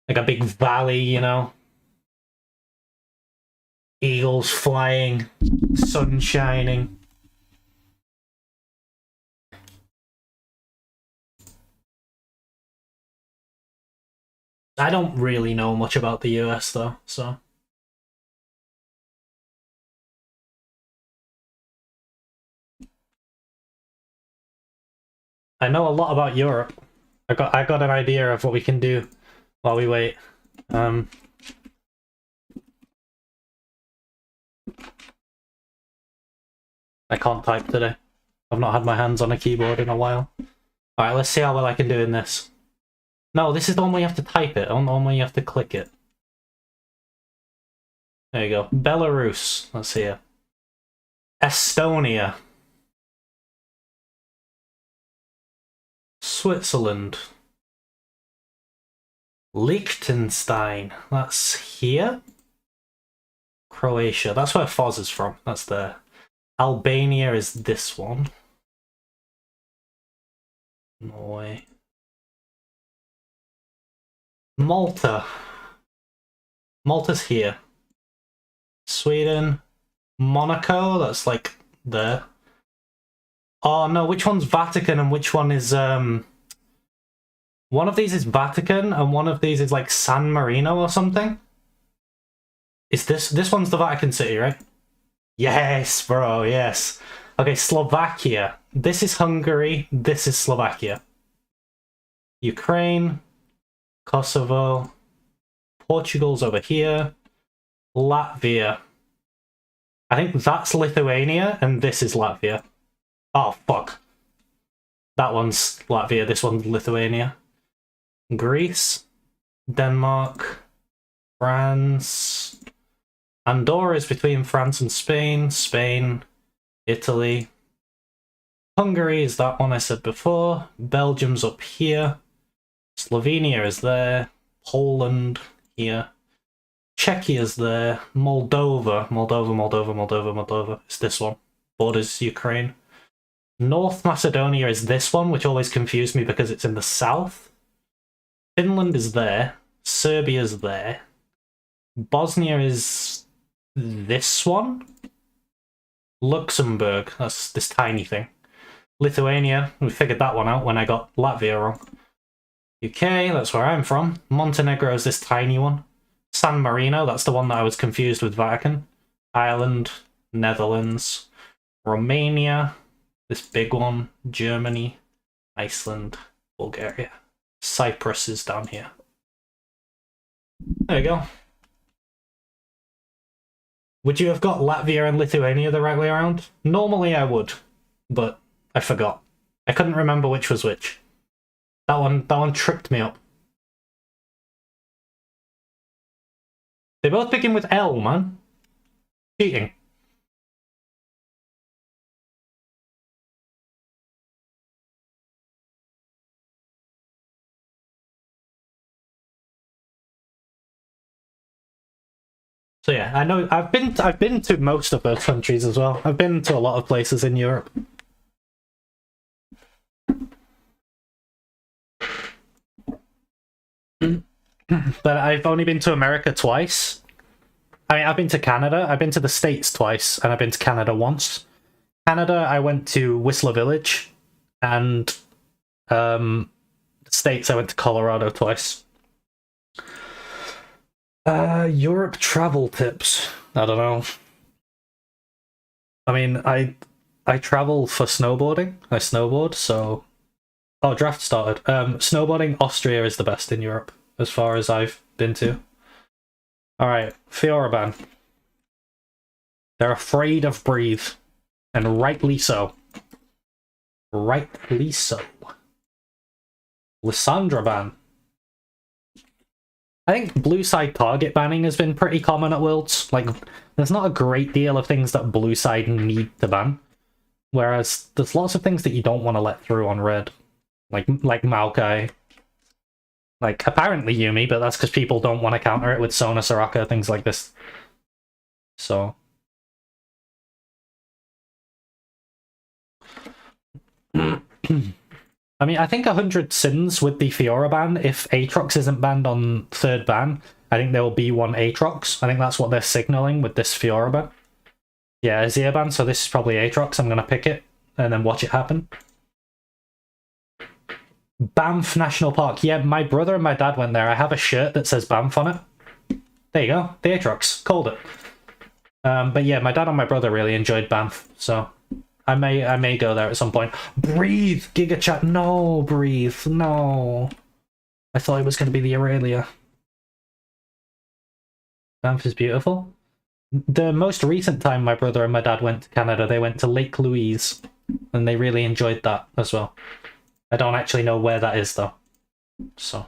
like a big valley, you know? Eagles flying, sun shining. I don't really know much about the US though, so. I know a lot about Europe. I got an idea of what we can do while we wait. I can't type today. I've not had my hands on a keyboard in a while. Alright, let's see how well I can do in this. No, this is the one where you have to type it, the one where you have to click it. There you go. Belarus. Let's see here. Estonia. Switzerland. Liechtenstein. That's here. Croatia. That's where Foz is from. That's there. Albania is this one. Norway. Malta. Malta's here. Sweden. Monaco, that's like there. Oh no, which one's Vatican and which one is one of these is Vatican and one of these is like San Marino or something? Is this one's the Vatican City, right? Yes, bro, yes. Okay, Slovakia. This is Hungary, this is Slovakia. Ukraine, Kosovo, Portugal's over here, Latvia. I think that's Lithuania and this is Latvia. Oh, fuck. That one's Latvia, this one's Lithuania. Greece, Denmark, France. Andorra is between France and Spain. Spain, Italy. Hungary is that one I said before. Belgium's up here. Slovenia is there. Poland here. Czechia's there. Moldova. Moldova. It's this one. Borders Ukraine. North Macedonia is this one, which always confused me because it's in the south. Finland is there. Serbia's there. Bosnia is this one. Luxembourg, that's this tiny thing. Lithuania, we figured that one out when I got Latvia wrong. UK, that's where I'm from. Montenegro is this tiny one. San Marino, that's the one that I was confused with Vatican. Ireland, Netherlands, Romania, this big one, Germany, Iceland, Bulgaria. Cyprus is down here. There you go. Would you have got Latvia and Lithuania the right way around? Normally I would, but I forgot. I couldn't remember which was which. That one tripped me up. They both begin with L, man. Cheating. So yeah, I know I've been to most of those countries as well. I've been to a lot of places in Europe. But I've only been to America twice. I mean, I've been to Canada, I've been to the States twice, and I've been to Canada once. Canada, I went to Whistler Village, and the States, I went to Colorado twice. Europe travel tips. I don't know. I mean, I travel for snowboarding. I snowboard, so... Oh, draft started. Snowboarding, Austria is the best in Europe, as far as I've been to. Alright, Fioraban. They're afraid of Breathe. And rightly so. Rightly so. Lissandra ban. I think blue side target banning has been pretty common at Worlds. Like, there's not a great deal of things that blue side need to ban. Whereas, there's lots of things that you don't want to let through on red. Like Maokai. Like, apparently Yuumi, but that's because people don't want to counter it with Sona, Soraka, things like this. So... I mean, I think 100 Sins with the Fiora ban. If Aatrox isn't banned on third ban, I think there will be one Aatrox. I think that's what they're signaling with this Fiora ban. Yeah, Azir ban, so this is probably Aatrox. I'm going to pick it and then watch it happen. Banff National Park. Yeah, my brother and my dad went there. I have a shirt that says Banff on it. There you go. The Aatrox. Called it. But yeah, my dad and my brother really enjoyed Banff, so... I may go there at some point. Breathe! Giga Chat, no, Breathe, no. I thought it was going to be the Aurelia. Banff is beautiful. The most recent time my brother and my dad went to Canada, they went to Lake Louise, and they really enjoyed that as well. I don't actually know where that is, though. So...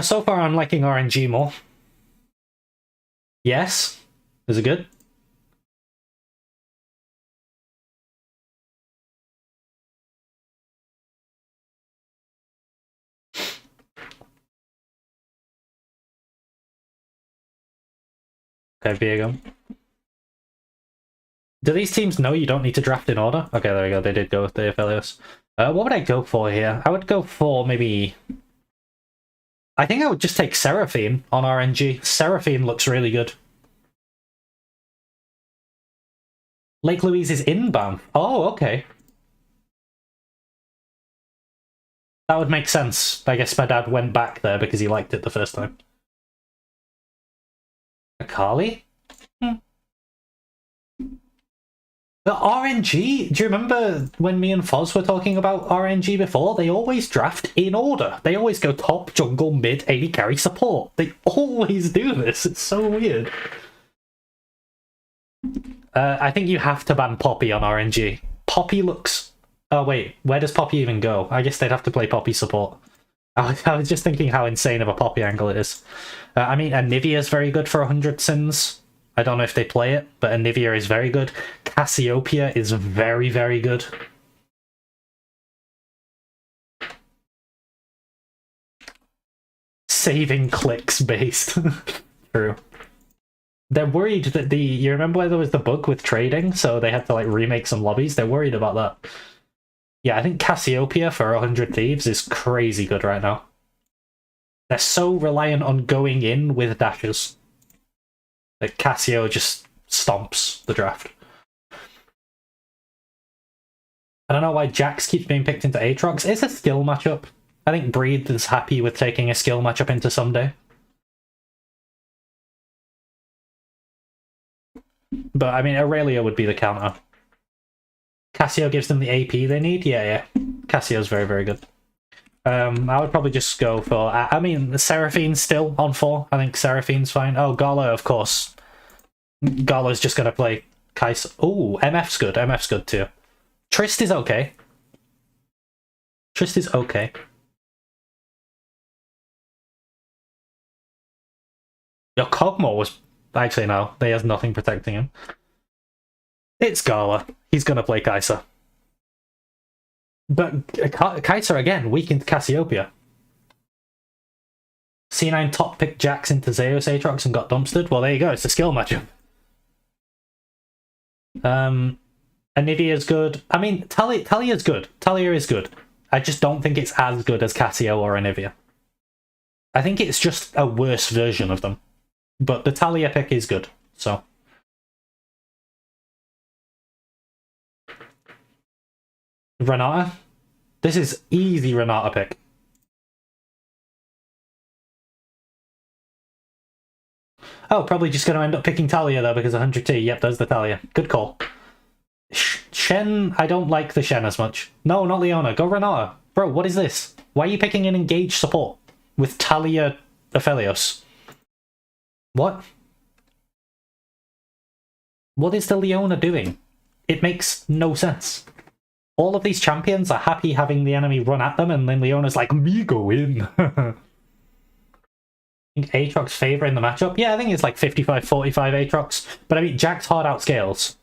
so far I'm liking RNG more. Yes? Is it good? Okay, Viego. Do these teams know you don't need to draft in order? Okay, there we go, they did go with the Aphelios. What would I go for here? I would go for maybe... I think I would just take Seraphine on RNG. Seraphine looks really good. Lake Louise is inbound. Oh, okay. That would make sense. I guess my dad went back there because he liked it the first time. Akali? The RNG? Do you remember when me and Foz were talking about RNG before? They always draft in order. They always go top, jungle, mid, AD carry, support. They always do this. It's so weird. I think you have to ban Poppy on RNG. Poppy looks... Oh wait, where does Poppy even go? I guess they'd have to play Poppy support. I was just thinking how insane of a Poppy angle it is. I mean, Anivia's very good for 100 sins. I don't know if they play it, but Anivia is very good. Cassiopeia is very, very good. Saving clicks based. True. They're worried that you remember where there was the bug with trading, so they had to like remake some lobbies? They're worried about that. Yeah, I think Cassiopeia for 100 Thieves is crazy good right now. They're so reliant on going in with dashes. Like Cassio just stomps the draft. I don't know why Jax keeps being picked into Aatrox. It's a skill matchup. I think Breed is happy with taking a skill matchup into Someday. But I mean, Aurelia would be the counter. Cassio gives them the AP they need? Yeah. Cassio's very, very good. I would probably just go for... I mean, Seraphine's still on 4. I think Seraphine's fine. Oh, Gala, of course. Gala's just going to play Kai'Sa. Oh, MF's good. MF's good too. Trist is okay. Trist is okay. Your Kog'Maw was... Actually, no. He has nothing protecting him. It's Gala. He's going to play Kai'Sa. But Kai'Sa, again, weakened Cassiopeia. C9 top picked Jax into Zeus Aatrox and got dumpstered. Well, there you go. It's a skill matchup. Anivia's good. I mean, Talia's good. Talia is good. I just don't think it's as good as Cassio or Anivia. I think it's just a worse version of them. But the Talia pick is good, so... Renata? This is easy Renata pick. Oh, probably just going to end up picking Talia though because 100T. Yep, there's the Talia. Good call. Shen, I don't like the Shen as much. No, not Leona. Go Renata. Bro, what is this? Why are you picking an engaged support with Talia Aphelios? What? What is the Leona doing? It makes no sense. All of these champions are happy having the enemy run at them, and then Leona's like, me go in. I think Aatrox favor in the matchup? Yeah, I think it's like 55-45 Aatrox. But I mean, Jax hard outscales.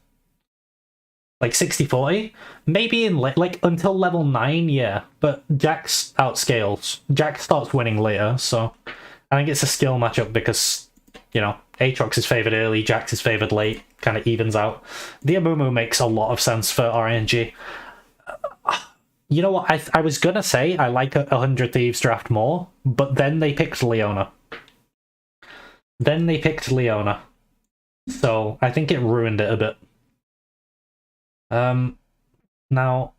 Like 60-40? Maybe in like until level 9, yeah. But Jax outscales. Jax starts winning later, so I think it's a skill matchup because, you know, Aatrox is favored early, Jax is favored late, kind of evens out. The Amumu makes a lot of sense for RNG. You know what, I was gonna say I like a 100 Thieves draft more, but then they picked Leona. So I think it ruined it a bit. Now,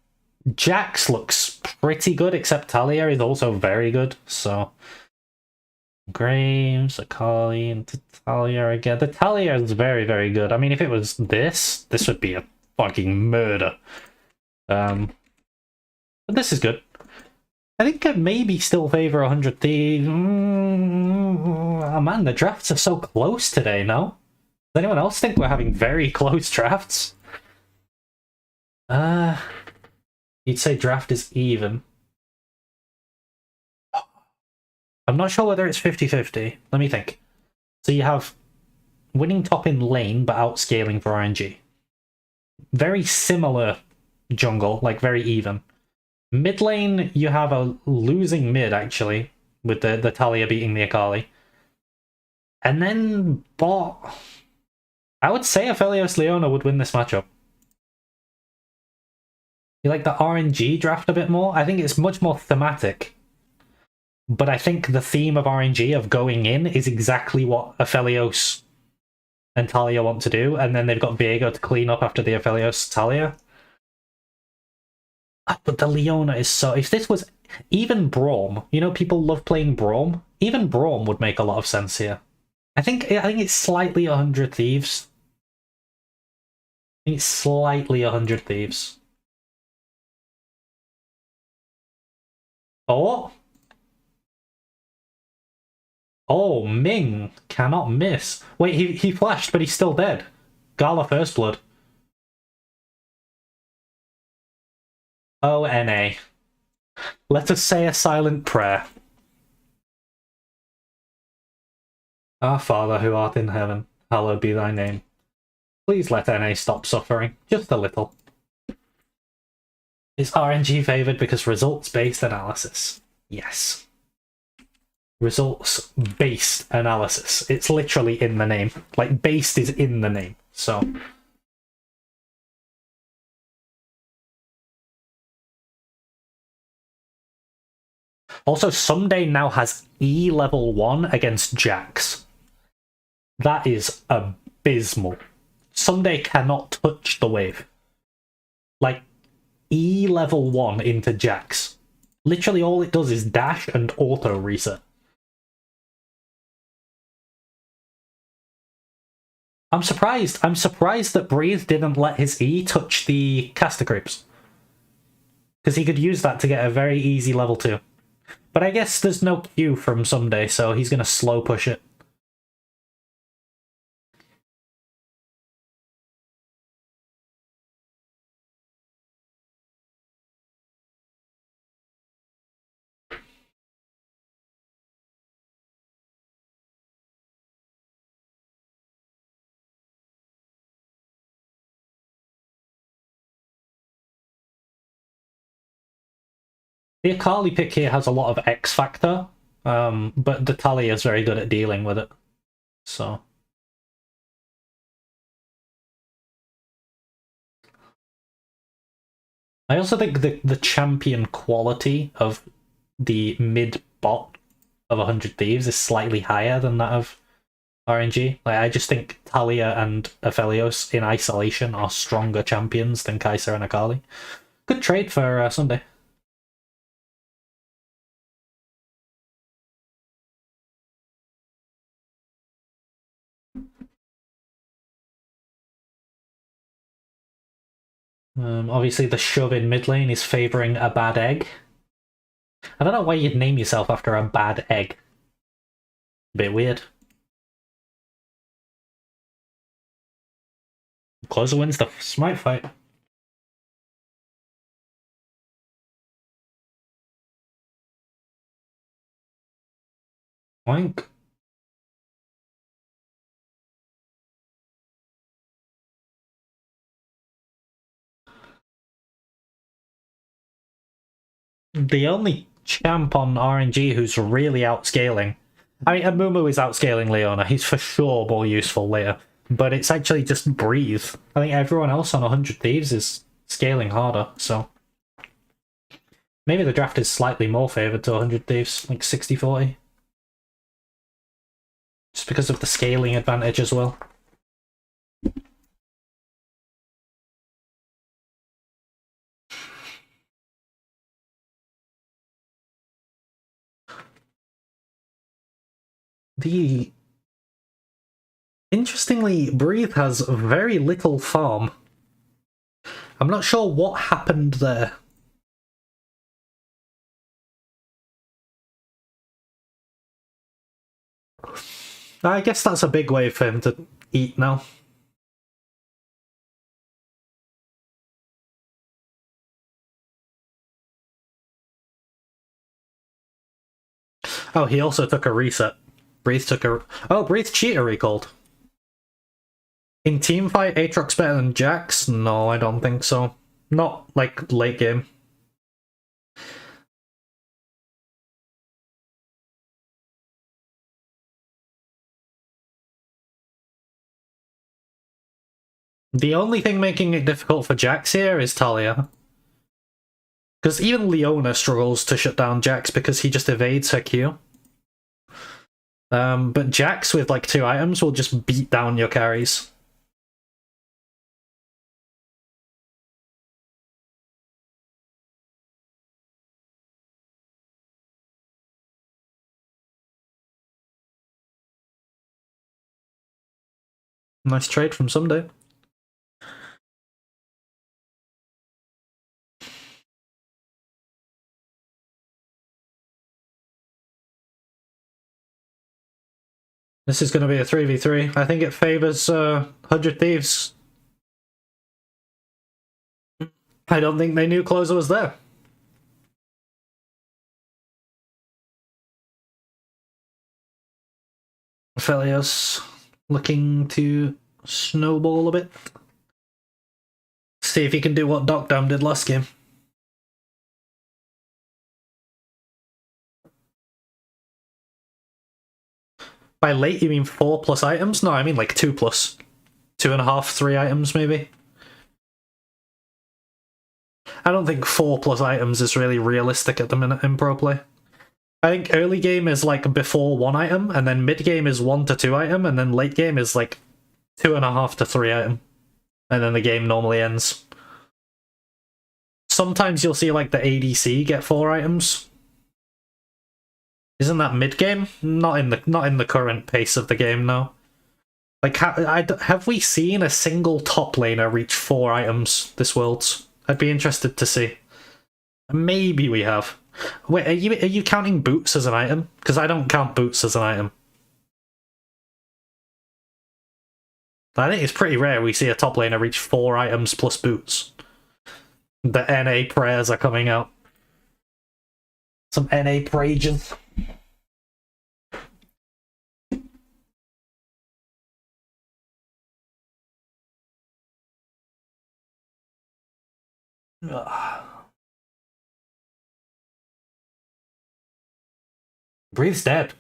Jax looks pretty good, except Talia is also very good, so... Graves, Akali, and Talia again. The Talia is very, very good. I mean, if it was this would be a fucking murder. But this is good. I think I'd maybe still favor 100 Thieves. Oh man, the drafts are so close today, no? Does anyone else think we're having very close drafts? You'd say draft is even. I'm not sure whether it's 50-50. Let me think. So you have winning top in lane, but outscaling for RNG. Very similar jungle, like very even. Mid lane, you have a losing mid, actually, with the Talia beating the Akali. And then bot... I would say Aphelios Leona would win this matchup. You like the RNG draft a bit more? I think it's much more thematic. But I think the theme of RNG of going in is exactly what Aphelios and Talia want to do, and then they've got Viego to clean up after the Aphelios Talia. But the Leona is so... If this was even Braum, you know, people love playing Braum. Even Braum would make a lot of sense here. I think it's slightly 100 Thieves. I think it's slightly 100 Thieves. Oh! Oh, Ming cannot miss. Wait, he flashed, but he's still dead. Gala First Blood. Oh, NA. Let us say a silent prayer. Our Father who art in heaven, hallowed be thy name. Please let NA stop suffering, just a little. Is RNG favoured because results-based analysis? Yes. Results-based analysis. It's literally in the name. Like, based is in the name, so... Also, Someday now has E level 1 against Jax. That is abysmal. Someday cannot touch the wave. Like, E level 1 into Jax. Literally all it does is dash and auto reset. I'm surprised that Breathe didn't let his E touch the caster creeps. Because he could use that to get a very easy level 2. But I guess there's no Q from Someday, so he's going to slow push it. The Akali pick here has a lot of X factor, but the Talia is very good at dealing with it. So... I also think the champion quality of the mid-bot of 100 Thieves is slightly higher than that of RNG. Like, I just think Talia and Aphelios in isolation are stronger champions than Kai'Sa and Akali. Good trade for Sunday. Obviously the shove in mid lane is favouring a bad egg. I don't know why you'd name yourself after a bad egg. Bit weird. Closer wins the smite fight. Oink. The only champ on RNG who's really outscaling... I mean, Amumu is outscaling Leona. He's for sure more useful later. But it's actually just Breathe. I think everyone else on 100 Thieves is scaling harder, so... Maybe the draft is slightly more favoured to 100 Thieves, like 60-40. Just because of the scaling advantage as well. Interestingly, Breathe has very little farm. I'm not sure what happened there. I guess that's a big way for him to eat now. Oh, he also took a reset. Breathe took a... Oh, Breathe cheater recalled. In teamfight, Aatrox better than Jax? No, I don't think so. Not, like, late game. The only thing making it difficult for Jax here is Talia. Because even Leona struggles to shut down Jax because he just evades her Q. But Jax with like 2 items will just beat down your carries. Nice trade from Someday. This is going to be a 3v3. I think it favors 100 Thieves. I don't think they knew Closer was there. Aphelios looking to snowball a bit. See if he can do what Docdam did last game. By late, you mean 4 plus items? No, I mean like 2 plus. 2.5, 3 items maybe. I don't think 4 plus items is really realistic at the minute in pro play. I think early game is like before 1 item, and then mid game is 1 to 2 item, and then late game is like 2.5 to 3 item. And then the game normally ends. Sometimes you'll see like the ADC get 4 items. Isn't that mid game? Not in the current pace of the game, no. Like, have we seen a single top laner reach 4 items this Worlds? I'd be interested to see. Maybe we have. Wait, are you counting boots as an item? Because I don't count boots as an item. I think it's pretty rare we see a top laner reach 4 items plus boots. The NA prayers are coming out. Some NA prages. Breathes dead.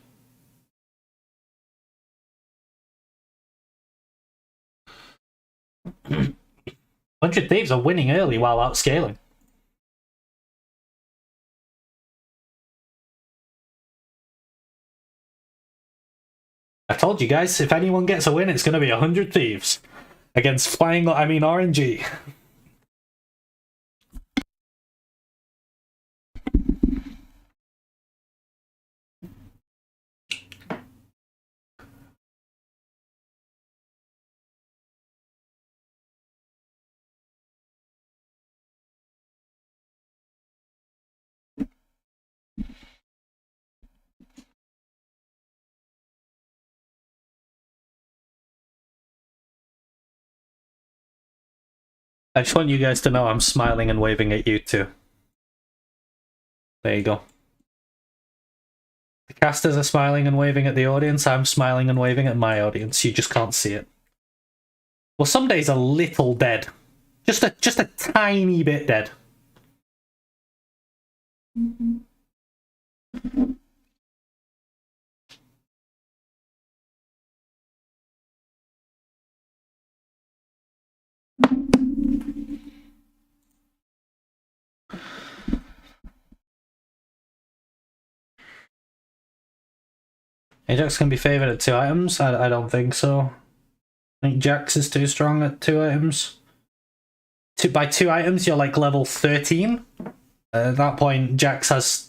Bunch of Thieves are winning early while outscaling. I told you guys, if anyone gets a win, it's going to be 100 Thieves against Flying, I mean RNG. I just want you guys to know I'm smiling and waving at you too. There you go. The casters are smiling and waving at the audience. I'm smiling and waving at my audience. You just can't see it. Well, some days a little dead. Just a tiny bit dead. Ajax can be favoured at 2 items? I don't think so. I think Jax is too strong at 2 items. By 2 items, you're like level 13. At that point, Jax has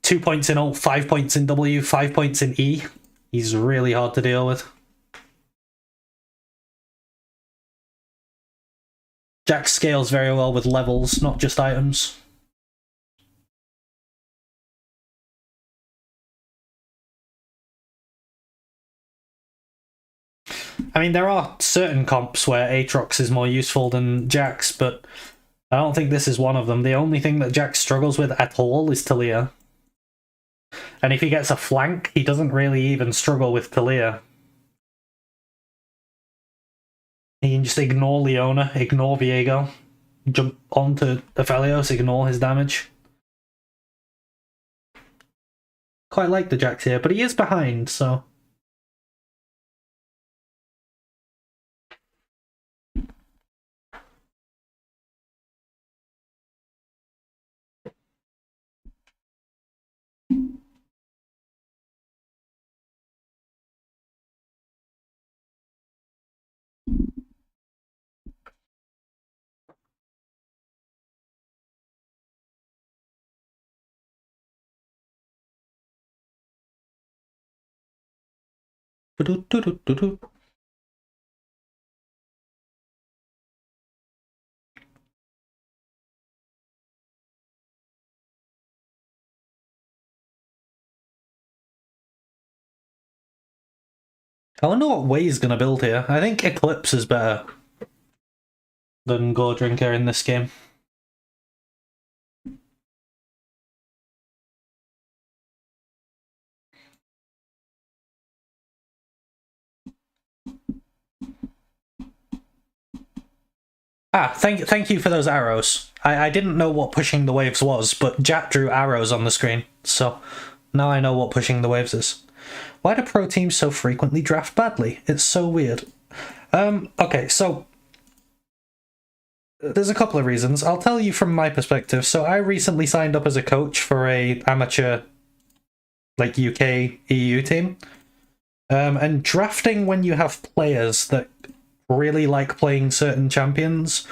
2 points in ult, 5 points in W, 5 points in E. He's really hard to deal with. Jax scales very well with levels, not just items. I mean, there are certain comps where Aatrox is more useful than Jax, but I don't think this is one of them. The only thing that Jax struggles with at all is Taliyah. And if he gets a flank, he doesn't really even struggle with Taliyah. He can just ignore Leona, ignore Viego, jump onto Aphelios, ignore his damage. Quite like the Jax here, but he is behind, so... I wonder what Way's gonna build here. I think Eclipse is better than Goredrinker in this game. Thank you for those arrows. I didn't know what pushing the waves was, but Jack drew arrows on the screen, so now I know what pushing the waves is. Why do pro teams so frequently draft badly? It's so weird. Okay, so there's a couple of reasons. I'll tell you from my perspective. So I recently signed up as a coach for a amateur, like UK EU team. And drafting when you have players that really like playing certain champions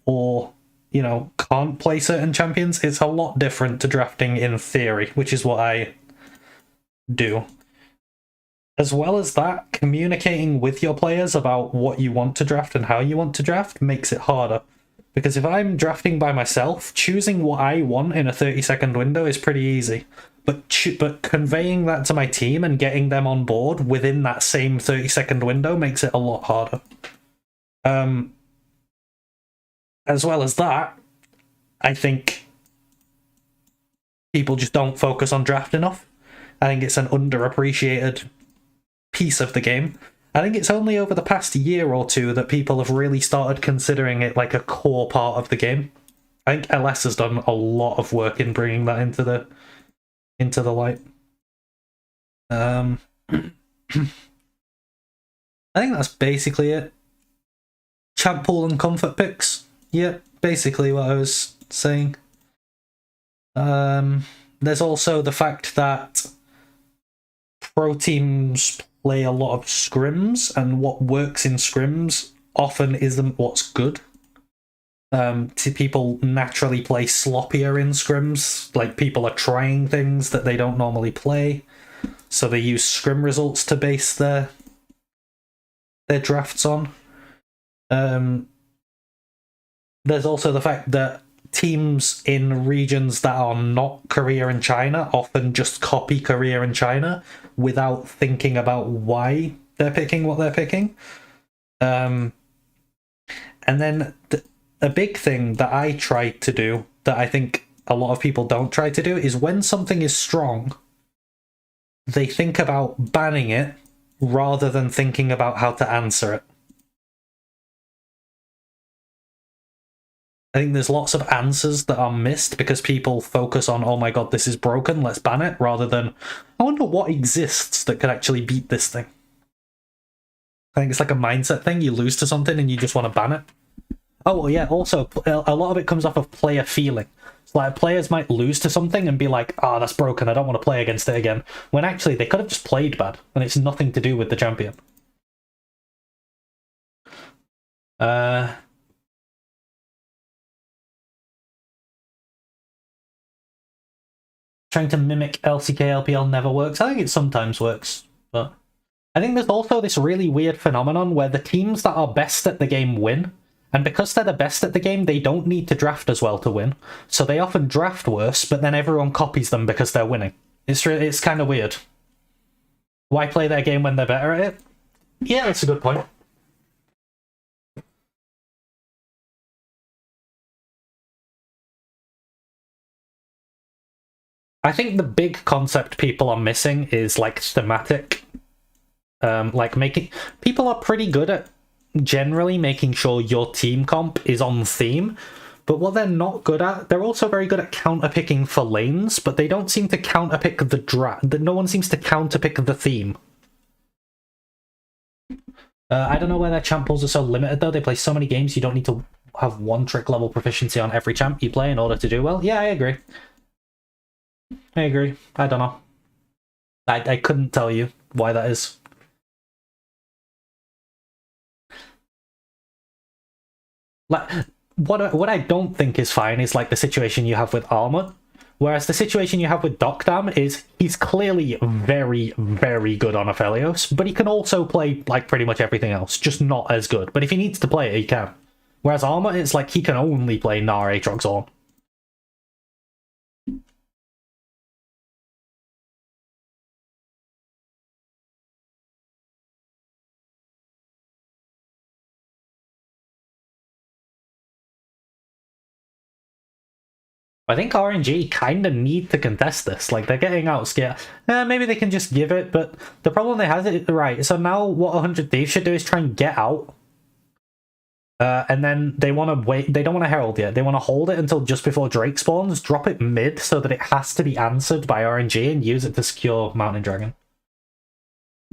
or, you know, can't play certain champions, it's a lot different to drafting in theory, which is what I do. As well as that, communicating with your players about what you want to draft and how you want to draft makes it harder. Because if I'm drafting by myself, choosing what I want in a 30-second window is pretty easy. But conveying that to my team and getting them on board within that same 30-second window makes it a lot harder. As well as that, I think people just don't focus on draft enough. I think it's an underappreciated piece of the game. I think it's only over the past year or two that people have really started considering it like a core part of the game. I think LS has done a lot of work in bringing that into the light. I think that's basically it. Champ pool and comfort picks. Yep, basically what I was saying. There's also the fact that pro teams play a lot of scrims, and what works in scrims often isn't what's good. People naturally play sloppier in scrims, like people are trying things that they don't normally play, so they use scrim results to base their drafts on. There's also the fact that teams in regions that are not Korea and China often just copy Korea and China without thinking about why they're picking what they're picking. And then a big thing that I try to do, that I think a lot of people don't try to do, is when something is strong, they think about banning it rather than thinking about how to answer it. I think there's lots of answers that are missed because people focus on, oh my god, this is broken, let's ban it, rather than, I wonder what exists that could actually beat this thing. I think it's like a mindset thing. You lose to something and you just want to ban it. Oh, well, yeah, also, a lot of it comes off of player feeling. So, like, players might lose to something and be like, oh, that's broken, I don't want to play against it again. When actually, they could have just played bad, and it's nothing to do with the champion. Trying to mimic LCK LPL never works. I think it sometimes works, but I think there's also this really weird phenomenon where the teams that are best at the game win, and because they're the best at the game, they don't need to draft as well to win. So they often draft worse, but then everyone copies them because they're winning. It's kind of weird. Why play their game when they're better at it? Yeah, that's a good point. I think the big concept people are missing is like thematic. Like people are pretty good at generally making sure your team comp is on theme, but what they're not good at, they're also very good at counterpicking for lanes, but they don't seem to counterpick the draft. No one seems to counterpick the theme. I don't know why their champ pools are so limited though. They play so many games, you don't need to have one trick level proficiency on every champ you play in order to do well. Yeah, I agree. I agree. I don't know. I couldn't tell you why that is. Like, what I don't think is fine is like the situation you have with Armut. Whereas the situation you have with Dokdam is he's clearly very, very good on Aphelios, but he can also play like pretty much everything else, just not as good. But if he needs to play it, he can. Whereas Armut, it's like he can only play Gnar, Aatrox, Ornn. I think RNG kind of need to contest this. Like, they're getting out scared. Maybe they can just give it, but the problem they have is, right, so now what 100 Thieves should do is try and get out. And then they want to wait. They don't want to herald yet. They want to hold it until just before Drake spawns, drop it mid so that it has to be answered by RNG and use it to secure Mountain Dragon.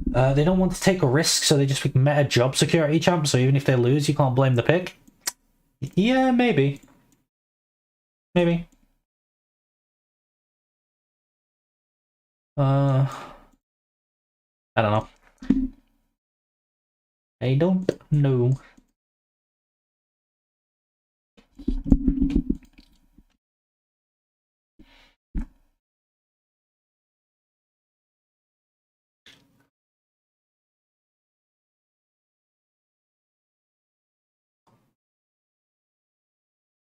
They don't want to take a risk, so they just pick meta job security champ, so even if they lose, you can't blame the pick. Yeah, maybe. Maybe. I don't know. I don't know.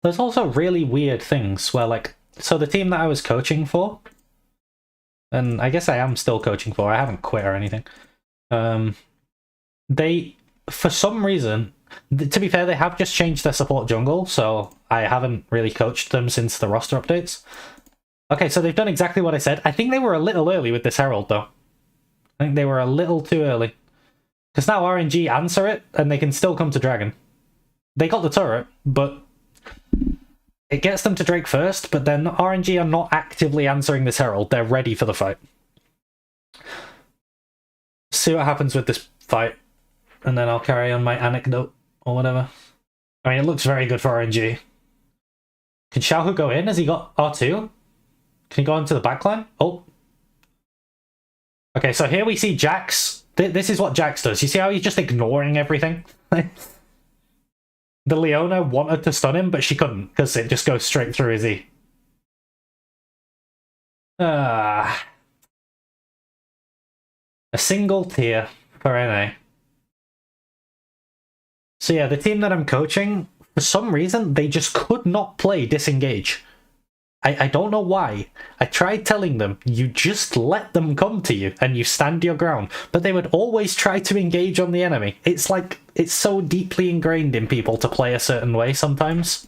There's also really weird things where, like, so the team that I was coaching for, and I guess I am still coaching for, I haven't quit or anything, they, for some reason, to be fair, they have just changed their support jungle, so I haven't really coached them since the roster updates. Okay, so they've done exactly what I said. I think they were a little early with this Herald, though. I think they were a little too early. Because now RNG answer it, and they can still come to Dragon. They got the turret, but it gets them to Drake first, but then RNG are not actively answering this Herald. They're ready for the fight. See what happens with this fight, and then I'll carry on my anecdote, or whatever. I mean, it looks very good for RNG. Can Xiaohu go in? Has he got R2? Can he go into the backline? Oh. Okay, so here we see Jax. This is what Jax does. You see how he's just ignoring everything? The Leona wanted to stun him, but she couldn't, because it just goes straight through his E. A single tier for NA. So yeah, the team that I'm coaching, for some reason, they just could not play Disengage. I don't know why. I tried telling them, you just let them come to you and you stand your ground, but they would always try to engage on the enemy. It's like, it's so deeply ingrained in people to play a certain way sometimes.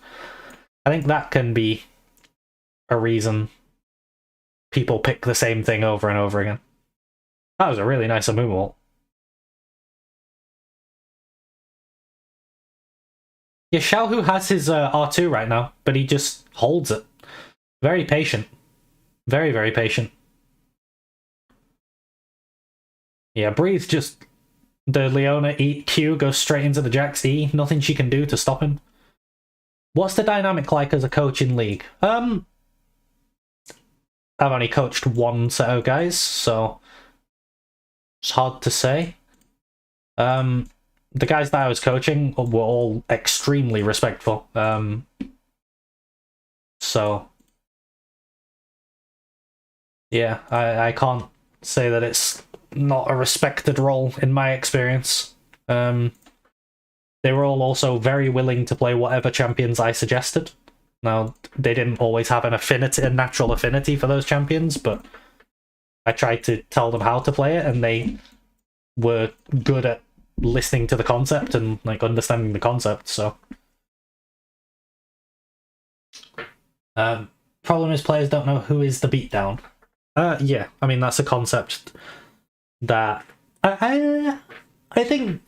I think that can be a reason people pick the same thing over and over again. That was a really nice Amumu ult. Yeah, Xiaohu has his R2 right now, but he just holds it. Very patient. Very, very patient. Yeah, Breathe just... The Leona Q goes straight into the Jax E. Nothing she can do to stop him. What's the dynamic like as a coach in League? I've only coached one set of guys, so... It's hard to say. The guys that I was coaching were all extremely respectful. So... Yeah, I can't say that it's not a respected role in my experience. They were all also very willing to play whatever champions I suggested. Now, they didn't always have a natural affinity for those champions, but I tried to tell them how to play it, and they were good at listening to the concept and like understanding the concept, so... Problem is players don't know who is the beatdown. Yeah, I mean, that's a concept that I think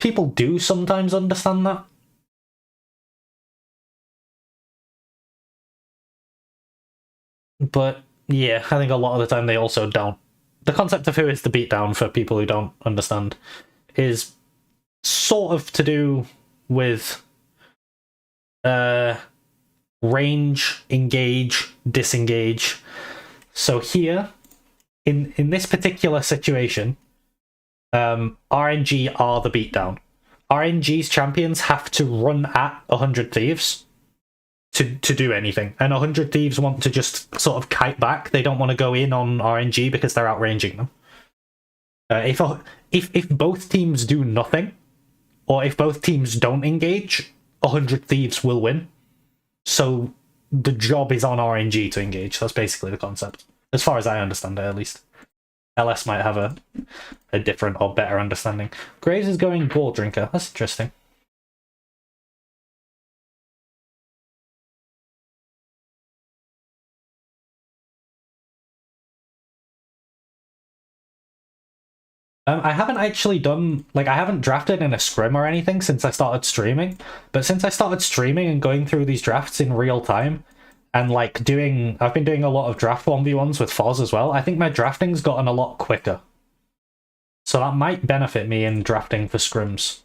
people do sometimes understand that. But yeah, I think a lot of the time they also don't. The concept of who is the beatdown, for people who don't understand, is sort of to do with range, engage, disengage. So here, in this particular situation, RNG are the beatdown. RNG's champions have to run at 100 Thieves to do anything, and 100 Thieves want to just sort of kite back. They don't want to go in on RNG because they're outranging them. If both teams do nothing, or if both teams don't engage, 100 Thieves will win. So the job is on RNG to engage. That's basically the concept, as far as I understand it, at least. LS might have a different or better understanding. Graves is going Ball Drinker. That's interesting. I haven't actually done, like, I haven't drafted in a scrim or anything since I started streaming, but since I started streaming and going through these drafts in real time, and, like, I've been doing a lot of draft 1v1s with Foz as well, I think my drafting's gotten a lot quicker. So that might benefit me in drafting for scrims.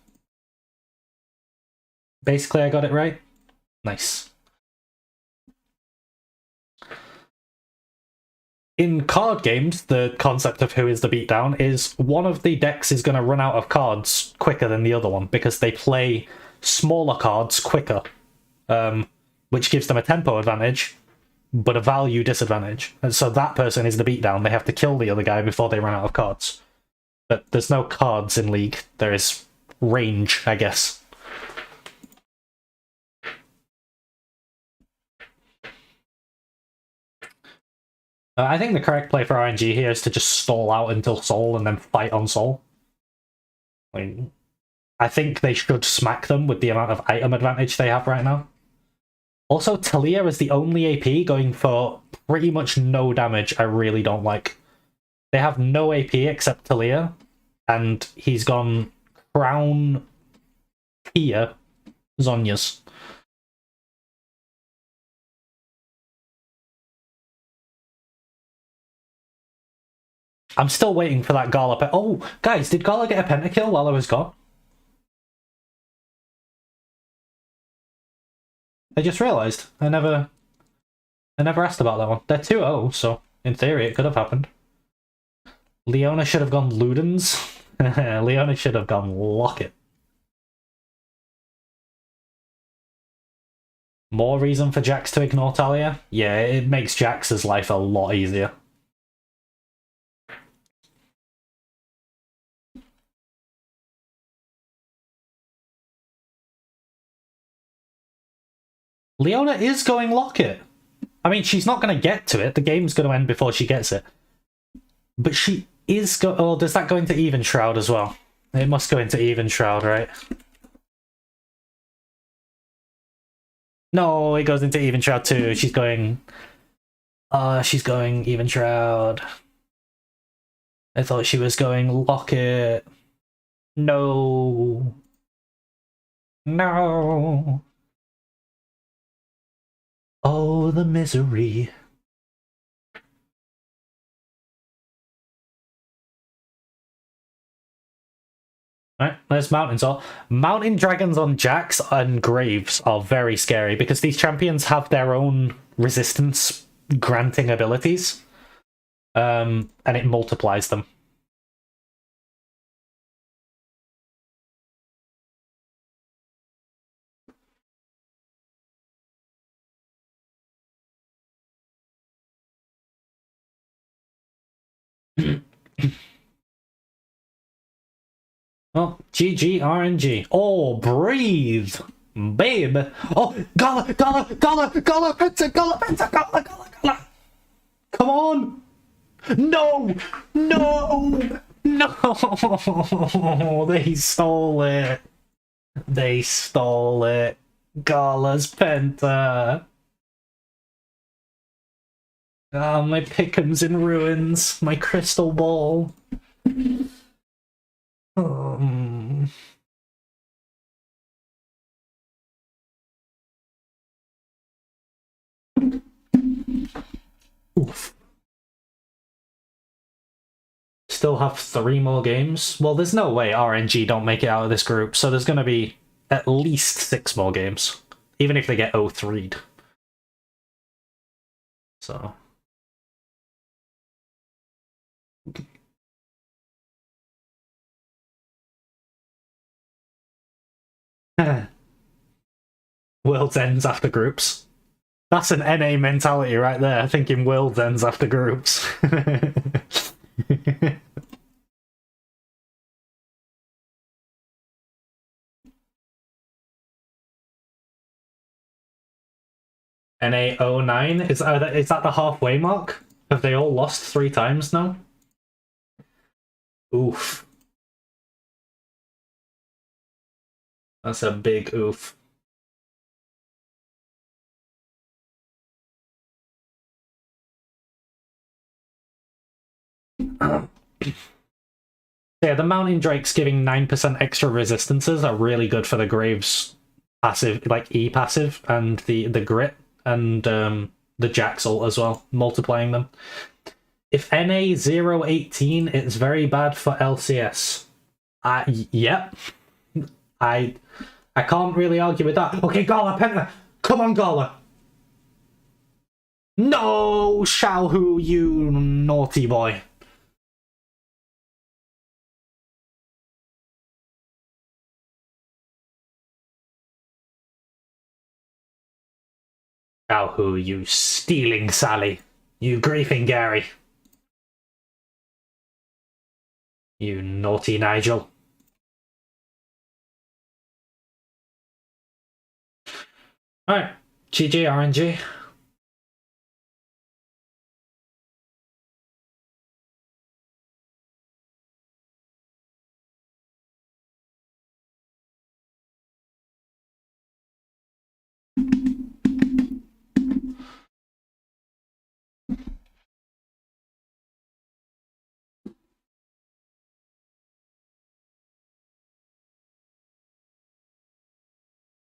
Basically, I got it right? Nice. In card games, the concept of who is the beatdown is one of the decks is going to run out of cards quicker than the other one because they play smaller cards quicker, which gives them a tempo advantage, but a value disadvantage. And so that person is the beatdown. They have to kill the other guy before they run out of cards. But there's no cards in League. There is range, I guess. I think the correct play for RNG here is to just stall out until Soul and then fight on Soul. I think they should smack them with the amount of item advantage they have right now. Also, Talia is the only AP going for pretty much no damage I really don't like. They have no AP except Talia, and he's gone Crown Pia Zhonya's. I'm still waiting for that Gala. Oh, guys, did Gala get a pentakill while I was gone? I just realised. I never asked about that one. They're 2-0, so in theory it could have happened. Leona should have gone Ludens. Leona should have gone Locket. More reason for Jax to ignore Talia? Yeah, it makes Jax's life a lot easier. Leona is going Locket. I mean, she's not going to get to it. The game's going to end before she gets it. But she is oh, does that go into Even Shroud as well? It must go into Even Shroud, right? No, it goes into Even Shroud too. She's going Even Shroud. I thought she was going Locket. No. No. Oh, the misery. Alright, there's Mountain Soul. Mountain Dragons on Jax and Graves are very scary because these champions have their own resistance granting abilities. And it multiplies them. Oh, GG RNG. Oh, breathe, babe. Oh, Gala. Come on. No. They stole it. Gala's Penta. Ah, my Pickham's in ruins. My crystal ball. Oof. Still have 3 more games? Well, there's no way RNG don't make it out of this group, so there's going to be at least 6 more games, even if they get 0-3'd. So... World's ends after groups. That's an NA mentality right there, thinking world's ends after groups. NA 09? Is that the halfway mark? Have they all lost 3 times now? Oof. That's a big oof. Yeah, the Mountain Drakes giving 9% extra resistances are really good for the Graves passive, like E passive, and the grit, and the Jax ult as well, multiplying them. If NA 018, it's very bad for LCS. Yep. I can't really argue with that. Okay, Gala, Penta, come on, Gala. No, Xiaohu, you naughty boy. Xiaohu, you stealing Sally. You griefing Gary. You naughty Nigel. Alright, GG RNG.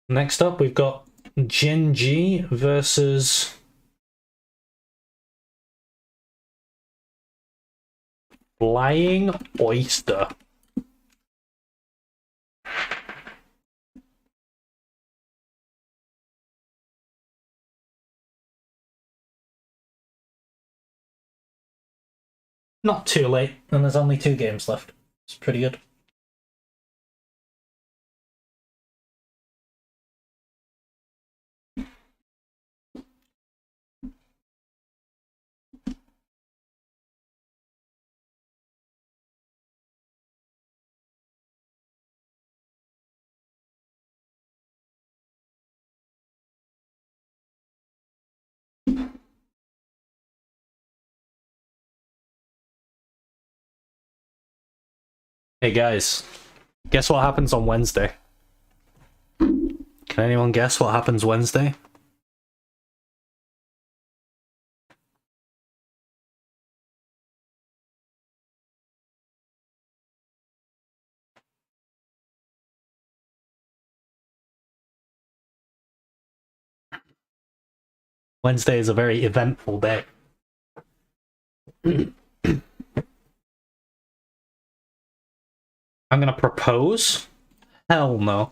Next up, we've got Gen G versus Flying Oyster. Not too late, and there's only 2 games left. It's pretty good. Hey guys, guess what happens on Wednesday? Can anyone guess what happens Wednesday? Wednesday is a very eventful day. I'm gonna propose? Hell no.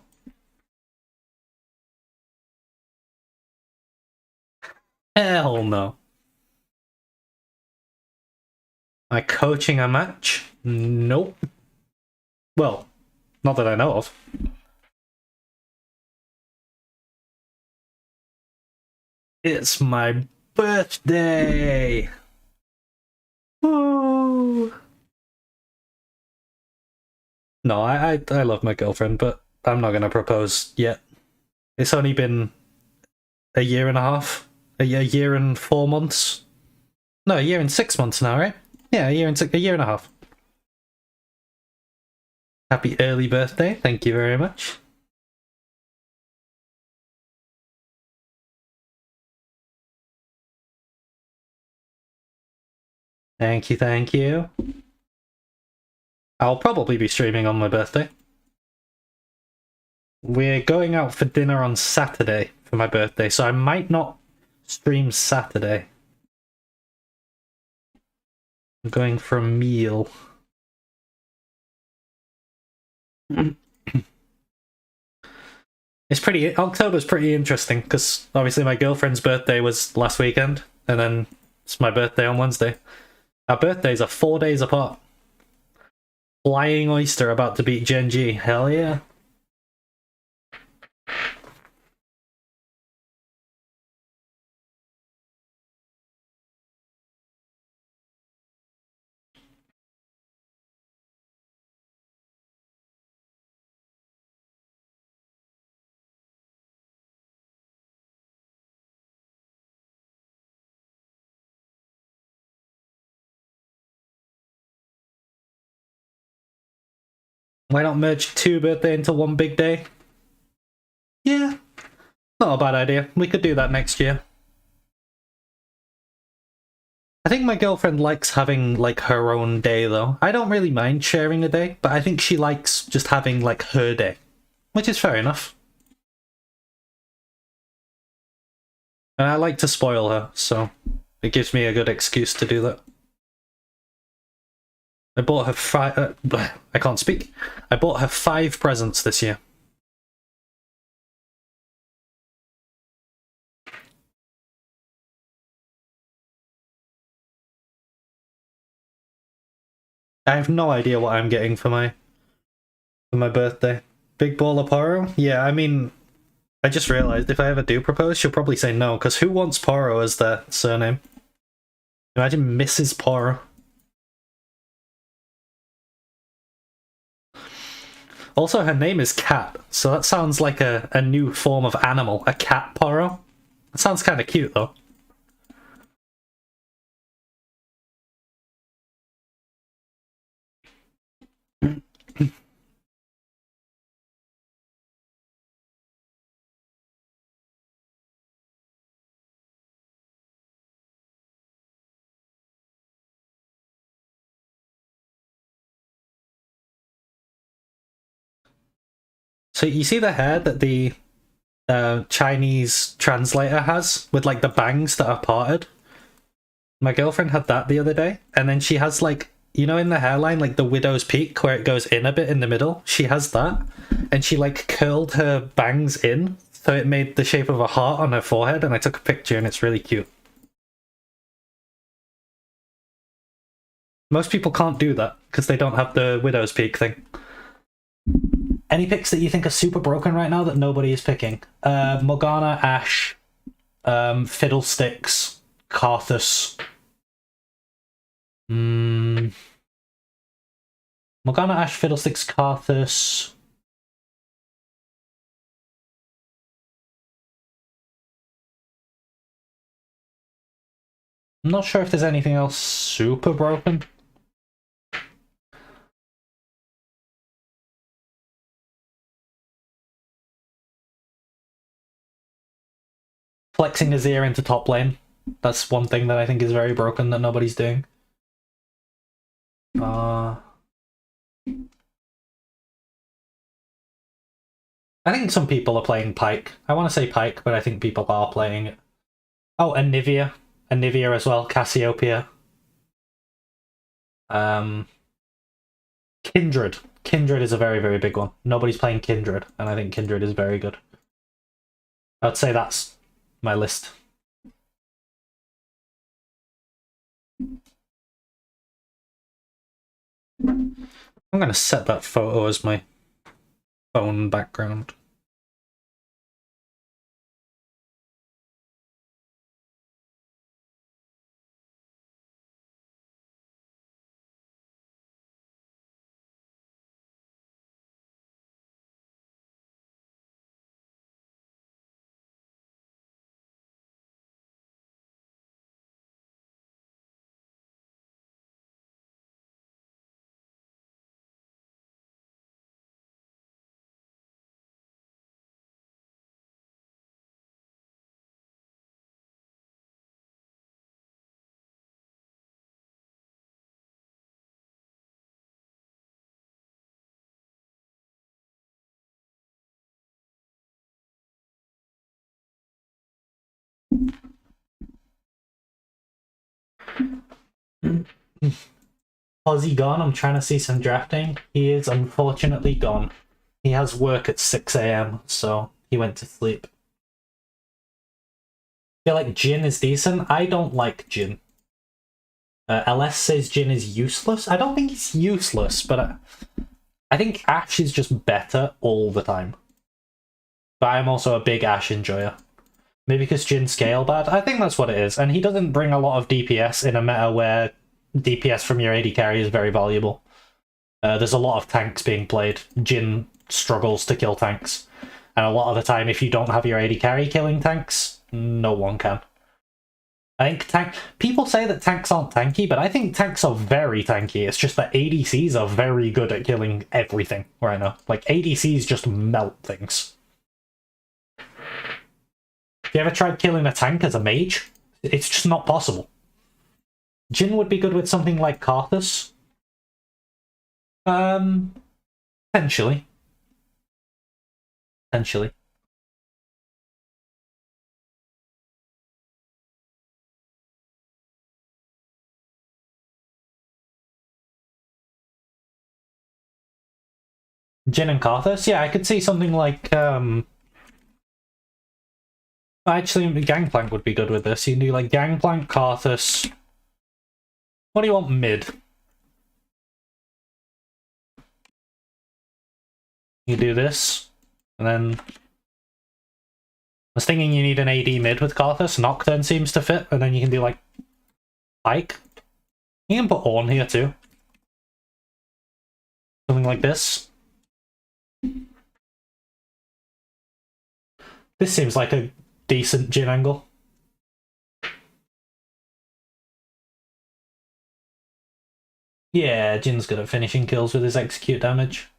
Hell no. Am I coaching a match? Nope. Well, not that I know of. It's my birthday! Woo! No, I love my girlfriend, but I'm not gonna propose yet. It's only been a year and a half. A year and 4 months. No, a year and 6 months now, right? Yeah, a year and a half. Happy early birthday, thank you very much. Thank you, thank you. I'll probably be streaming on my birthday. We're going out for dinner on Saturday for my birthday, so I might not stream Saturday. I'm going for a meal. October's pretty interesting, because obviously my girlfriend's birthday was last weekend, and then it's my birthday on Wednesday. Our birthdays are 4 days apart. Flying Oyster about to beat Gen G. Hell yeah. Why not merge 2 birthday into one big day? Yeah, not a bad idea. We could do that next year. I think my girlfriend likes having, like, her own day, though. I don't really mind sharing a day, but I think she likes just having, like, her day. Which is fair enough. And I like to spoil her, so it gives me a good excuse to do that. I bought her I can't speak. I bought her 5 presents this year. I have no idea what I'm getting for my birthday. Big ball of Poro? Yeah, I mean, I just realized if I ever do propose, she'll probably say no, because who wants Poro as their surname? Imagine Mrs. Poro. Also, her name is Cat, so that sounds like a new form of animal, a cat Poro. That sounds kind of cute, though. So you see the hair that the Chinese translator has with like the bangs that are parted? My girlfriend had that the other day, and then she has like, you know, in the hairline, like the widow's peak where it goes in a bit in the middle, she has that, and she like curled her bangs in so it made the shape of a heart on her forehead, and I took a picture and it's really cute. Most people can't do that because they don't have the widow's peak thing. Any picks that you think are super broken right now that nobody is picking? Morgana, Ashe, Fiddlesticks, Karthus. Morgana, Ashe, Fiddlesticks, Karthus. I'm not sure if there's anything else super broken. Flexing Azir into top lane. That's one thing that I think is very broken that nobody's doing. I think some people are playing Pyke. I want to say Pyke, but I think people are playing it. Oh, Anivia. Anivia as well. Cassiopeia. Kindred. Kindred is a very, very big one. Nobody's playing Kindred, and I think Kindred is very good. I'd say that's my list. I'm going to set that photo as my phone background. Ozzy gone? I'm trying to see some drafting. He is unfortunately gone. He has work at 6 AM, so he went to sleep. I feel like Jhin is decent. I don't like Jhin. LS says Jhin is useless. I don't think he's useless, but I think Ashe is just better all the time. But I'm also a big Ashe enjoyer. Maybe because Jhin scale bad? I think that's what it is. And he doesn't bring a lot of DPS in a meta where DPS from your AD carry is very valuable. There's a lot of tanks being played. Jhin struggles to kill tanks. And a lot of the time, if you don't have your AD carry killing tanks, no one can. I think people say that tanks aren't tanky, but I think tanks are very tanky. It's just that ADCs are very good at killing everything right now. Like, ADCs just melt things. Have you ever tried killing a tank as a mage? It's just not possible. Jhin would be good with something like Karthus. Potentially. Potentially. Jhin and Karthus? Yeah, I could see something like, actually, Gangplank would be good with this. You can do, like, Gangplank, Karthus. What do you want mid? You do this, and then... I was thinking you need an AD mid with Karthus. Nocturne seems to fit, and then you can do, like, Pyke. You can put Ornn here, too. Something like this. This seems like a decent Jhin angle. Yeah, Jin's good at finishing kills with his execute damage.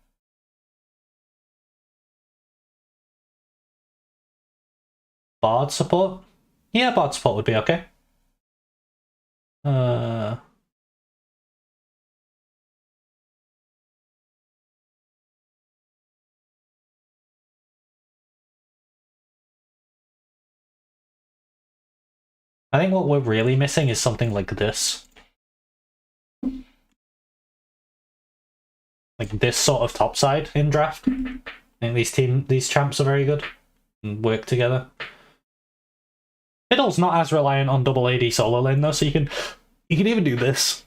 Bard support? Yeah, Bard support would be okay. I think what we're really missing is something like this. Like this sort of topside in draft. I think these champs are very good and work together. Fiddle's not as reliant on double AD solo lane though, so you can even do this.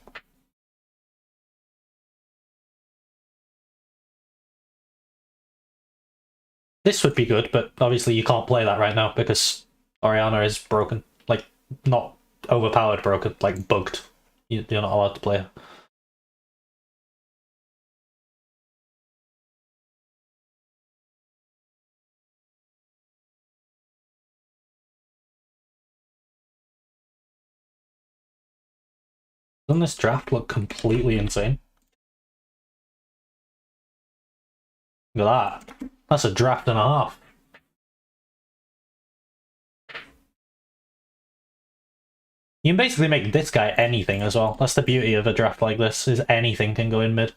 This would be good, but obviously you can't play that right now because Orianna is broken. Like, not overpowered broken, like bugged. You're not allowed to play her. Doesn't this draft look completely insane? Look at that. That's a draft and a half. You can basically make this guy anything as well. That's the beauty of a draft like this, is anything can go in mid.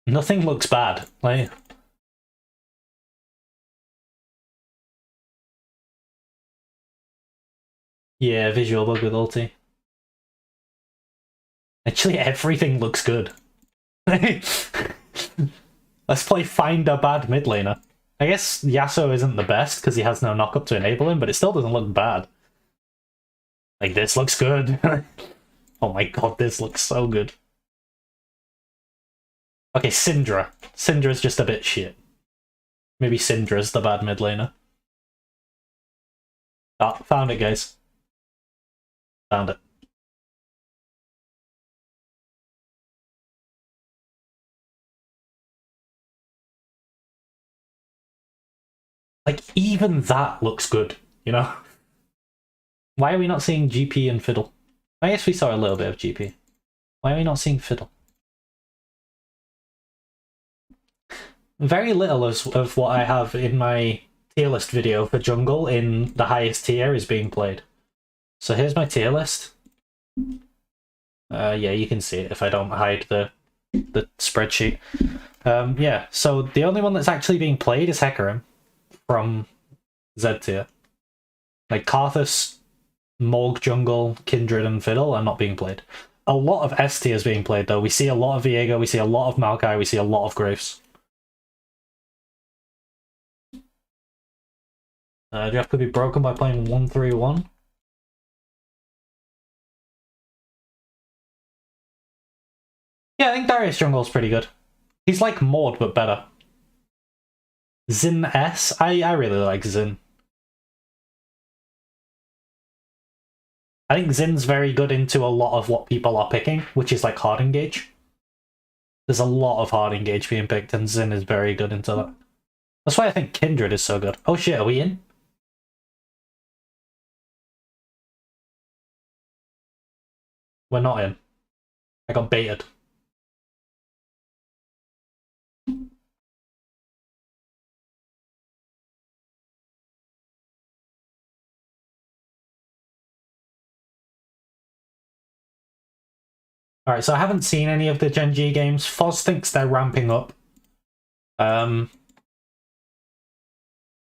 Nothing looks bad. Like, yeah, visual bug with ulti. Actually, everything looks good. Let's play Find a Bad mid laner. I guess Yasuo isn't the best because he has no knockup to enable him, but it still doesn't look bad. Like, this looks good. Oh my god, this looks so good. Okay, Syndra. Syndra's just a bit shit. Maybe Syndra's the bad mid laner. Ah, found it, guys. Found it. Like, even that looks good, you know? Why are we not seeing GP and Fiddle? I guess we saw a little bit of GP. Why are we not seeing Fiddle? Very little of what I have in my tier list video for jungle in the highest tier is being played. So here's my tier list. Yeah, you can see it if I don't hide the spreadsheet. Yeah, so the only one that's actually being played is Hecarim from Z tier. Like Karthus, Morg jungle, Kindred and Fiddle are not being played. A lot of S tier is being played though. We see a lot of Viego, we see a lot of Maokai, we see a lot of Graves. Draft could be broken by playing 1-3-1. Yeah, I think Darius Jungle's pretty good. He's like Maud, but better. Xin S? I really like Xin. I think Zin's very good into a lot of what people are picking, which is like hard engage. There's a lot of hard engage being picked, and Xin is very good into that. That's why I think Kindred is so good. Oh shit, are we in? We're not in. I got baited. Alright, so I haven't seen any of the Gen G games. Foz thinks they're ramping up.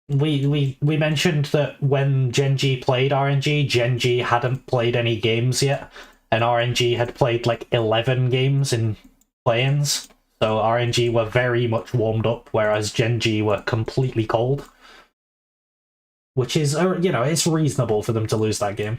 We mentioned that when Gen G played RNG, Gen G hadn't played any games yet, and RNG had played like 11 games in play-ins. So RNG were very much warmed up, whereas Gen G were completely cold. Which is, you know, it's reasonable for them to lose that game.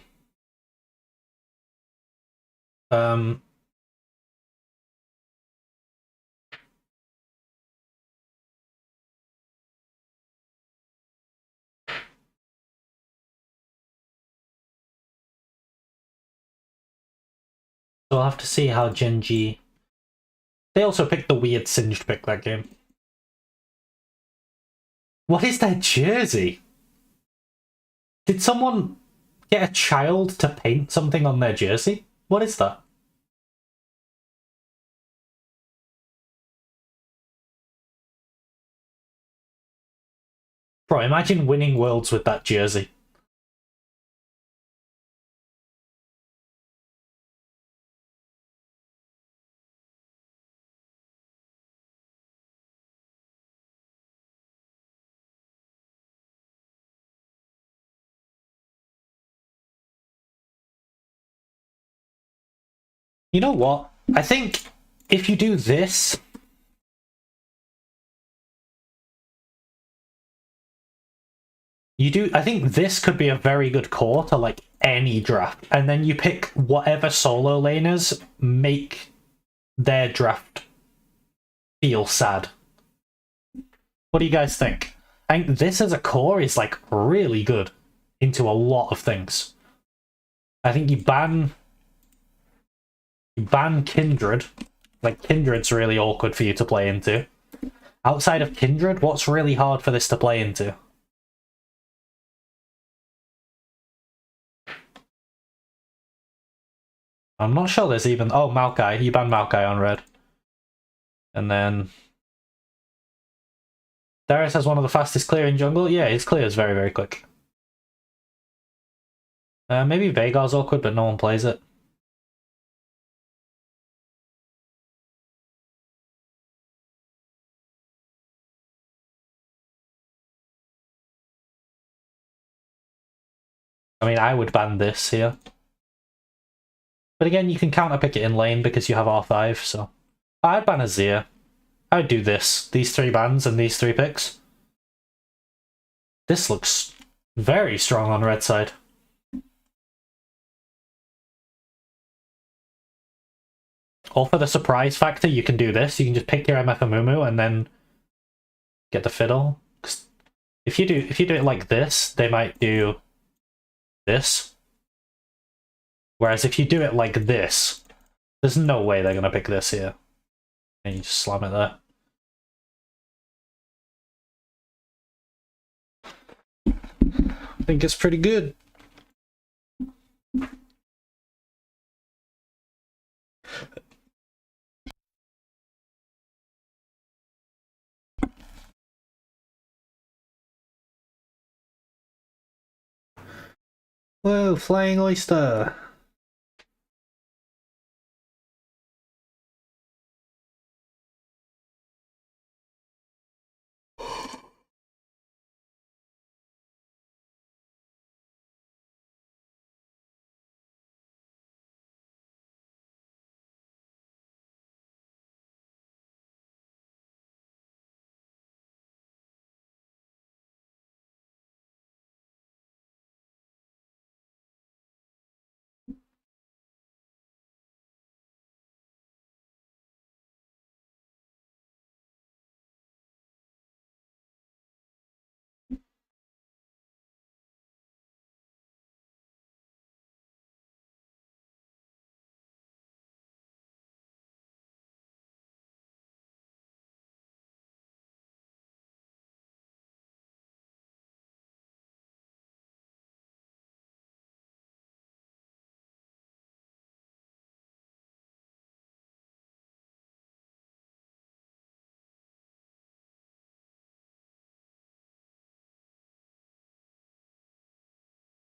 So we'll have to see how Gen G... They also picked the weird Singed pick that game. What is that jersey? Did someone get a child to paint something on their jersey? What is that? Bro, imagine winning Worlds with that jersey. You know what? I think if you do this... I think this could be a very good core to like any draft. And then you pick whatever solo laners make their draft feel sad. What do you guys think? I think this as a core is like really good into a lot of things. I think you ban Kindred. Like, Kindred's really awkward for you to play into. Outside of Kindred, what's really hard for this to play into? I'm not sure there's even... Oh, Maokai. You ban Maokai on red. And then... Darius has one of the fastest clearing jungle. Yeah, his clear is very, very quick. Maybe Veigar's awkward, but no one plays it. I mean, I would ban this here. But again, you can counterpick it in lane because you have R5, so... I'd ban Azir. I'd do this. These 3 bans and these 3 picks. This looks very strong on red side. Or for the surprise factor, you can do this. You can just pick your MF Amumu and then get the fiddle. If you do it like this, they might do this. Whereas if you do it like this, there's no way they're gonna pick this here. And you just slam it there. I think it's pretty good. Whoa, flying oyster!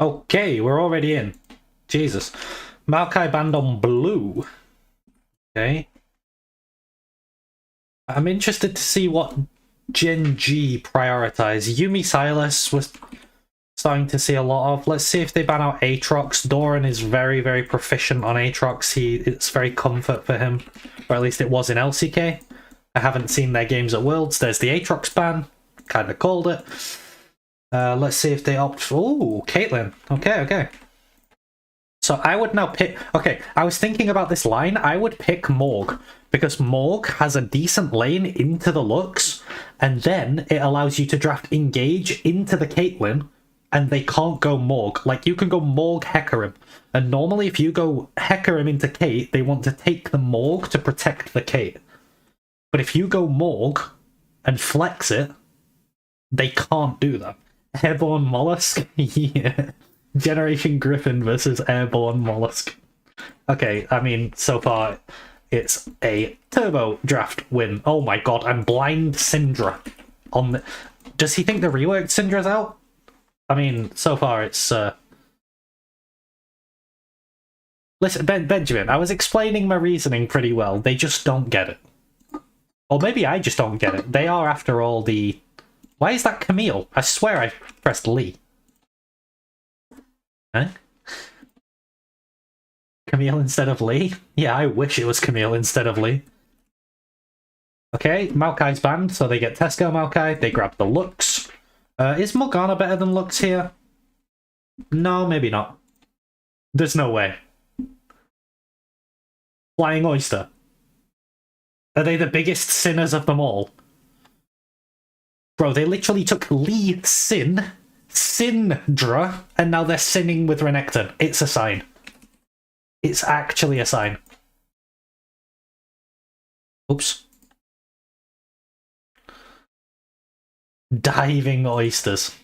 Okay, we're already in. Jesus. Maokai banned on blue. Okay. I'm interested to see what Gen G prioritize. Yumi Silas was starting to see a lot of. Let's see if they ban out Aatrox. Doran is very, very proficient on Aatrox. It's very comfort for him. Or at least it was in LCK. I haven't seen their games at Worlds. There's the Aatrox ban. Kind of called it. Let's see if they opt for... Ooh, Caitlyn. Okay. So I would now pick... Okay, I was thinking about this line. I would pick Morg, because Morg has a decent lane into the Lux, and then it allows you to draft Engage into the Caitlyn, and they can't go Morg. Like, you can go Morg Hecarim, and normally if you go Hecarim into Kate, they want to take the Morg to protect the Kate. But if you go Morg and flex it, they can't do that. Airborne Mollusk? Yeah. Generation Griffin versus Airborne Mollusk. Okay, I mean, so far, it's a turbo draft win. Oh my god, and blind Syndra. On the... Does he think the reworked Syndra's out? I mean, so far it's... Listen, Benjamin, I was explaining my reasoning pretty well. They just don't get it. Or maybe I just don't get it. They are, after all, the... Why is that Camille? I swear I pressed Lee. Huh? Camille instead of Lee? Yeah, I wish it was Camille instead of Lee. Okay, Maokai's banned, so they get Tesco Maokai. They grab the Lux. Is Morgana better than Lux here? No, maybe not. There's no way. Flying Oyster. Are they the biggest sinners of them all? Bro, they literally took Lee Sin, Syndra, and now they're sinning with Renekton. It's a sign. It's actually a sign. Oops. Diving Oysters.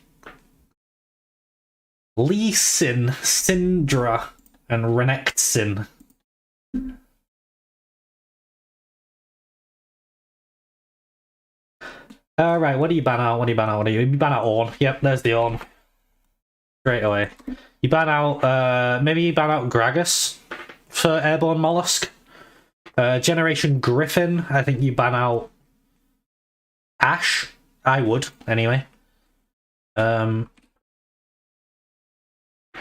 Lee Sin, Syndra, and Renekton. Alright, what do you ban out? What do you ban out? You ban out Ornn. Yep, there's the Ornn. Straight away. You ban out, maybe you ban out Gragas for Airborne Mollusk. Generation Griffin, I think you ban out Ashe. I would, anyway.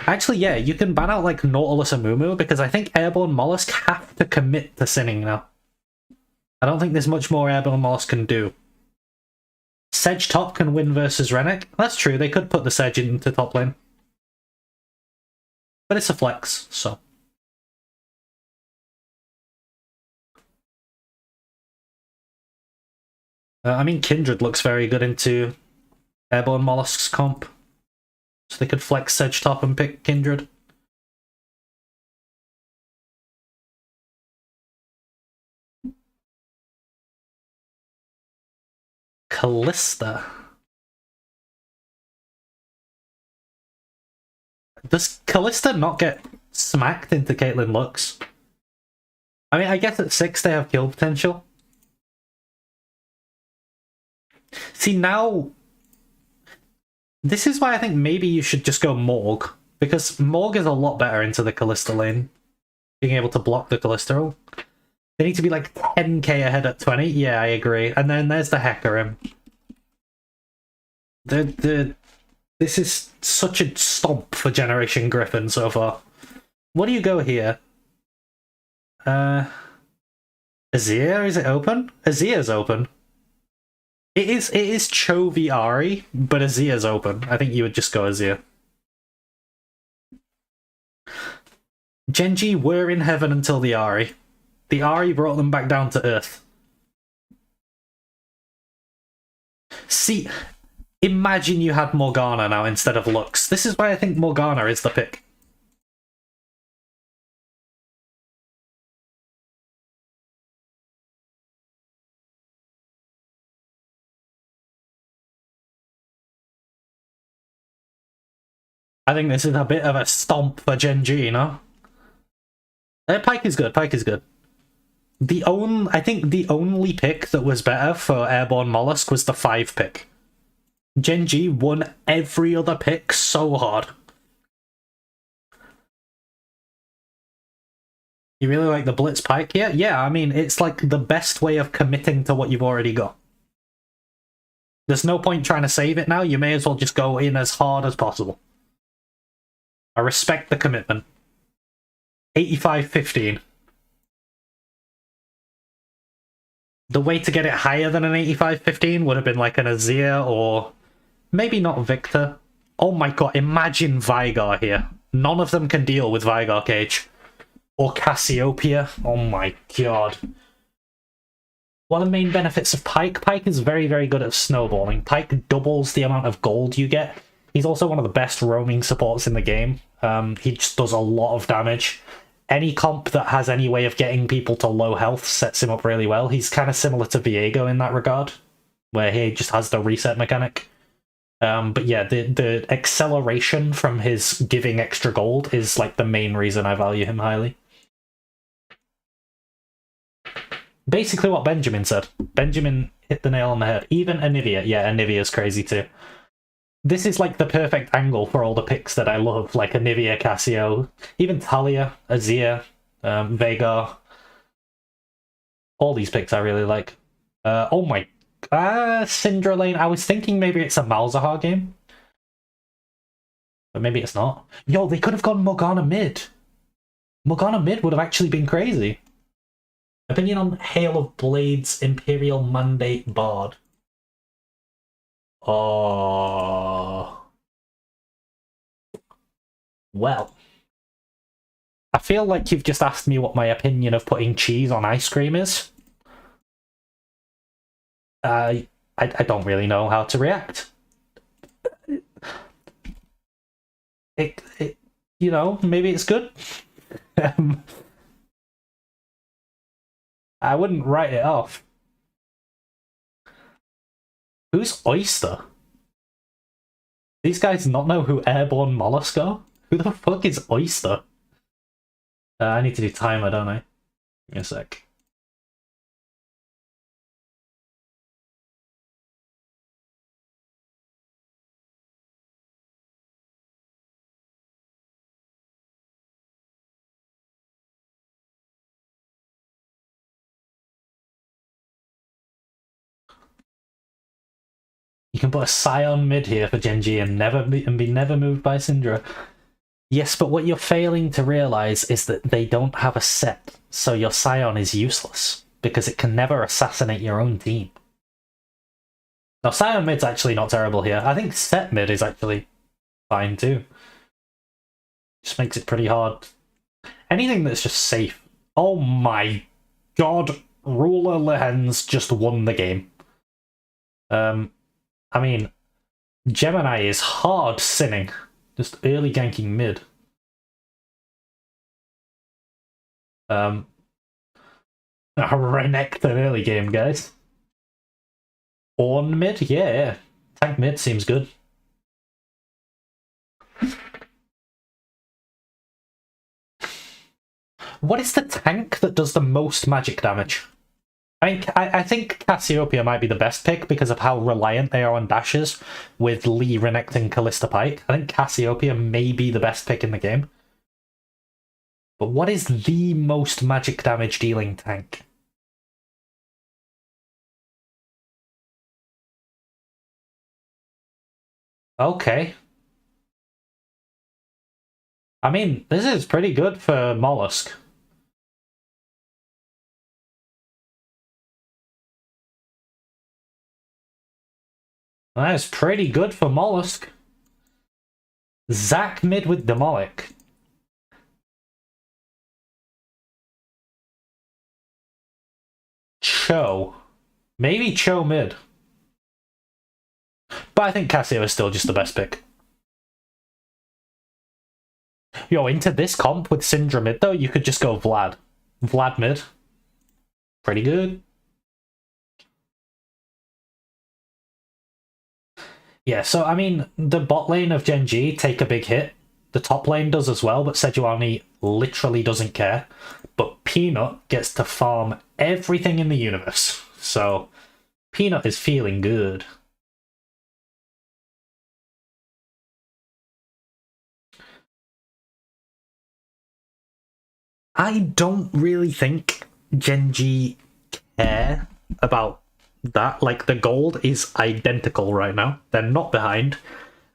Actually, yeah, you can ban out, like, Nautilus and Mumu, because I think Airborne Mollusk have to commit to sinning now. I don't think there's much more Airborne Mollusk can do. Sedge top can win versus Renek. That's true, they could put the Sedge into top lane. But it's a flex, so... I mean, Kindred looks very good into Airborne Mollusk's comp. So they could flex Sedge top and pick Kindred. Kalista. Does Kalista not get smacked into Caitlyn Lux? I mean, I guess at 6 they have kill potential. See, now... This is why I think maybe you should just go Morg. Because Morg is a lot better into the Kalista lane. Being able to block the Kalista. They need to be like 10k ahead at 20. Yeah, I agree. And then there's the Hecarim. This is such a stomp for Generation Griffin so far. What do you go here? Azir, is it open? Azir's open. It is Chovy Ahri, but Azir's open. I think you would just go Azir. Gen G were in heaven until the Ahri. The Ahri brought them back down to earth. See, imagine you had Morgana now instead of Lux. This is why I think Morgana is the pick. I think this is a bit of a stomp for Gen G, you know? Pyke is good, Pyke is good. I think the only pick that was better for Airborne Mollusk was the 5 pick. Gen G won every other pick so hard. You really like the Blitz Pike here? Yeah, I mean, it's like the best way of committing to what you've already got. There's no point trying to save it now, you may as well just go in as hard as possible. I respect the commitment. 85-15. The way to get it higher than an 85-15 would have been like an Azir or maybe not Victor. Oh my god, imagine Veigar here. None of them can deal with Veigar Cage. Or Cassiopeia. Oh my god. One of the main benefits of Pyke, Pyke is very, very good at snowballing. Pyke doubles the amount of gold you get. He's also one of the best roaming supports in the game. He just does a lot of damage. Any comp that has any way of getting people to low health sets him up really well. He's kind of similar to Viego in that regard, where he just has the reset mechanic. But yeah, the acceleration from his giving extra gold is like the main reason I value him highly. Basically what Benjamin said. Benjamin hit the nail on the head. Even Anivia. Yeah, Anivia's crazy too. This is like the perfect angle for all the picks that I love, like Anivia, Cassio, even Talia, Azir, Veigar. All these picks I really like. Oh my... Syndra lane. I was thinking maybe it's a Malzahar game. But maybe it's not. Yo, they could have gone Morgana mid. Morgana mid would have actually been crazy. Opinion on Hail of Blades Imperial Mandate Bard. Oh. Well. I feel like you've just asked me what my opinion of putting cheese on ice cream is. I don't really know how to react. It you know, maybe it's good. I wouldn't write it off. Who's Oyster? These guys not know who Airborne Mollusk are? Who the fuck is Oyster? I need to do timer, don't I? Give me a sec. You can put a Scion mid here for Gen G and be never moved by Syndra. Yes, but what you're failing to realize is that they don't have a set, so your Scion is useless, because it can never assassinate your own team. Now, Scion mid's actually not terrible here. I think set mid is actually fine too. Just makes it pretty hard. Anything that's just safe. Oh my god, Ruler Lehens just won the game. I mean, Gemini is hard sinning. Just early ganking mid. Renekton early game, guys. Ornn mid? Yeah. Tank mid seems good. What is the tank that does the most magic damage? I think Cassiopeia might be the best pick because of how reliant they are on dashes with Lee, Renekton, Kalista Pyke. I think Cassiopeia may be the best pick in the game. But what is the most magic damage dealing tank? Okay. I mean, this is pretty good for Mollusk. That is pretty good for Mollusk. Zac mid with Demolic. Cho. Maybe Cho mid. But I think Cassio is still just the best pick. Yo, into this comp with Syndra mid though, you could just go Vlad. Vlad mid. Pretty good. Yeah, so I mean, the bot lane of Gen G take a big hit. The top lane does as well, but Sejuani literally doesn't care. But Peanut gets to farm everything in the universe. So, Peanut is feeling good. I don't really think Gen G care about that. Like, the gold is identical right now. They're not behind.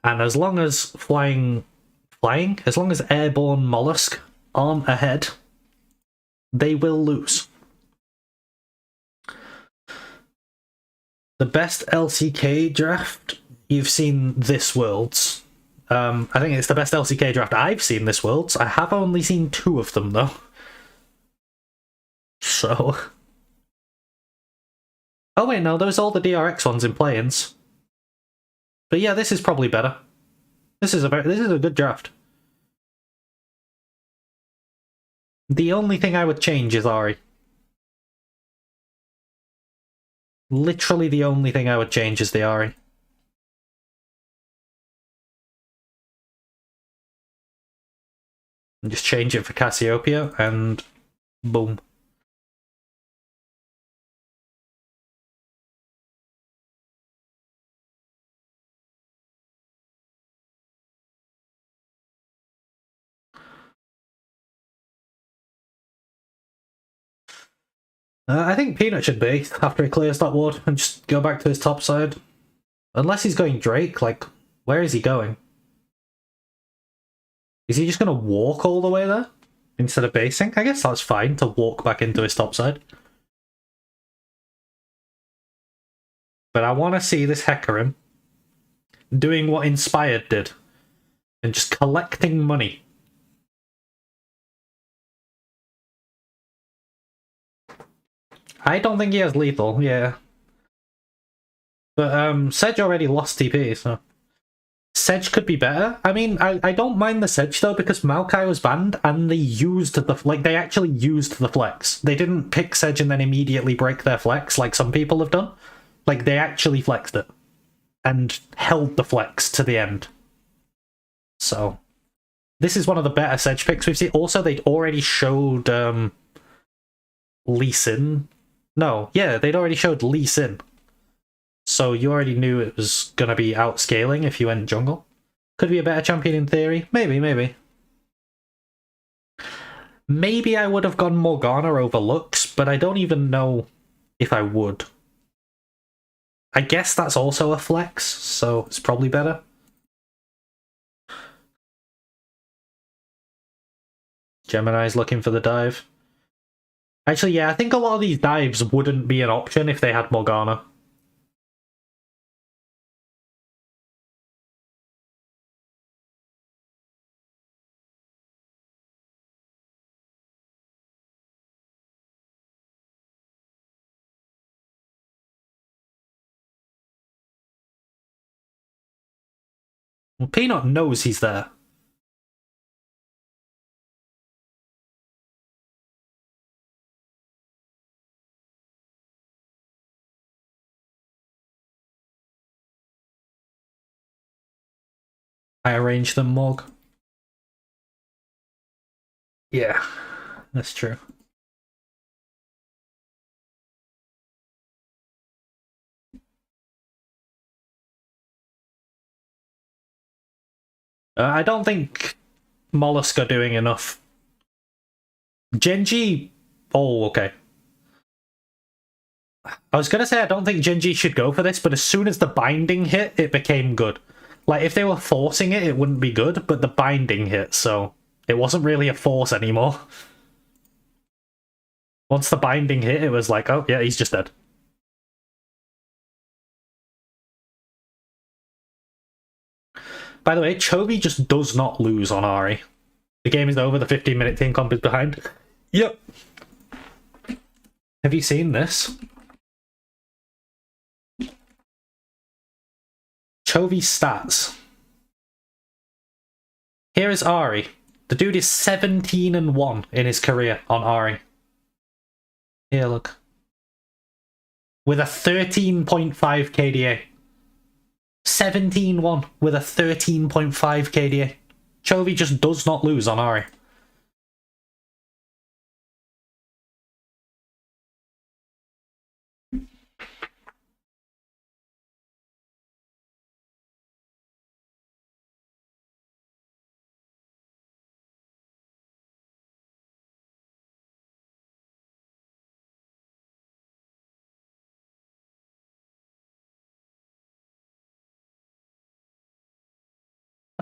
And as long as as long as Airborne Mollusk aren't ahead, they will lose. The best LCK draft you've seen this Worlds. I think it's the best LCK draft I've seen this Worlds. I have only seen 2 of them, though. So... Oh wait, no, those are all the DRX ones in play-ins. But yeah, this is probably better. This is a good draft. The only thing I would change is Ahri. Literally the only thing I would change is the Ahri. And just change it for Cassiopeia, and boom. I think Peanut should be, after he clears that ward, and just go back to his top side. Unless he's going Drake, like, where is he going? Is he just going to walk all the way there? Instead of basing? I guess that's fine, to walk back into his top side. But I want to see this Hecarim doing what Inspired did. And just collecting money. I don't think he has lethal, yeah. But Sedge already lost TP, so... Sedge could be better. I mean, I don't mind the Sedge though, because Maokai was banned, and they used the... Like, they actually used the flex. They didn't pick Sedge and then immediately break their flex, like some people have done. Like, they actually flexed it. And held the flex to the end. So... This is one of the better Sedge picks we've seen. Also, they'd already showed, Lee Sin. No, yeah, they'd already showed Lee Sin. So you already knew it was going to be outscaling if you went jungle. Could be a better champion in theory. Maybe, maybe. Maybe I would have gone Morgana over Lux, but I don't even know if I would. I guess that's also a flex, so it's probably better. Gemini's looking for the dive. Actually, yeah, I think a lot of these dives wouldn't be an option if they had Morgana. Well, Peanut knows he's there. I arranged them, Morg. Yeah, that's true. I don't think Mollusk are doing enough. Genji... Oh, okay. I was gonna say I don't think Genji should go for this, but as soon as the binding hit, it became good. Like, if they were forcing it, it wouldn't be good, but the binding hit, so... It wasn't really a force anymore. Once the binding hit, it was like, oh, yeah, he's just dead. By the way, Chovy just does not lose on Ahri. The game is over, the 15-minute team comp is behind. Yep. Have you seen this? Chovy's stats. Here is Ahri. The dude is 17-1 in his career on Ahri. Here, look. With a 13.5 KDA. 17-1 with a 13.5 KDA. Chovy just does not lose on Ahri.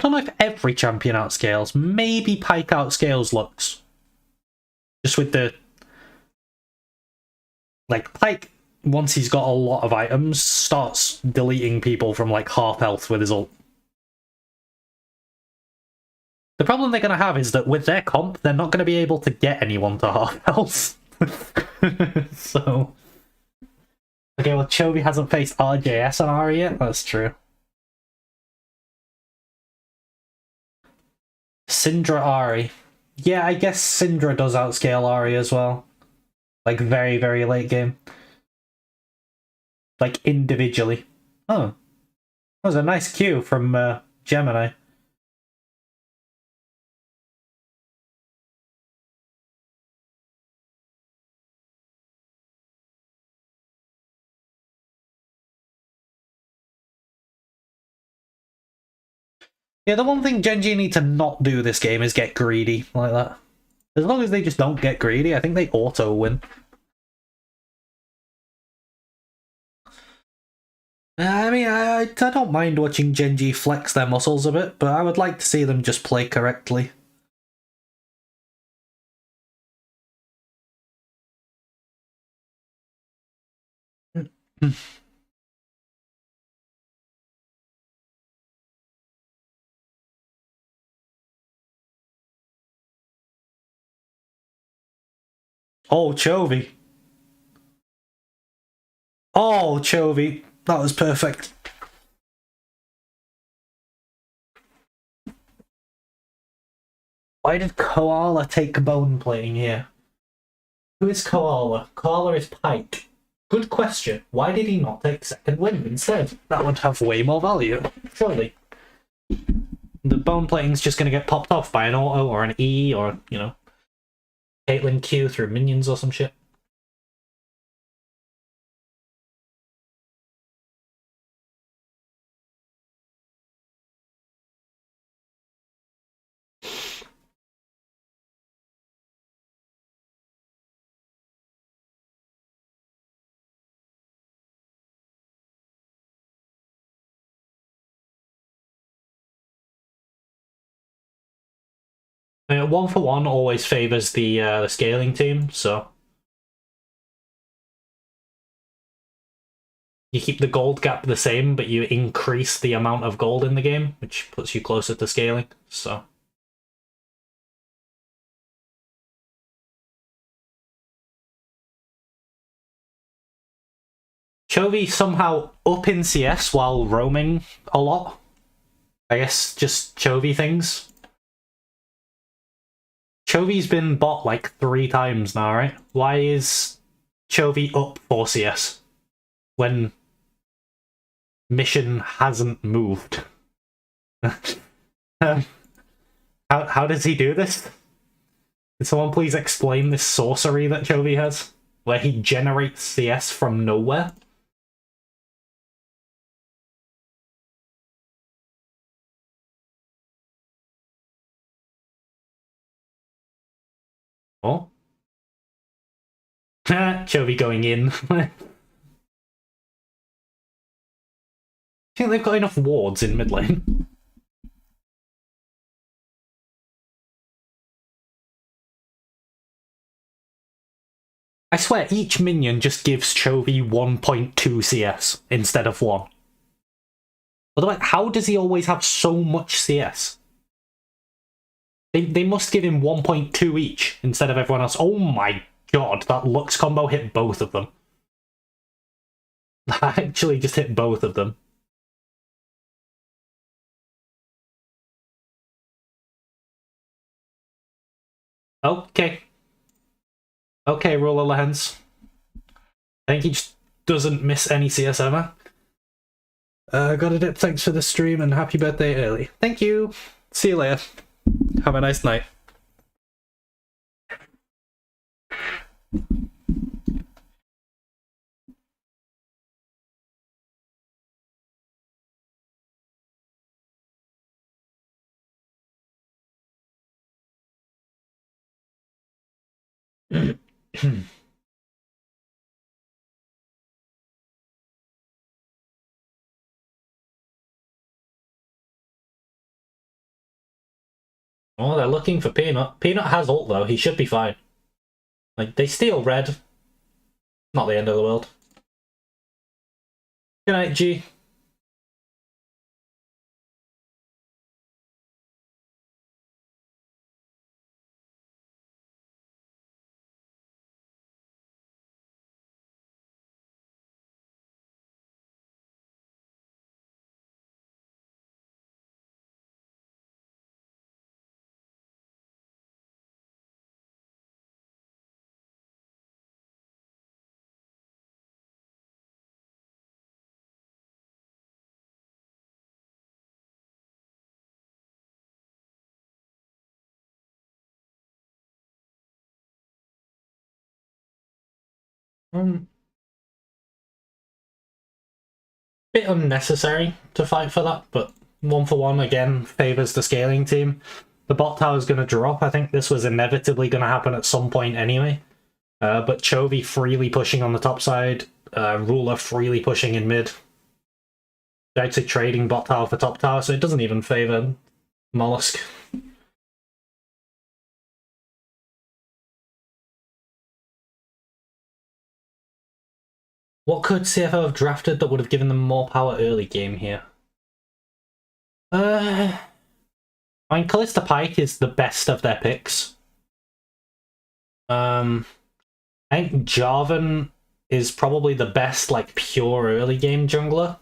I don't know if every champion outscales. Maybe Pyke outscales Lux. Just with the... Like, Pyke, once he's got a lot of items, starts deleting people from, like, half health with his ult. The problem they're going to have is that with their comp, they're not going to be able to get anyone to half health. So... Okay, well, Chovy hasn't faced RJS on Ahri yet. That's true. Syndra Ahri. Yeah, I guess Syndra does outscale Ahri as well. Like, very, very late game. Like, individually. Oh. That was a nice cue from Gemini. Yeah, the one thing Gen G need to not do this game is get greedy like that. As long as they just don't get greedy, I think they auto-win. I mean, I don't mind watching Gen G flex their muscles a bit, but I would like to see them just play correctly. Oh, Chovy. Oh, Chovy. That was perfect. Why did Koala take bone playing here? Who is Koala? Koala is Pyke. Good question. Why did he not take second wind instead? That would have way more value, surely. The bone plating's just going to get popped off by an auto or an E or, you know, Caitlyn Q through minions or some shit. One for one always favors the scaling team, so you keep the gold gap the same, but you increase the amount of gold in the game, which puts you closer to scaling. So Chovy somehow up in CS while roaming a lot. I guess just Chovy things. Chovy's been bot like 3 times now, right? Why is Chovy up for CS when mission hasn't moved? How does he do this? Can someone please explain this sorcery that Chovy has, where he generates CS from nowhere? Oh. Chovy going in. I think they've got enough wards in mid lane. I swear, each minion just gives Chovy 1.2 CS instead of 1. Otherwise, how does he always have so much CS? They must give him 1.2 each instead of everyone else. Oh my god, that Lux combo hit both of them. That actually just hit both of them. Okay. Okay, Ruler Lens. I think he just doesn't miss any CS ever. Got a dip, thanks for the stream and happy birthday early. Thank you. See you later. Have a nice night. Oh, they're looking for Peanut. Peanut has ult though, he should be fine. Like, they steal red. Not the end of the world. Good night, G. Bit unnecessary to fight for that, but 1-for-1 again favours the scaling team. The bot tower is going to drop. I think this was inevitably going to happen at some point anyway. But Chovy freely pushing on the top side, Ruler freely pushing in mid. They're actually trading bot tower for top tower, so it doesn't even favour Mollusk. What could CFO have drafted that would have given them more power early game here? I mean, Kalista Pike is the best of their picks. I think Jarvan is probably the best, like, pure early game jungler.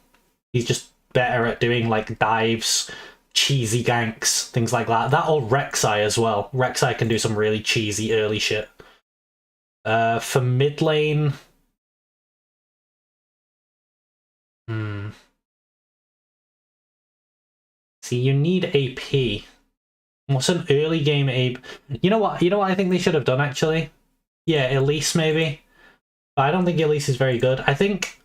He's just better at doing, like, dives, cheesy ganks, things like that. That or Rek'Sai as well. Rek'Sai can do some really cheesy early shit. For mid lane... See, you need AP. What's an early game AP? You know what? You know what I think they should have done, actually? Yeah, Elise, maybe. But I don't think Elise is very good. I think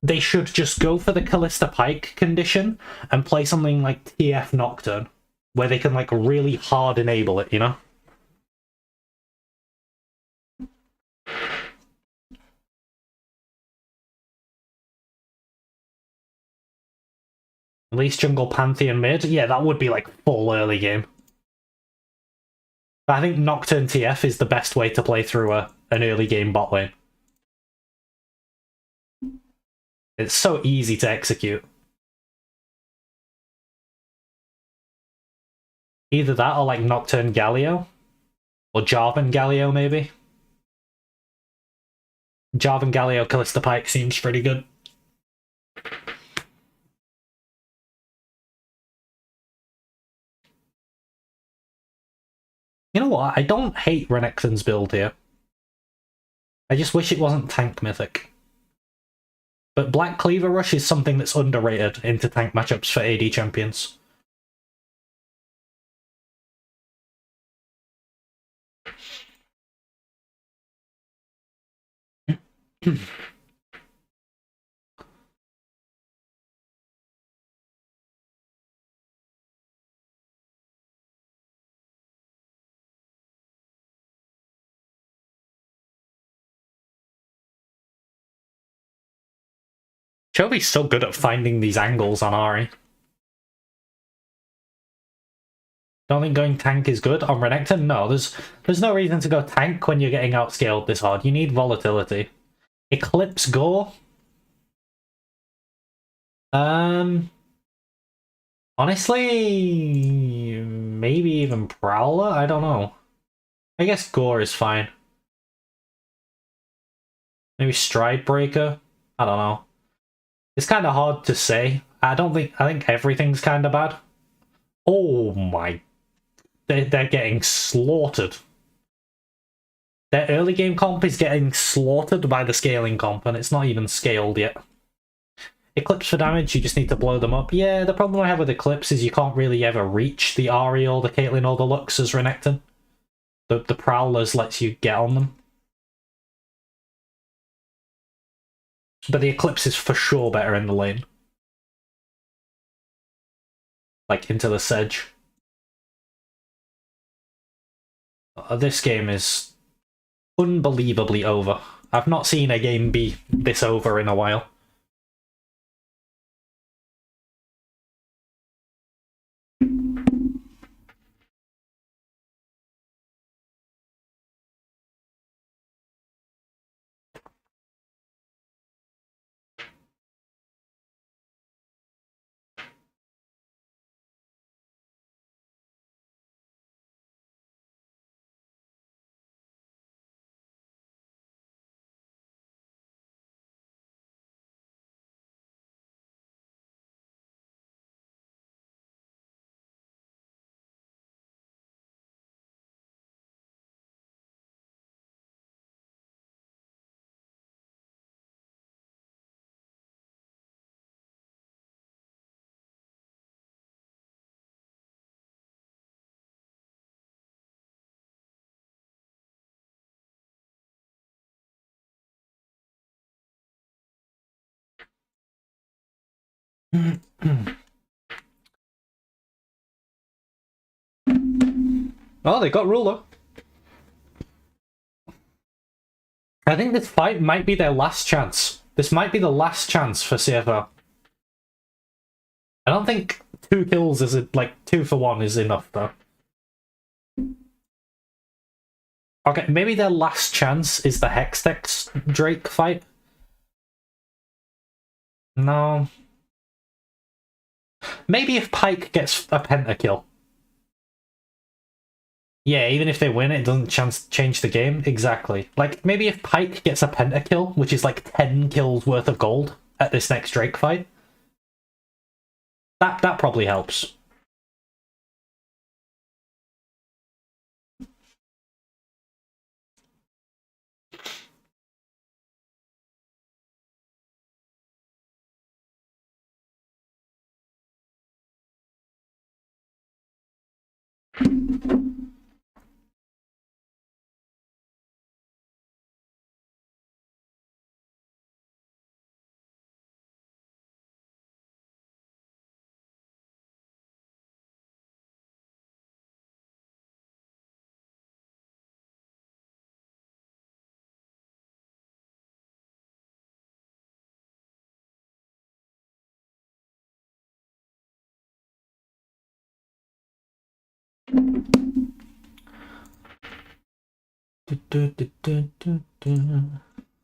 they should just go for the Kalista Pike condition and play something like TF Nocturne, where they can, like, really hard enable it, you know? At least jungle Pantheon mid? Yeah, that would be like full early game. But I think Nocturne TF is the best way to play through an early game bot lane. It's so easy to execute. Either that or like Nocturne Galio. Or Jarvan Galio, maybe. Jarvan Galio Kalista Pike seems pretty good. You know what? I don't hate Renekton's build here. I just wish it wasn't tank mythic. But Black Cleaver Rush is something that's underrated into tank matchups for AD champions. Chovy's so good at finding these angles on Ahri. Don't think going tank is good on Renekton? No, there's no reason to go tank when you're getting outscaled this hard. You need volatility. Eclipse Gore? Honestly, maybe even Prowler? I don't know. I guess Gore is fine. Maybe Stride Breaker? I don't know. It's kind of hard to say. I think everything's kind of bad. Oh my... They're getting slaughtered. Their early game comp is getting slaughtered by the scaling comp, and it's not even scaled yet. Eclipse for damage, you just need to blow them up. Yeah, the problem I have with Eclipse is you can't really ever reach the Ahri or the Caitlyn or the Lux as Renekton. The Prowlers lets you get on them. But the Eclipse is for sure better in the lane. Like, into the sedge. This game is unbelievably over. I've not seen a game be this over in a while. Oh, they got ruler. I think this fight might be their last chance. This might be the last chance for CFO. I don't think 2 kills is like 2 for 1 is enough though. Okay, maybe their last chance is the Hextech Drake fight. No. Maybe if Pyke gets a pentakill. Yeah, even if they win, it doesn't change the game. Exactly. Like, maybe if Pyke gets a pentakill, which is like 10 kills worth of gold at this next Drake fight, that probably helps.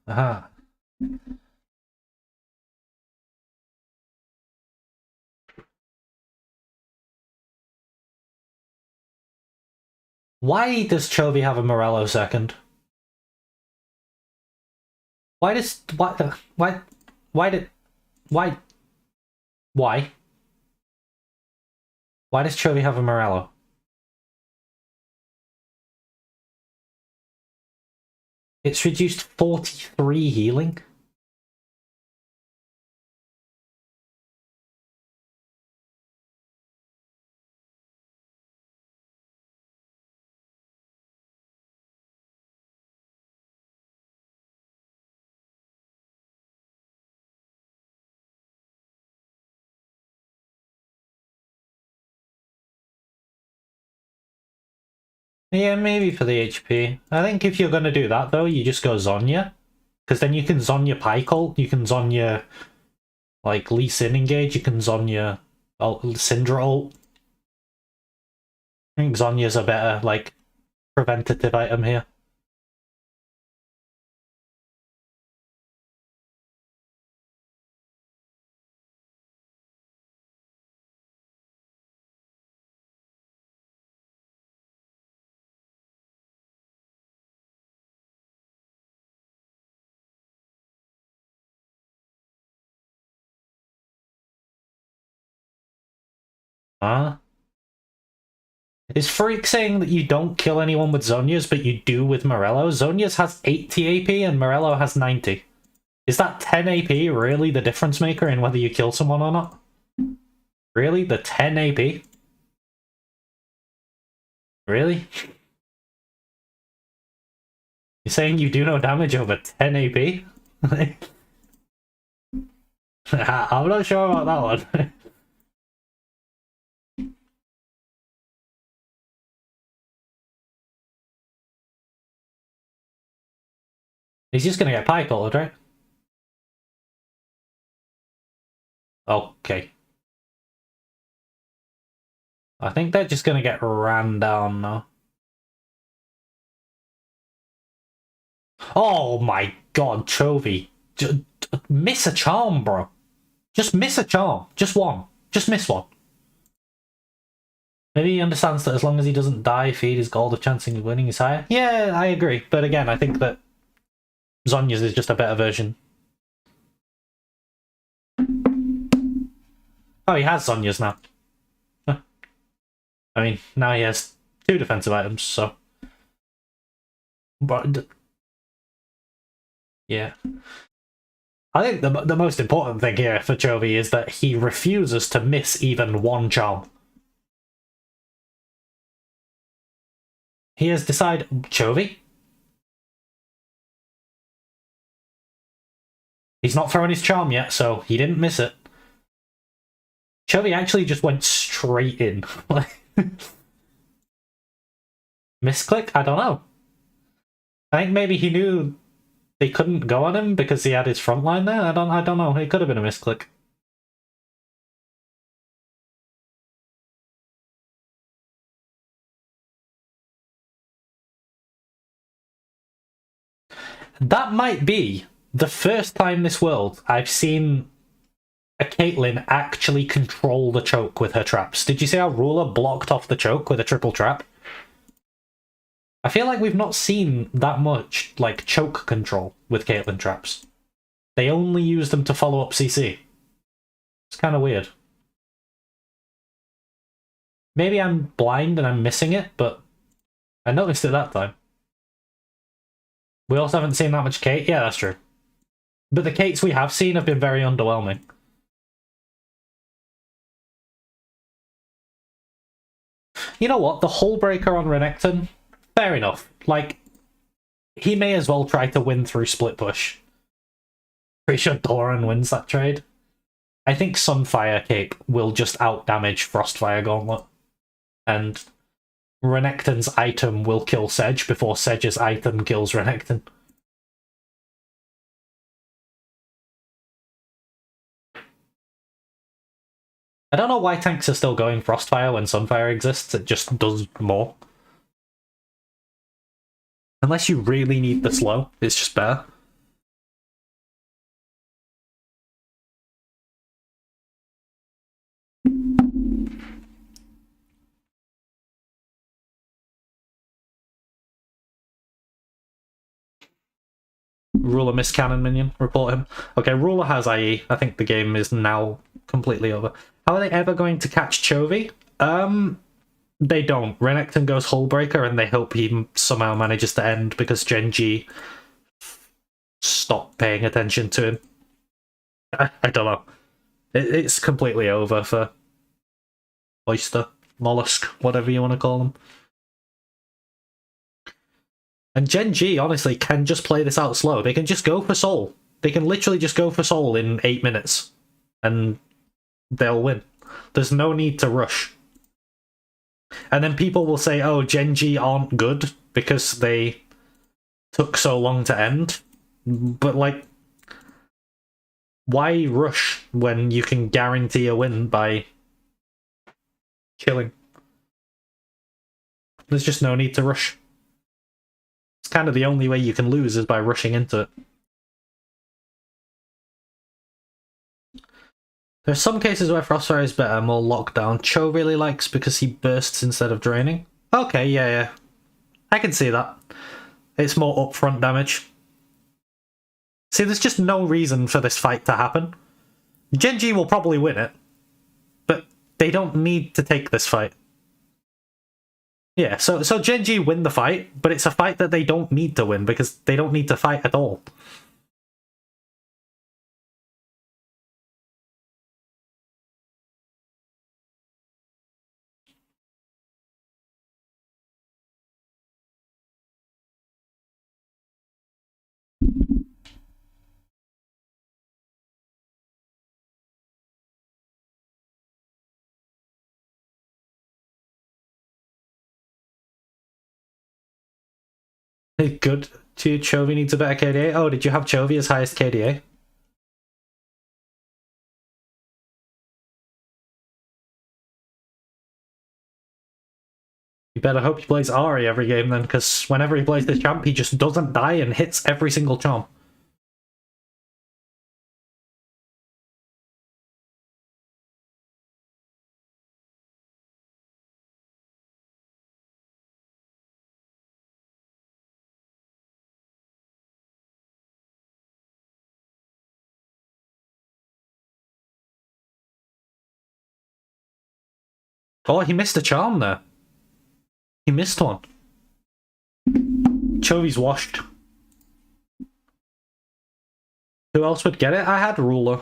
Aha. Why does Chovy have a Morello second? Why does why did why does Chovy have a Morello? It's reduced 43 healing. Yeah, maybe for the HP. I think if you're gonna do that though, you just go Zhonya. Because then you can Zhonya Pyke ult, you can Zhonya like Lee Sin engage, you can Zhonya Syndra ult. I think Zonya's a better like preventative item here. Huh? Is Freak saying that you don't kill anyone with Zhonya's, but you do with Morello? Zhonya's has 80 AP and Morello has 90. Is that 10 AP really the difference maker in whether you kill someone or not? Really? The 10 AP? Really? You're saying you do no damage over 10 AP? I'm not sure about that one. He's just gonna get Pyke ulted, right? Okay. I think they're just gonna get ran down now. Oh my god, Chovy. Miss a charm, bro. Just miss a charm. Just one. Just miss one. Maybe he understands that as long as he doesn't die, feed his gold, the chance of winning is higher. Yeah, I agree. But again, I think that Zhonya's is just a better version. Oh, he has Zhonya's now. I mean, now he has 2 defensive items, so... But... Yeah. I think the most important thing here for Chovy is that he refuses to miss even one charm. He has decided... Chovy? He's not thrown his charm yet, so he didn't miss it. Chovy actually just went straight in. Misclick? I don't know. I think maybe he knew they couldn't go on him because he had his front line there. I don't know. It could have been a misclick. That might be the first time this world I've seen a Caitlyn actually control the choke with her traps. Did you see how Ruler blocked off the choke with a triple trap? I feel like we've not seen that much, like, choke control with Caitlyn traps. They only use them to follow up CC. It's kind of weird. Maybe I'm blind and I'm missing it, but I noticed it that time. We also haven't seen that much Kate. Yeah, that's true. But the Kates we have seen have been very underwhelming. You know what? The Hull Breaker on Renekton, fair enough. Like, he may as well try to win through split push. Pretty sure Doran wins that trade. I think Sunfire Cape will just outdamage Frostfire Gauntlet. And Renekton's item will kill Sedge before Sedge's item kills Renekton. I don't know why tanks are still going Frostfire when Sunfire exists, it just does more. Unless you really need the slow, it's just better. Ruler missed cannon minion, report him. Okay, Ruler has IE. I think the game is now completely over. How are they ever going to catch Chovy? They don't. Renekton goes Hullbreaker and they hope he somehow manages to end because Gen G stopped paying attention to him. I don't know. It's completely over for Oyster, Mollusk, whatever you want to call them. And Gen G, honestly, can just play this out slow. They can just go for Soul. They can literally just go for Soul in 8 minutes. And they'll win. There's no need to rush. And then people will say, oh, Gen G aren't good because they took so long to end. But, like, why rush when you can guarantee a win by chilling? There's just no need to rush. It's kind of the only way you can lose is by rushing into it. There's some cases where Frostfire is better, more lockdown. Cho really likes because he bursts instead of draining. Okay, yeah. I can see that. It's more upfront damage. See, there's just no reason for this fight to happen. Gen G will probably win it, but they don't need to take this fight. Yeah, so Gen G win the fight, but it's a fight that they don't need to win because they don't need to fight at all. Good. Chovy needs a better KDA. Oh, did you have Chovy as highest KDA? You better hope he plays Ahri every game then, because whenever he plays this champ, he just doesn't die and hits every single charm. Oh, he missed a charm there. He missed one. Chovy's washed. Who else would get it? I had Ruler.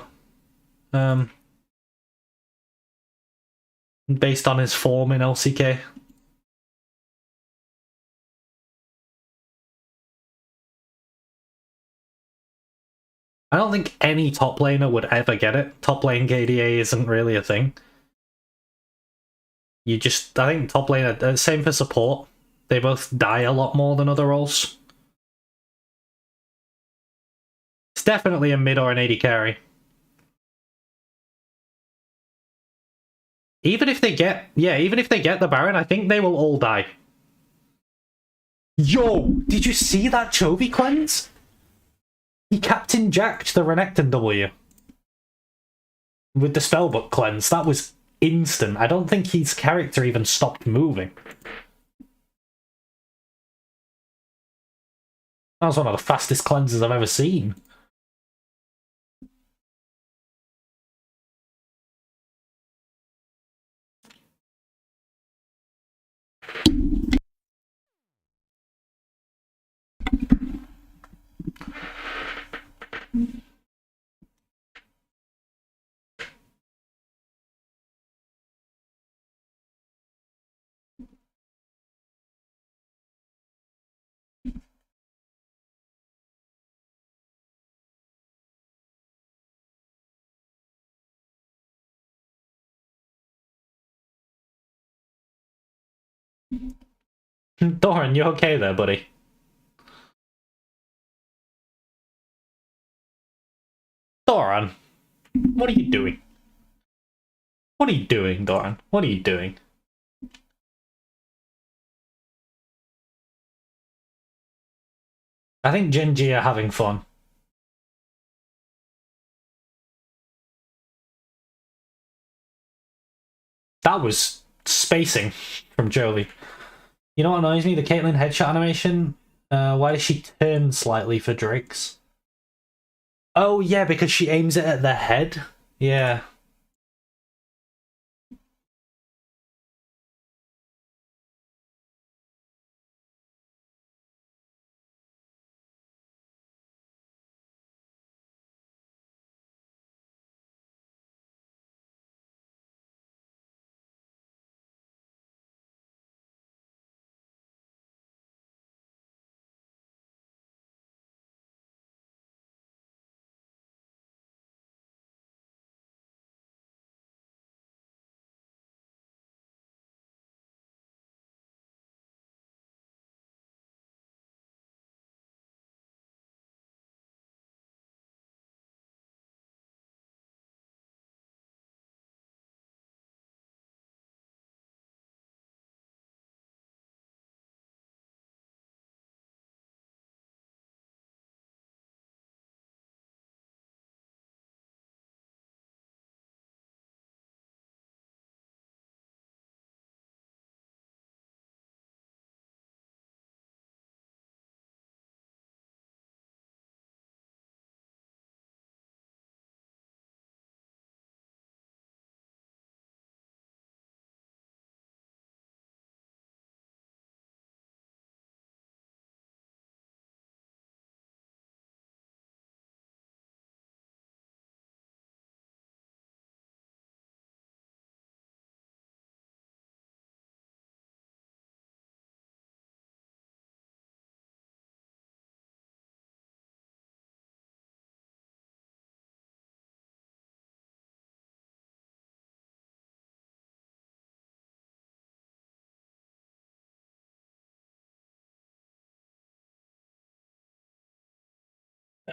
Based on his form in LCK. I don't think any top laner would ever get it. Top lane KDA isn't really a thing. you just, I think top lane, same for support. They both die a lot more than other roles. It's definitely a mid or an AD carry. Even if they get, even if they get the Baron, I think they will all die. Yo, did you see that Chovy cleanse? He Captain Jacked the Renekton W. With the Spellbook cleanse, that was instant. I don't think his character even stopped moving. That was one of the fastest cleanses I've ever seen. Doran, you okay there, buddy? Doran, what are you doing? What are you doing, Doran? What are you doing? I think Gen G are having fun. That was spacing from Jolie. You know what annoys me? The Caitlyn headshot animation. Why does she turn slightly for Drakes? Oh yeah, because she aims it at the head. Yeah.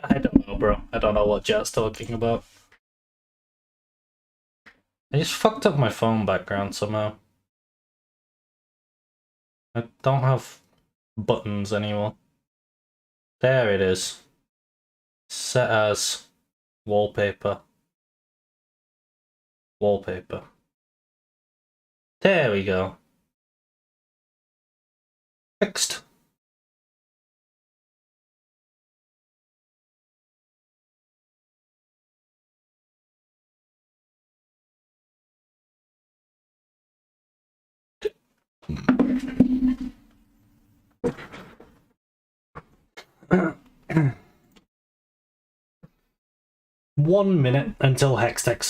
I don't know, bro. I don't know what Jet's talking about. I just fucked up my phone background somehow. I don't have buttons anymore. There it is. Set as wallpaper. Wallpaper. There we go. Fixed. One minute until Hextech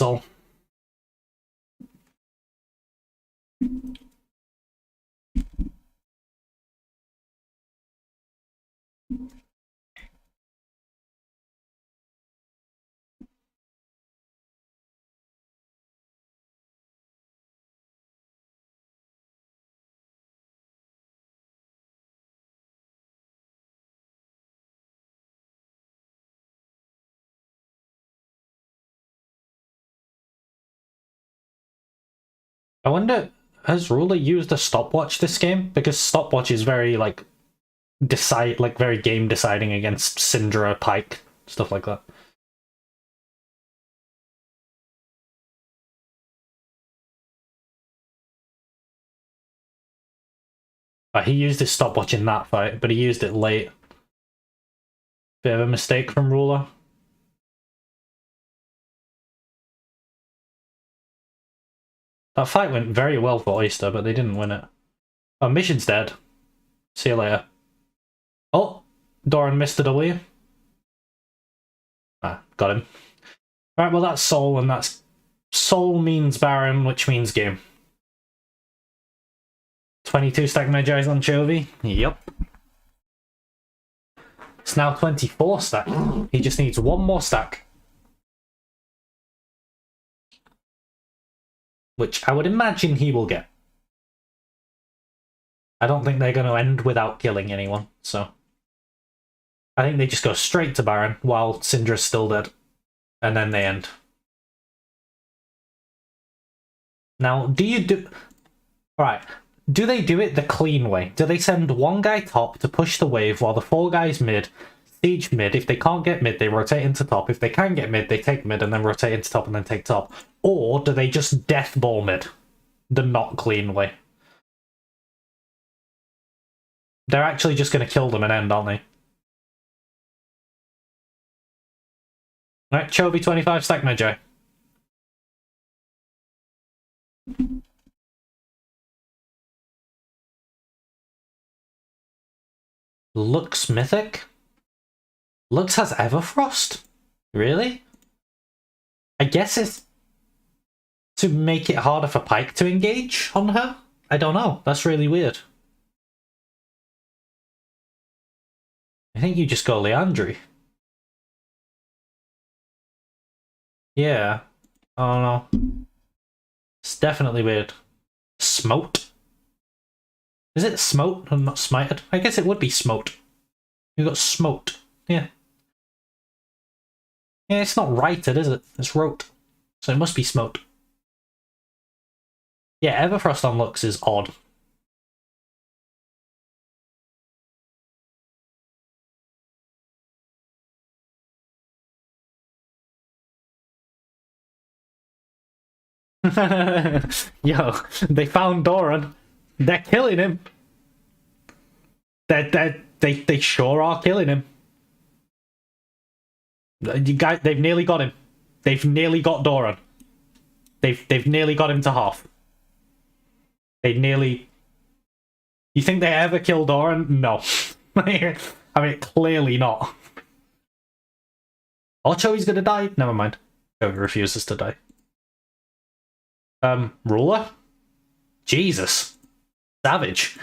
I wonder, has Ruler used a stopwatch this game? Because stopwatch is very, like, very game deciding against Syndra, Pyke, stuff like that. He used his stopwatch in that fight, but he used it late. Bit of a mistake from Ruler. That fight went very well for Oyster, but they didn't win it. Oh, Mission's dead. See you later. Oh, Doran missed the W. Ah, got him. Right, well that's Soul, and that's... Soul means Baron, which means game. 22 stack Magi's on Chovy. Yep. It's now 24 stack. He just needs one more stack. Which I would imagine he will get. I don't think they're going to end without killing anyone, so... I think they just go straight to Baron while Syndra's still dead. And then they end. Now, do you do... Alright. Do they do it the clean way? Do they send one guy top to push the wave while the 4 guys mid, siege mid? If they can't get mid, they rotate into top. If they can get mid, they take mid and then rotate into top and then take top. Or do they just death ball mid? The not clean way. They're actually just going to kill them and end, aren't they? Right, Chovy 25 stack Magi. Lux Mythic? Lux has Everfrost? Really? I guess it's to make it harder for Pyke to engage on her? I don't know. That's really weird. I think you just go Leandri. Yeah. I don't know. It's definitely weird. Smote? Is it Smote and not Smited? I guess it would be Smote. You got Smote. Yeah. Yeah, it's not righted, is it? It's wrote. So it must be Smote. Yeah, Everfrost on Lux is odd. Yo, they found Doran. They're killing him. They sure are killing him. You guys, they've nearly got him. They've nearly got Doran. They've nearly got him to half. They nearly... You think they ever kill Doran? No. I mean, clearly not. Oh, Choi's gonna die? Never mind. Choi refuses to die. Ruler? Jesus. Savage.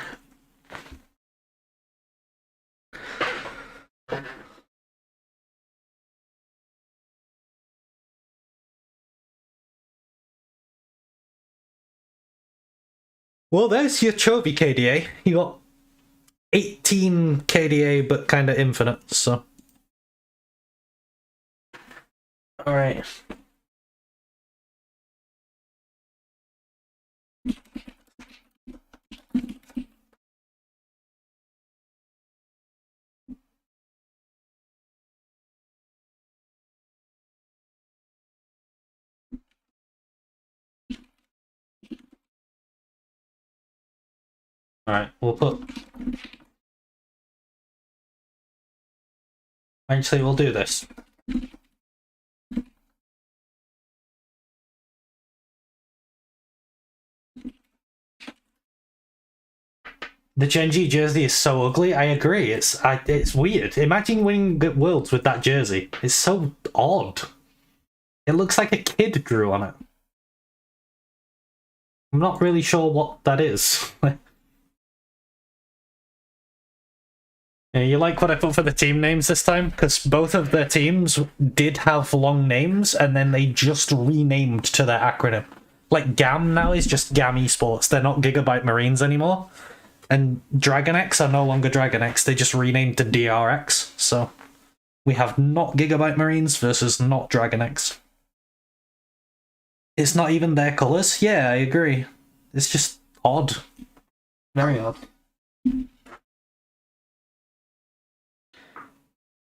Well, there's your Chovy KDA. You got 18 KDA, but kind of infinite, so. Alright. Alright, we'll put... Actually, we'll do this. The Gen G jersey is so ugly, I agree, it's weird. Imagine winning Worlds with that jersey. It's so odd. It looks like a kid drew on it. I'm not really sure what that is. Yeah, you like what I put for the team names this time? Because both of their teams did have long names, and then they just renamed to their acronym. Like, GAM now is just GAM Esports. They're not Gigabyte Marines anymore. And DragonX are no longer DragonX. They just renamed to DRX. So, we have not Gigabyte Marines versus not DragonX. It's not even their colours? Yeah, I agree. It's just odd. Very odd.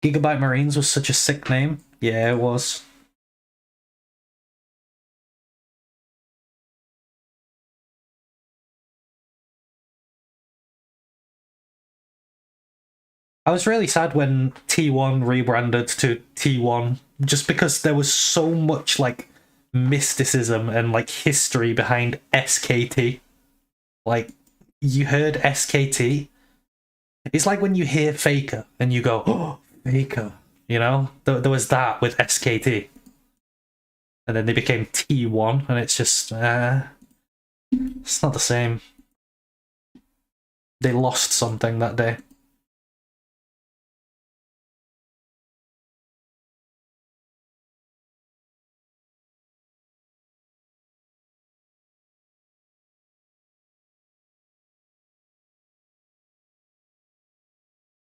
Gigabyte Marines was such a sick name. Yeah, it was. I was really sad when T1 rebranded to T1, just because there was so much like mysticism and like history behind SKT. Like, you heard SKT, it's like when you hear Faker and you go, oh, Faker, you know? There was that with SKT. And then they became T1, and it's just, it's not the same. They lost something that day.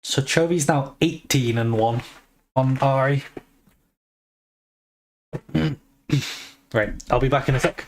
So Chovy's now 18-1 on Ari. Right, I'll be back in a sec.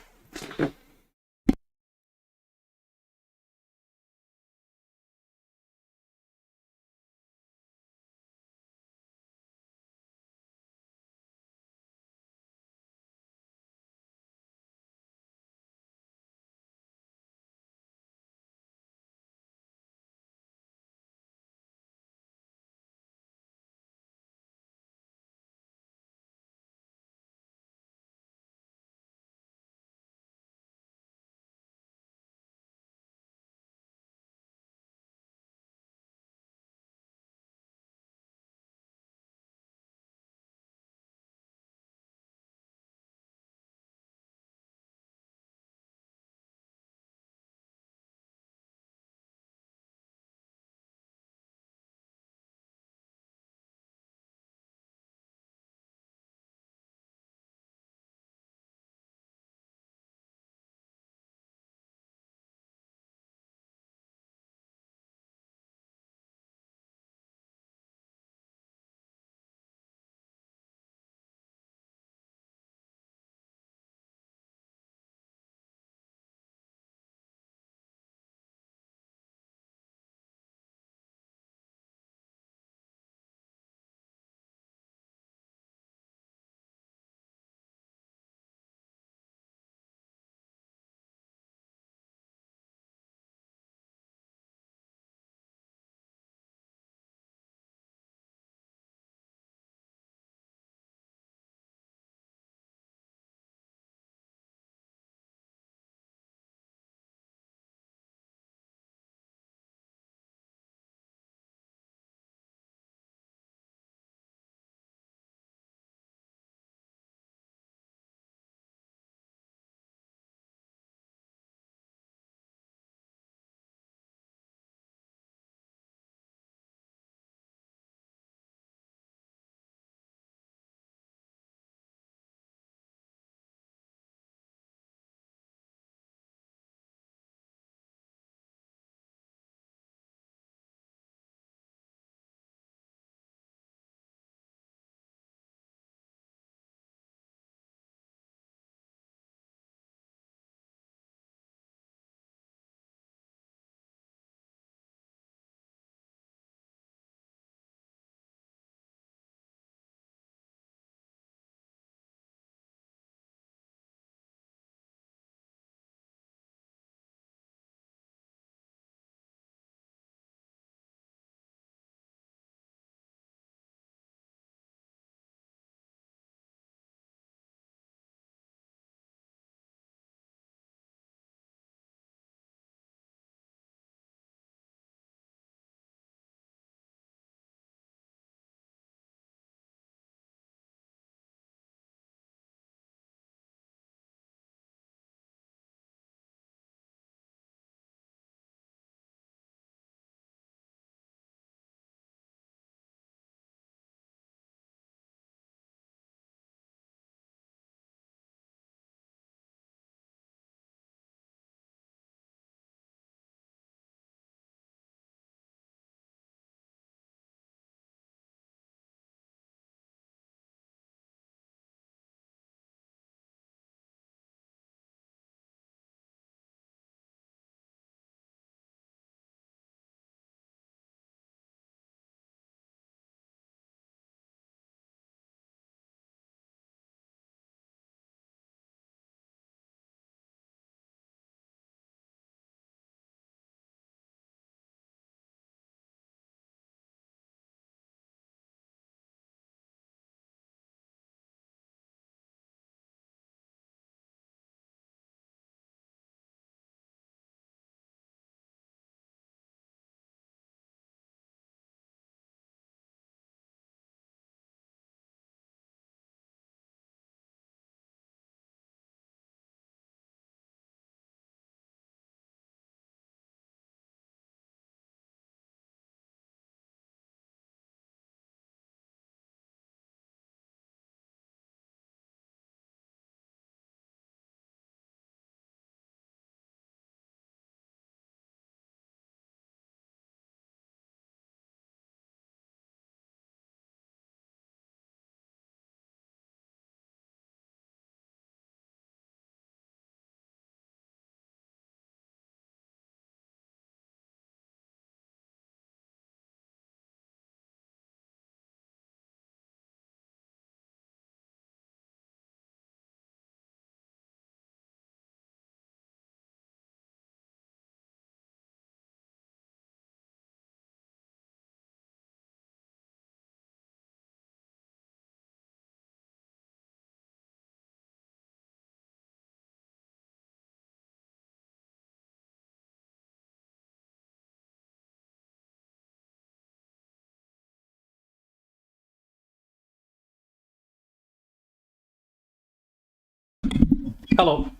Hello.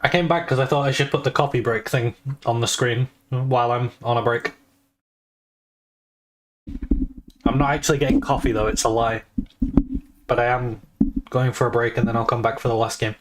I came back because I thought I should put the coffee break thing on the screen while I'm on a break. I'm not actually getting coffee though, it's a lie. But I am going for a break and then I'll come back for the last game.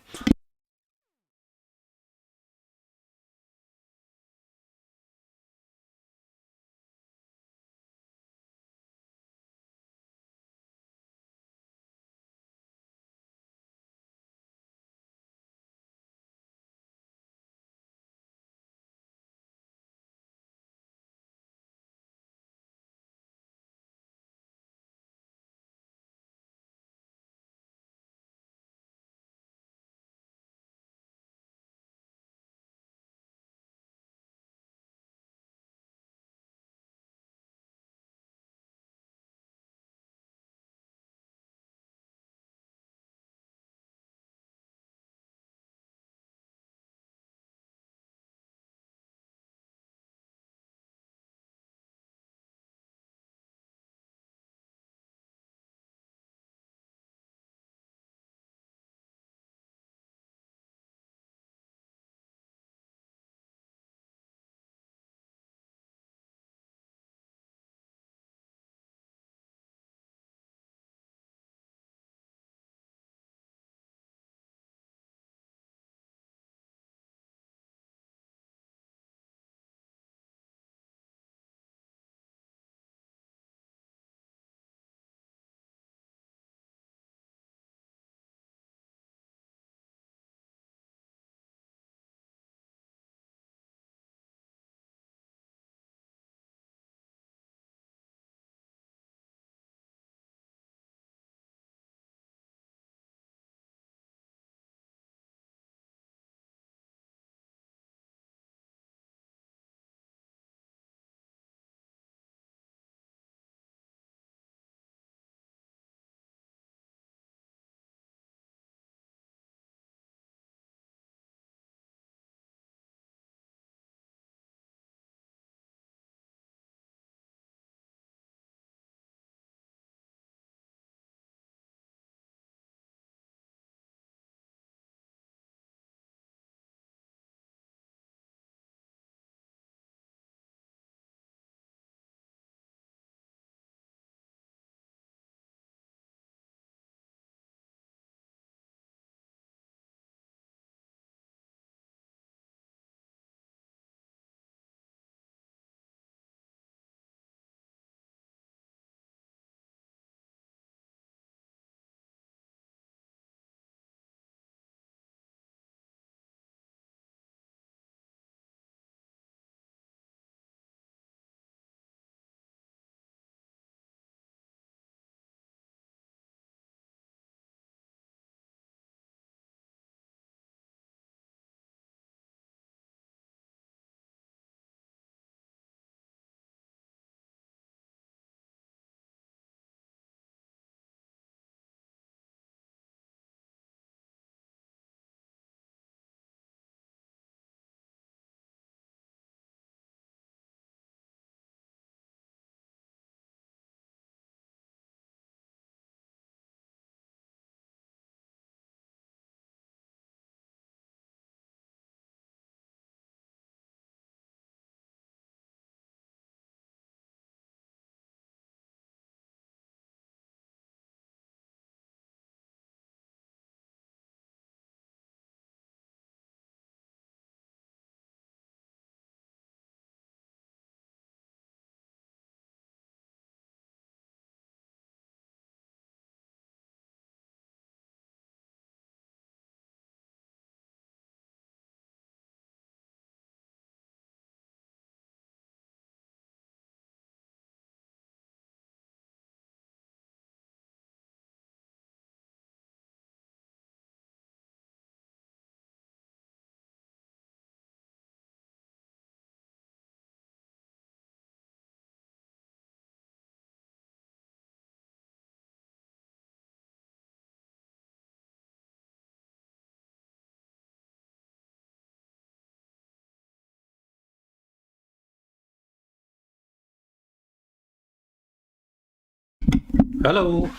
Hello.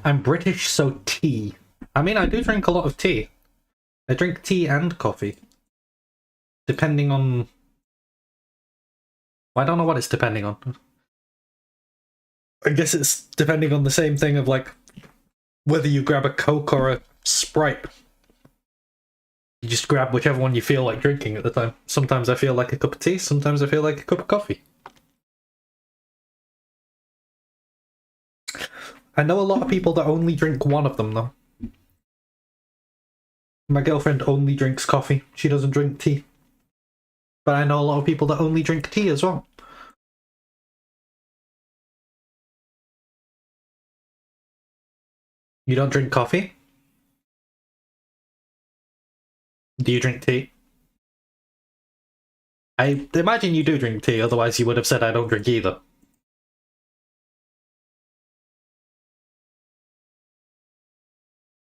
I'm British, so tea. I mean, I do drink a lot of tea. I drink tea and coffee. Depending on... I don't know what it's depending on. I guess it's depending on the same thing of, like, whether you grab a Coke or a Sprite. You just grab whichever one you feel like drinking at the time. Sometimes I feel like a cup of tea, sometimes I feel like a cup of coffee. I know a lot of people that only drink one of them, though. My girlfriend only drinks coffee. She doesn't drink tea. But I know a lot of people that only drink tea as well. You don't drink coffee? Do you drink tea? I imagine you do drink tea, otherwise you would have said I don't drink either.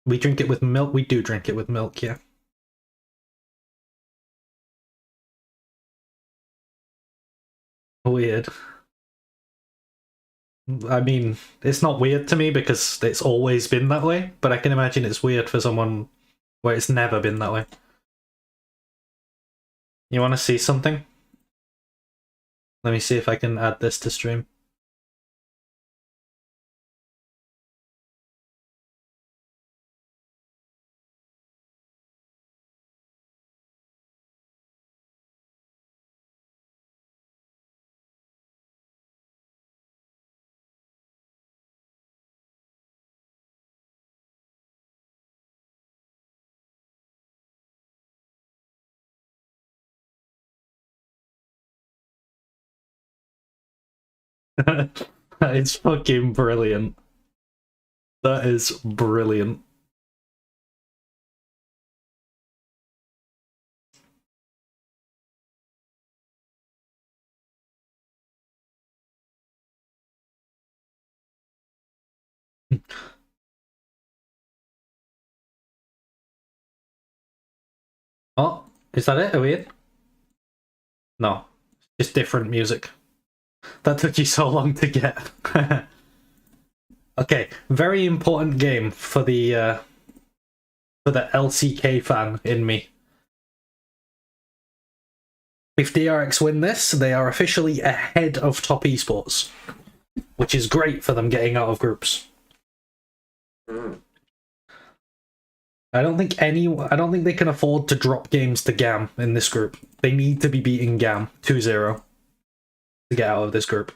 We drink it with milk? We do drink it with milk, yeah. Weird. I mean, it's not weird to me because it's always been that way, but I can imagine it's weird for someone where it's never been that way. You want to see something? Let me see if I can add this to stream. It's fucking brilliant. That is brilliant. Oh, is that it? Are we in? No, just different music. That took you so long to get. Okay, very important game for the LCK fan in me. If DRX win this, they are officially ahead of Top Esports, which is great for them getting out of groups. I don't think they can afford to drop games to GAM in this group. They need to be beating GAM 2-0 to get out of this group.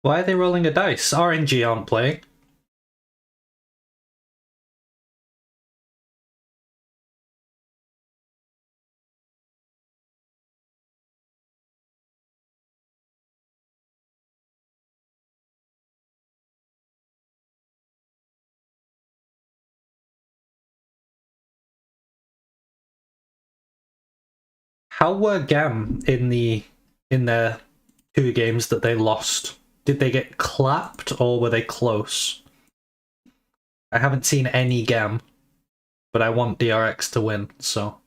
Why are they rolling a dice? RNG aren't playing. How were GAM in their 2 games that they lost? Did they get clapped or were they close? I haven't seen any GAM, but I want DRX to win, so.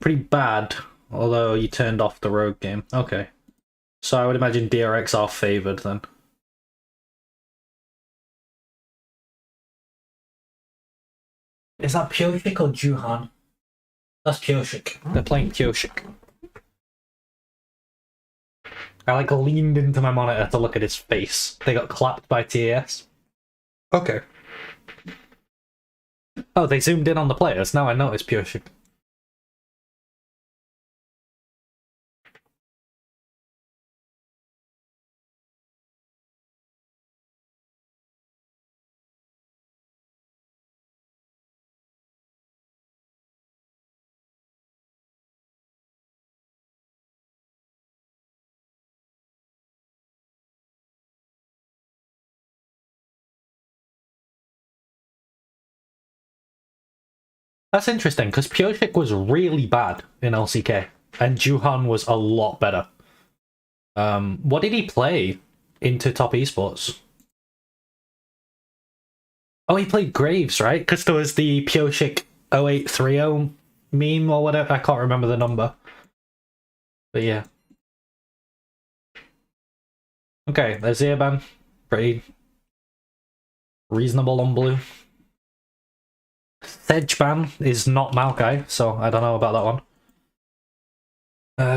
Pretty bad, although you turned off the rogue game. Okay. So I would imagine DRX are favoured then. Is that Pyosik or Juhan? That's Pyosik. They're playing Pyosik. I like leaned into my monitor to look at his face. They got clapped by TAS. Okay. Oh, they zoomed in on the players. Now I know it's Pyosik. That's interesting, because Pyosik was really bad in LCK, and Juhan was a lot better. What did he play into top esports? Oh, he played Graves, right? Because there was the Pyosik 0830 meme or whatever. I can't remember the number. But yeah. Okay, there's Earban. Pretty reasonable on blue. Sedgeban is not Maokai, so I don't know about that one.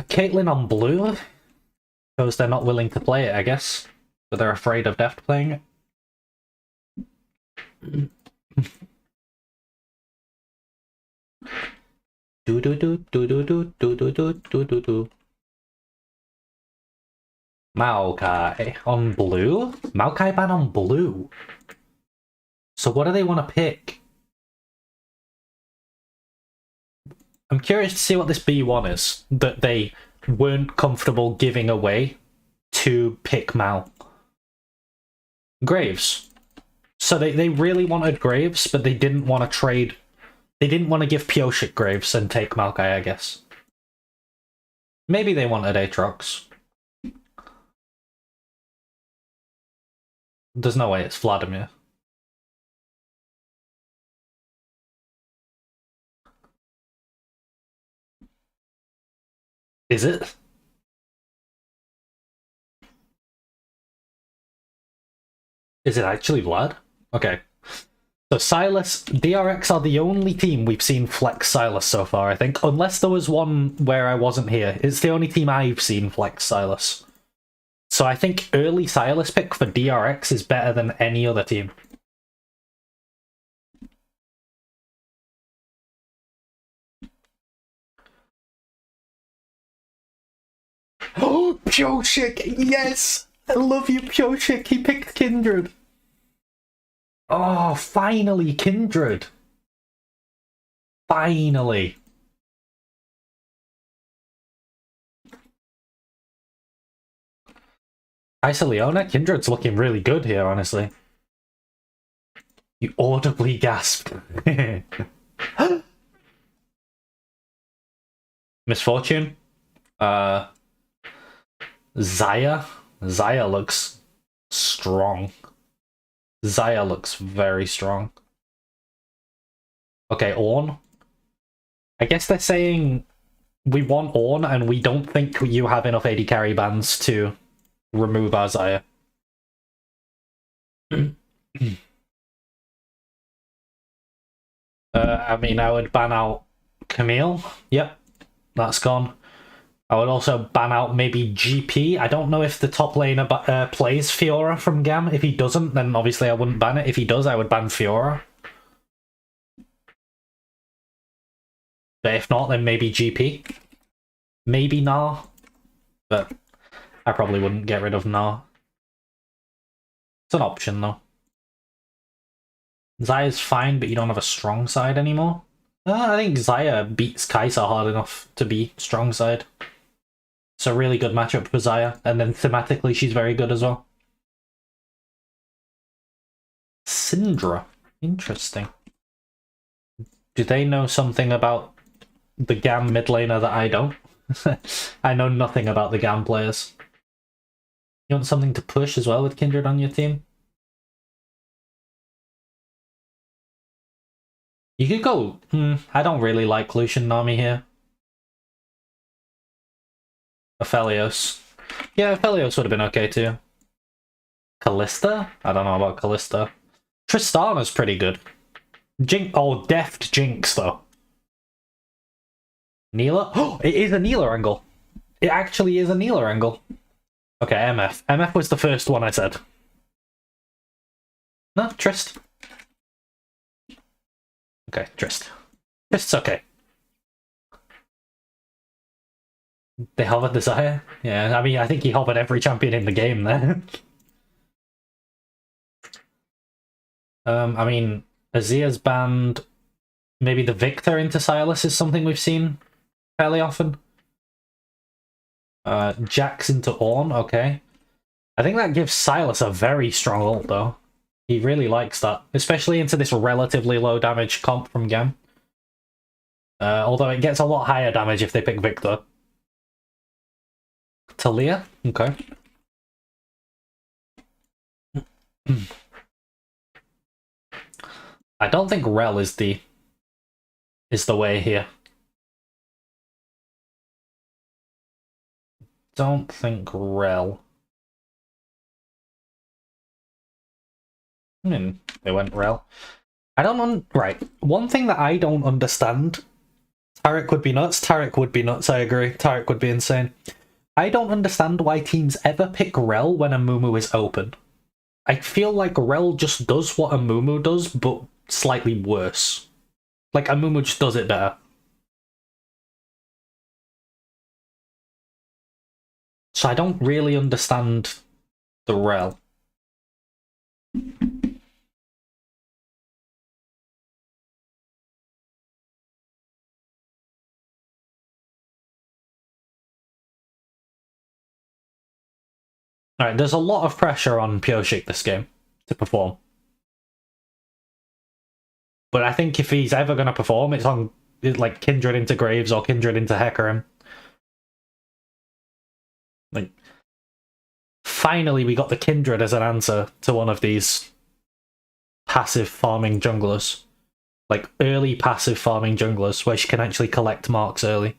Caitlyn on blue. Shows they're not willing to play it, I guess. But they're afraid of Deft playing it. Do do do do do do do do do do do do. Maokai on blue? Maokai ban on blue. So what do they want to pick? I'm curious to see what this B1 is that they weren't comfortable giving away to pick Mao. Graves. So they really wanted Graves, but they didn't want to trade. They didn't want to give Pyosik Graves and take Maokai, I guess. Maybe they wanted Aatrox. There's no way it's Vladimir. Is it? Is it actually Vlad? Okay. So Sylas, DRX are the only team we've seen flex Sylas so far, I think. Unless there was one where I wasn't here. It's the only team I've seen flex Sylas. So I think early Sylas pick for DRX is better than any other team. Oh, Pyosik! Yes! I love you, Pyosik! He picked Kindred! Oh, finally, Kindred! Finally! Isoliona? Kindred's looking really good here, honestly. You audibly gasped. Misfortune? Xayah? Xayah looks strong. Xayah looks very strong. Okay, Ornn. I guess they're saying we want Ornn and we don't think you have enough AD carry bans to remove our Xayah. I mean, I would ban out Camille. Yep, that's gone. I would also ban out maybe GP. I don't know if the top laner plays Fiora from GAM. If he doesn't, then obviously I wouldn't ban it. If he does, I would ban Fiora. But if not, then maybe GP. Maybe Gnar. But I probably wouldn't get rid of Gnar. It's an option, though. Xayah's fine, but you don't have a strong side anymore. I think Xayah beats Kai'Sa hard enough to be strong side. It's a really good matchup for Xayah, and then thematically she's very good as well. Syndra. Interesting. Do they know something about the GAM mid laner that I don't? I know nothing about the GAM players. You want something to push as well with Kindred on your team? You could go... I don't really like Lucian Nami here. Aphelios. Yeah, Aphelios would have been okay too. Kalista? I don't know about Kalista. Tristana's pretty good. Deft Jinx though. Neela? Oh, it is a Neela angle. It actually is a Neela angle. Okay, MF. MF was the first one I said. No, Trist. Okay, Trist. Trist's okay. They hovered the Xayah? Yeah, I mean, I think he hovered every champion in the game there. I mean, Azia's banned. Maybe the Victor into Sylas is something we've seen fairly often. Jax into Ornn, okay. I think that gives Sylas a very strong ult, though. He really likes that, especially into this relatively low damage comp from GAM. Although it gets a lot higher damage if they pick Victor. Talia? Okay. I don't think Rel is the way here. Don't think Rel. They went Rel. I don't right. One thing that I don't understand. Taric would be nuts. Taric would be nuts. I agree. Taric would be insane. I don't understand why teams ever pick Rel when a Mumu is open. I feel like Rel just does what a Mumu does, but slightly worse. Like, a Mumu just does it better. So I don't really understand the Rel. Alright, there's a lot of pressure on Pyosik this game to perform. But I think if he's ever going to perform, it's on like Kindred into Graves or Kindred into Hecarim. Like, finally we got the Kindred as an answer to one of these passive farming junglers. Like, early passive farming junglers, where she can actually collect marks early.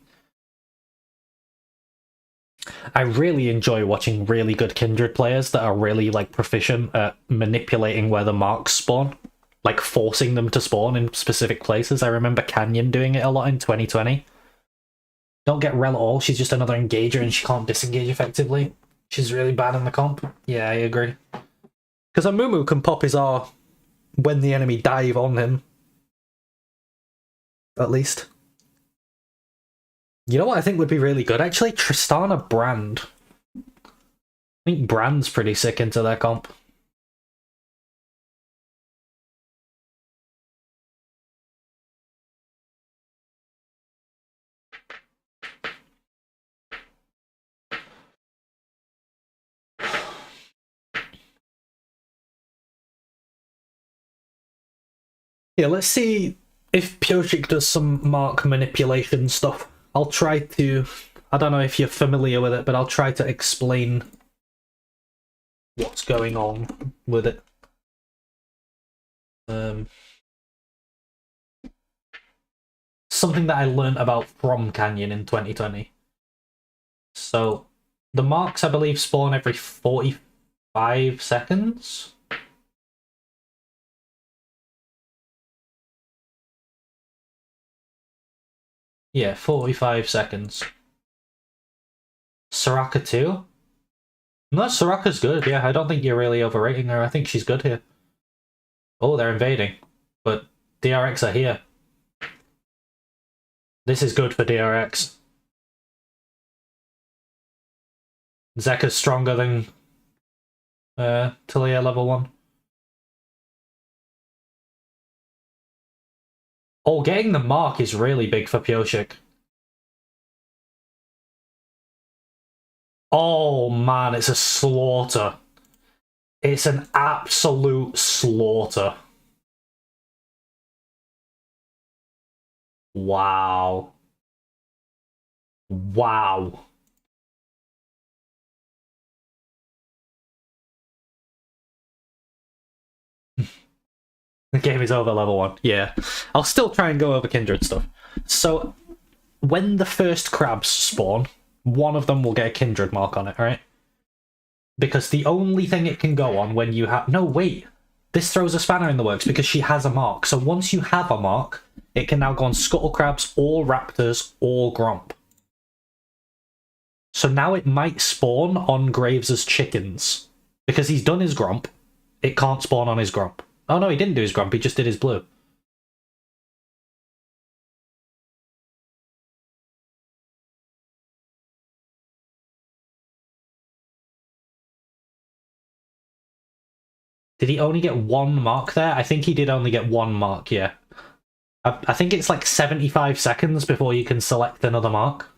I really enjoy watching really good Kindred players that are really, like, proficient at manipulating where the marks spawn. Like, forcing them to spawn in specific places. I remember Canyon doing it a lot in 2020. Don't get Rel at all, she's just another engager and she can't disengage effectively. She's really bad in the comp. Yeah, I agree. Because a Mumu can pop his R when the enemy dive on him. At least. You know what I think would be really good? Actually, Tristana Brand. I think Brand's pretty sick into their comp. Yeah, let's see if Pyosik does some mark manipulation stuff. I'll try to... I don't know if you're familiar with it, but I'll try to explain what's going on with it. Something that I learned about from Canyon in 2020. So, the marks, I believe, spawn every 45 seconds? Yeah, 45 seconds. Soraka too? No, Soraka's good, yeah. I don't think you're really overrating her. I think she's good here. Oh, they're invading. But DRX are here. This is good for DRX. Zeka's stronger than Talia level 1. Oh, getting the mark is really big for Pyosik. Oh man, it's a slaughter. It's an absolute slaughter. Wow. Wow. The game is over level 1. Yeah. I'll still try and go over Kindred stuff. So, when the first crabs spawn, one of them will get a Kindred mark on it, right? Because the only thing it can go on when you have... No, wait. This throws a spanner in the works because she has a mark. So once you have a mark, it can now go on Scuttle Crabs or Raptors or Gromp. So now it might spawn on Graves' chickens. Because he's done his Gromp, it can't spawn on his Gromp. Oh no, he didn't do his Gromp, he just did his blue. Did he only get one mark there? I think he did only get one mark, yeah. I think it's like 75 seconds before you can select another mark.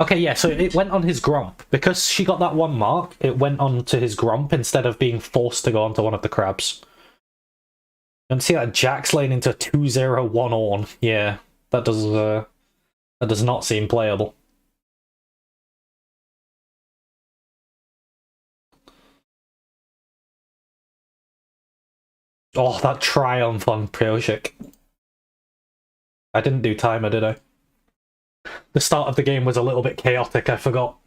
Okay, yeah, so it went on his Gromp. Because she got that one mark, it went on to his Gromp instead of being forced to go onto one of the crabs. And see that Jack's lane into 2-0-1 on. Yeah, that does not seem playable. Oh, that triumph on Pyosik. I didn't do timer, did I? The start of the game was a little bit chaotic, I forgot.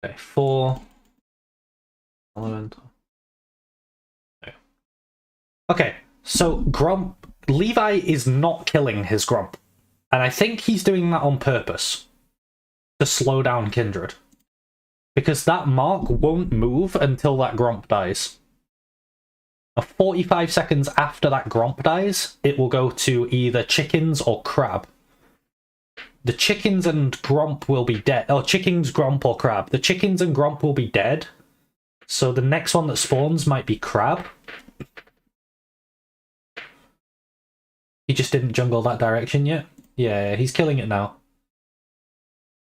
Okay, 4. 11. Okay, so Gromp... Levi is not killing his Gromp. And I think he's doing that on purpose. To slow down Kindred. Because that mark won't move until that Gromp dies. 45 seconds after that Gromp dies, it will go to either chickens or crab. The chickens and Gromp will be dead. Oh, chickens, Gromp, or crab. The chickens and Gromp will be dead. So the next one that spawns might be crab. He just didn't jungle that direction yet. Yeah, he's killing it now.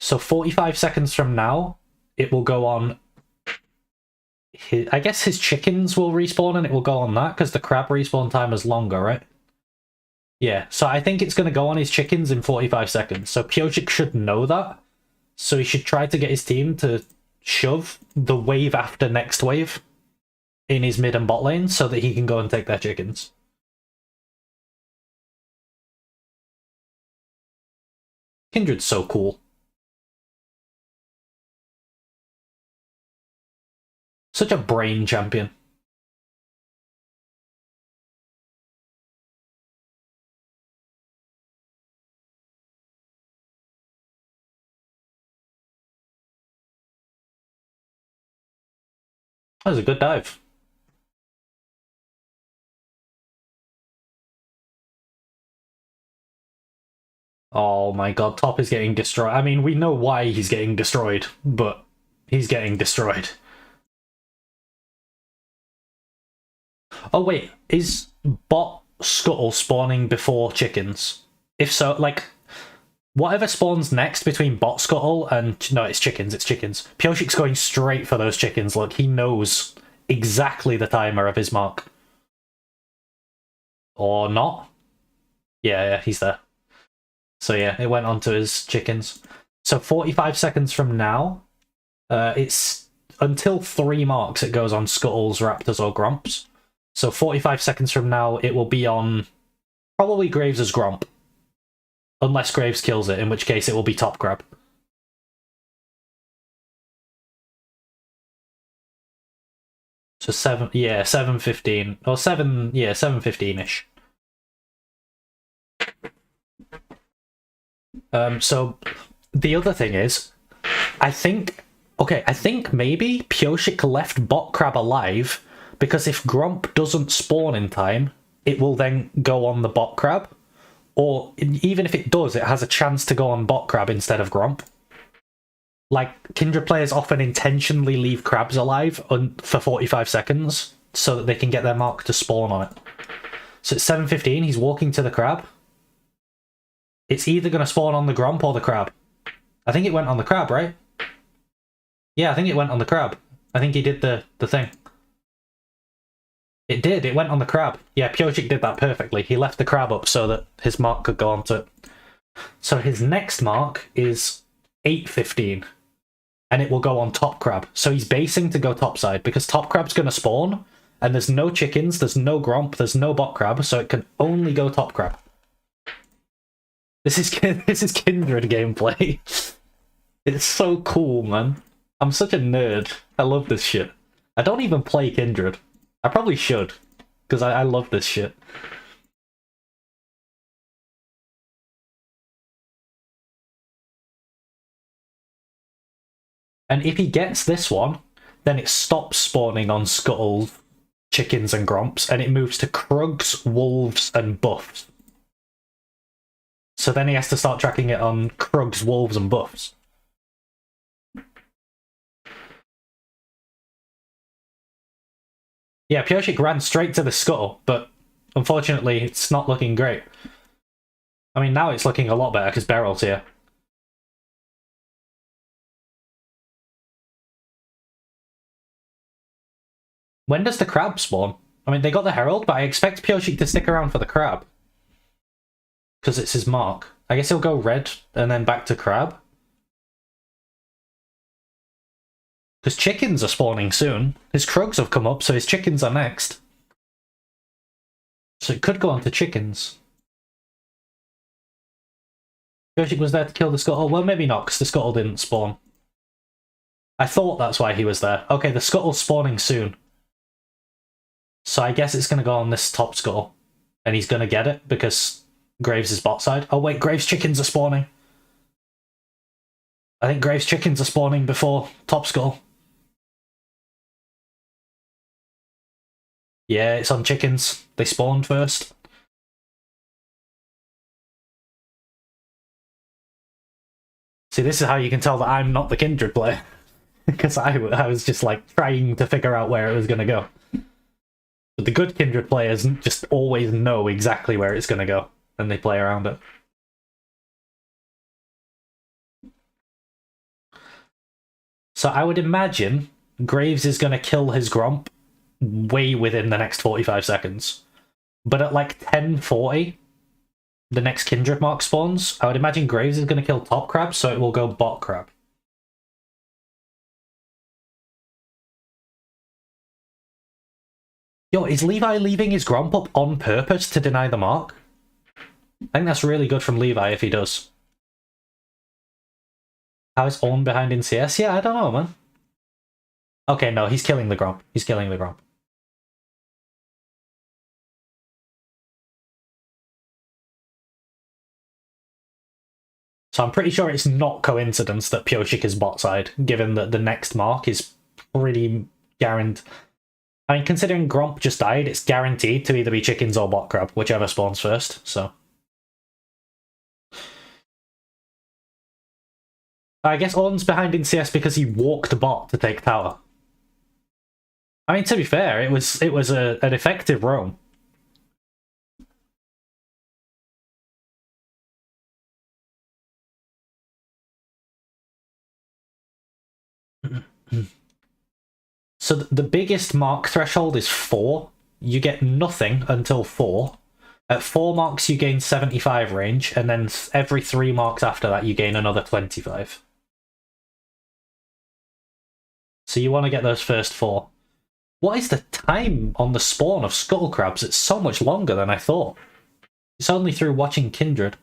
So 45 seconds from now, it will go on... I guess his chickens will respawn and it will go on that, because the crab respawn time is longer, right? Yeah, so I think it's going to go on his chickens in 45 seconds. So Pyosik should know that. So he should try to get his team to shove the wave after next wave in his mid and bot lane so that he can go and take their chickens. Kindred's so cool. Such a brain champion. That was a good dive. Oh my god, top is getting destroyed. I mean, we know why he's getting destroyed, but he's getting destroyed. Oh wait, is bot Scuttle spawning before chickens? If so, like, whatever spawns next between bot Scuttle and... No, it's chickens, it's chickens. Pyosik's going straight for those chickens, look, he knows exactly the timer of his mark. Or not? Yeah, he's there. So yeah, it went on to his chickens. So 45 seconds from now, it's until 3 marks it goes on Scuttles, Raptors, or Gromps. So 45 seconds from now, it will be on probably Graves' Gromp. Unless Graves kills it, in which case it will be top crab. So 7:15. Or 7:15-ish. So the other thing is, I think maybe Pyosik left bot crab alive because if Gromp doesn't spawn in time, it will then go on the bot crab. Or even if it does, it has a chance to go on bot crab instead of Gromp. Like, Kindred players often intentionally leave crabs alive for 45 seconds so that they can get their mark to spawn on it. So it's 7:15, he's walking to the crab. It's either going to spawn on the Gromp or the crab. I think it went on the crab, right? Yeah, I think it went on the crab. I think he did the thing. It did, it went on the crab. Yeah, Pyosik did that perfectly. He left the crab up so that his mark could go onto it. So his next mark is 8:15. And it will go on top crab. So he's basing to go topside because top crab's going to spawn. And there's no chickens, there's no Gromp, there's no bot crab. So it can only go top crab. This is Kindred gameplay. It's so cool, man. I'm such a nerd. I love this shit. I don't even play Kindred. I probably should, because I love this shit. And if he gets this one, then it stops spawning on Scuttle, chickens, and Gromps, and it moves to Krugs, Wolves, and Buffs. So then he has to start tracking it on Krugs, Wolves, and Buffs. Yeah, Pyosik ran straight to the scuttle, but unfortunately it's not looking great. I mean, now it's looking a lot better because Beryl's here. When does the crab spawn? I mean, they got the Herald, but I expect Pyosik to stick around for the crab. Because it's his mark. I guess he'll go red and then back to crab. Because chickens are spawning soon. His Krugs have come up, so his chickens are next. So it could go on to chickens. Pyosik was there to kill the scuttle. Well, maybe not, because the scuttle didn't spawn. I thought that's why he was there. Okay, the scuttle's spawning soon. So I guess it's going to go on this top scuttle. And he's going to get it, because Graves is bot side. Oh wait, Graves chickens are spawning. I think Graves chickens are spawning before top scuttle. Yeah, it's on chickens. They spawned first. See, this is how you can tell that I'm not the Kindred player. Because I was just like trying to figure out where it was going to go. But the good Kindred players just always know exactly where it's going to go. And they play around it. So I would imagine Graves is going to kill his Gromp way within the next 45 seconds. But at like 10:40, the next Kindred mark spawns. I would imagine Graves is going to kill top crab, so it will go bot crab. Yo, is Levi leaving his Gromp up on purpose to deny the mark? I think that's really good from Levi if he does. How is Ornn behind in CS? Yeah, I don't know, man. Okay, no, he's killing the Gromp. He's killing the Gromp. So I'm pretty sure it's not coincidence that Pyosik is bot side, given that the next mark is pretty guaranteed. I mean, considering Gromp just died, it's guaranteed to either be chickens or bot crab, whichever spawns first, so. I guess Ornn's behind in CS because he walked bot to take tower. I mean, to be fair, it was an effective roam. So the biggest mark threshold is 4. You get nothing until 4. At 4 marks you gain 75 range, and then every 3 marks after that you gain another 25. So you want to get those first 4. What is the time on the spawn of scuttle crabs? It's so much longer than I thought. It's only through watching Kindred.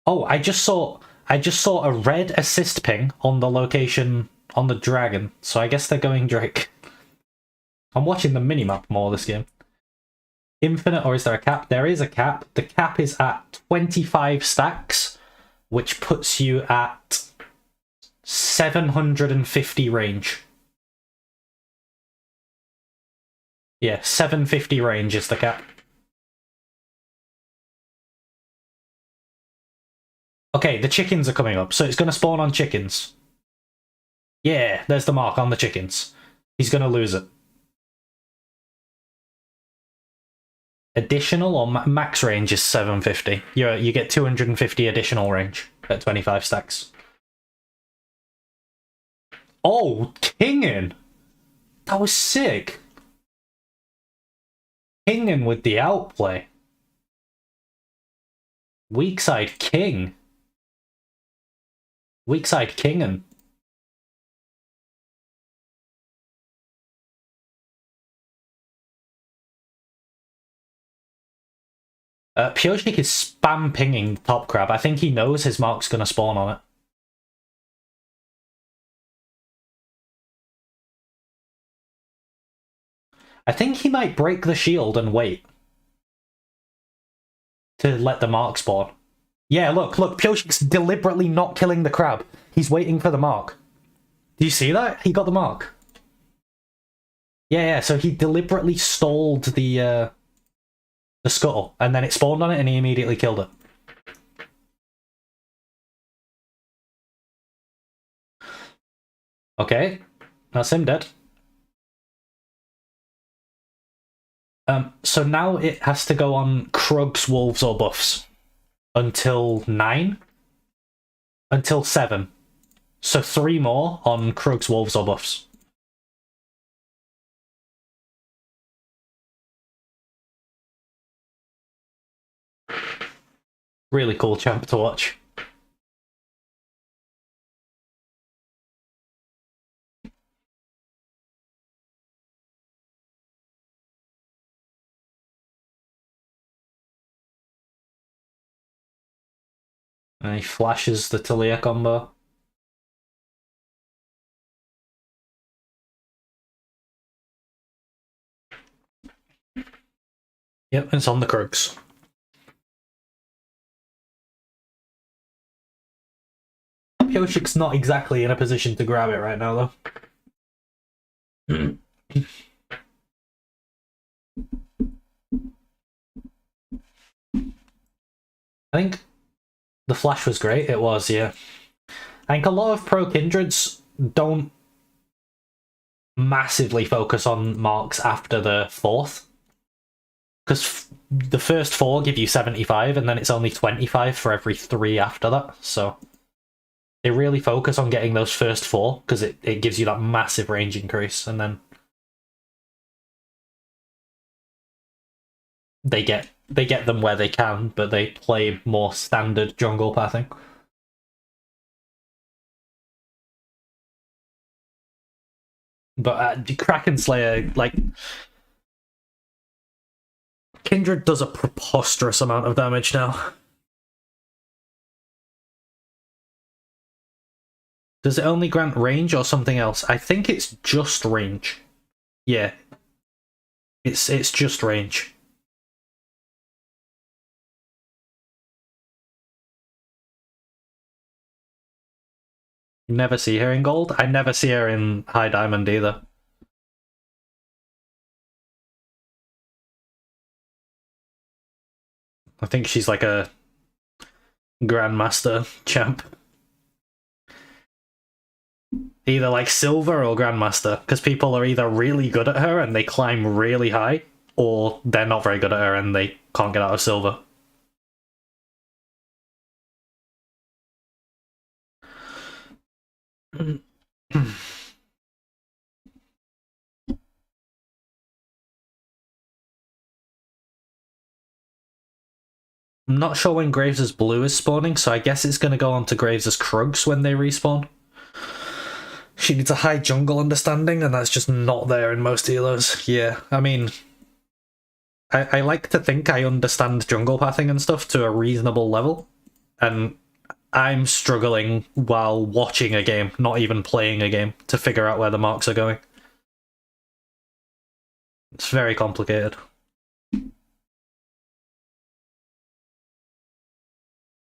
Oh, I just saw a red assist ping on the location on the dragon, so I guess they're going Drake. I'm watching the minimap more this game. Infinite, or is there a cap? There is a cap. The cap is at 25 stacks, which puts you at 750 range. Yeah, 750 range is the cap. Okay, the chickens are coming up, so it's going to spawn on chickens. Yeah, there's the mark on the chickens. He's going to lose it. Additional or max range is 750. You get 250 additional range at 25 stacks. Oh, Kingen! That was sick. Kingen with the outplay. Weak side King. Weak side Kingen. Pyosik is spam pinging top crab. I think he knows his mark's going to spawn on it. I think he might break the shield and wait to let the mark spawn. Yeah, look, Pyosik's deliberately not killing the crab. He's waiting for the mark. Do you see that? He got the mark. Yeah, so he deliberately stalled the scuttle, and then it spawned on it, and he immediately killed it. Okay, that's him dead. So now it has to go on Krugs, Wolves, or Buffs until 9? Until 7. So 3 more on Krugs, Wolves, or Buffs. Really cool champ to watch. And he flashes the Talia combo. Yep, it's on the Krugs. Pioshik's not exactly in a position to grab it right now, though. I think the flash was great. It was, yeah. I think a lot of pro Kindreds don't massively focus on marks after the 4th. Because the first 4 give you 75, and then it's only 25 for every 3 after that, so... They really focus on getting those first 4, because it gives you that massive range increase, and then... They get them where they can, but they play more standard jungle pathing. But Kraken Slayer, like... Kindred does a preposterous amount of damage now. Does it only grant range or something else? I think it's just range. Yeah. It's just range. You never see her in gold? I never see her in high diamond either. I think she's like a Grandmaster champ. Either like silver or Grandmaster, because people are either really good at her and they climb really high, or they're not very good at her and they can't get out of silver. I'm not sure when Graves' blue is spawning, so I guess it's going to go on to Graves' Krugs when they respawn. She needs a high jungle understanding, and that's just not there in most healers. Yeah, I mean... I like to think I understand jungle pathing and stuff to a reasonable level, and I'm struggling while watching a game, not even playing a game, to figure out where the marks are going. It's very complicated.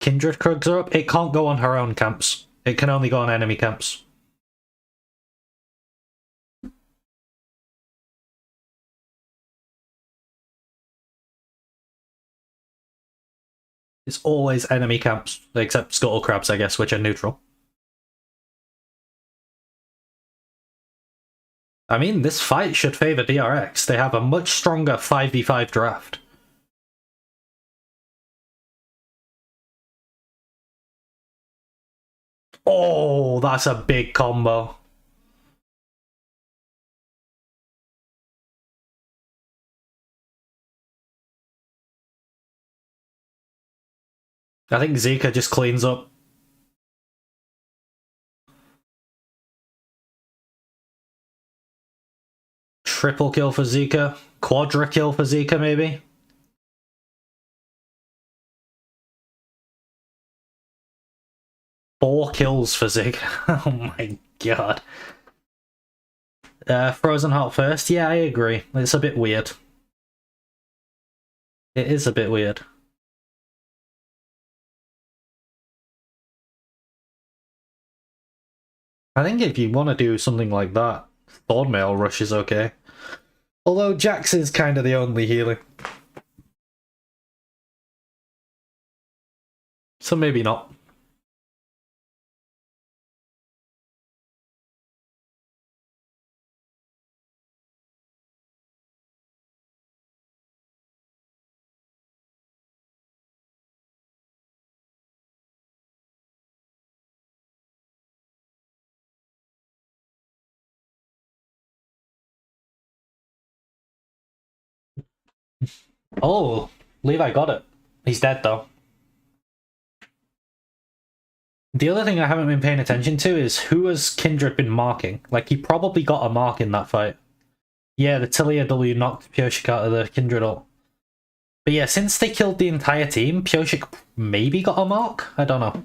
Kindred Krugs are up. It can't go on her own camps. It can only go on enemy camps. It's always enemy camps, except Scuttle Crabs, I guess, which are neutral. I mean, this fight should favour DRX. They have a much stronger 5v5 draft. Oh, that's a big combo. I think Zika just cleans up. Triple kill for Zika. Quadra kill for Zika, maybe? Four kills for Zika. Oh my god. Frozen Heart first? Yeah, I agree. It's a bit weird. It is a bit weird. I think if you want to do something like that, Thornmail Rush is okay. Although Jax is kind of the only healing. So maybe not. Oh, Levi got it. He's dead though. The other thing I haven't been paying attention to is who has Kindred been marking? Like, he probably got a mark in that fight. Yeah, the Tilia W knocked Pyosik out of the Kindred ult. But yeah, since they killed the entire team, Pyosik maybe got a mark? I don't know.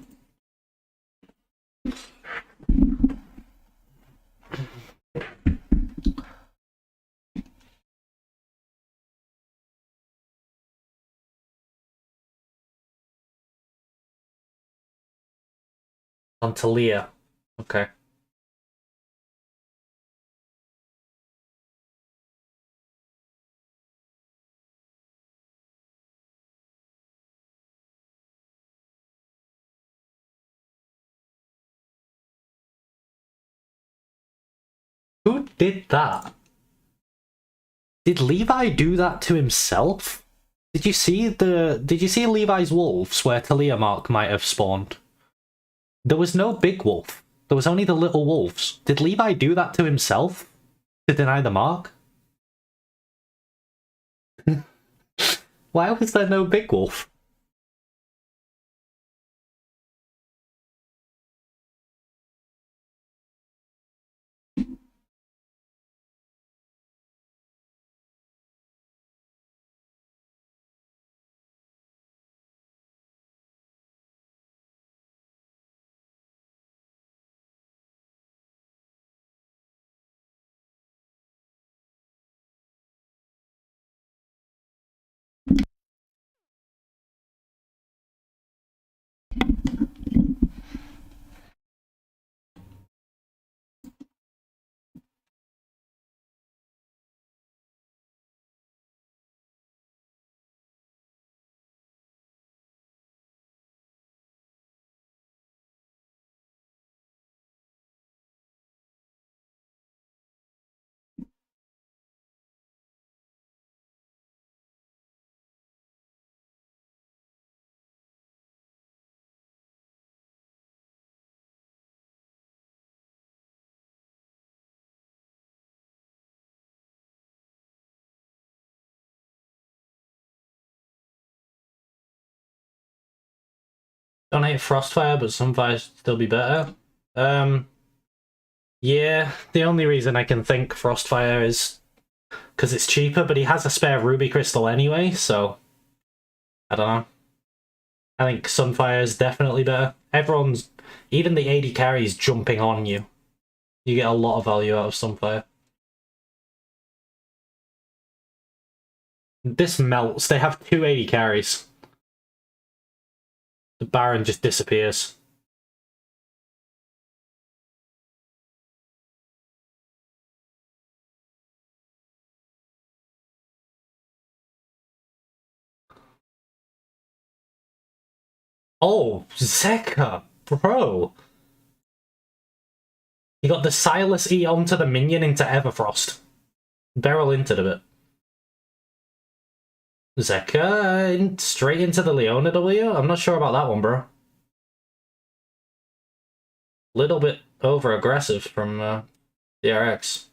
On Talia. Okay. Who did that? Did Levi do that to himself? Did you see Levi's wolves where Talia Mark might have spawned? There was no big wolf. There was only the little wolves. Did Levi do that to himself to deny the mark? Why was there no big wolf? Donate Frostfire, but some fires still be better. Yeah, the only reason I can think Frostfire is because it's cheaper, but he has a spare Ruby Crystal anyway, so I don't know. I think Sunfire is definitely better. Everyone's, even the AD carries jumping on you. You get a lot of value out of Sunfire. This melts. They have 2 AD carries. The Baron just disappears. Oh, Zeka, bro. He got the Silas E onto the minion into Everfrost. Beryl into a bit. Zeka straight into the Leona W? I'm not sure about that one, bro. Little bit over-aggressive from DRX.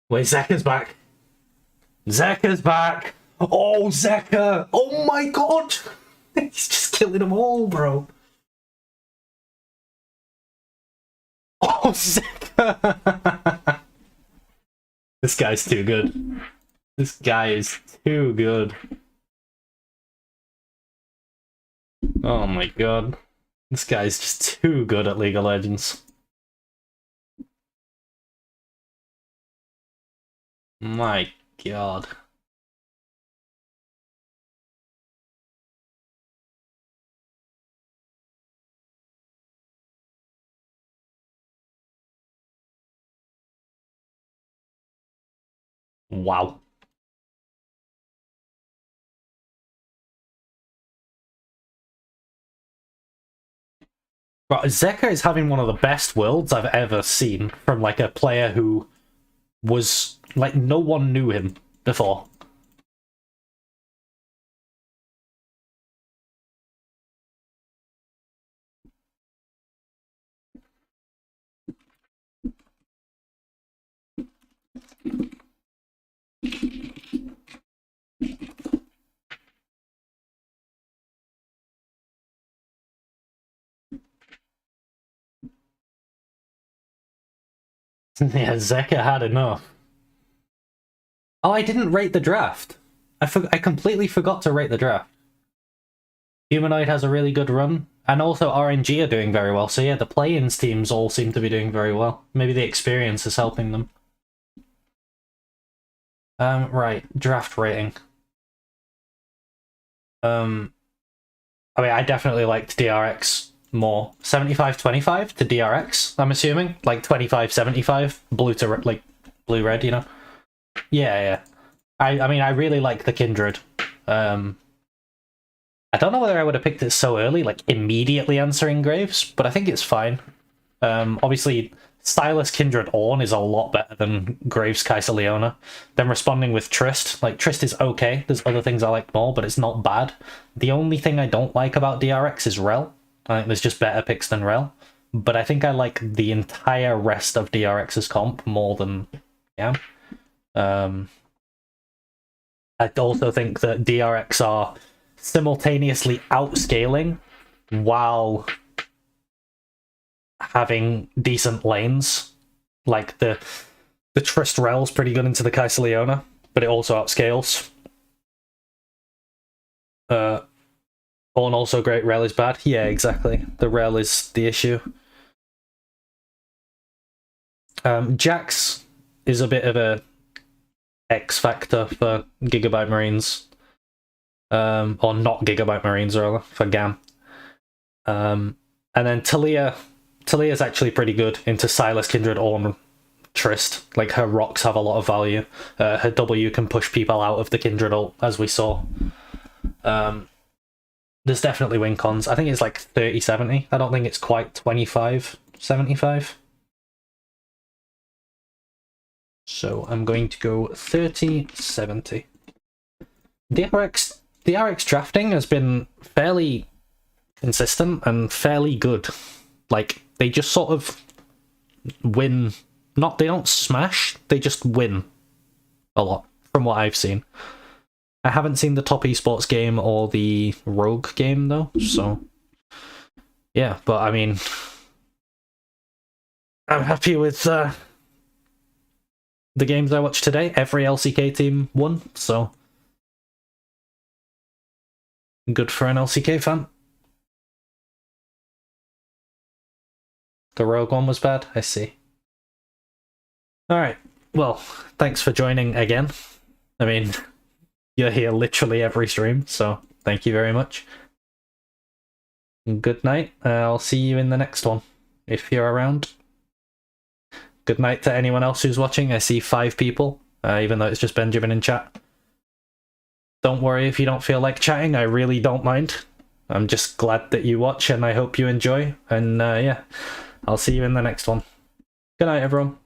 Wait, Zeka's back. Zeka's back! Oh, Zeka! Oh my god! He's just killing them all, bro. Oh, Zeka! This guy's too good. This guy is too good. Oh my god. This guy's just too good at League of Legends. My god. Wow. But Zeka is having one of the best worlds I've ever seen from like a player who was like no one knew him before. Yeah, Zeka had enough. Oh, I didn't rate the draft. I completely forgot to rate the draft. Humanoid has a really good run, and also RNG are doing very well. So yeah, the play-ins teams all seem to be doing very well. Maybe the experience is helping them. Right, draft rating. I mean, I definitely liked DRX more. 75-25 to DRX, I'm assuming. Like 25-75, blue to like blue-red, you know? Yeah. I mean, I really like the Kindred. I don't know whether I would have picked it so early, like immediately answering Graves, but I think it's fine. Obviously, Stylus Kindred Ornn is a lot better than Graves Kai'Sa Leona. Then responding with Trist, like Trist is okay. There's other things I like more, but it's not bad. The only thing I don't like about DRX is Rel. I think there's just better picks than Rel. But I think I like the entire rest of DRX's comp more than Yam. I also think that DRX are simultaneously outscaling while having decent lanes. Like the Trist Rel's pretty good into the Kai'Sa Leona, but it also outscales. Ornn also great, Rel is bad. Yeah, exactly. The Rel is the issue. Jax is a bit of a X factor for Gigabyte Marines. Or not Gigabyte Marines, rather, for GAM. And then Talia's actually pretty good into Silas, Kindred, Ornn, Trist. Like, her rocks have a lot of value. Her W can push people out of the Kindred ult, as we saw. There's definitely win cons. I think it's like 30-70. I don't think it's quite 25-75. So I'm going to go 30-70. DRX drafting has been fairly consistent and fairly good. Like, they just sort of win. They don't smash, they just win a lot, from what I've seen. I haven't seen the top esports game or the Rogue game, though, so yeah, but I mean, I'm happy with the games I watched today. Every LCK team won, so good for an LCK fan. The Rogue one was bad? I see. Alright, well, thanks for joining again. I mean, you're here literally every stream, so thank you very much. Good night. I'll see you in the next one, if you're around. Good night to anyone else who's watching. I see 5 people, even though it's just Benjamin in chat. Don't worry if you don't feel like chatting, I really don't mind. I'm just glad that you watch and I hope you enjoy. And yeah, I'll see you in the next one. Good night, everyone.